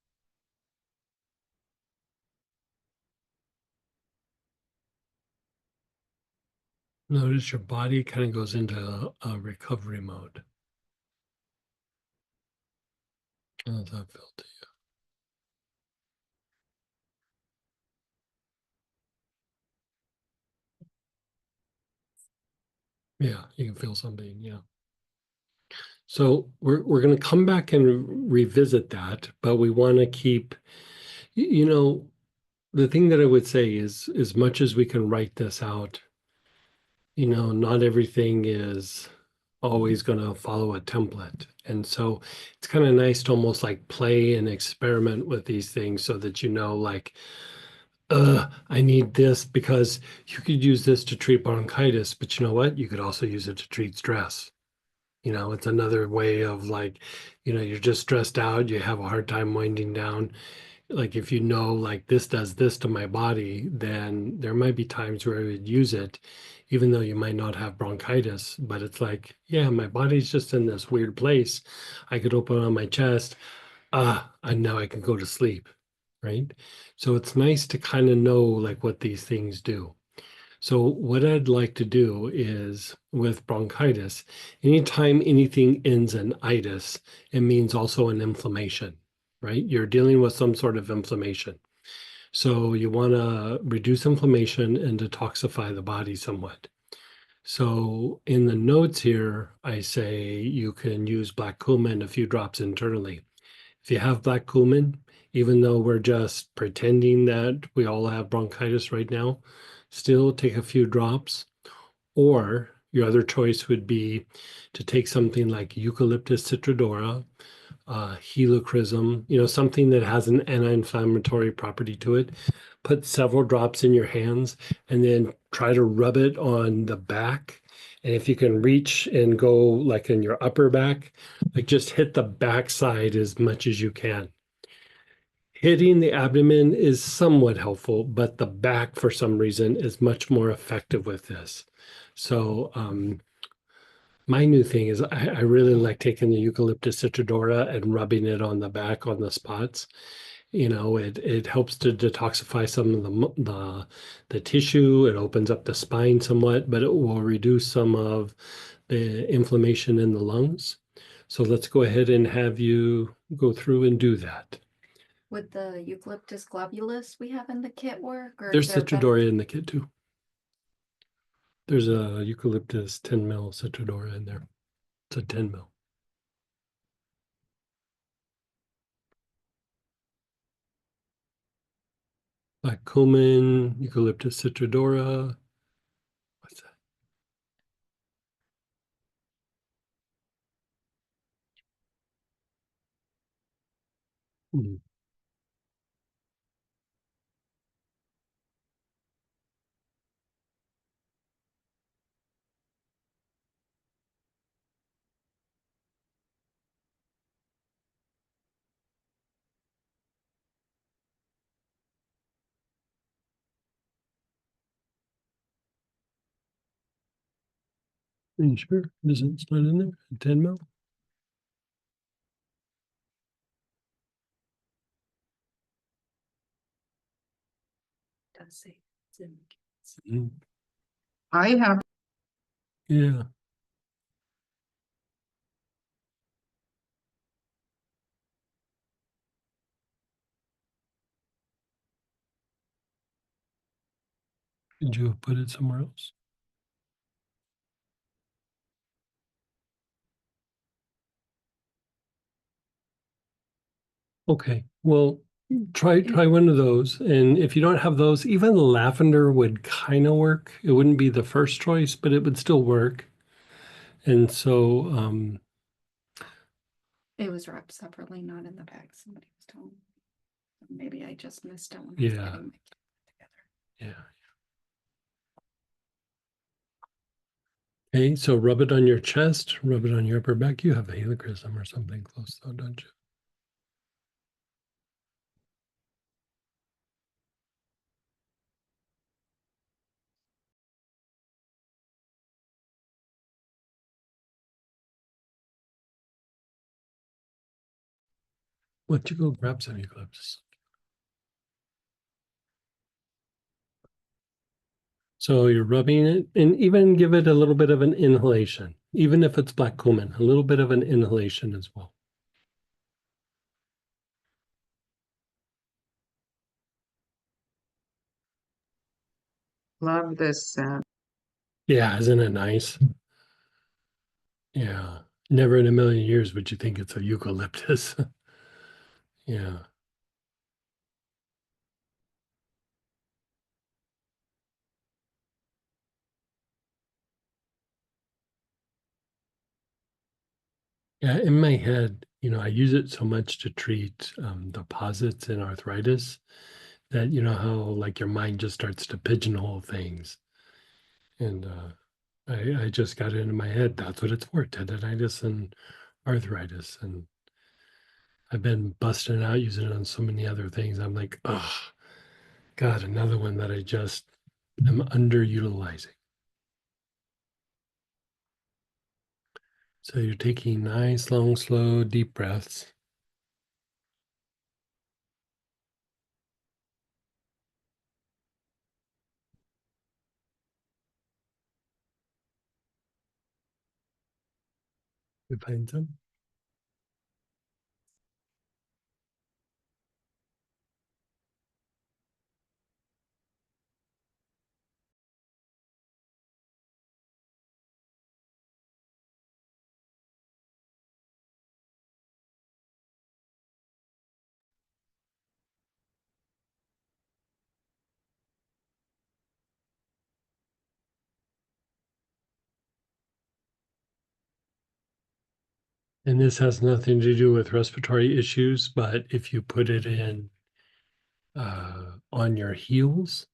Notice your body kind of goes into a recovery mode. How does that feel to you? Yeah, you can feel something. Yeah. So we're going to come back and revisit that, but we want to keep, you know, the thing that I would say is, as much as we can write this out, you know, not everything is always going to follow a template. And so it's kind of nice to almost like play and experiment with these things so that you know, like, I need this because you could use this to treat bronchitis, but you know what? You could also use it to treat stress. You know, it's another way of like, you know, you're just stressed out, you have a hard time winding down. Like if you know, like this does this to my body, then there might be times where I would use it, even though you might not have bronchitis. But it's like, yeah, my body's just in this weird place. I could open on my chest, and now I can go to sleep, right? So it's nice to kind of know like what these things do. So what I'd like to do is with bronchitis, anytime anything ends in itis, it means also an inflammation, right? You're dealing with some sort of inflammation. So you want to reduce inflammation and detoxify the body somewhat. So in the notes here, I say you can use black cumin a few drops internally. If you have black cumin, even though we're just pretending that we all have bronchitis right now, still take a few drops. Or your other choice would be to take something like Eucalyptus citrodora, helichrysum, you know, something that has an anti-inflammatory property to it. Put several drops in your hands and then try to rub it on the back. And if you can reach and go like in your upper back, like just hit the back side as much as you can. Hitting the abdomen is somewhat helpful, but the back, for some reason, is much more effective with this. So, my new thing is I really like taking the Eucalyptus citrodora and rubbing it on the back on the spots. You know, it helps to detoxify some of the tissue. It opens up the spine somewhat, but it will reduce some of the inflammation in the lungs. So let's go ahead and have you go through and do that. Would the eucalyptus globulus we have in the kit work, or is There's there a better? citrodora in the kit too. There's a eucalyptus 10 mil citrodora in there. It's a 10 mil. Black cumin, eucalyptus citrodora. What's that? Are you sure? It's not in there? 10 mil? Does say it's in the kit. Mhm. I have, Yeah. Did you put it somewhere else? Okay, well, try one of those. And if you don't have those, even lavender would kind of work. It wouldn't be the first choice, but it would still work. And so, It was wrapped separately, not in the bag. Somebody was telling me. Maybe I just missed it when I was yeah, getting my kit together. yeah. Okay, so rub it on your chest, rub it on your upper back. You have a helichrysum or something close though, don't you? Why don't you go grab some eucalyptus? So you're rubbing it and even give it a little bit of an inhalation, even if it's black cumin, a little bit of an inhalation as well. love this scent. Yeah, isn't it nice? Yeah. Never in a million years would you think it's a eucalyptus. Yeah. Yeah, in my head, I use it so much to treat deposits in arthritis that how like your mind just starts to pigeonhole things. And I just got it into my head. That's what it's for, tendonitis and arthritis. And I've been busting it out using it on so many other things. I'm like, oh, God, another one that I just am underutilizing. So you're taking nice, long, slow, deep breaths. You find some? And this has nothing to do with respiratory issues, but if you put it in on your heels,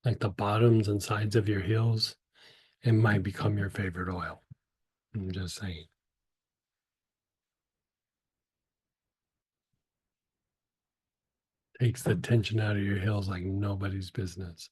like the bottoms and sides of your heels, it might become your favorite oil. I'm just saying. Takes the tension out of your heels like nobody's business.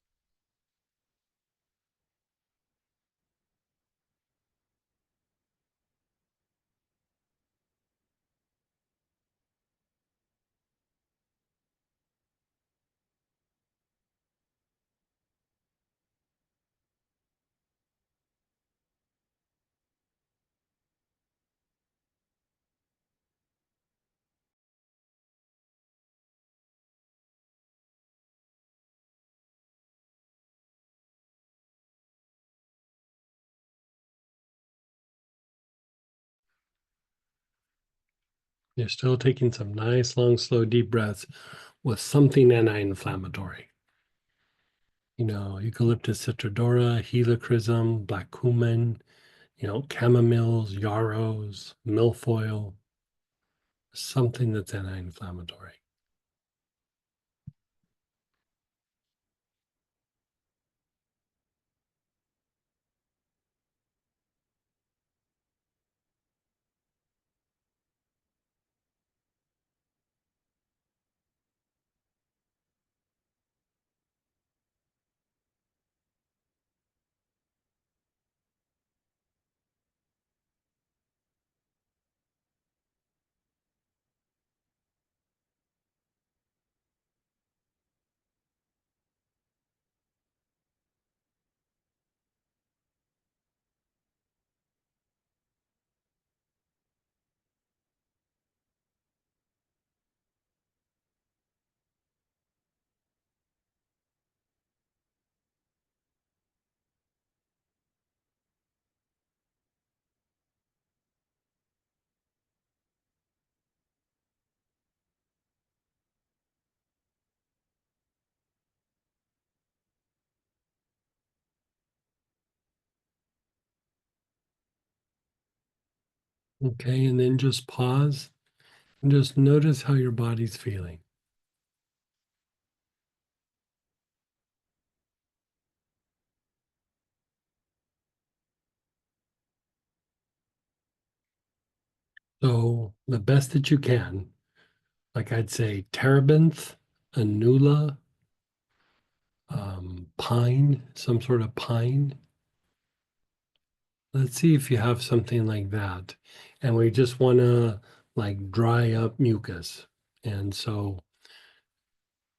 You're still taking some nice, long, slow, deep breaths with something anti-inflammatory. Eucalyptus citrodora, helichrysum, black cumin, chamomiles, yarrows, milfoil, something that's anti-inflammatory. Okay, and then just pause and just notice how your body's feeling. So the best that you can, like I'd say terebinth, anula, pine, some sort of pine. Let's see if you have something like that. And we just want to like dry up mucus. And so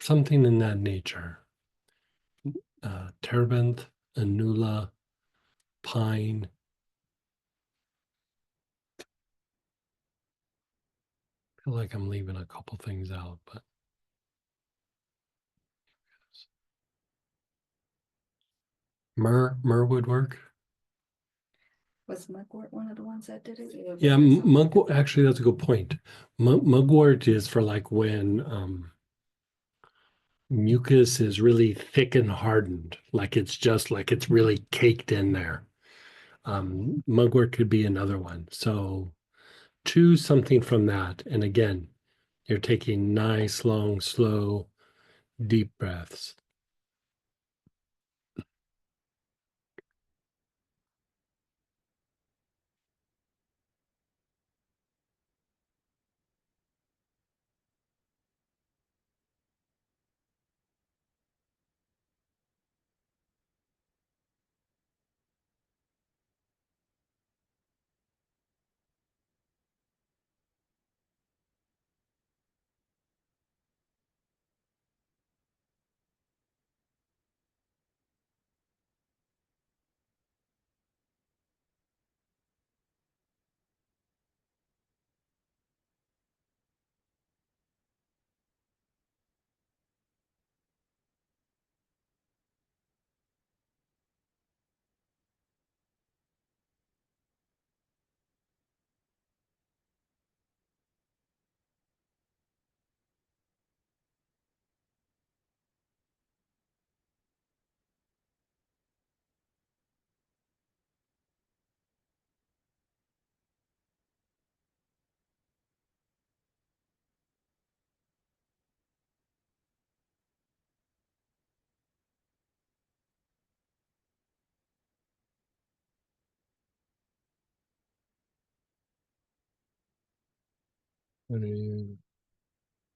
something in that nature. Terebinth, anula, pine. I feel like I'm leaving a couple things out, but myrrh would work. Was mugwort one of the ones that did it? Or was Yeah, there something mugwort. different? Actually, that's a good point. Mugwort is for like when mucus is really thick and hardened, like it's just like it's really caked in there. Mugwort could be another one. So choose something from that. And again, you're taking nice, long, slow, deep breaths.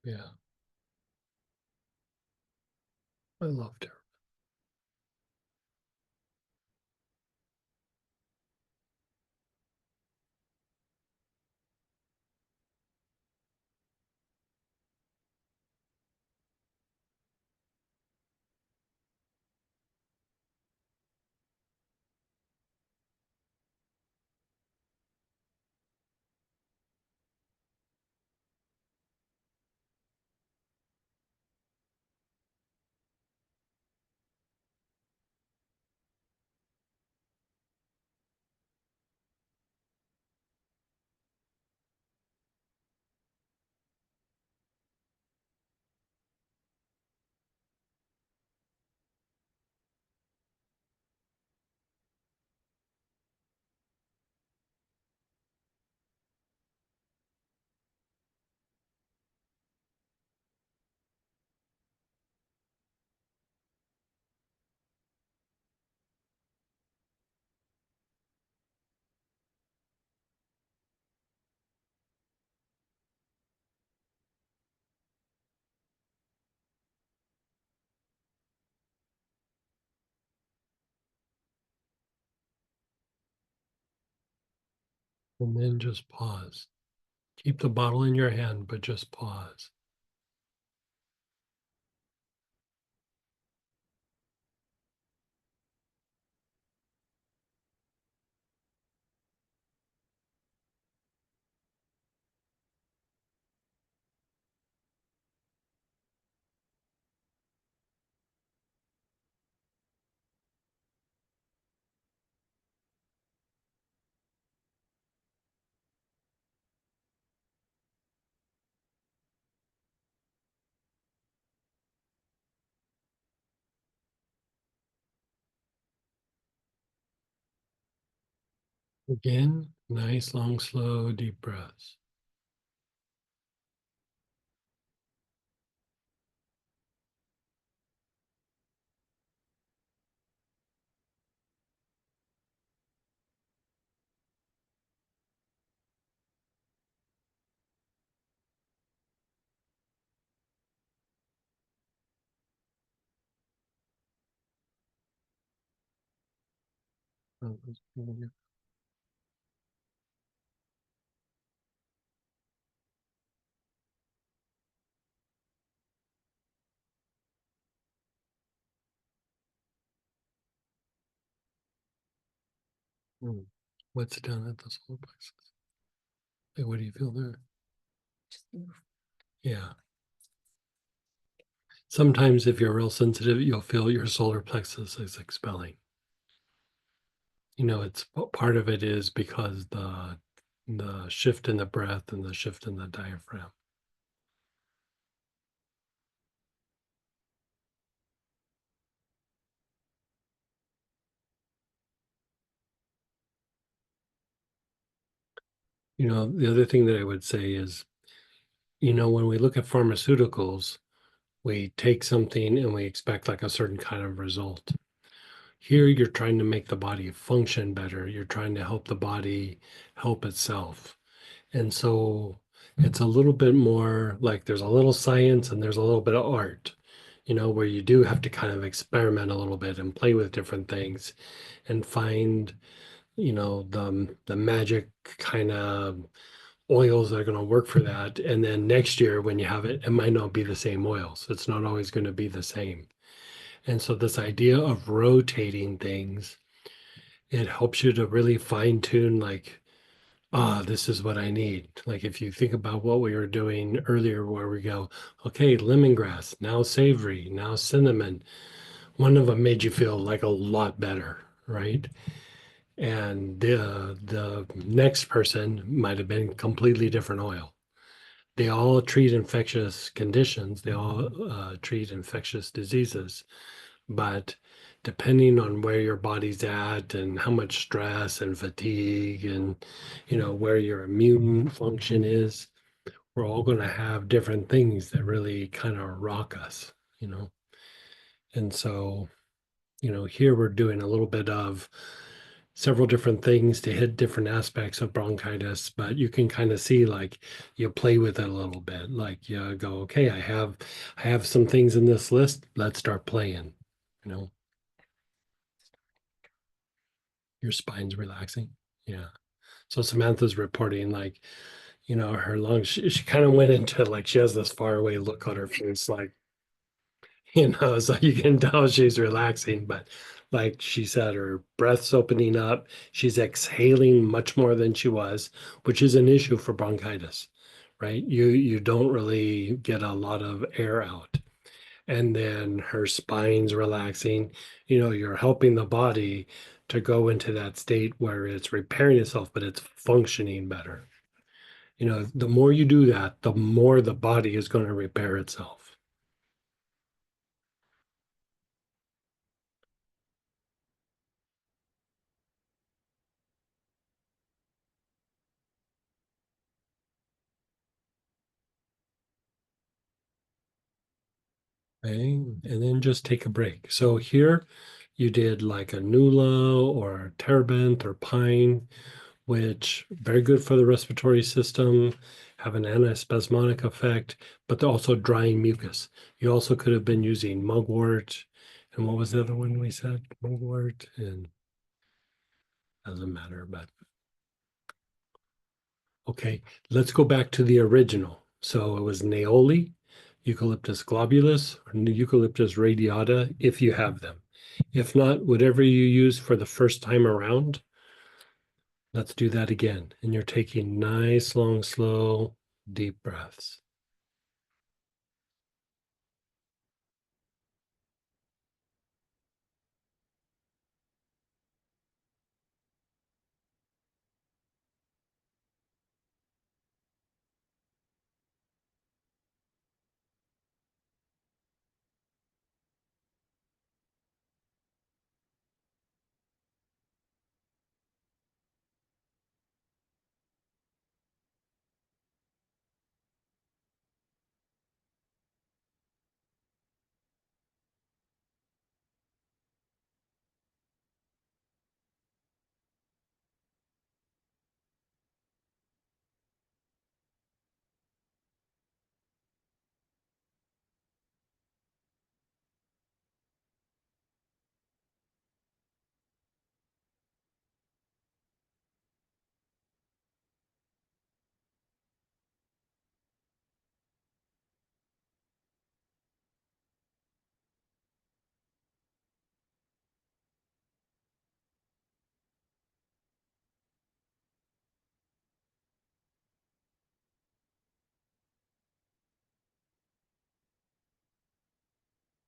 Yeah, I loved her. And then just pause. Keep the bottle in your hand, but just pause. Again, nice, long, slow, deep breaths. What's down at the solar plexus? Like, what do you feel there? Yeah. Sometimes if you're real sensitive, you'll feel your solar plexus is expelling. It's part of it is because the shift in the breath and the shift in the diaphragm. The other thing that I would say is, when we look at pharmaceuticals, we take something and we expect like a certain kind of result. Here, you're trying to make the body function better. You're trying to help the body help itself. And so it's a little bit more like there's a little science and there's a little bit of art, where you do have to kind of experiment a little bit and play with different things and find, the magic kind of oils that are going to work for that. And then next year when you have it, it might not be the same oils. It's not always going to be the same. And so this idea of rotating things, it helps you to really fine tune like, this is what I need. Like if you think about what we were doing earlier, where we go, okay, lemongrass, now savory, now cinnamon. One of them made you feel like a lot better, right? And the next person might have been completely different oil. They all treat infectious conditions. They all treat infectious diseases, but depending on where your body's at and how much stress and fatigue and where your immune function is, we're all going to have different things that really kind of rock us, and so here we're doing a little bit of several different things to hit different aspects of bronchitis, but you can kind of see like you play with it a little bit, like you go, okay, I have some things in this list, let's start playing. Your spine's relaxing. Yeah. So Samantha's reporting like, her lungs, she kind of went into like, she has this far away look on her face, like, so you can tell she's relaxing, but like she said, her breath's opening up. She's exhaling much more than she was, which is an issue for bronchitis, right? You don't really get a lot of air out. And then her spine's relaxing. You're helping the body to go into that state where it's repairing itself, but it's functioning better. The more you do that, the more the body is going to repair itself. Okay, and then just take a break. So here you did like a Nula or terebinth or pine, which very good for the respiratory system, have an antispasmodic effect, but they're also drying mucus. You also could have been using mugwort, and what was the other one we said? Mugwort, and doesn't matter, but okay, let's go back to the original. So it was Neoli, Eucalyptus globulus, or Eucalyptus radiata, if you have them. If not, whatever you use for the first time around, let's do that again. And you're taking nice, long, slow, deep breaths.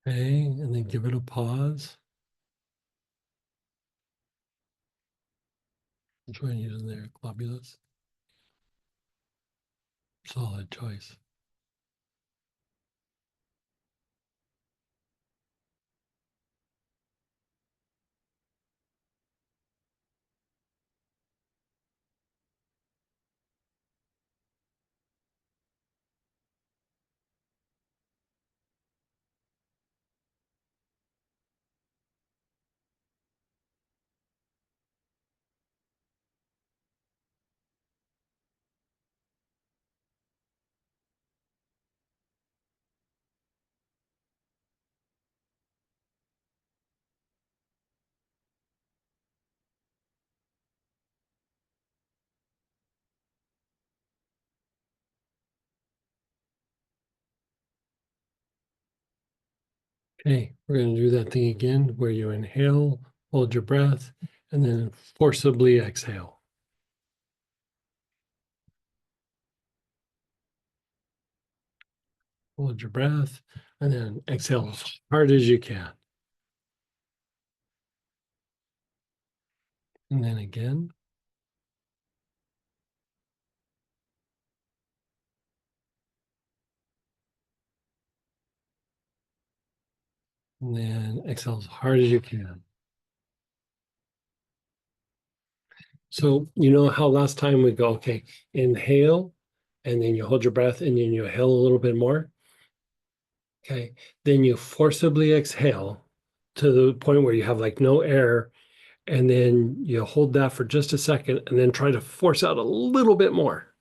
Okay, and then give it a pause. Which one are you using there? Globulus? Solid choice. Okay, we're going to do that thing again where you inhale, hold your breath, and then forcibly exhale. Hold your breath, and then exhale as hard as you can. And then again. And then exhale as hard as you can. So you know how last time we go, okay, inhale, and then you hold your breath, and then you exhale a little bit more. Okay, then you forcibly exhale to the point where you have like no air, and then you hold that for just a second, and then try to force out a little bit more,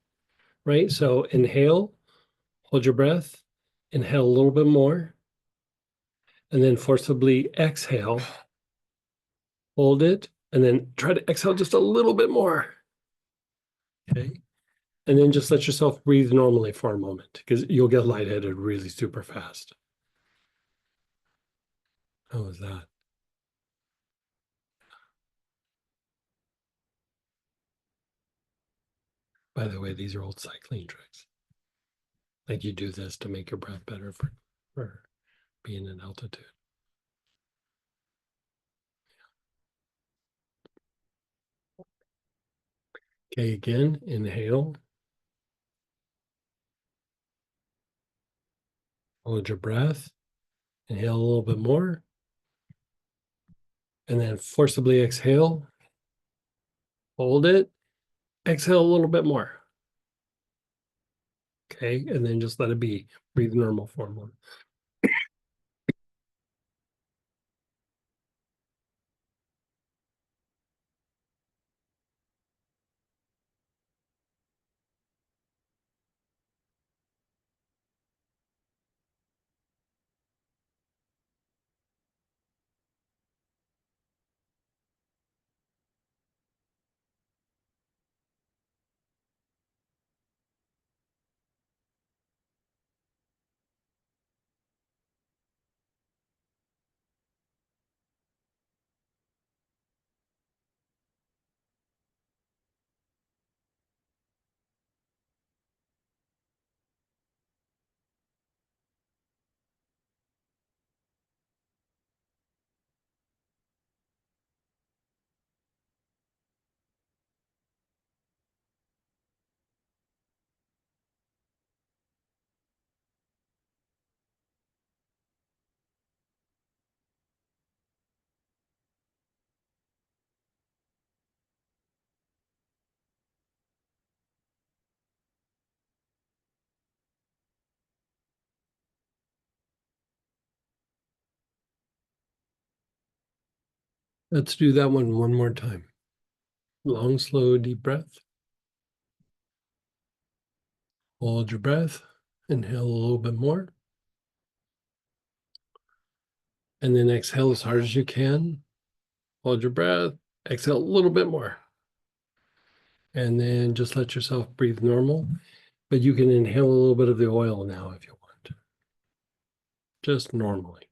right? So inhale, hold your breath, inhale a little bit more, and then forcibly exhale, hold it, and then try to exhale just a little bit more. Okay. And then just let yourself breathe normally for a moment because you'll get lightheaded really super fast. How was that? By the way, these are old cycling tricks. Like you do this to make your breath better for being in altitude. Okay, again, inhale. Hold your breath. Inhale a little bit more. And then forcibly exhale. Hold it. Exhale a little bit more. Okay, and then just let it be. Breathe normal for a moment. Let's do that one more time. Long, slow, deep breath. Hold your breath. Inhale a little bit more. And then exhale as hard as you can. Hold your breath. Exhale a little bit more. And then just let yourself breathe normal. But you can inhale a little bit of the oil now if you want. Just normally.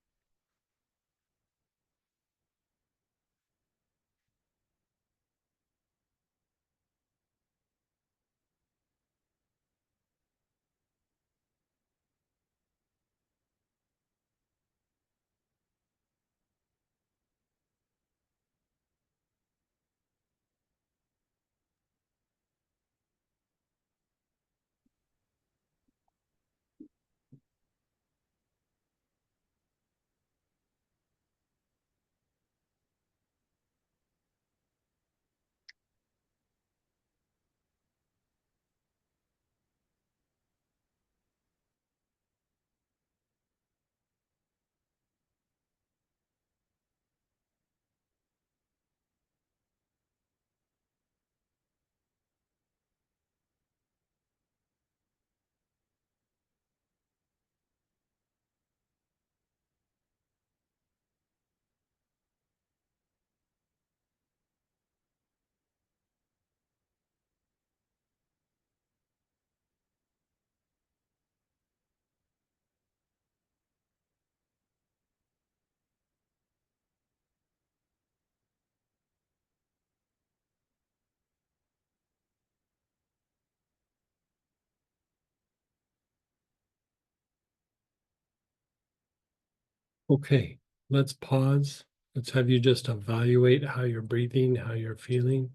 Okay, let's pause. Let's have you just evaluate how you're breathing, how you're feeling.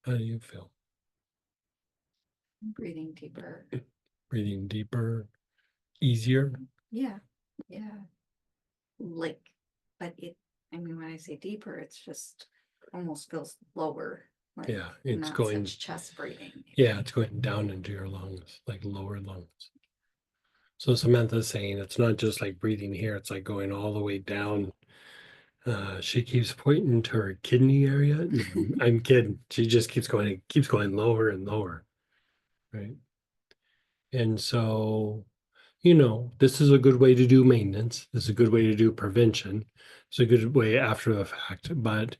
How do you feel? Breathing deeper. Breathing deeper, easier? Yeah, yeah. Like, but I mean, when I say deeper, it's just almost feels lower. Like Yeah, it's not going, such chest breathing. yeah, it's going down into your lungs, like lower lungs. So Samantha's saying it's not just like breathing here, it's like going all the way down. She keeps pointing to her kidney area. No, I'm kidding. She just keeps going lower and lower. Right. And so, this is a good way to do maintenance. This is a good way to do prevention. It's a good way after the fact. But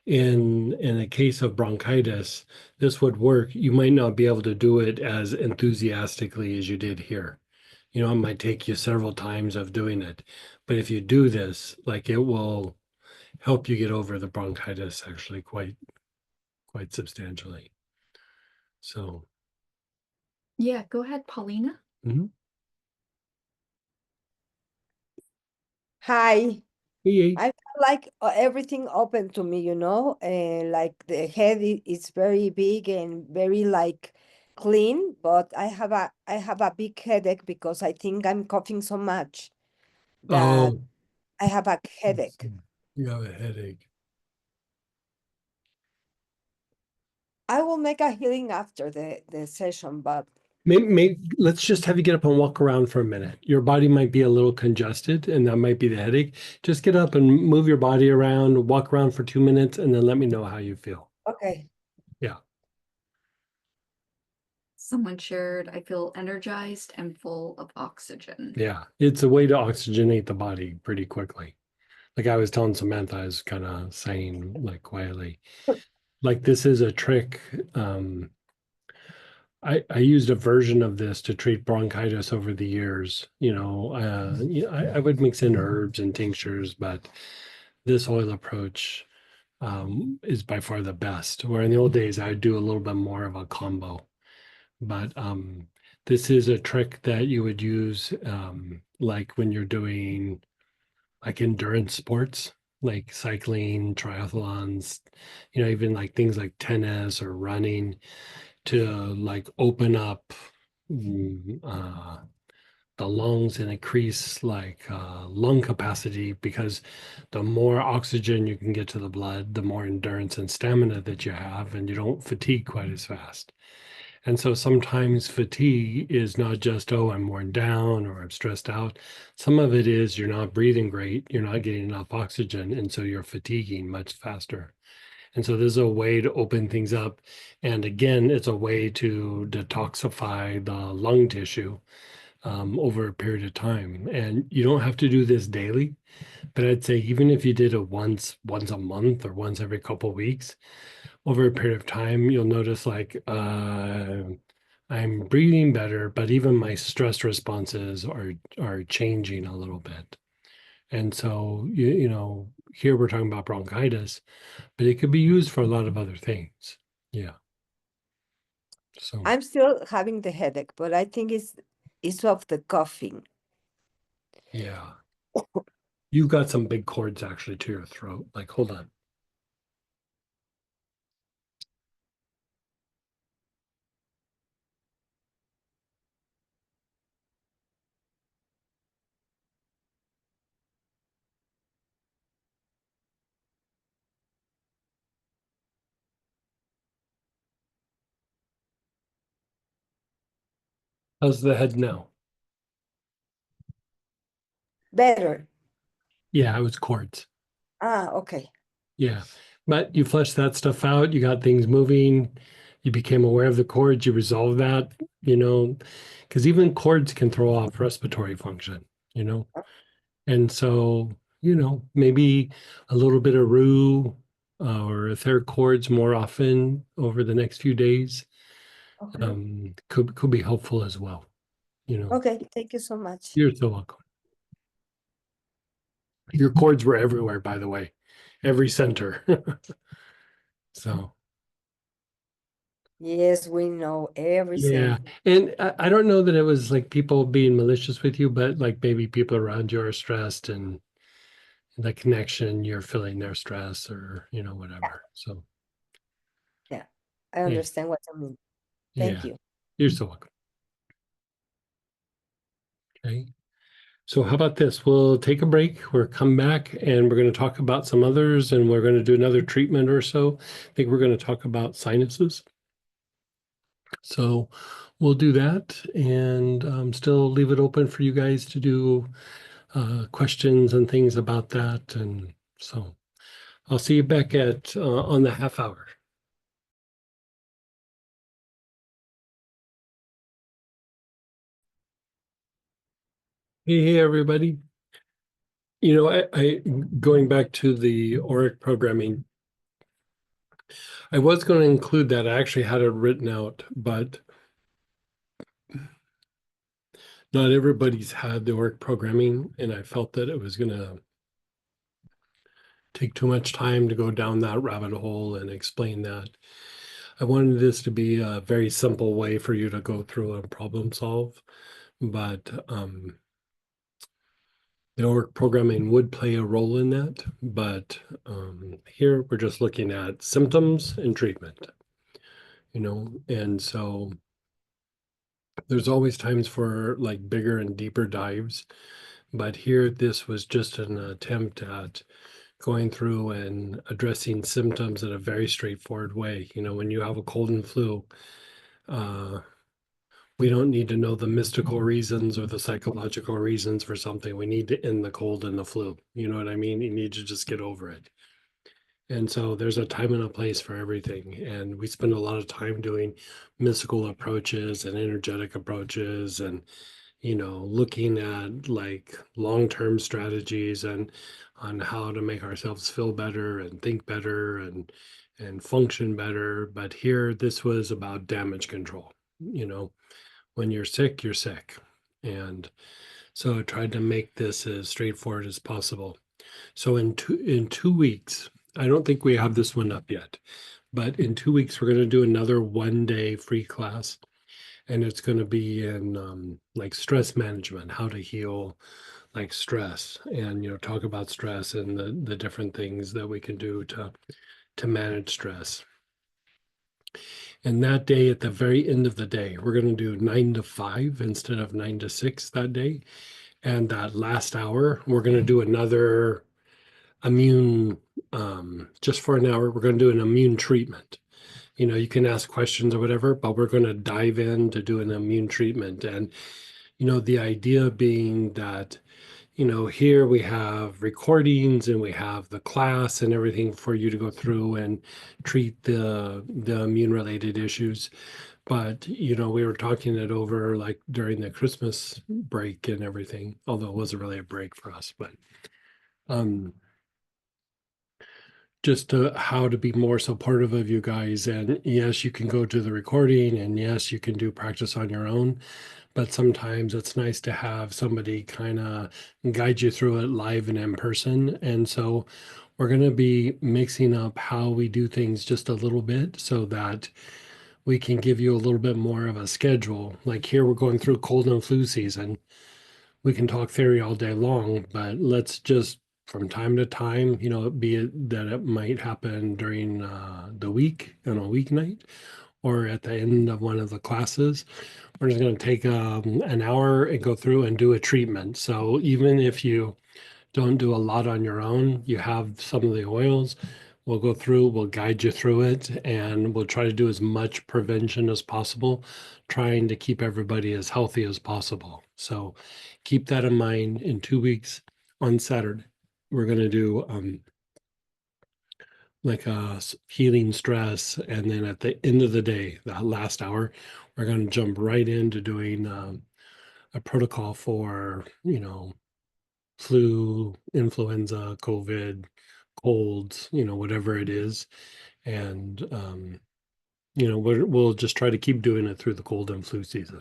in a case of bronchitis, this would work. You might not be able to do it as enthusiastically as you did here. It might take you several times of doing it. But if you do this, like it will help you get over the bronchitis actually quite substantially. So, Yeah, go ahead, Paulina. mhm. Hi. Hey, I feel like everything open to me, and like the head is very big and very like clean, but I have a big headache because I think I'm coughing so much that oh, I have a let's headache. see. You have a headache. I will make a healing after the session, but Maybe let's just have you get up and walk around for a minute. Your body might be a little congested, and that might be the headache. Just get up and move your body around, walk around for 2 minutes, and then let me know how you feel. okay. Yeah. Someone shared, I feel energized and full of oxygen. Yeah. It's a way to oxygenate the body pretty quickly. Like I was telling Samantha, I was kind of saying like quietly, like this is a trick. I used a version of this to treat bronchitis over the years. I would mix in herbs and tinctures, but this oil approach is by far the best. Where in the old days, I'd do a little bit more of a combo. But this is a trick that you would use like when you're doing like endurance sports, like cycling, triathlons, even like things like tennis or running to like open up the lungs and increase like lung capacity because the more oxygen you can get to the blood, the more endurance and stamina that you have, and you don't fatigue quite as fast. And so sometimes fatigue is not just, oh, I'm worn down or I'm stressed out. Some of it is you're not breathing great, you're not getting enough oxygen, and so you're fatiguing much faster. And so this is a way to open things up. And again, it's a way to detoxify the lung tissue over a period of time. And you don't have to do this daily, but I'd say even if you did it once a month or once every couple of weeks, over a period of time, you'll notice like I'm breathing better, but even my stress responses are changing a little bit. And so here we're talking about bronchitis, but it could be used for a lot of other things. Yeah. So I'm still having the headache, but I think it's of the coughing. yeah. You've got some big cords actually to your throat. Like, hold on. How's the head now? Better. Yeah, it was cords. Okay. Yeah. But you flushed that stuff out, you got things moving, you became aware of the cords, you resolved that, because even cords can throw off respiratory function, you know. And so, maybe a little bit of rue or etheric cords more often over the next few days Okay. could be helpful as well. Okay. Thank you so much. You're so welcome. Your cords were everywhere, by the way, every center. So, Yes, we know Yeah. everything. And I don't know that it was like people being malicious with you, but like maybe people around you are stressed and the connection, you're feeling their stress or, whatever. So, Yeah, I yeah. understand what you mean. Thank Yeah. you. You're so welcome. Okay. So how about this? We'll take a break. We'll come back and we're going to talk about some others and we're going to do another treatment or so. I think we're going to talk about sinuses. So we'll do that and still leave it open for you guys to do questions and things about that. And so I'll see you back at on the half hour. Hey, everybody. I going back to the ORIC programming, I was going to include that. I actually had it written out, but not everybody's had the ORIC programming, and I felt that it was going to take too much time to go down that rabbit hole and explain that. I wanted this to be a very simple way for you to go through and problem solve, but the ORIC programming would play a role in that. But here we're just looking at symptoms and treatment, and so there's always times for like bigger and deeper dives. But here, this was just an attempt at going through and addressing symptoms in a very straightforward way. When you have a cold and flu, we don't need to know the mystical reasons or the psychological reasons for something. We need to end the cold and the flu. You know what I mean? You need to just get over it. And so there's a time and a place for everything. And we spend a lot of time doing mystical approaches and energetic approaches and looking at like long-term strategies and on how to make ourselves feel better and think better and function better. But here, this was about damage control. When you're sick, you're sick. And so I tried to make this as straightforward as possible. So in 2 weeks, I don't think we have this one up yet, but in 2 weeks, we're going to do another 1 day free class and it's going to be in like stress management, how to heal like stress, and talk about stress and the different things that we can do to manage stress. And that day, at the very end of the day, we're going to do 9 to 5 instead of 9 to 6 that day. And that last hour, we're going to do another immune, just for an hour. We're going to do an immune treatment. You can ask questions or whatever, but we're going to dive in to do an immune treatment. And, the idea being that, here we have recordings and we have the class and everything for you to go through and treat the immune related issues. But, we were talking it over like during the Christmas break and everything, although it wasn't really a break for us, but, just to how to be more supportive of you guys. And yes, you can go to the recording and yes, you can do practice on your own, but sometimes it's nice to have somebody kind of guide you through it live and in person. And so we're going to be mixing up how we do things just a little bit so that we can give you a little bit more of a schedule. Like here, we're going through cold and flu season. We can talk theory all day long, but let's just from time to time, be it that it might happen during the week on a weeknight or at the end of one of the classes. We're just going to take an hour and go through and do a treatment. So even if you don't do a lot on your own, you have some of the oils. We'll go through, we'll guide you through it, and we'll try to do as much prevention as possible, trying to keep everybody as healthy as possible. So keep that in mind. In 2 weeks on Saturday, we're going to do like a healing stress. And then at the end of the day, that last hour, we're going to jump right into doing a protocol for, flu, influenza, COVID, colds, whatever it is. And, we'll just try to keep doing it through the cold and flu season.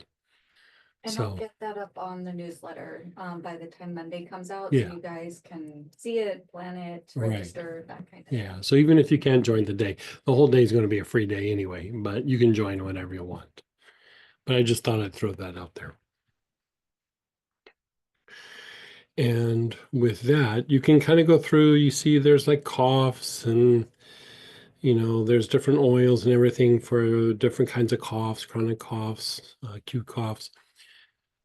And I'll So, get that up on the newsletter, by the time Monday comes out, Yeah. so you guys can see it, plan it, Right. register, that kind of thing. yeah. So even if you can't join the day, the whole day is going to be a free day anyway, but you can join whenever you want. But I just thought I'd throw that out there. And with that, you can kind of go through, you see there's like coughs and, there's different oils and everything for different kinds of coughs, chronic coughs, acute coughs.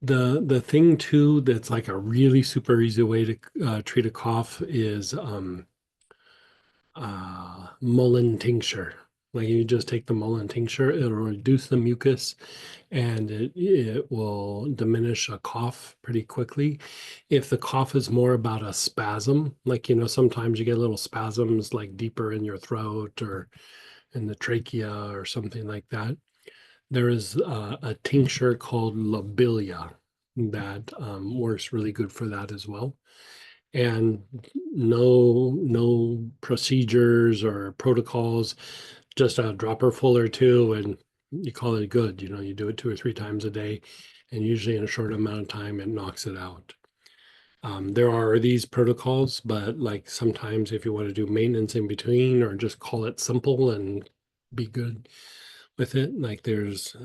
The thing too that's like a really super easy way to treat a cough is mullein tincture. Like you just take the mullein tincture, it'll reduce the mucus and it will diminish a cough pretty quickly. If the cough is more about a spasm, like, sometimes you get little spasms like deeper in your throat or in the trachea or something like that, there is a tincture called lobelia that works really good for that as well. And no procedures or protocols, just a dropper full or two, and you call it good. You do it 2 or 3 times a day, and usually in a short amount of time, it knocks it out. There are these protocols, but like sometimes if you want to do maintenance in between or just call it simple and be good with it, like there's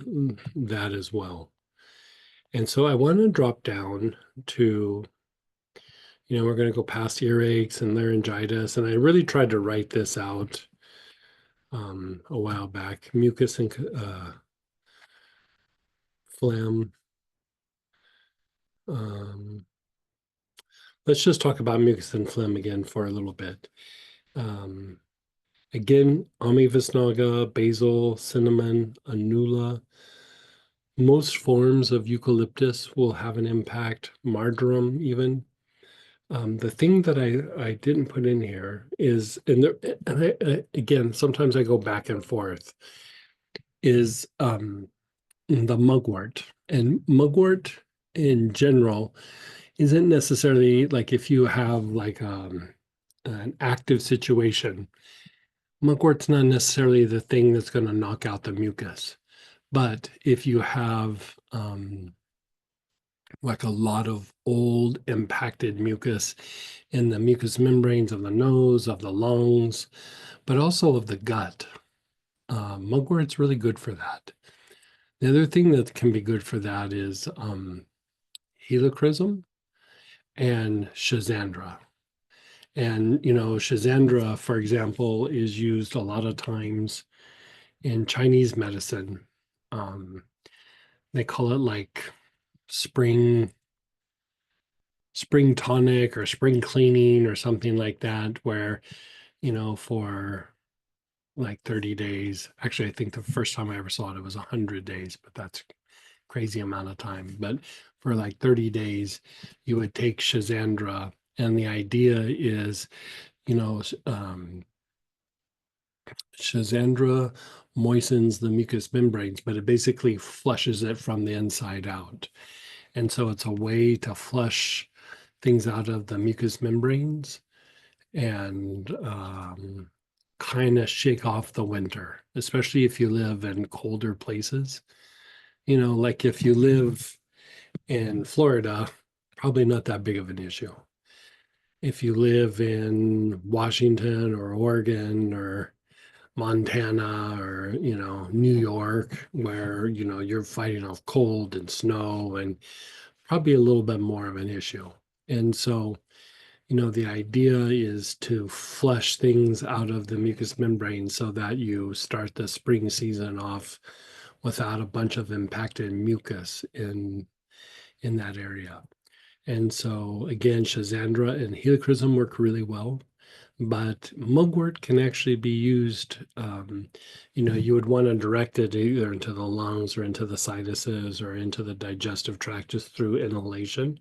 that as well. And so I want to drop down to, we're going to go past earaches and laryngitis. And I really tried to write this out a while back. Mucus and phlegm. Let's just talk about mucus and phlegm again for a little bit. Again, Amivisnaga, basil, cinnamon, anula. Most forms of eucalyptus will have an impact, marjoram even. The thing that I didn't put in here is, again, sometimes I go back and forth, is the mugwort. And mugwort in general isn't necessarily like if you have like an active situation, mugwort's not necessarily the thing that's going to knock out the mucus. But if you have like a lot of old impacted mucus in the mucous membranes of the nose, of the lungs, but also of the gut, mugwort's really good for that. The other thing that can be good for that is helichrysum and schizandra. And, schizandra, for example, is used a lot of times in Chinese medicine. They call it like spring tonic or spring cleaning or something like that, where, for like 30 days. Actually, I think the first time I ever saw it was 100 days, but that's crazy amount of time. But for like 30 days, you would take Schizandra, and the idea is, Schizandra moistens the mucous membranes, but it basically flushes it from the inside out. And so it's a way to flush things out of the mucous membranes and kind of shake off the winter, especially if you live in colder places. Like if you live in Florida, probably not that big of an issue. If you live in Washington or Oregon or Montana or, New York, where, you're fighting off cold and snow and probably a little bit more of an issue. And so, the idea is to flush things out of the mucous membrane so that you start the spring season off without a bunch of impacted mucus in that area. And so again, Schizandra and helichrysum work really well, but mugwort can actually be used. You would want to direct it either into the lungs or into the sinuses or into the digestive tract just through inhalation,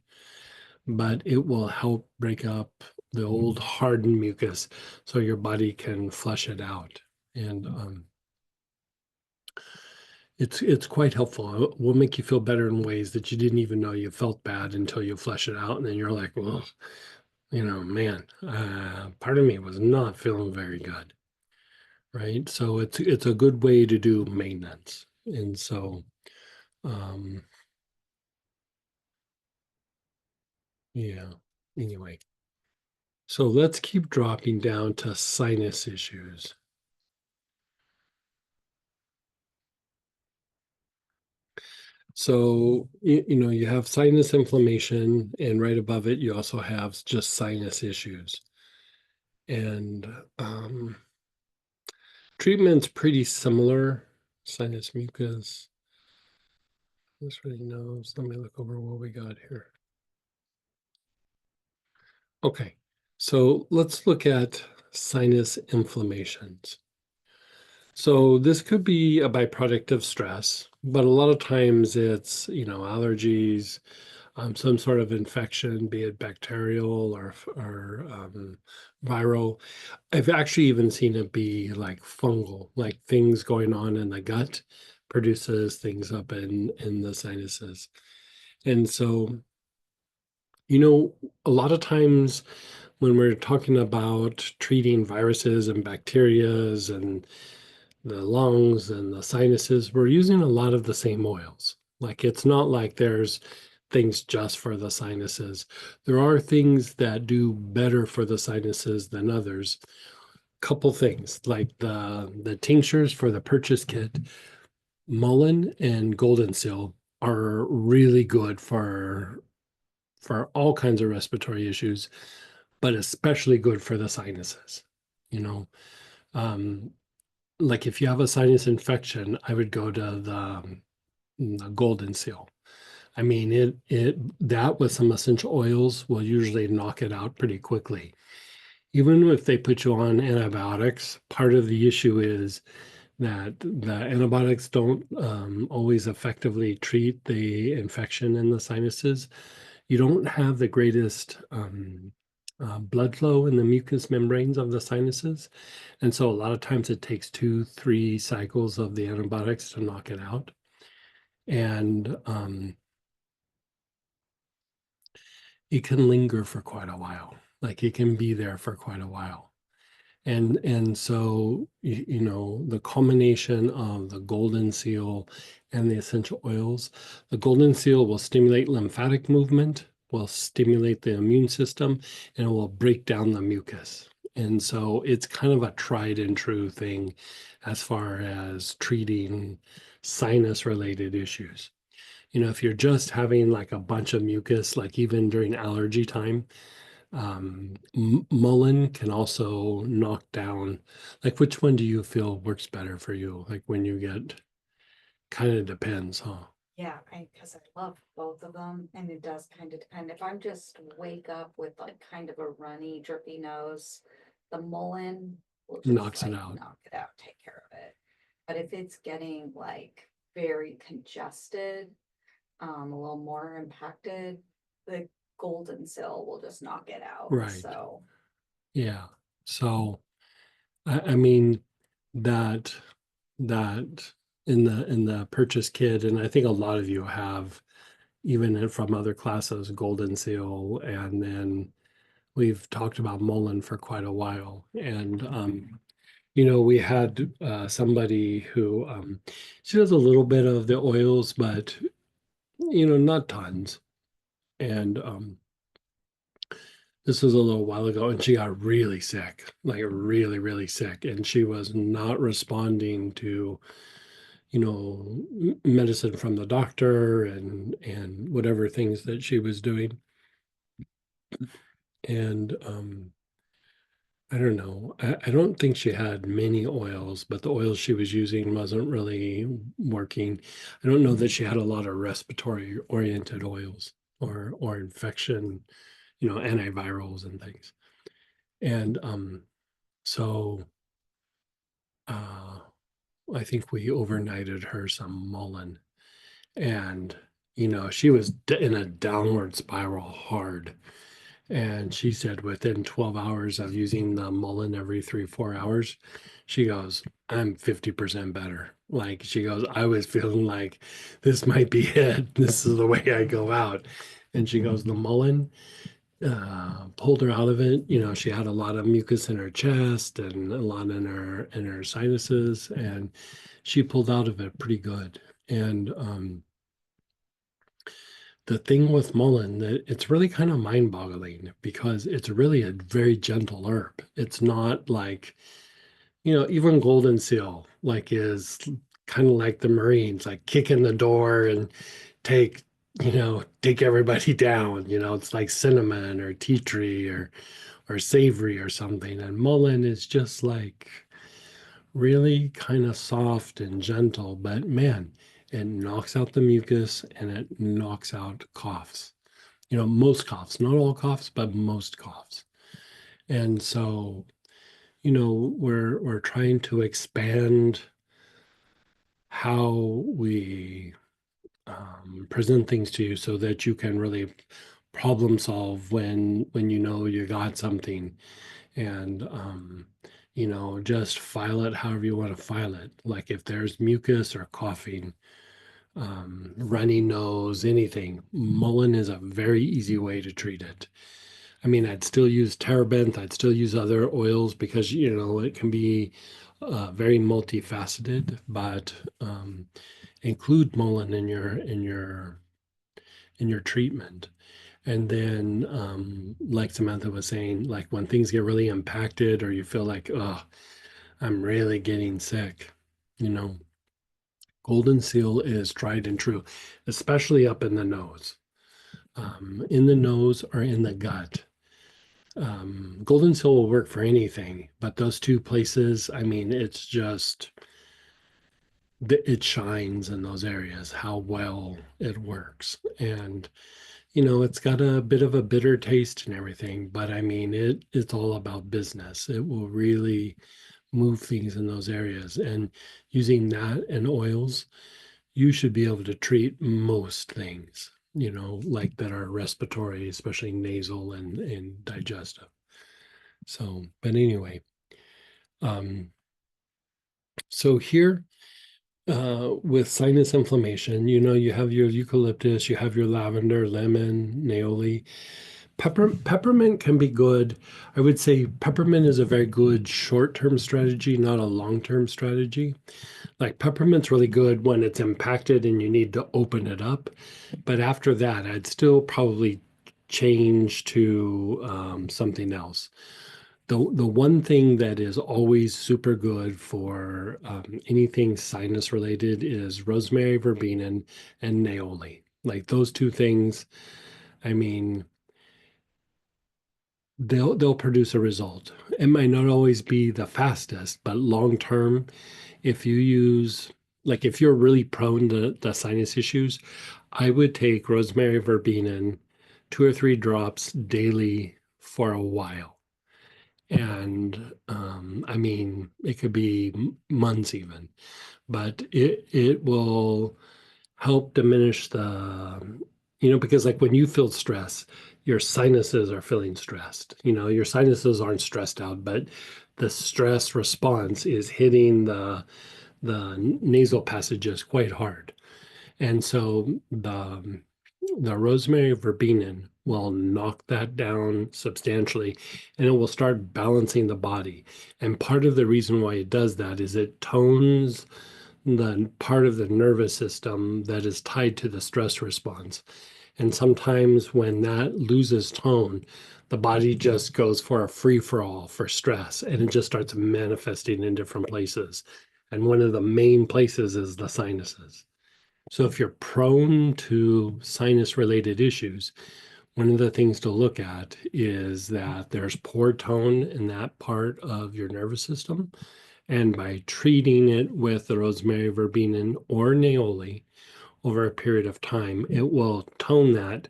but it will help break up the old hardened mucus so your body can flush it out. And it's quite helpful. It will make you feel better in ways that you didn't even know you felt bad until you flush it out. And then you're like, well, man, part of me was not feeling very good. Right. So it's a good way to do maintenance. And so Yeah. Anyway, so let's keep dropping down to sinus issues. So, you have sinus inflammation, and right above it, you also have just sinus issues. And treatment's pretty similar. Sinus mucus. This really knows. Let me look over what we got here. Okay, so let's look at sinus inflammations. So this could be a byproduct of stress, but a lot of times it's, allergies, some sort of infection, be it bacterial or viral. I've actually even seen it be like fungal, like things going on in the gut produces things up in the sinuses. And so, a lot of times when we're talking about treating viruses and bacterias and the lungs and the sinuses, we're using a lot of the same oils. Like it's not like there's things just for the sinuses. There are things that do better for the sinuses than others. Couple things like the tinctures for the purchase kit, mullein and golden seal are really good for all kinds of respiratory issues, but especially good for the sinuses. You know, um, like if you have a sinus infection, I would go to the golden seal. I mean, that with some essential oils will usually knock it out pretty quickly. Even if they put you on antibiotics, part of the issue is that the antibiotics don't always effectively treat the infection in the sinuses. You don't have the greatest blood flow in the mucous membranes of the sinuses. And so a lot of times it takes 2-3 cycles of the antibiotics to knock it out. And it can linger for quite a while. Like it can be there for quite a while. And so, the combination of the golden seal and the essential oils, the golden seal will stimulate lymphatic movement, will stimulate the immune system, and it will break down the mucus. And so it's kind of a tried and true thing as far as treating sinus related issues. If you're just having like a bunch of mucus, like even during allergy time, mullein can also knock down, like which one do you feel works better for you? Like when you get, kind of depends, huh? Yeah, because I love both of them, and it does kind of depend. If I'm just wake up with like kind of a runny, drippy nose, the mullein will just Knocks it like out. knock it out, take care of it. But if it's getting like very congested, a little more impacted, the golden seal will just knock it out. Right. So Yeah. So I mean that in the purchase kit, and I think a lot of you have, even from other classes, golden seal, and then we've talked about mullein for quite a while. And we had somebody who she does a little bit of the oils, but not tons. And this was a little while ago, and she got really sick, like really, really sick, and she was not responding to medicine from the doctor and whatever things that she was doing. And I don't know. I don't think she had many oils, but the oils she was using wasn't really working. I don't know that she had a lot of respiratory oriented oils or infection, antivirals and things. And so uh I think we overnighted her some mullein, and she was in a downward spiral hard. And she said within 12 hours of using the mullein every 3-4 hours, she goes, I'm 50% better. Like she goes, I was feeling like this might be it. This is the way I go out. And she goes, the mullein pulled her out of it. She had a lot of mucus in her chest and a lot in her sinuses, and she pulled out of it pretty good. And the thing with mullein that it's really kind of mind-boggling because it's really a very gentle herb. It's not like, even golden seal like is kind of like the Marines, like kick in the door and take, take everybody down. It's like cinnamon or tea tree or savory or something. And mullein is just like really kind of soft and gentle, but man, it knocks out the mucus and it knocks out coughs. Most coughs, not all coughs, but most coughs. And so, we're trying to expand how we present things to you so that you can really problem solve when you got something, and just file it however you want to file it. Like if there's mucus or coughing, runny nose, anything, mullein is a very easy way to treat it. I mean, I'd still use terebinth, I'd still use other oils because it can be very multifaceted, but include mullein in your treatment. And then, like Samantha was saying, like when things get really impacted or you feel like, oh, I'm really getting sick, golden seal is tried and true, especially up in the nose. In the nose or in the gut. Golden seal will work for anything, but those two places, I mean, it's just, it shines in those areas, how well it works. And, it's got a bit of a bitter taste and everything, but I mean, it's all about business. It will really move things in those areas. And using that and oils, you should be able to treat most things, like that are respiratory, especially nasal and digestive. So, but anyway, so here with sinus inflammation, you have your eucalyptus, you have your lavender, lemon, neoli. Peppermint can be good. I would say peppermint is a very good short-term strategy, not a long-term strategy. Like peppermint's really good when it's impacted and you need to open it up. But after that, I'd still probably change to something else. The one thing that is always super good for anything sinus related is rosemary, verbena, and neoli. Like those two things, I mean, they'll produce a result. It might not always be the fastest, but long term, if you use, like if you're really prone to the sinus issues, I would take rosemary, verbena, 2 or 3 drops daily for a while. And I mean, it could be months even, but it will help diminish because like when you feel stress, your sinuses are feeling stressed. Your sinuses aren't stressed out, but the stress response is hitting the nasal passages quite hard. And so the rosemary verbena will knock that down substantially, and it will start balancing the body. And part of the reason why it does that is it tones the part of the nervous system that is tied to the stress response. And sometimes when that loses tone, the body just goes for a free-for-all for stress, and it just starts manifesting in different places. And one of the main places is the sinuses. So if you're prone to sinus-related issues, one of the things to look at is that there's poor tone in that part of your nervous system. And by treating it with the rosemary, verbena, or neoli over a period of time, it will tone that,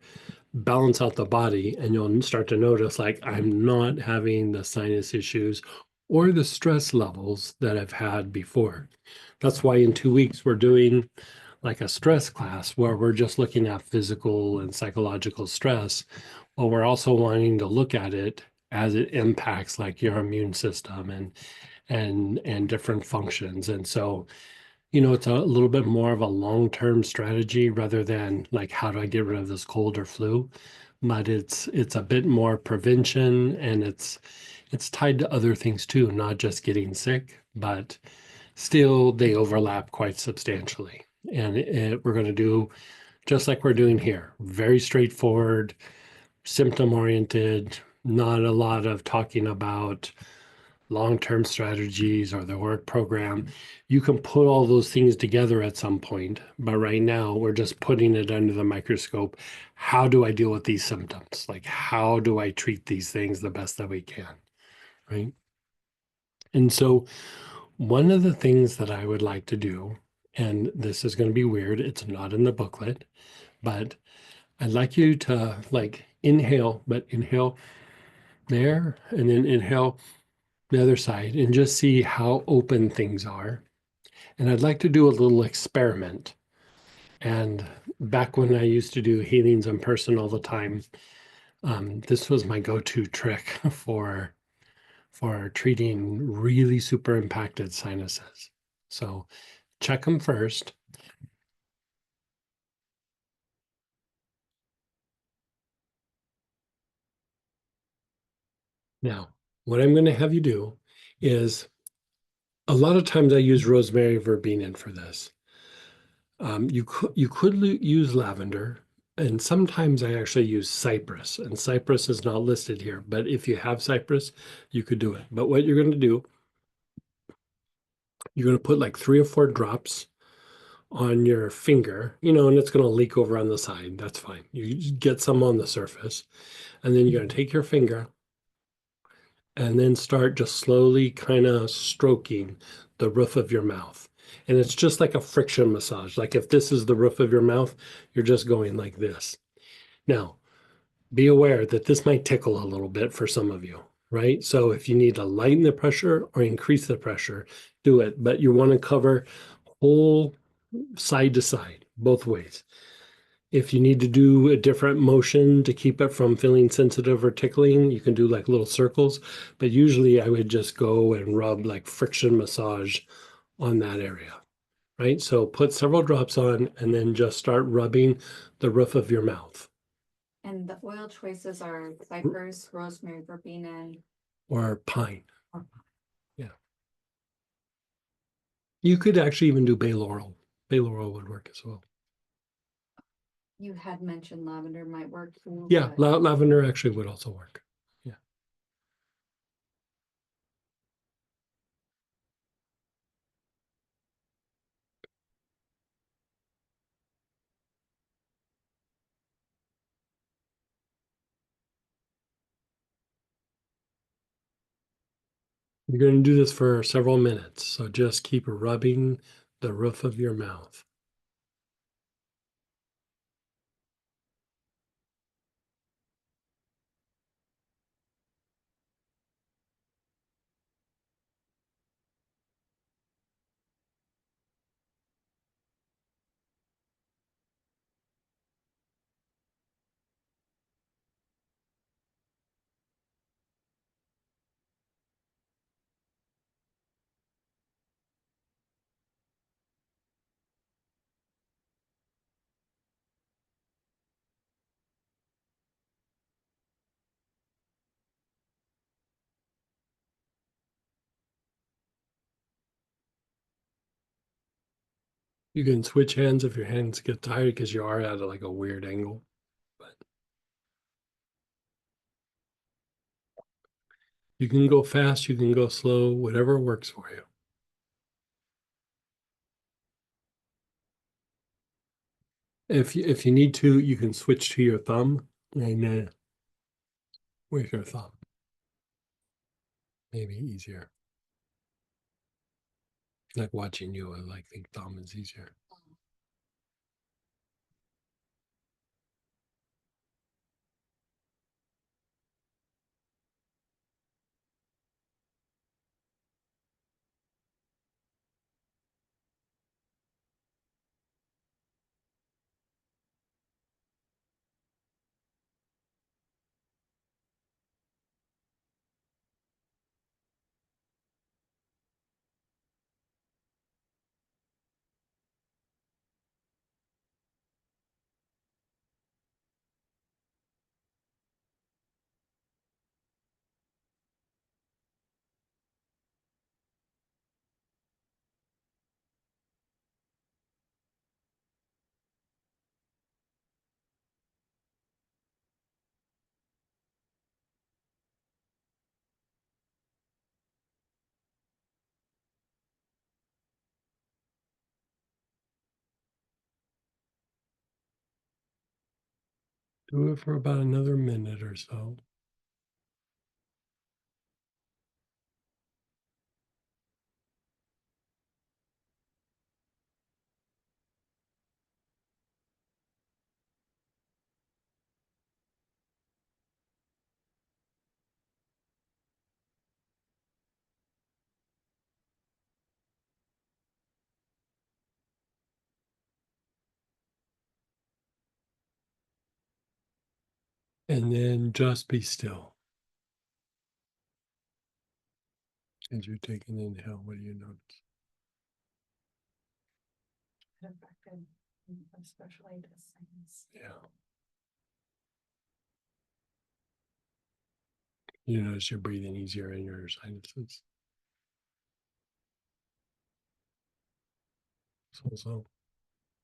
balance out the body, and you'll start to notice like I'm not having the sinus issues or the stress levels that I've had before. That's why in 2 weeks we're doing like a stress class where we're just looking at physical and psychological stress, but we're also wanting to look at it as it impacts like your immune system and different functions. And so, it's a little bit more of a long-term strategy rather than like how do I get rid of this cold or flu, but it's a bit more prevention, and it's tied to other things too, not just getting sick, but still they overlap quite substantially. And we're going to do just like we're doing here. Very straightforward, symptom oriented, not a lot of talking about long-term strategies or the work program. You can put all those things together at some point, but right now we're just putting it under the microscope. How do I deal with these symptoms? Like, how do I treat these things the best that we can, right? And so one of the things that I would like to do, and this is going to be weird, it's not in the booklet, but I'd like you to like inhale, but inhale there and then inhale the other side and just see how open things are. And I'd like to do a little experiment. And back when I used to do healings in person all the time, this was my go-to trick for treating really super impacted sinuses. So check them first. Now, what I'm going to have you do is a lot of times I use rosemary verbena for this. You could use lavender, and sometimes I actually use cypress, and cypress is not listed here. But if you have cypress, you could do it. But what you're going to do, you're going to put like 3 or 4 drops on your finger, and it's going to leak over on the side. That's fine. You just get some on the surface, and then you're going to take your finger and then start just slowly kind of stroking the roof of your mouth. And it's just like a friction massage. Like if this is the roof of your mouth, you're just going like this. Now, be aware that this might tickle a little bit for some of you, right? So if you need to lighten the pressure or increase the pressure, do it. But you want to cover whole side to side, both ways. If you need to do a different motion to keep it from feeling sensitive or tickling, you can do like little circles. But usually I would just go and rub like friction massage on that area, right? So put several drops on and then just start rubbing the roof of your mouth. And the oil choices are cypress, rosemary, verbena, Or pine. or Yeah. You could actually even do bay laurel. Bay laurel would work as well. you had mentioned lavender might work too. Yeah, but lavender actually would also work. Yeah. You're going to do this for several minutes. So just keep rubbing the roof of your mouth. You can switch hands if your hands get tired because you are at like a weird angle. But you can go fast, you can go slow, whatever works for you. If you need to, you can switch to your thumb and with your thumb. Maybe easier. Like watching you, I like think thumb is easier. Do it for about another minute or so. And then just be still. As you're taking an inhale, what do you notice? Especially the sinus. Yeah. You notice you're breathing easier in your sinuses. So,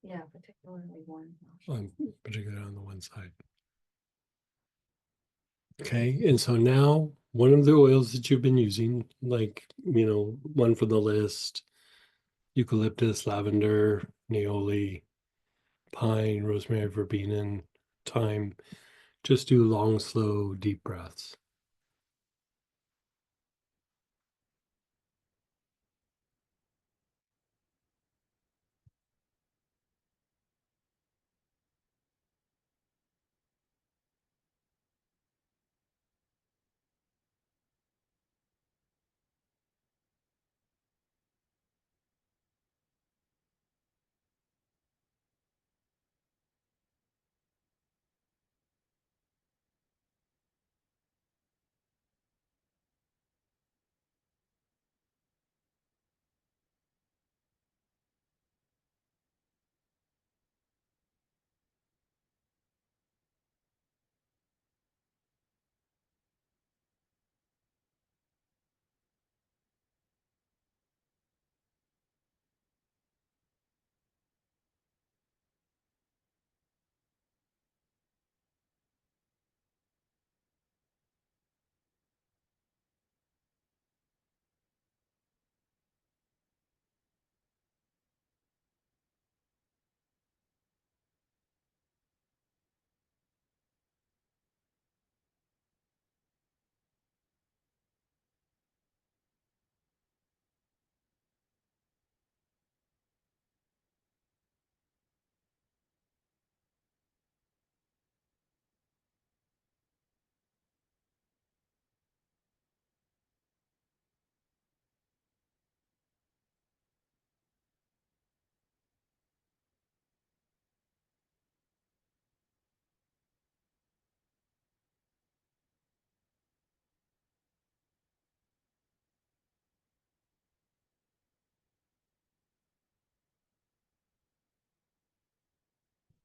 Yeah, particularly one. particularly on the one side. Okay, and so now one of the oils that you've been using, like, one for the list, eucalyptus, lavender, neoli, pine, rosemary, verbena, thyme. Just do long, slow, deep breaths.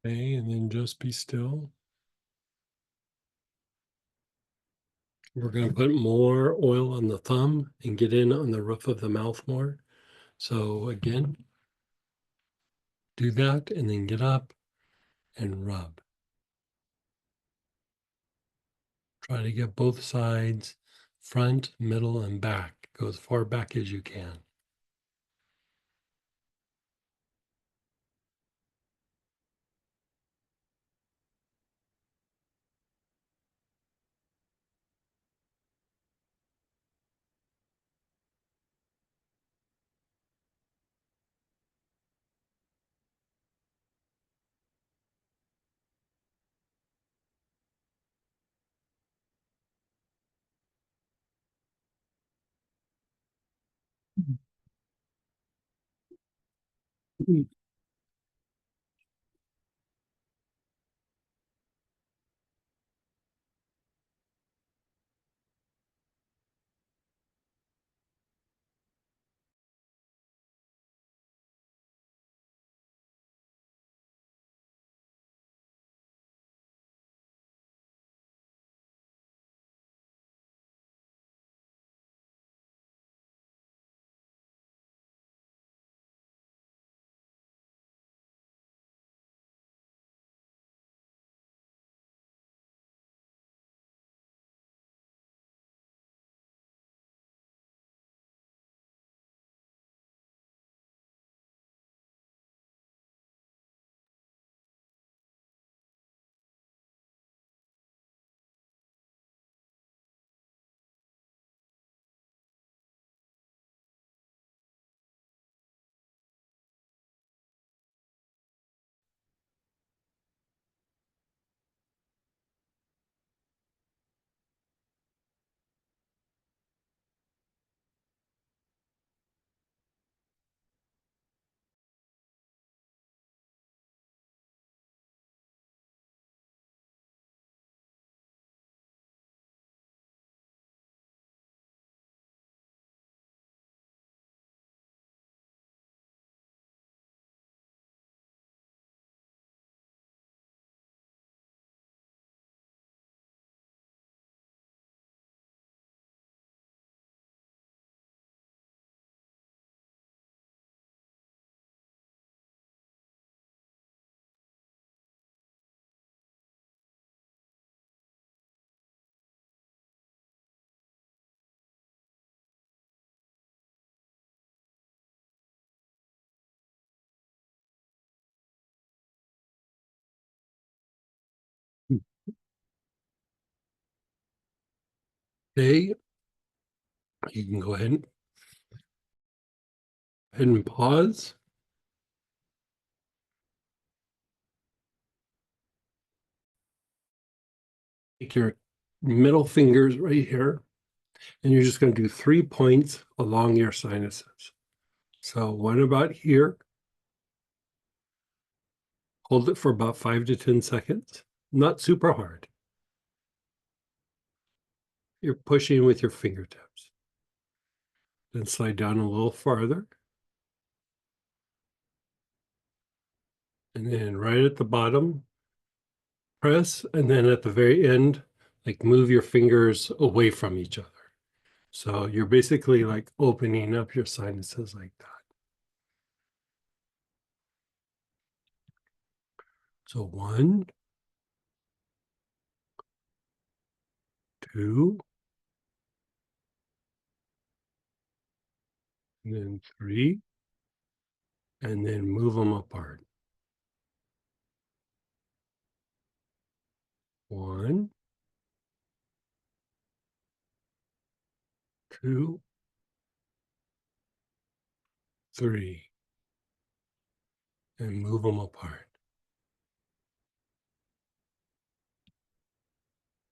Okay, and then just be still. We're going to put more oil on the thumb and get in on the roof of the mouth more. So again, do that and then get up and rub. Try to get both sides, front, middle, and back. Go as far back as you can. Okay, you can go ahead and pause. Take your middle fingers right here, and you're just going to do 3 points along your sinuses. So one about here. Hold it for about 5 to 10 seconds, not super hard. You're pushing with your fingertips. Then slide down a little farther. And then right at the bottom, press, and then at the very end, like move your fingers away from each other. So you're basically like opening up your sinuses like that. So 1, 2, and then 3, and then move them apart. 1, 2, 3, and move them apart.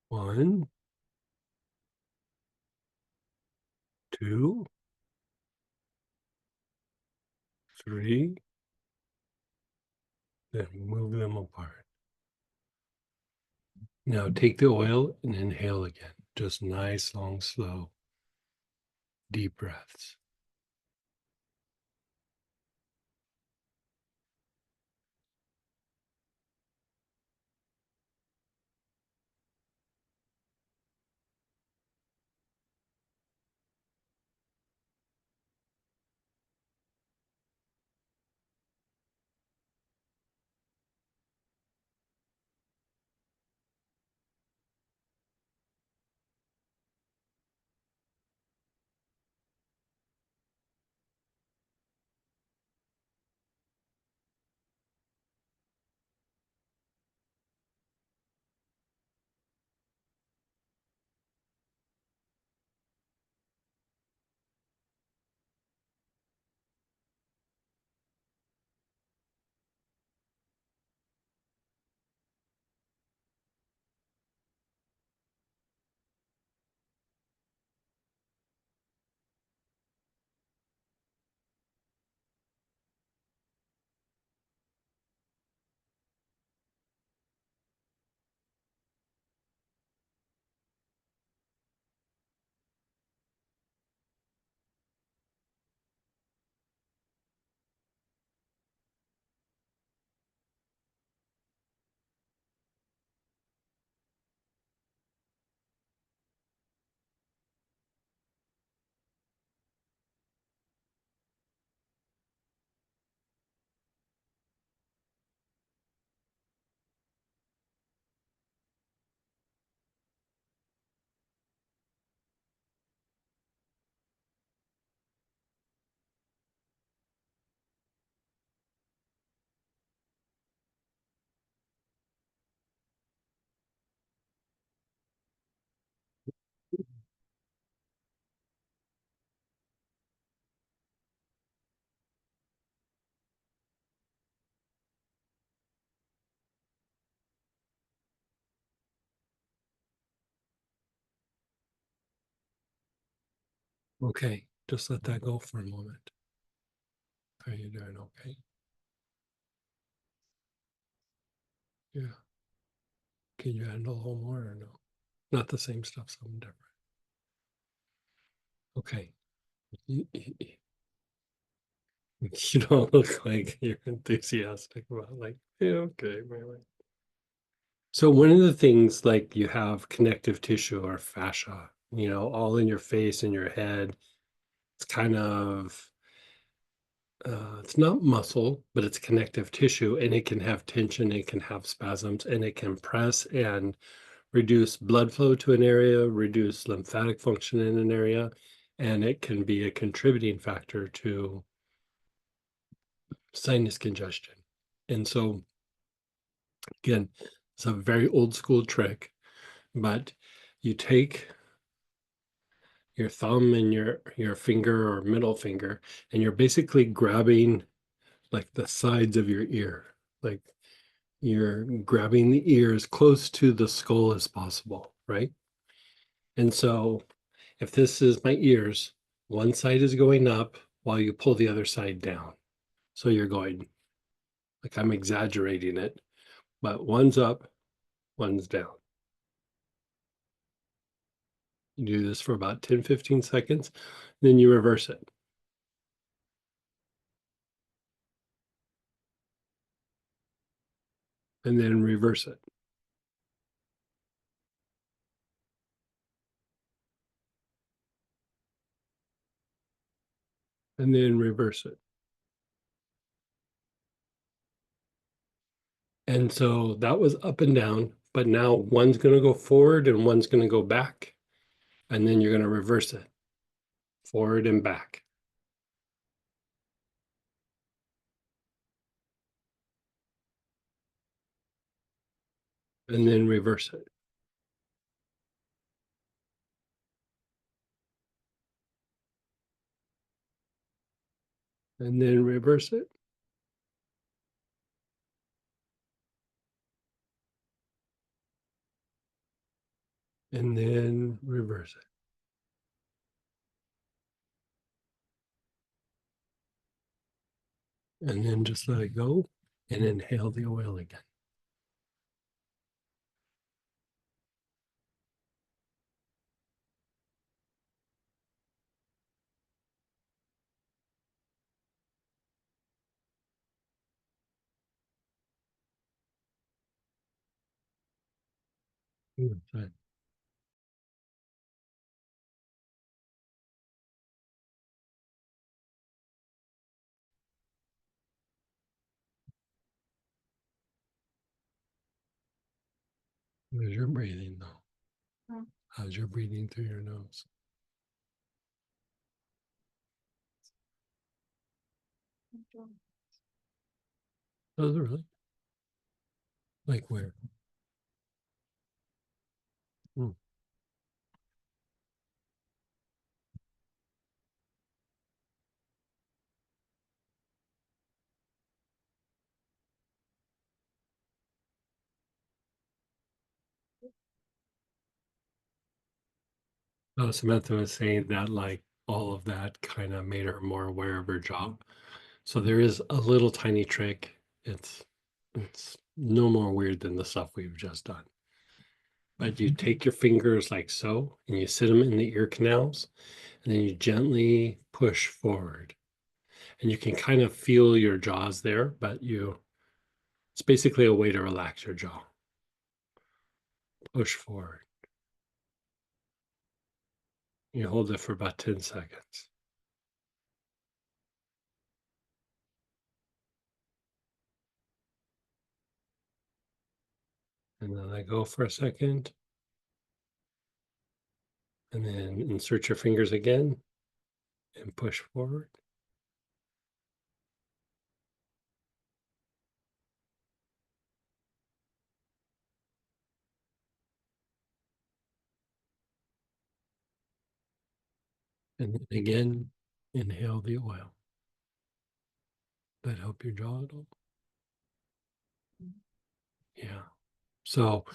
1, 2, 3, then move them apart. Now take the oil and inhale again. Just nice, long, slow, deep breaths. Okay, just let that go for a moment. Are you doing okay? Yeah. Can you handle a little more or no? Not the same stuff, something different. Okay. You don't look like you're enthusiastic about like, yeah, okay, maybe. So one of the things like you have connective tissue or fascia, all in your face and your head. It's kind of it's not muscle, but it's connective tissue, and it can have tension, it can have spasms, and it can press and reduce blood flow to an area, reduce lymphatic function in an area, and it can be a contributing factor to sinus congestion. And so, again, it's a very old school trick, but you take your thumb and your finger or middle finger, and you're basically grabbing like the sides of your ear. Like you're grabbing the ear as close to the skull as possible, right? And so if this is my ears, one side is going up while you pull the other side down. So you're going, like I'm exaggerating it, but one's up, one's down. You do this for about 10, 15 seconds, then you reverse it. And then reverse it. And then reverse it. And so that was up and down, but now one's going to go forward and one's going to go back. And then you're going to reverse it forward and back. And then reverse it. And then reverse it. And then reverse it. And then just let it go and inhale the oil again. Fine. How's your breathing though? How's your breathing through your nose? Does it really? Like where? Hmm. Oh, Samantha was saying that like all of that kind of made her more aware of her job. So there is a little tiny trick. It's no more weird than the stuff we've just done. But you take your fingers like so, and you sit them in the ear canals, and then you gently push forward. And you can kind of feel your jaws there, but it's basically a way to relax your jaw. Push forward. You hold it for about 10 seconds. And then let go for a second. And then insert your fingers again and push forward. And then again, inhale the oil. That help your jaw at all? Yeah. So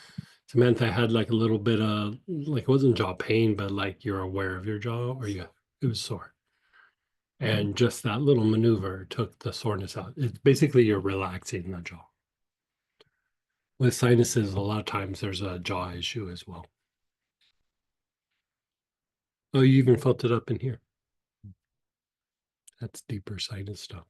Samantha had like a little bit of like it wasn't jaw pain, but like you're aware of your jaw or it was sore. And just that little maneuver took the soreness out. It's basically you're relaxing the jaw. With sinuses, a lot of times there's a jaw issue as well. Oh, you even felt it up in here. That's deeper sinus stuff.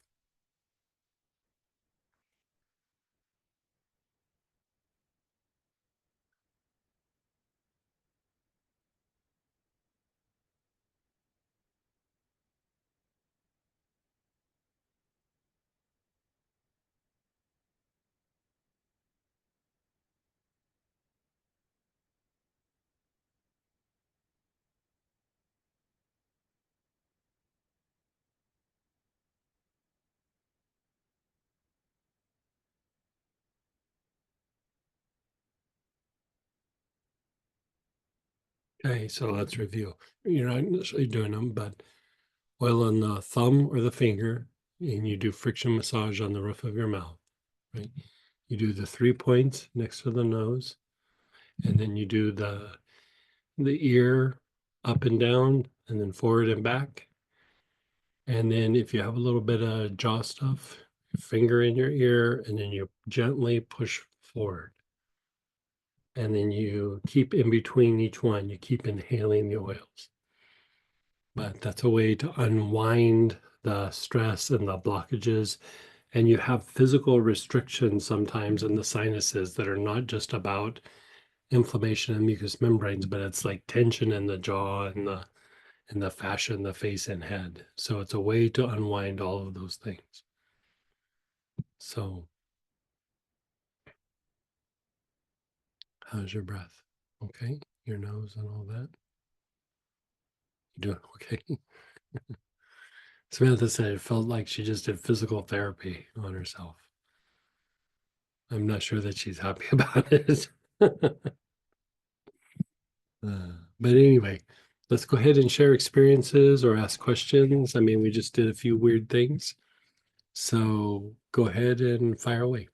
Okay, so let's review. You're not necessarily doing them, but oil on the thumb or the finger, and you do friction massage on the roof of your mouth, right? You do the 3 points next to the nose, and then you do the ear up and down, and then forward and back. And then if you have a little bit of jaw stuff, finger in your ear, and then you gently push forward. And then you keep in between each one, you keep inhaling the oils. But that's a way to unwind the stress and the blockages. And you have physical restrictions sometimes in the sinuses that are not just about inflammation and mucous membranes, but it's like tension in the jaw and the fascia in the face and head. So it's a way to unwind all of those things. So how's your breath? Okay. Your nose and all that. You doing okay? Samantha said it felt like she just did physical therapy on herself. I'm not sure that she's happy about it. But anyway, let's go ahead and share experiences or ask questions. I mean, we just did a few weird things. So go ahead and fire away.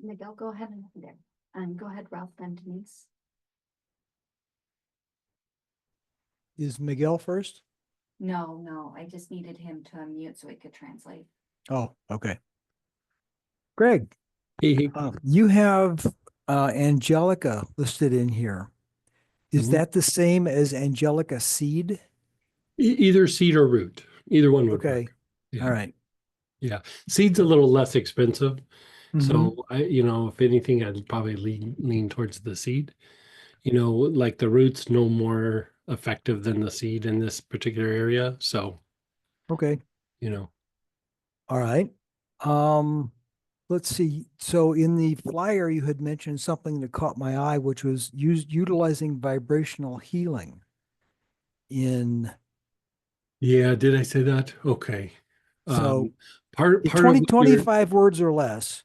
Miguel, go ahead and go ahead, Ralph, then Denise. Is Miguel first? No, I just needed him to unmute so he could translate. Oh, okay. Greg, Hey, you have Angelica listed in here. Is Mhm. that the same as Angelica seed? Either seed or root, either one would Okay. work. Yeah. All right. Yeah. Seed's a little less expensive. Mhm. So if anything, I'd probably lean towards the seed. Like the root's no more effective than the seed in this particular area. So, Okay. All right. Let's see. So in the flyer, you had mentioned something that caught my eye, which was utilizing vibrational healing in. yeah, did I say that? Okay. So Part of 20, what 25 words or less.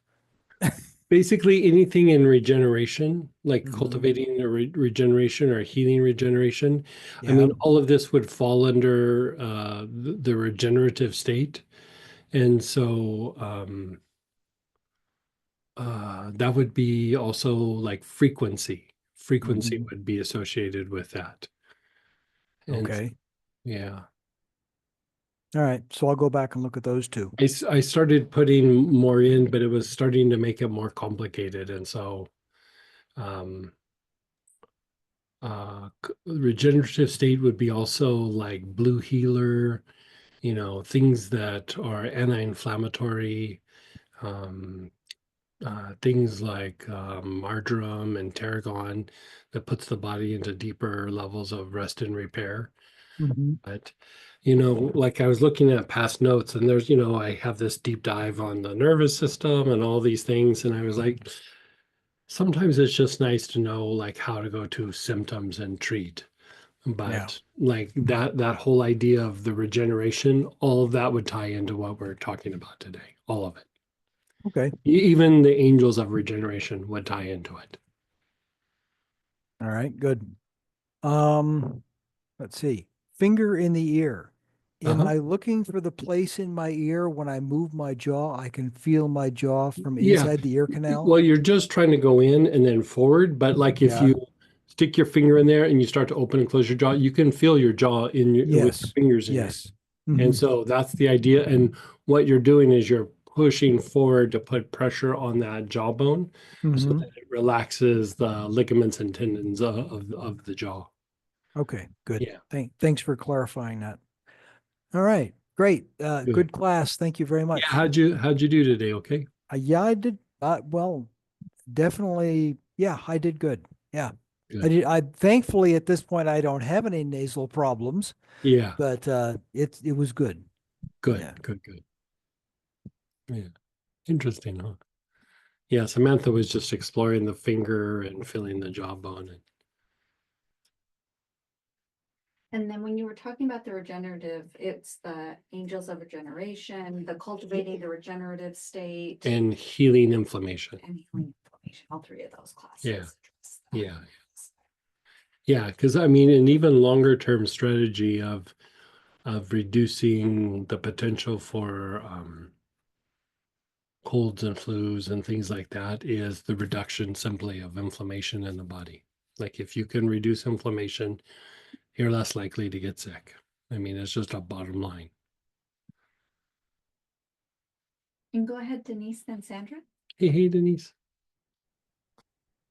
basically anything in regeneration, like Mhm. cultivating a regeneration or healing regeneration. I Yeah. mean, all of this would fall under the regenerative state. And so that would be also like frequency. Frequency Mhm. would be associated with that. And Okay. yeah, All right. So I'll go back and look at those two. I started putting more in, but it was starting to make it more complicated. And so regenerative state would be also like blue healer, things that are anti-inflammatory, um, things like marjoram and tarragon that puts the body into deeper levels of rest and repair. Mhm. But, like I was looking at past notes and there's, I have this deep dive on the nervous system and all these things. And I was like, sometimes it's just nice to know like how to go to symptoms and treat. Yeah. But like that whole idea of the regeneration, all of that would tie into what we're talking about today. All of it. Okay. Even the angels of regeneration would tie into it. All right. Good. Let's see. Finger in the ear. Am Uh-huh. I looking for the place in my ear when I move my jaw? I can feel my jaw from Yeah. inside the ear canal. Well, you're just trying to go in and then forward, but like if Yeah. you stick your finger in there and you start to open and close your jaw, you can feel your jaw with your Yes. fingers in Yes. it. And Mhm. so that's the idea. And what you're doing is you're pushing forward to put pressure on that jawbone so Mhm. that it relaxes the ligaments and tendons of the jaw. Okay. Good. Yeah. Thanks for clarifying that. All right. Great. Good. Good class. Thank you very Yeah. much. How'd you do today? Okay. Yeah, I did. Well, definitely. Yeah, I did good. Yeah. I Good. did. Thankfully at this point I don't have any nasal problems, Yeah. but it was good. Good. Yeah. Good. Yeah. Interesting, huh? Yeah. Samantha was just exploring the finger and feeling the jawbone. And then when you were talking about the regenerative, it's the angels of regeneration, the cultivating the regenerative state. And healing inflammation. And healing inflammation, all three of those classes. Yeah. Yeah. Yeah, because I mean, an even longer term strategy of reducing the potential for colds and flus and things like that is the reduction simply of inflammation in the body. Like if you can reduce inflammation, you're less likely to get sick. I mean, it's just a bottom line. And go ahead, Denise, then Sandra. Hey, Denise.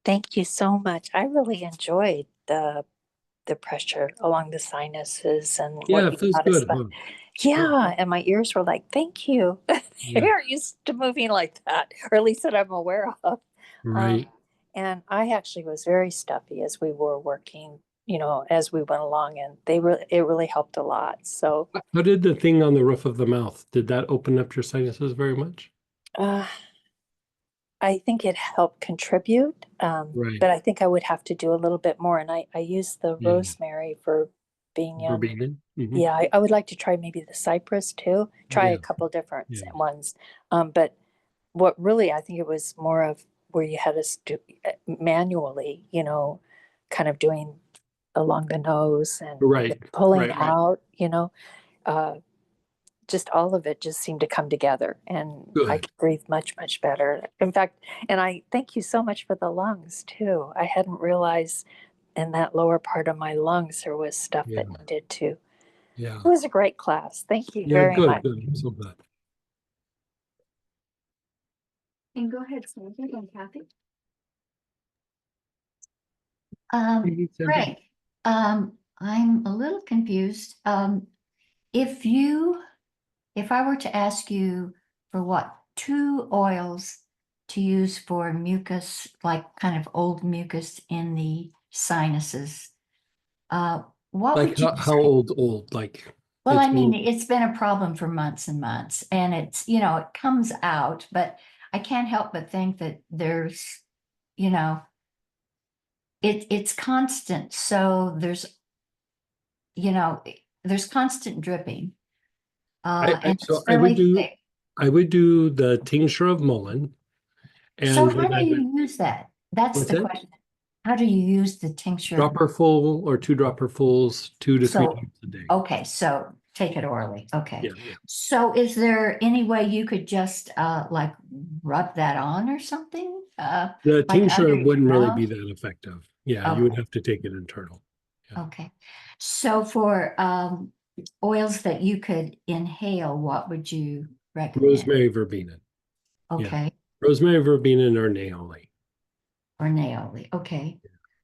Thank you so much. I really enjoyed the pressure along the sinuses and Yeah, what it you feels taught us good, about. huh? Yeah, and my ears were like, thank you. Yeah. They aren't used to moving like that, or at least that I'm aware of. Right. And I actually was very stuffy as we were working, as we went along, and it really helped a lot. So How did the thing on the roof of the mouth, did that open up your sinuses very much? I think it helped contribute, Right. but I think I would have to do a little bit more. And I used the Yeah. rosemary for being Verbena? Mhm. Yeah, I would like to try maybe the cypress too. Try Yeah. a couple different Yeah. ones. But what really, I think it was more of where you had us do manually, kind of doing along the nose and Right. pulling Right. out, just all of it just seemed to come together, and I Good. could breathe much, much better. In fact, and I thank you so much for the lungs too. I hadn't realized in that lower part of my lungs there was stuff Yeah. that needed to. Yeah. It was a great class. Thank you Yeah, very much. good. I'm so glad. And go ahead, Sandra, then Kathy. Hey, Sandra. Greg, I'm a little confused. If I were to ask you for what, 2 oils to use for mucus, like kind of old mucus in the sinuses, what Like would you how say? old? Like Well, it's I mean, been it's been a problem for months and months, and it comes out, but I can't help but think that there's, you know, it's constant. So there's constant dripping. And it's so really thick. I would do the tincture of mullein So and how then I do would you use that? That's what's the it? question. How do you use the tincture? Dropper full or 2 dropper fulls, 2 to 3 So, times a day. okay, so take it orally. Okay. Yeah. So is there any way you could just like rub that on or something? The Like tincture under your wouldn't really be nose? that effective. Yeah, you would Okay. have to take it internal. Yeah. Okay. So for oils that you could inhale, what would you recommend? Rosemary verbena. Yeah. Okay. Rosemary verbena or neoli. Or naoli. Okay.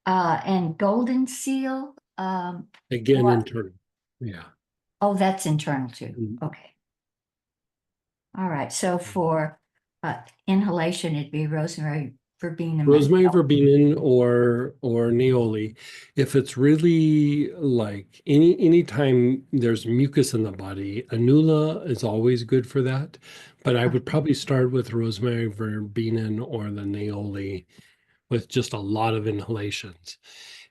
And golden seal, Again, what? internal. Yeah. Oh, that's internal too. Mhm. Okay. All right. So for inhalation, it'd be rosemary verbena. Rosemary verbena or neoli. If it's really like anytime there's mucus in the body, anula is always good for that. But I would probably start with rosemary verbena or the neoli with just a lot of inhalations.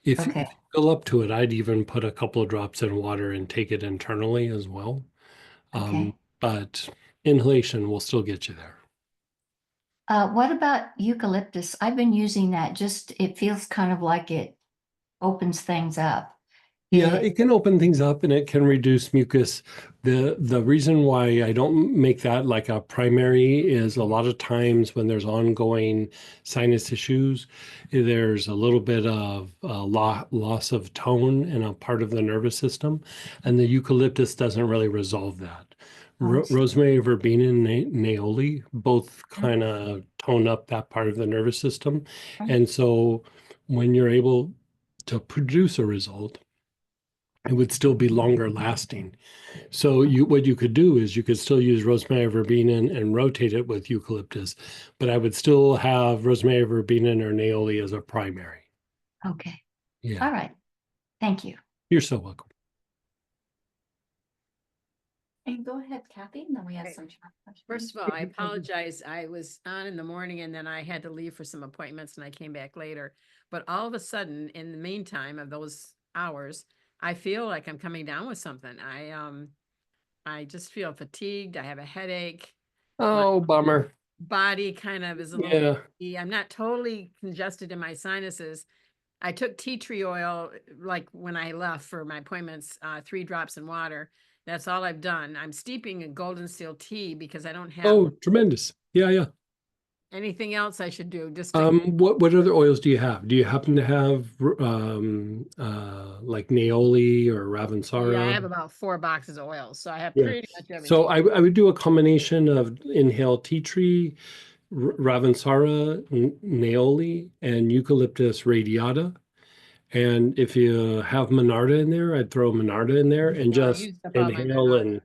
If Okay. you go up to it, I'd even put a couple of drops in water and take it internally as well. Okay. But inhalation will still get you there. What about eucalyptus? I've been using that. It feels kind of like it opens things up. Yeah, it can open things up and it can reduce mucus. The reason why I don't make that like a primary is a lot of times when there's ongoing sinus issues, there's a little bit of loss of tone in a part of the nervous system, and the eucalyptus doesn't really resolve that. Rosemary, verbena, and neoli both kind of tone up that part of the nervous system, and so when you're able to produce a result, it would still be longer lasting. So what you could do is you could still use rosemary verbena and rotate it with eucalyptus, but I would still have rosemary verbena or neoli as a primary. Okay. Yeah. All right. Thank you. You're so welcome. And go ahead, Kathy, and then we have Okay. some chat questions. First of all, I apologize. I was on in the morning and then I had to leave for some appointments and I came back later. But all of a sudden, in the meantime of those hours, I feel like I'm coming down with something. I just feel fatigued. I have a headache. Oh, bummer. Body kind of is a little Yeah. achy. I'm not totally congested in my sinuses. I took tea tree oil like when I left for my appointments, 3 drops in water. That's all I've done. I'm steeping in golden seal tea because I don't have Oh, tremendous. Yeah, yeah. anything else I should do. Just to, What other oils do you have? Do you happen to have like Naoli or yeah, I Ravensara? have about 4 boxes of oils, so I have Yeah. pretty much So everything. I would do a combination of inhale tea tree, Ravensara, Naoli, and Eucalyptus radiata. And if you have Monarda in there, I'd throw Monarda in there and Well, I just used up all my inhale and Monarda.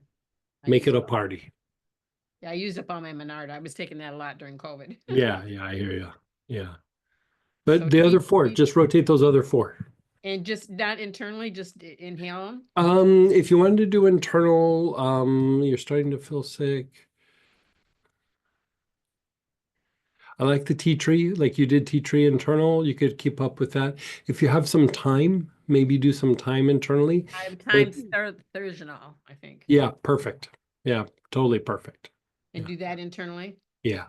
make it a party. Yeah, I used up all my Monarda. I was taking that a lot during COVID. Yeah, yeah, I hear you. Yeah. So But the other tea, 4, just rotate those other 4. and just not internally, just inhale them. If you wanted to do internal, you're starting to feel sick. I like the tea tree, like you did tea tree internal. You could keep up with that. If you have some time, maybe do some time internally. I have But times Thursdanol, I think, yeah, perfect. Yeah, totally perfect. and Yeah. do that internally. Yeah.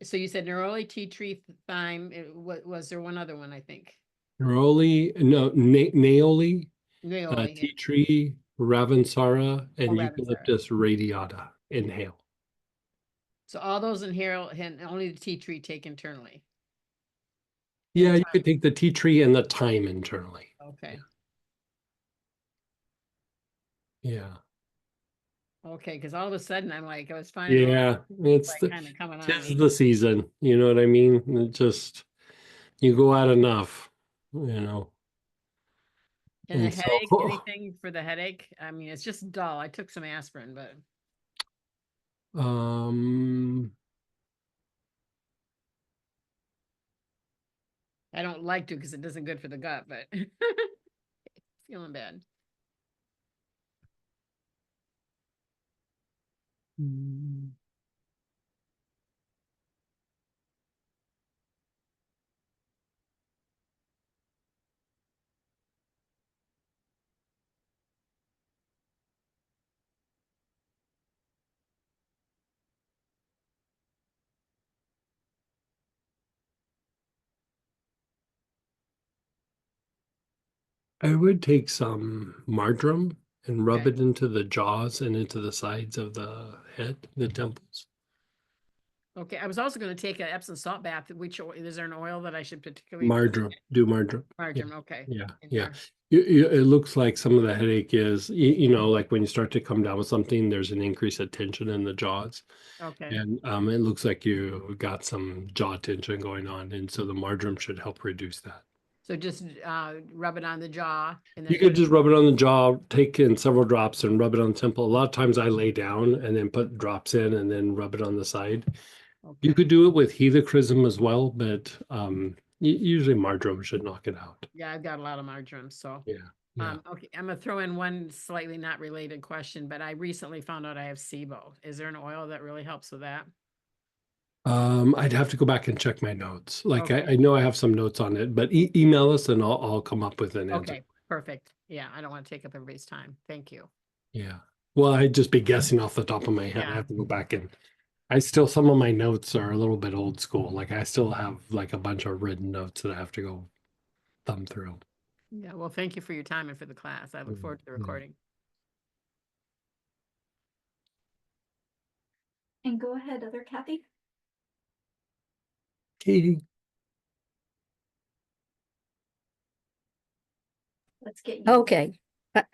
So you said neroli, tea tree, thyme. Was there one other one? I think Neroli, no, Naoli, Naoli. tea tree, Ravensara, Oh, and Ravensara. Eucalyptus radiata. Inhale. So all those inhale, and only the tea tree take internally. Yeah, you thyme. could take the tea tree and the thyme internally. Okay. Yeah. Okay, because all of a sudden I'm like, I was fine. Yeah, it's Like kind of coming on tis me. the season. You know what I mean? It just you go out enough, you know. And the And so, headache, anything for the headache? I mean, it's just dull. I took some aspirin, but um, I don't like to because it doesn't good for the gut, but feeling bad. I would take some marjoram and rub Okay. it into the jaws and into the sides of the head, the temples. Okay, I was also going to take an Epsom salt bath. Which oil, is there an oil that I should particularly Marjoram, do marjoram. Yeah, margin? Okay. yeah, In yeah. there. It looks like some of the headache is, you know, like when you start to come down with something, there's an increase of tension in the jaws. Okay. And it looks like you got some jaw tension going on. And so the marjoram should help reduce that. So just rub it on the jaw and You then could just rub it on the jaw, take in several drops and rub it on the temple. A lot of times I lay down and then put drops in and then rub it on the side. You okay. could do it with helichrysum as well, but usually marjoram should knock it out. Yeah, I've got a lot of marjoram, so Yeah. Yeah. okay. I'm gonna throw in one slightly not related question, but I recently found out I have SIBO. Is there an oil that really helps with that? I'd have to go back and check my notes. Like Okay. I know I have some notes on it, but email us and I'll come up with an answer. Okay, perfect. Yeah, I don't want to take up everybody's time. Thank you. Yeah. Well, I'd just be guessing off the top of my head. I Yeah. have to go back and some of my notes are a little bit old school. Like I still have like a bunch of written notes that I have to go thumb through. Yeah, well, thank you for your time and for the class. I look forward to the recording. And go ahead, other Kathy. Katie. Let's get you. Okay,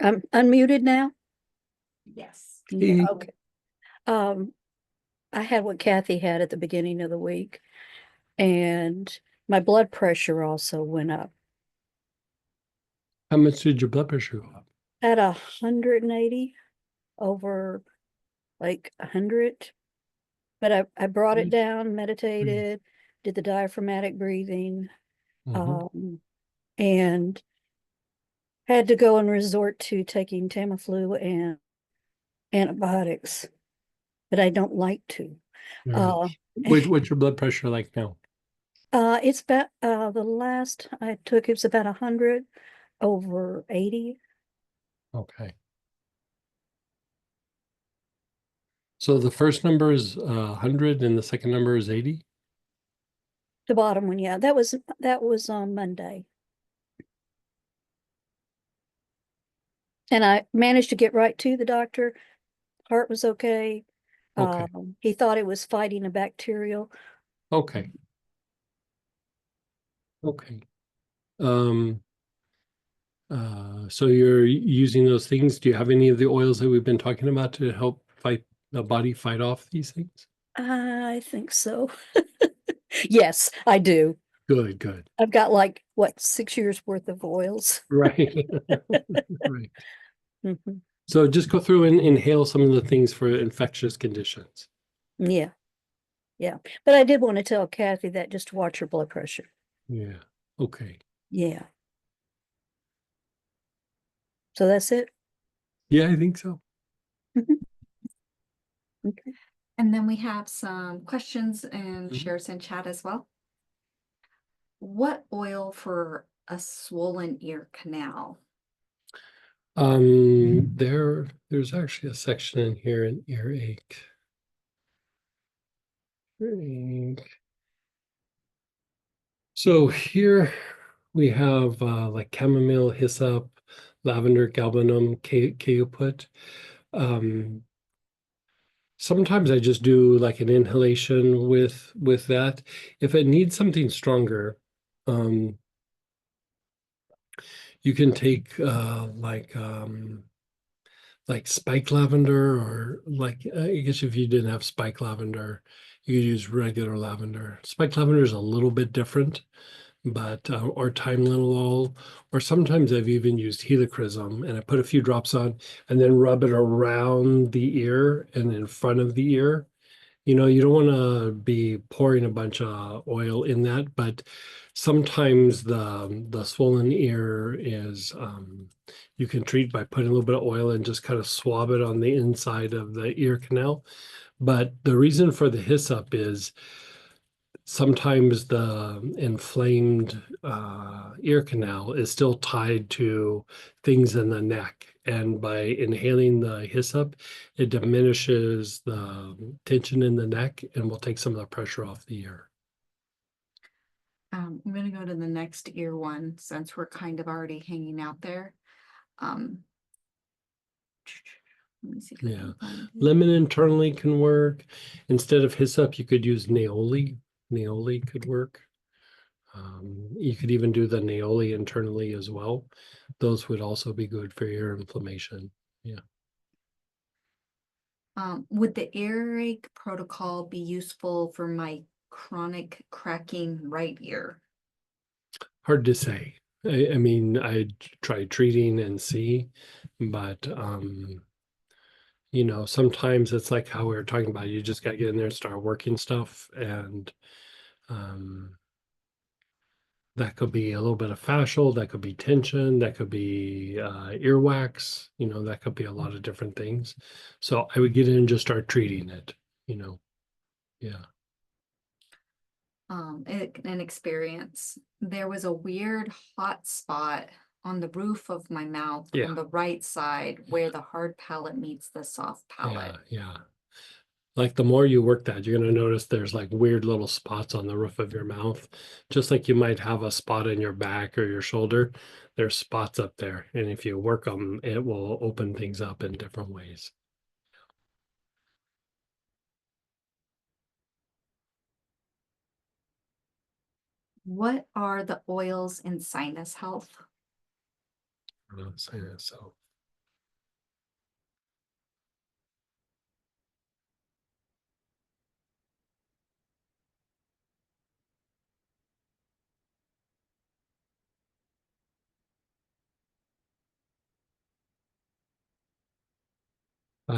I'm unmuted now. Yes. Katie. Okay. I had what Kathy had at the beginning of the week, and my blood pressure also went up How much did your blood pressure go up? at 180 over like 100. But I brought it down, meditated, did the diaphragmatic breathing, and had to go and resort to taking Tamiflu and antibiotics, but I don't like to. What's your blood pressure like now? It's about the last I took, it was about 100. over 80. Okay. So the first number is 100 and the second number is 80? The bottom one, yeah, that was on Monday. And I managed to get right to the doctor. Heart was okay. Okay. He thought it was fighting a bacterial. Okay. Okay. Um, so you're using those things. Do you have any of the oils that we've been talking about to help fight the body fight off these things? I think so. Yes, I do. Good, good. I've got like, what, 6 years worth of oils. Right. Right. Mhm. So just go through and inhale some of the things for infectious conditions. Yeah, yeah. But I did want to tell Kathy that just to watch her blood pressure. Yeah. Okay. Yeah. So that's it. Yeah, I think so. Mhm. Okay. And then we have some questions and Mhm. shares in chat as well. What oil for a swollen ear canal? There's actually a section in here in earache. Earache. So here we have like chamomile, hyssop, lavender, galbanum, cajuput. Sometimes I just do like an inhalation with that. If it needs something stronger, you can take like spike lavender, or like I guess if you didn't have spike lavender, you could use regular lavender. Spike lavender is a little bit different, but or Tylenol, or sometimes I've even used helichrysum, and I put a few drops on and then rub it around the ear and in front of the ear. You know, you don't want to be pouring a bunch of oil in that, but sometimes the swollen ear is you can treat by putting a little bit of oil and just kind of swab it on the inside of the ear canal. But the reason for the hyssop is sometimes the inflamed ear canal is still tied to things in the neck. And by inhaling the hyssop, it diminishes the tension in the neck and will take some of the pressure off the ear. I'm gonna go to the next ear one since we're kind of already hanging out there. Um, let me see if I Yeah. can find it. Lemon internally can work. Instead of hyssop, you could use Neoli. Neoli could work. You could even do the Neoli internally as well. Those would also be good for ear inflammation. Yeah. Would the earache protocol be useful for my chronic cracking right ear? Hard to say. I mean, I try treating and see, but you know, sometimes it's like how we were talking about. You just got to get in there and start working stuff, and um, that could be a little bit of fascial, that could be tension, that could be earwax. You know, that could be a lot of different things. So I would get in and just start treating it. You know, yeah. An experience. There was a weird hot spot on the roof of my mouth Yeah. on the right side where the hard palate meets the soft Yeah, palate. yeah. Like the more you work that, you're going to notice there's like weird little spots on the roof of your mouth. Just like you might have a spot in your back or your shoulder, there's spots up there. And if you work them, it will open things up in different ways. What are the oils in sinus health? So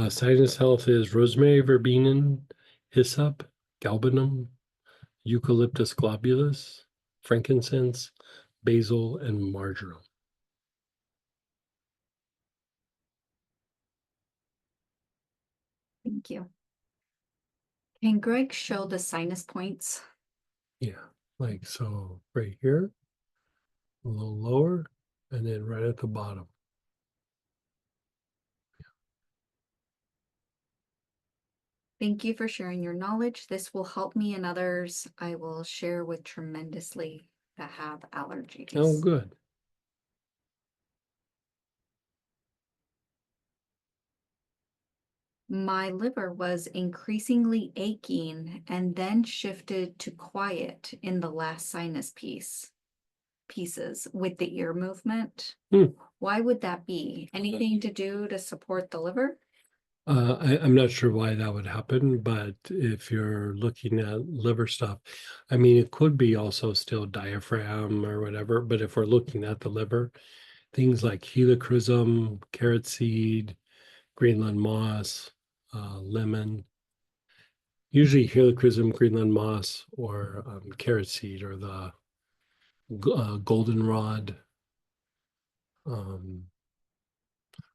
sinus health is rosemary, verbena, hyssop, galbanum, eucalyptus globulus, frankincense, basil, and marjoram. Thank you. Can Greg show the sinus points? Yeah, like so right here, a little lower, and then right at the bottom. Thank you for sharing your knowledge. This will help me and others I will share with tremendously that have allergies. Oh, good. My liver was increasingly aching and then shifted to quiet in the last sinus pieces with the ear movement. Why would that be? Anything to do to support the liver? I'm not sure why that would happen, but if you're looking at liver stuff, I mean, it could be also still diaphragm or whatever, but if we're looking at the liver, things like helichrysum, carrot seed, Greenland moss, lemon, usually helichrysum, Greenland moss, or carrot seed, or the goldenrod,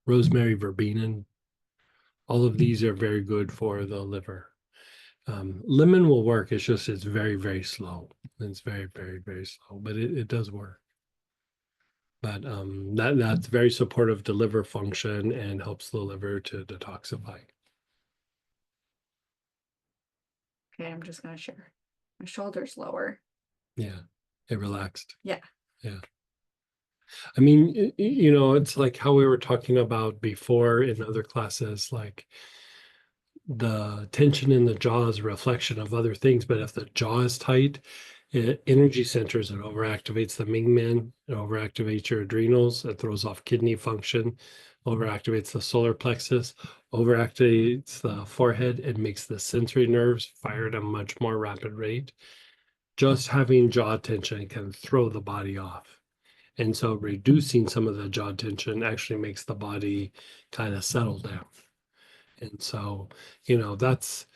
rosemary verbena. All of these are very good for the liver. Lemon will work. It's just it's very, very slow. It's very, very, very slow, but it does work. But that's very supportive to liver function and helps the liver to detoxify. Okay, I'm just gonna share. My shoulder's lower. Yeah, it relaxed. Yeah. Yeah. I mean, you know, it's like how we were talking about before in other classes, like the tension in the jaw is a reflection of other things, but if the jaw is tight, it energy centers, it overactivates the Mingmen, it overactivates your adrenals, it throws off kidney function, overactivates the solar plexus, overactivates the forehead, and makes the sensory nerves fire at a much more rapid rate. Just having jaw tension can throw the body off. And so reducing some of the jaw tension actually makes the body kind of settle down. And so, you know, there's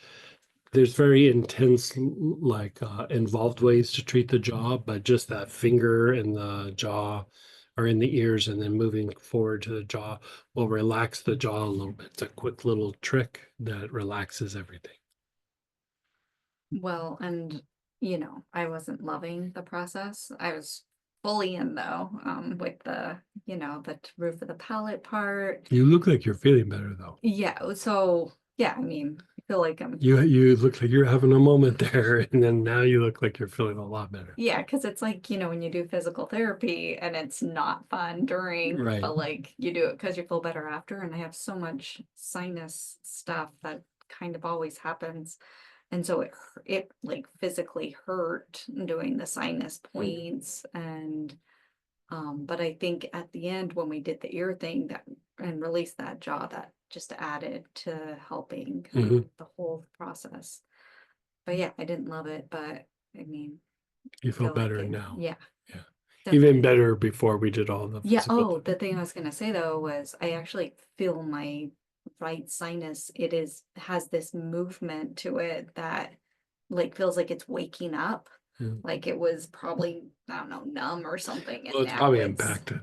very intense, like involved ways to treat the jaw, but just that finger in the jaw or in the ears and then moving forward to the jaw will relax the jaw a little bit. It's a quick little trick that relaxes everything. Well, and you know, I wasn't loving the process. I was fully in though, with the, you know, the roof of the palate part. You look like you're feeling better though. Yeah, so yeah, I mean, I feel like I'm You look like you're having a moment there, and then now you look like you're feeling a lot better. yeah, because it's like, you know, when you do physical therapy and it's not fun during, Right. but like you do it because you feel better after. And I have so much sinus stuff that kind of always happens. And so it like physically hurt doing the sinus points and but I think at the end when we did the ear thing that and released that jaw, that just added to helping the whole process. But yeah, I didn't love it, but I mean, You feel feel like better it, now. yeah. Yeah. Definitely. Even better before we did all the Yeah. physical. Oh, the thing I was gonna say though was I actually feel my right sinus. Has this movement to it that like feels like it's waking up. Yeah. Like it was probably, I don't know, numb or something. And Well, it's now probably impacted.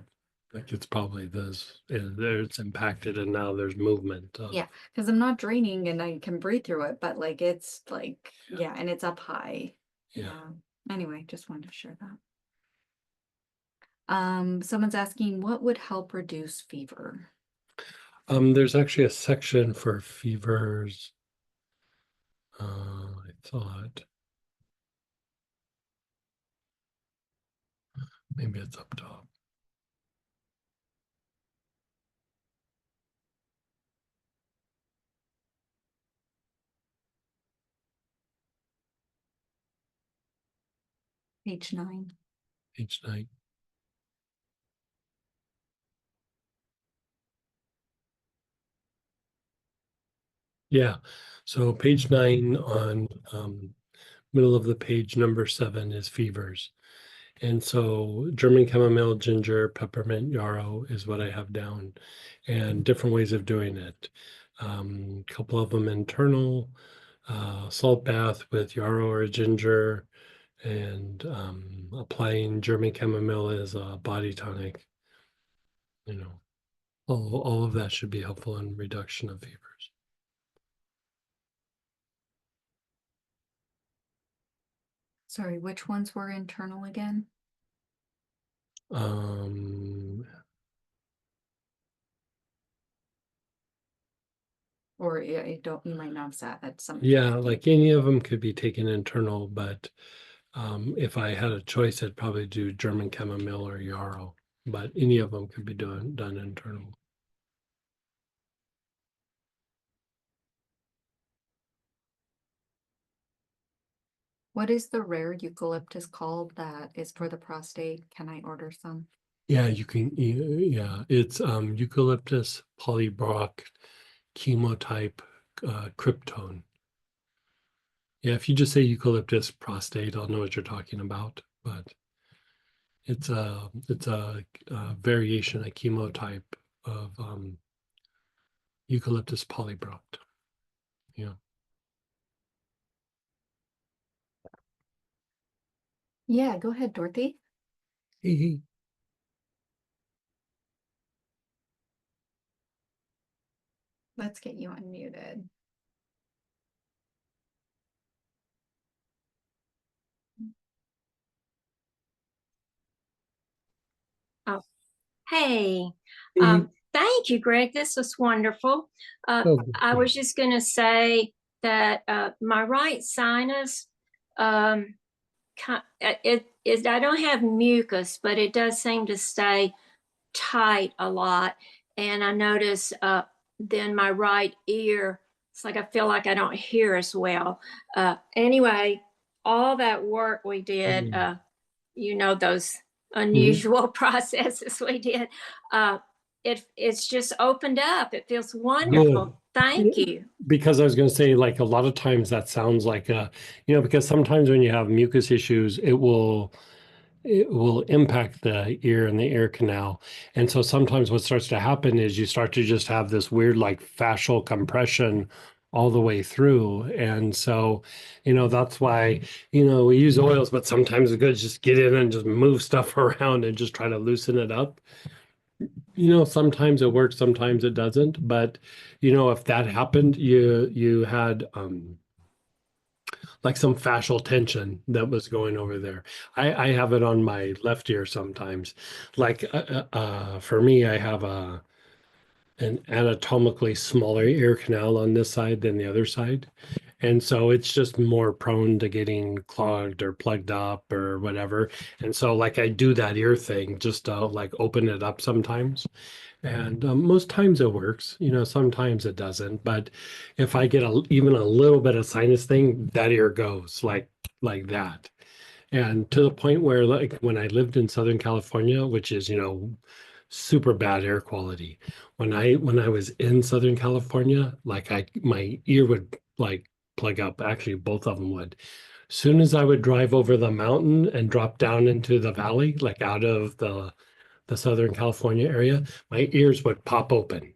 Like it's probably this, it's impacted and now there's movement. Yeah, because I'm not draining and I can breathe through it, but like it's like, yeah, and it's up high. Yeah. Anyway, just wanted to share that. Someone's asking what would help reduce fever? There's actually a section for fevers. I thought maybe it's up top. Page 9. Each night. Yeah. So page 9 on middle of the page, number 7 is fevers. And so German chamomile, ginger, peppermint, yarrow is what I have down, and different ways of doing it. A couple of them internal, salt bath with yarrow or ginger, and applying German chamomile as a body tonic. You know, all of that should be helpful in reduction of fevers. Sorry, which ones were internal again? Or I don't, you might not have sat at some. Yeah, like any of them could be taken internal, but if I had a choice, I'd probably do German chamomile or yarrow, but any of them could be done internal. What is the rare eucalyptus called that is for the prostate? Can I order some? Yeah, you can. Yeah, it's eucalyptus polybroc chemotype kryptone. Yeah, if you just say eucalyptus prostate, I'll know what you're talking about. But it's a variation, a chemotype of eucalyptus polybroc. Yeah. Yeah, go ahead, Dorothy. Hey. Let's get you unmuted. Oh, hey. Hey. Thank you, Greg. This was wonderful. Oh, I was just going to say that my right sinus, I don't have mucus, but it does seem to stay tight a lot. And I notice then my right ear, it's like I feel like I don't hear as well. Anyway, all that work we did, those unusual processes we did, it's just opened up. It feels wonderful. good. Thank you. Because I was going to say, like, a lot of times that sounds like because sometimes when you have mucus issues, it will impact the ear and the ear canal. And so sometimes what starts to happen is you start to just have this weird, like, fascial compression all the way through. And so, that's why, we use oils, but sometimes it's good to just get in and just move stuff around and just try to loosen it up. Sometimes it works, sometimes it doesn't. But, if that happened, you had like some fascial tension that was going over there. I have it on my left ear sometimes. Like for me, I have an anatomically smaller ear canal on this side than the other side. And so it's just more prone to getting clogged or plugged up or whatever. And so like I do that ear thing just to like open it up sometimes. And most times it works, sometimes it doesn't. But if I get even a little bit of sinus thing, that ear goes like that. And to the point where, like, when I lived in Southern California, which is, super bad air quality, when I was in Southern California, like my ear would like plug up. Actually, both of them would. Soon as I would drive over the mountain and drop down into the valley, like out of the Southern California area, my ears would pop open.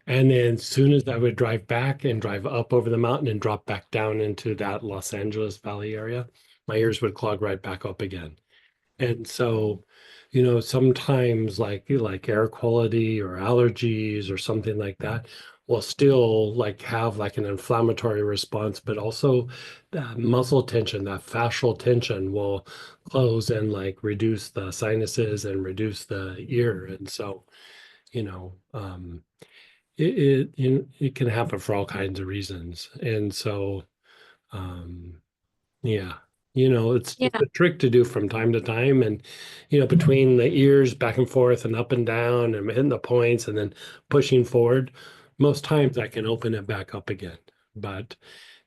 And then as soon as I would drive back and drive up over the mountain and drop back down into that Los Angeles Valley area, my ears would clog right back up again. And so, sometimes like air quality or allergies or something like that will still like have like an inflammatory response, but also that muscle tension, that fascial tension will close and like reduce the sinuses and reduce the ear. And so, you know, um, it can happen for all kinds of reasons. And so, um, yeah, it's Yeah. a trick to do from time to time. And, between the ears back and forth and up and down and hitting the points and then pushing forward, most times I can open it back up again. But,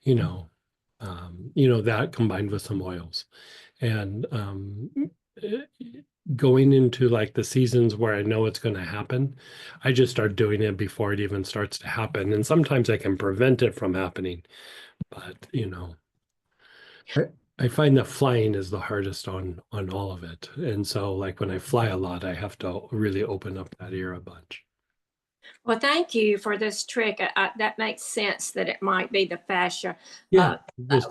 that combined with some oils and eh, going into like the seasons where I know it's going to happen, I just start doing it before it even starts to happen. And sometimes I can prevent it from happening. But, I find that flying is the hardest on all of it. And so like when I fly a lot, I have to really open up that ear a bunch. Well, thank you for this trick. That makes sense that it might be the fascia. Yeah.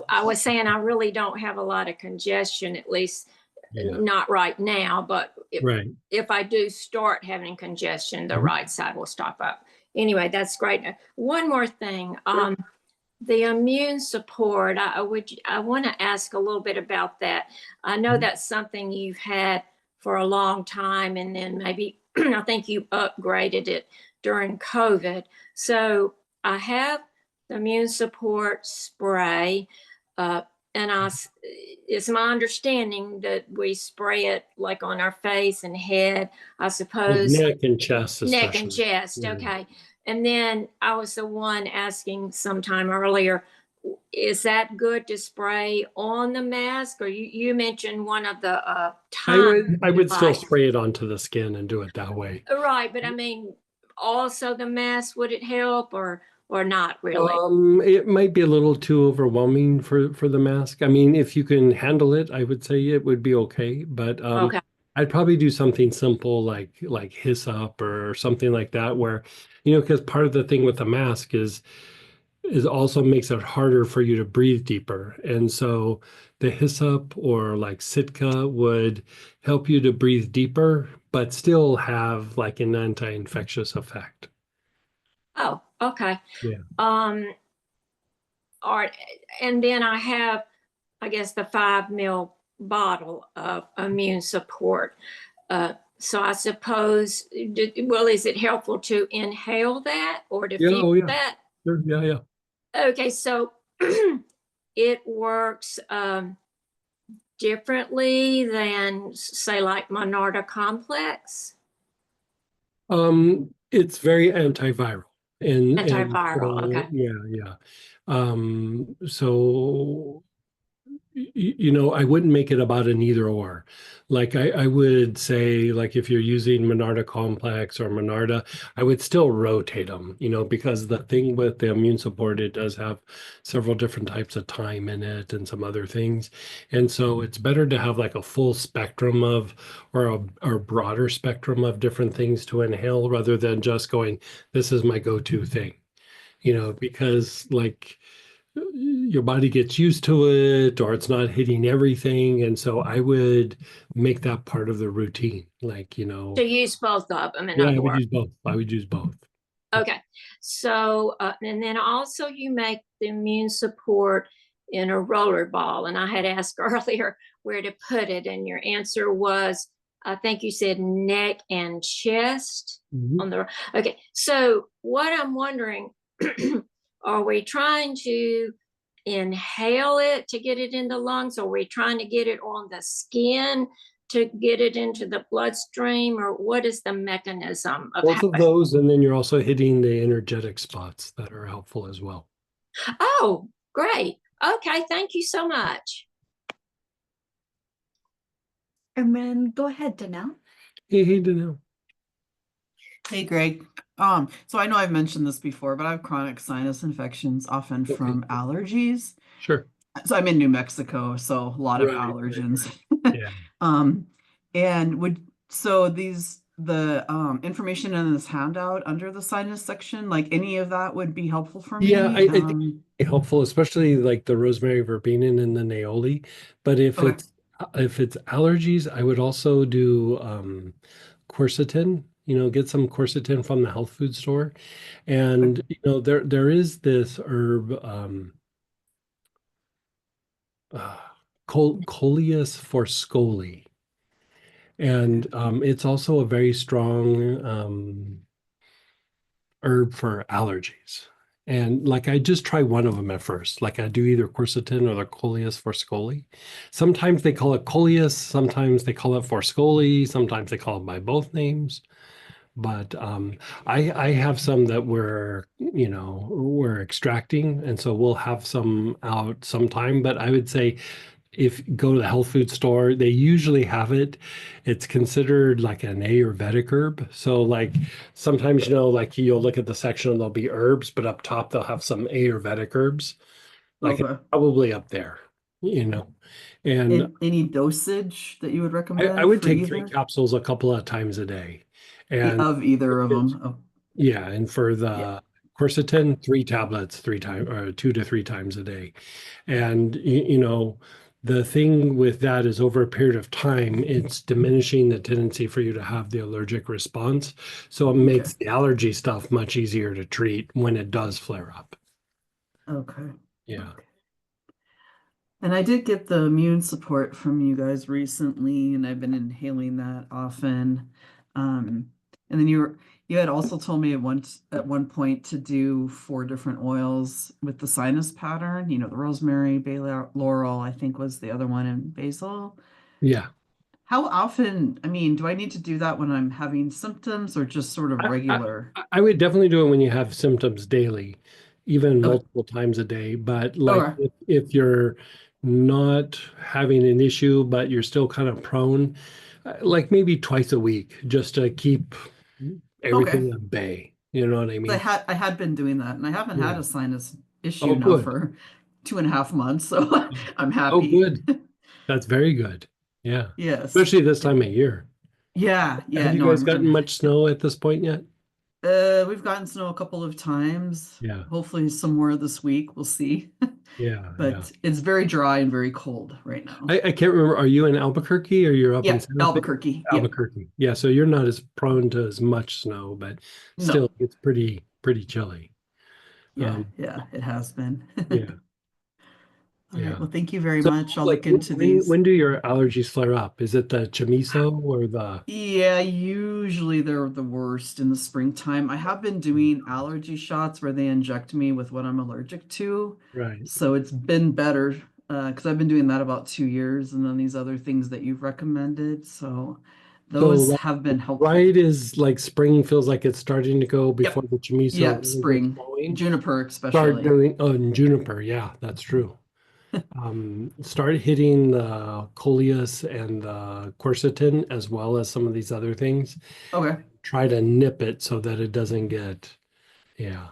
I was saying I really don't have a lot of congestion, at least Yeah. not right now, but Right. if I do start having congestion, the right side will stop up. Anyway, that's great. One more thing. The immune support, I want to ask a little bit about that. I know that's something you've had for a long time, and then maybe I think you upgraded it during COVID. So I have the immune support spray, and it's my understanding that we spray it like on our face and head, I Like suppose. neck and chest, Neck and especially. chest, Yeah. okay. And then I was the one asking sometime earlier, is that good to spray on the mask? Or you mentioned one of the I would still device. spray it onto the skin and do it that way. Right, but I mean, also the mask, would it help or not really? It might be a little too overwhelming for the mask. I mean, if you can handle it, I would say it would be okay. But Okay. I'd probably do something simple like hyssop or something like that, where, because part of the thing with the mask is also makes it harder for you to breathe deeper. And so the hyssop or like Sitka would help you to breathe deeper, but still have like an anti-infectious effect. Oh, okay. Yeah. All right. And then I have, I guess, the 5 ml bottle of immune support. So I suppose, is it helpful to inhale that or to Yeah, feel oh yeah. that? Sure. Yeah, yeah. Okay, so it works differently than, say, like Monarda complex? It's very antiviral. And Antiviral, so, okay. yeah, yeah. So I wouldn't make it about an either or. Like I would say, like if you're using Monarda Complex or Monarda, I would still rotate them, because the thing with the immune support, it does have several different types of thyme in it and some other things. And so it's better to have like a full spectrum of, or broader spectrum of different things to inhale rather than just going, this is my go-to thing, because like, your body gets used to it or it's not hitting everything. And so I would make that part of the routine. Like, To use both of them, in yeah, I other would words. use both. I would use both. Okay. So, and then also you make the immune support in a roller ball. And I had asked earlier where to put it. And your answer was, I think you said neck and chest on the, okay. So what I'm wondering, are we trying to inhale it to get it in the lungs? Are we trying to get it on the skin to get it into the bloodstream? Or what is the mechanism of Both how? of those. And then you're also hitting the energetic spots that are helpful as well. Oh, great. Okay, thank you so much. And then go ahead, Danelle. Hey, Danelle. Hey, Greg. So I know I've mentioned this before, but I have chronic sinus infections, often from allergies. Sure. So I'm in New Mexico, so a lot of allergens. Yeah. And the information in this handout under the sinus section, like any of that would be helpful for me. Yeah, I think it's helpful, especially like the rosemary verbena and the Naoli. But if it's allergies, I would also do quercetin. Get some quercetin from the health food store. And there is this herb, Coleus forscoli. And it's also a very strong herb for allergies. And like I just try one of them at first. Like I do either quercetin or the Coleus forscoli. Sometimes they call it Coleus, sometimes they call it forscoli, sometimes they call it by both names. But I have some that we're extracting, and so we'll have some out sometime. But I would say if you go to the health food store, they usually have it. It's considered like an Ayurvedic herb. So like sometimes, like you'll look at the section and there'll be herbs, but up top they'll have some Ayurvedic herbs. Like it's probably up there, And any dosage that you would recommend I would for take either? 3 capsules a couple of times a day. And Of either of them. Oh. yeah, and for the quercetin, 3 tablets 3 times or 2 to 3 times a day. And the thing with that is over a period of time, it's diminishing the tendency for you to have the allergic response. So it makes the allergy stuff much easier to treat when it does flare up. Okay. Yeah. Okay. And I did get the immune support from you guys recently, and I've been inhaling that often. And then You had also told me at one point to do 4 different oils with the sinus pattern, the rosemary, bay laurel, I think was the other one, and basil. Yeah. How often, I mean, do I need to do that when I'm having symptoms or just sort of regular? I would definitely do it when you have symptoms daily, even Okay. multiple times a day. But like Okay. if you're not having an issue, but you're still kind of prone, like maybe twice a week, just to keep Okay. everything at bay. You know what I mean? I had been doing that, and I haven't had Yeah. a sinus issue Oh, now good. for 2.5 months, so I'm Oh, happy. good. That's very good. Yeah. Yes. Especially this time of year. Yeah, Have yeah, you no, guys gotten much snow at this point yet? we've gotten snow a couple of times. Yeah. Hopefully some more this week. We'll see. Yeah. Yeah. But it's very dry and very cold right now. I can't remember. Are you in Albuquerque or you're up in Yeah, Santa Fe? Albuquerque. Yeah. Albuquerque. Yeah. So you're not as prone to as much snow, but No. still it's pretty chilly. Yeah, yeah, it has been. Yeah. All right. Yeah. Well, thank you very So much. I'll like look into these. when do your allergies flare up? Is it the chamiso or the Yeah, usually they're the worst in the springtime. I have been doing allergy shots where they inject me with what I'm allergic to. right? So it's been better because I've been doing that about 2 years, and then these other things that you've recommended. So So those like, have been helpful. right is like spring feels like it's starting to go before Yep. the chamiso Yeah, really gets spring. going. Juniper Start especially. doing and juniper. Yeah, that's true. Start hitting the coleus and the quercetin as well as some of these other things. Okay. Try to nip it so that it doesn't get, yeah,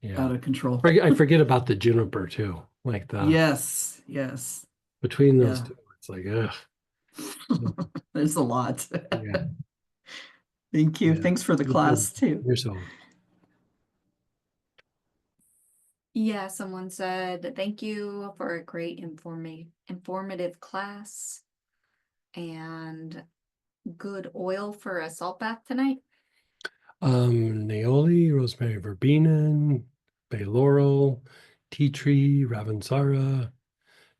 yeah. Out of control. I forget about the juniper too. Like the Yes, yes. between those Yeah. two, it's like ugh. There's a lot. Yeah, Thank you. yeah. Thanks for the No problem. class too. You're so Yeah, someone said, thank you for a great informative class and good oil for a salt bath tonight. Naoli, rosemary verbena, bay laurel, tea tree, ravensara,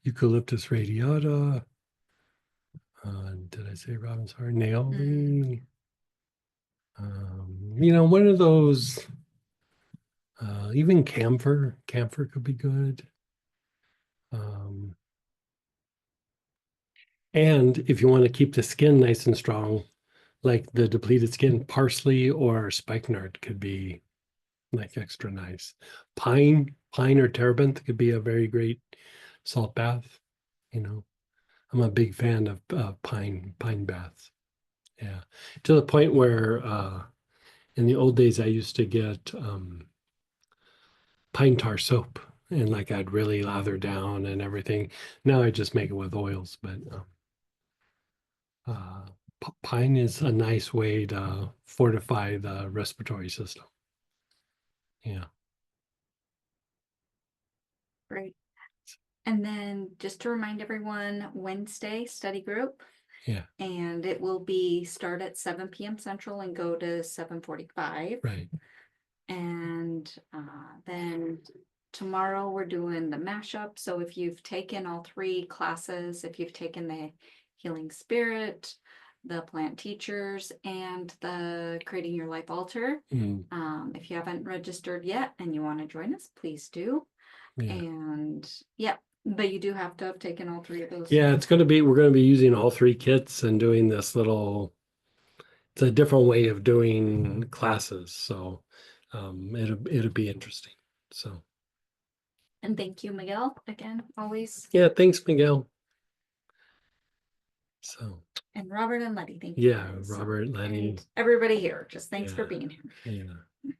eucalyptus radiata. Did I say ravensara? Naoli. One of those. Even camphor. Camphor could be good. And if you want to keep the skin nice and strong, like the depleted skin, parsley or spikenard could be like extra nice. Pine or terebinth could be a very great salt bath. I'm a big fan of pine baths. Yeah, to the point where in the old days I used to get pine tar soap and like I'd really lather down and everything. Now I just make it with oils, but pine is a nice way to fortify the respiratory system. Yeah. Great. And then just to remind everyone, Wednesday study group. Yeah. And it will start at 7 p.m. Central and go to 7:45. Right. And then tomorrow we're doing the mashup. So if you've taken all 3 classes, if you've taken the Healing Spirit, the Plant Teachers, and the Creating Your Life Altar, if you haven't registered yet and you want to join us, please do. Yeah. And yeah, but you do have to have taken all 3 of those. Yeah, we're going to be using all 3 kits and doing this it's a different way of doing classes. So it'll be interesting. So. And thank you, Miguel, again, always. Yeah, thanks, Miguel. So. And Robert and Letty, thank you. Yeah, guys. Robert, Letty. And everybody here, just thanks for Yeah. being here. Yeah.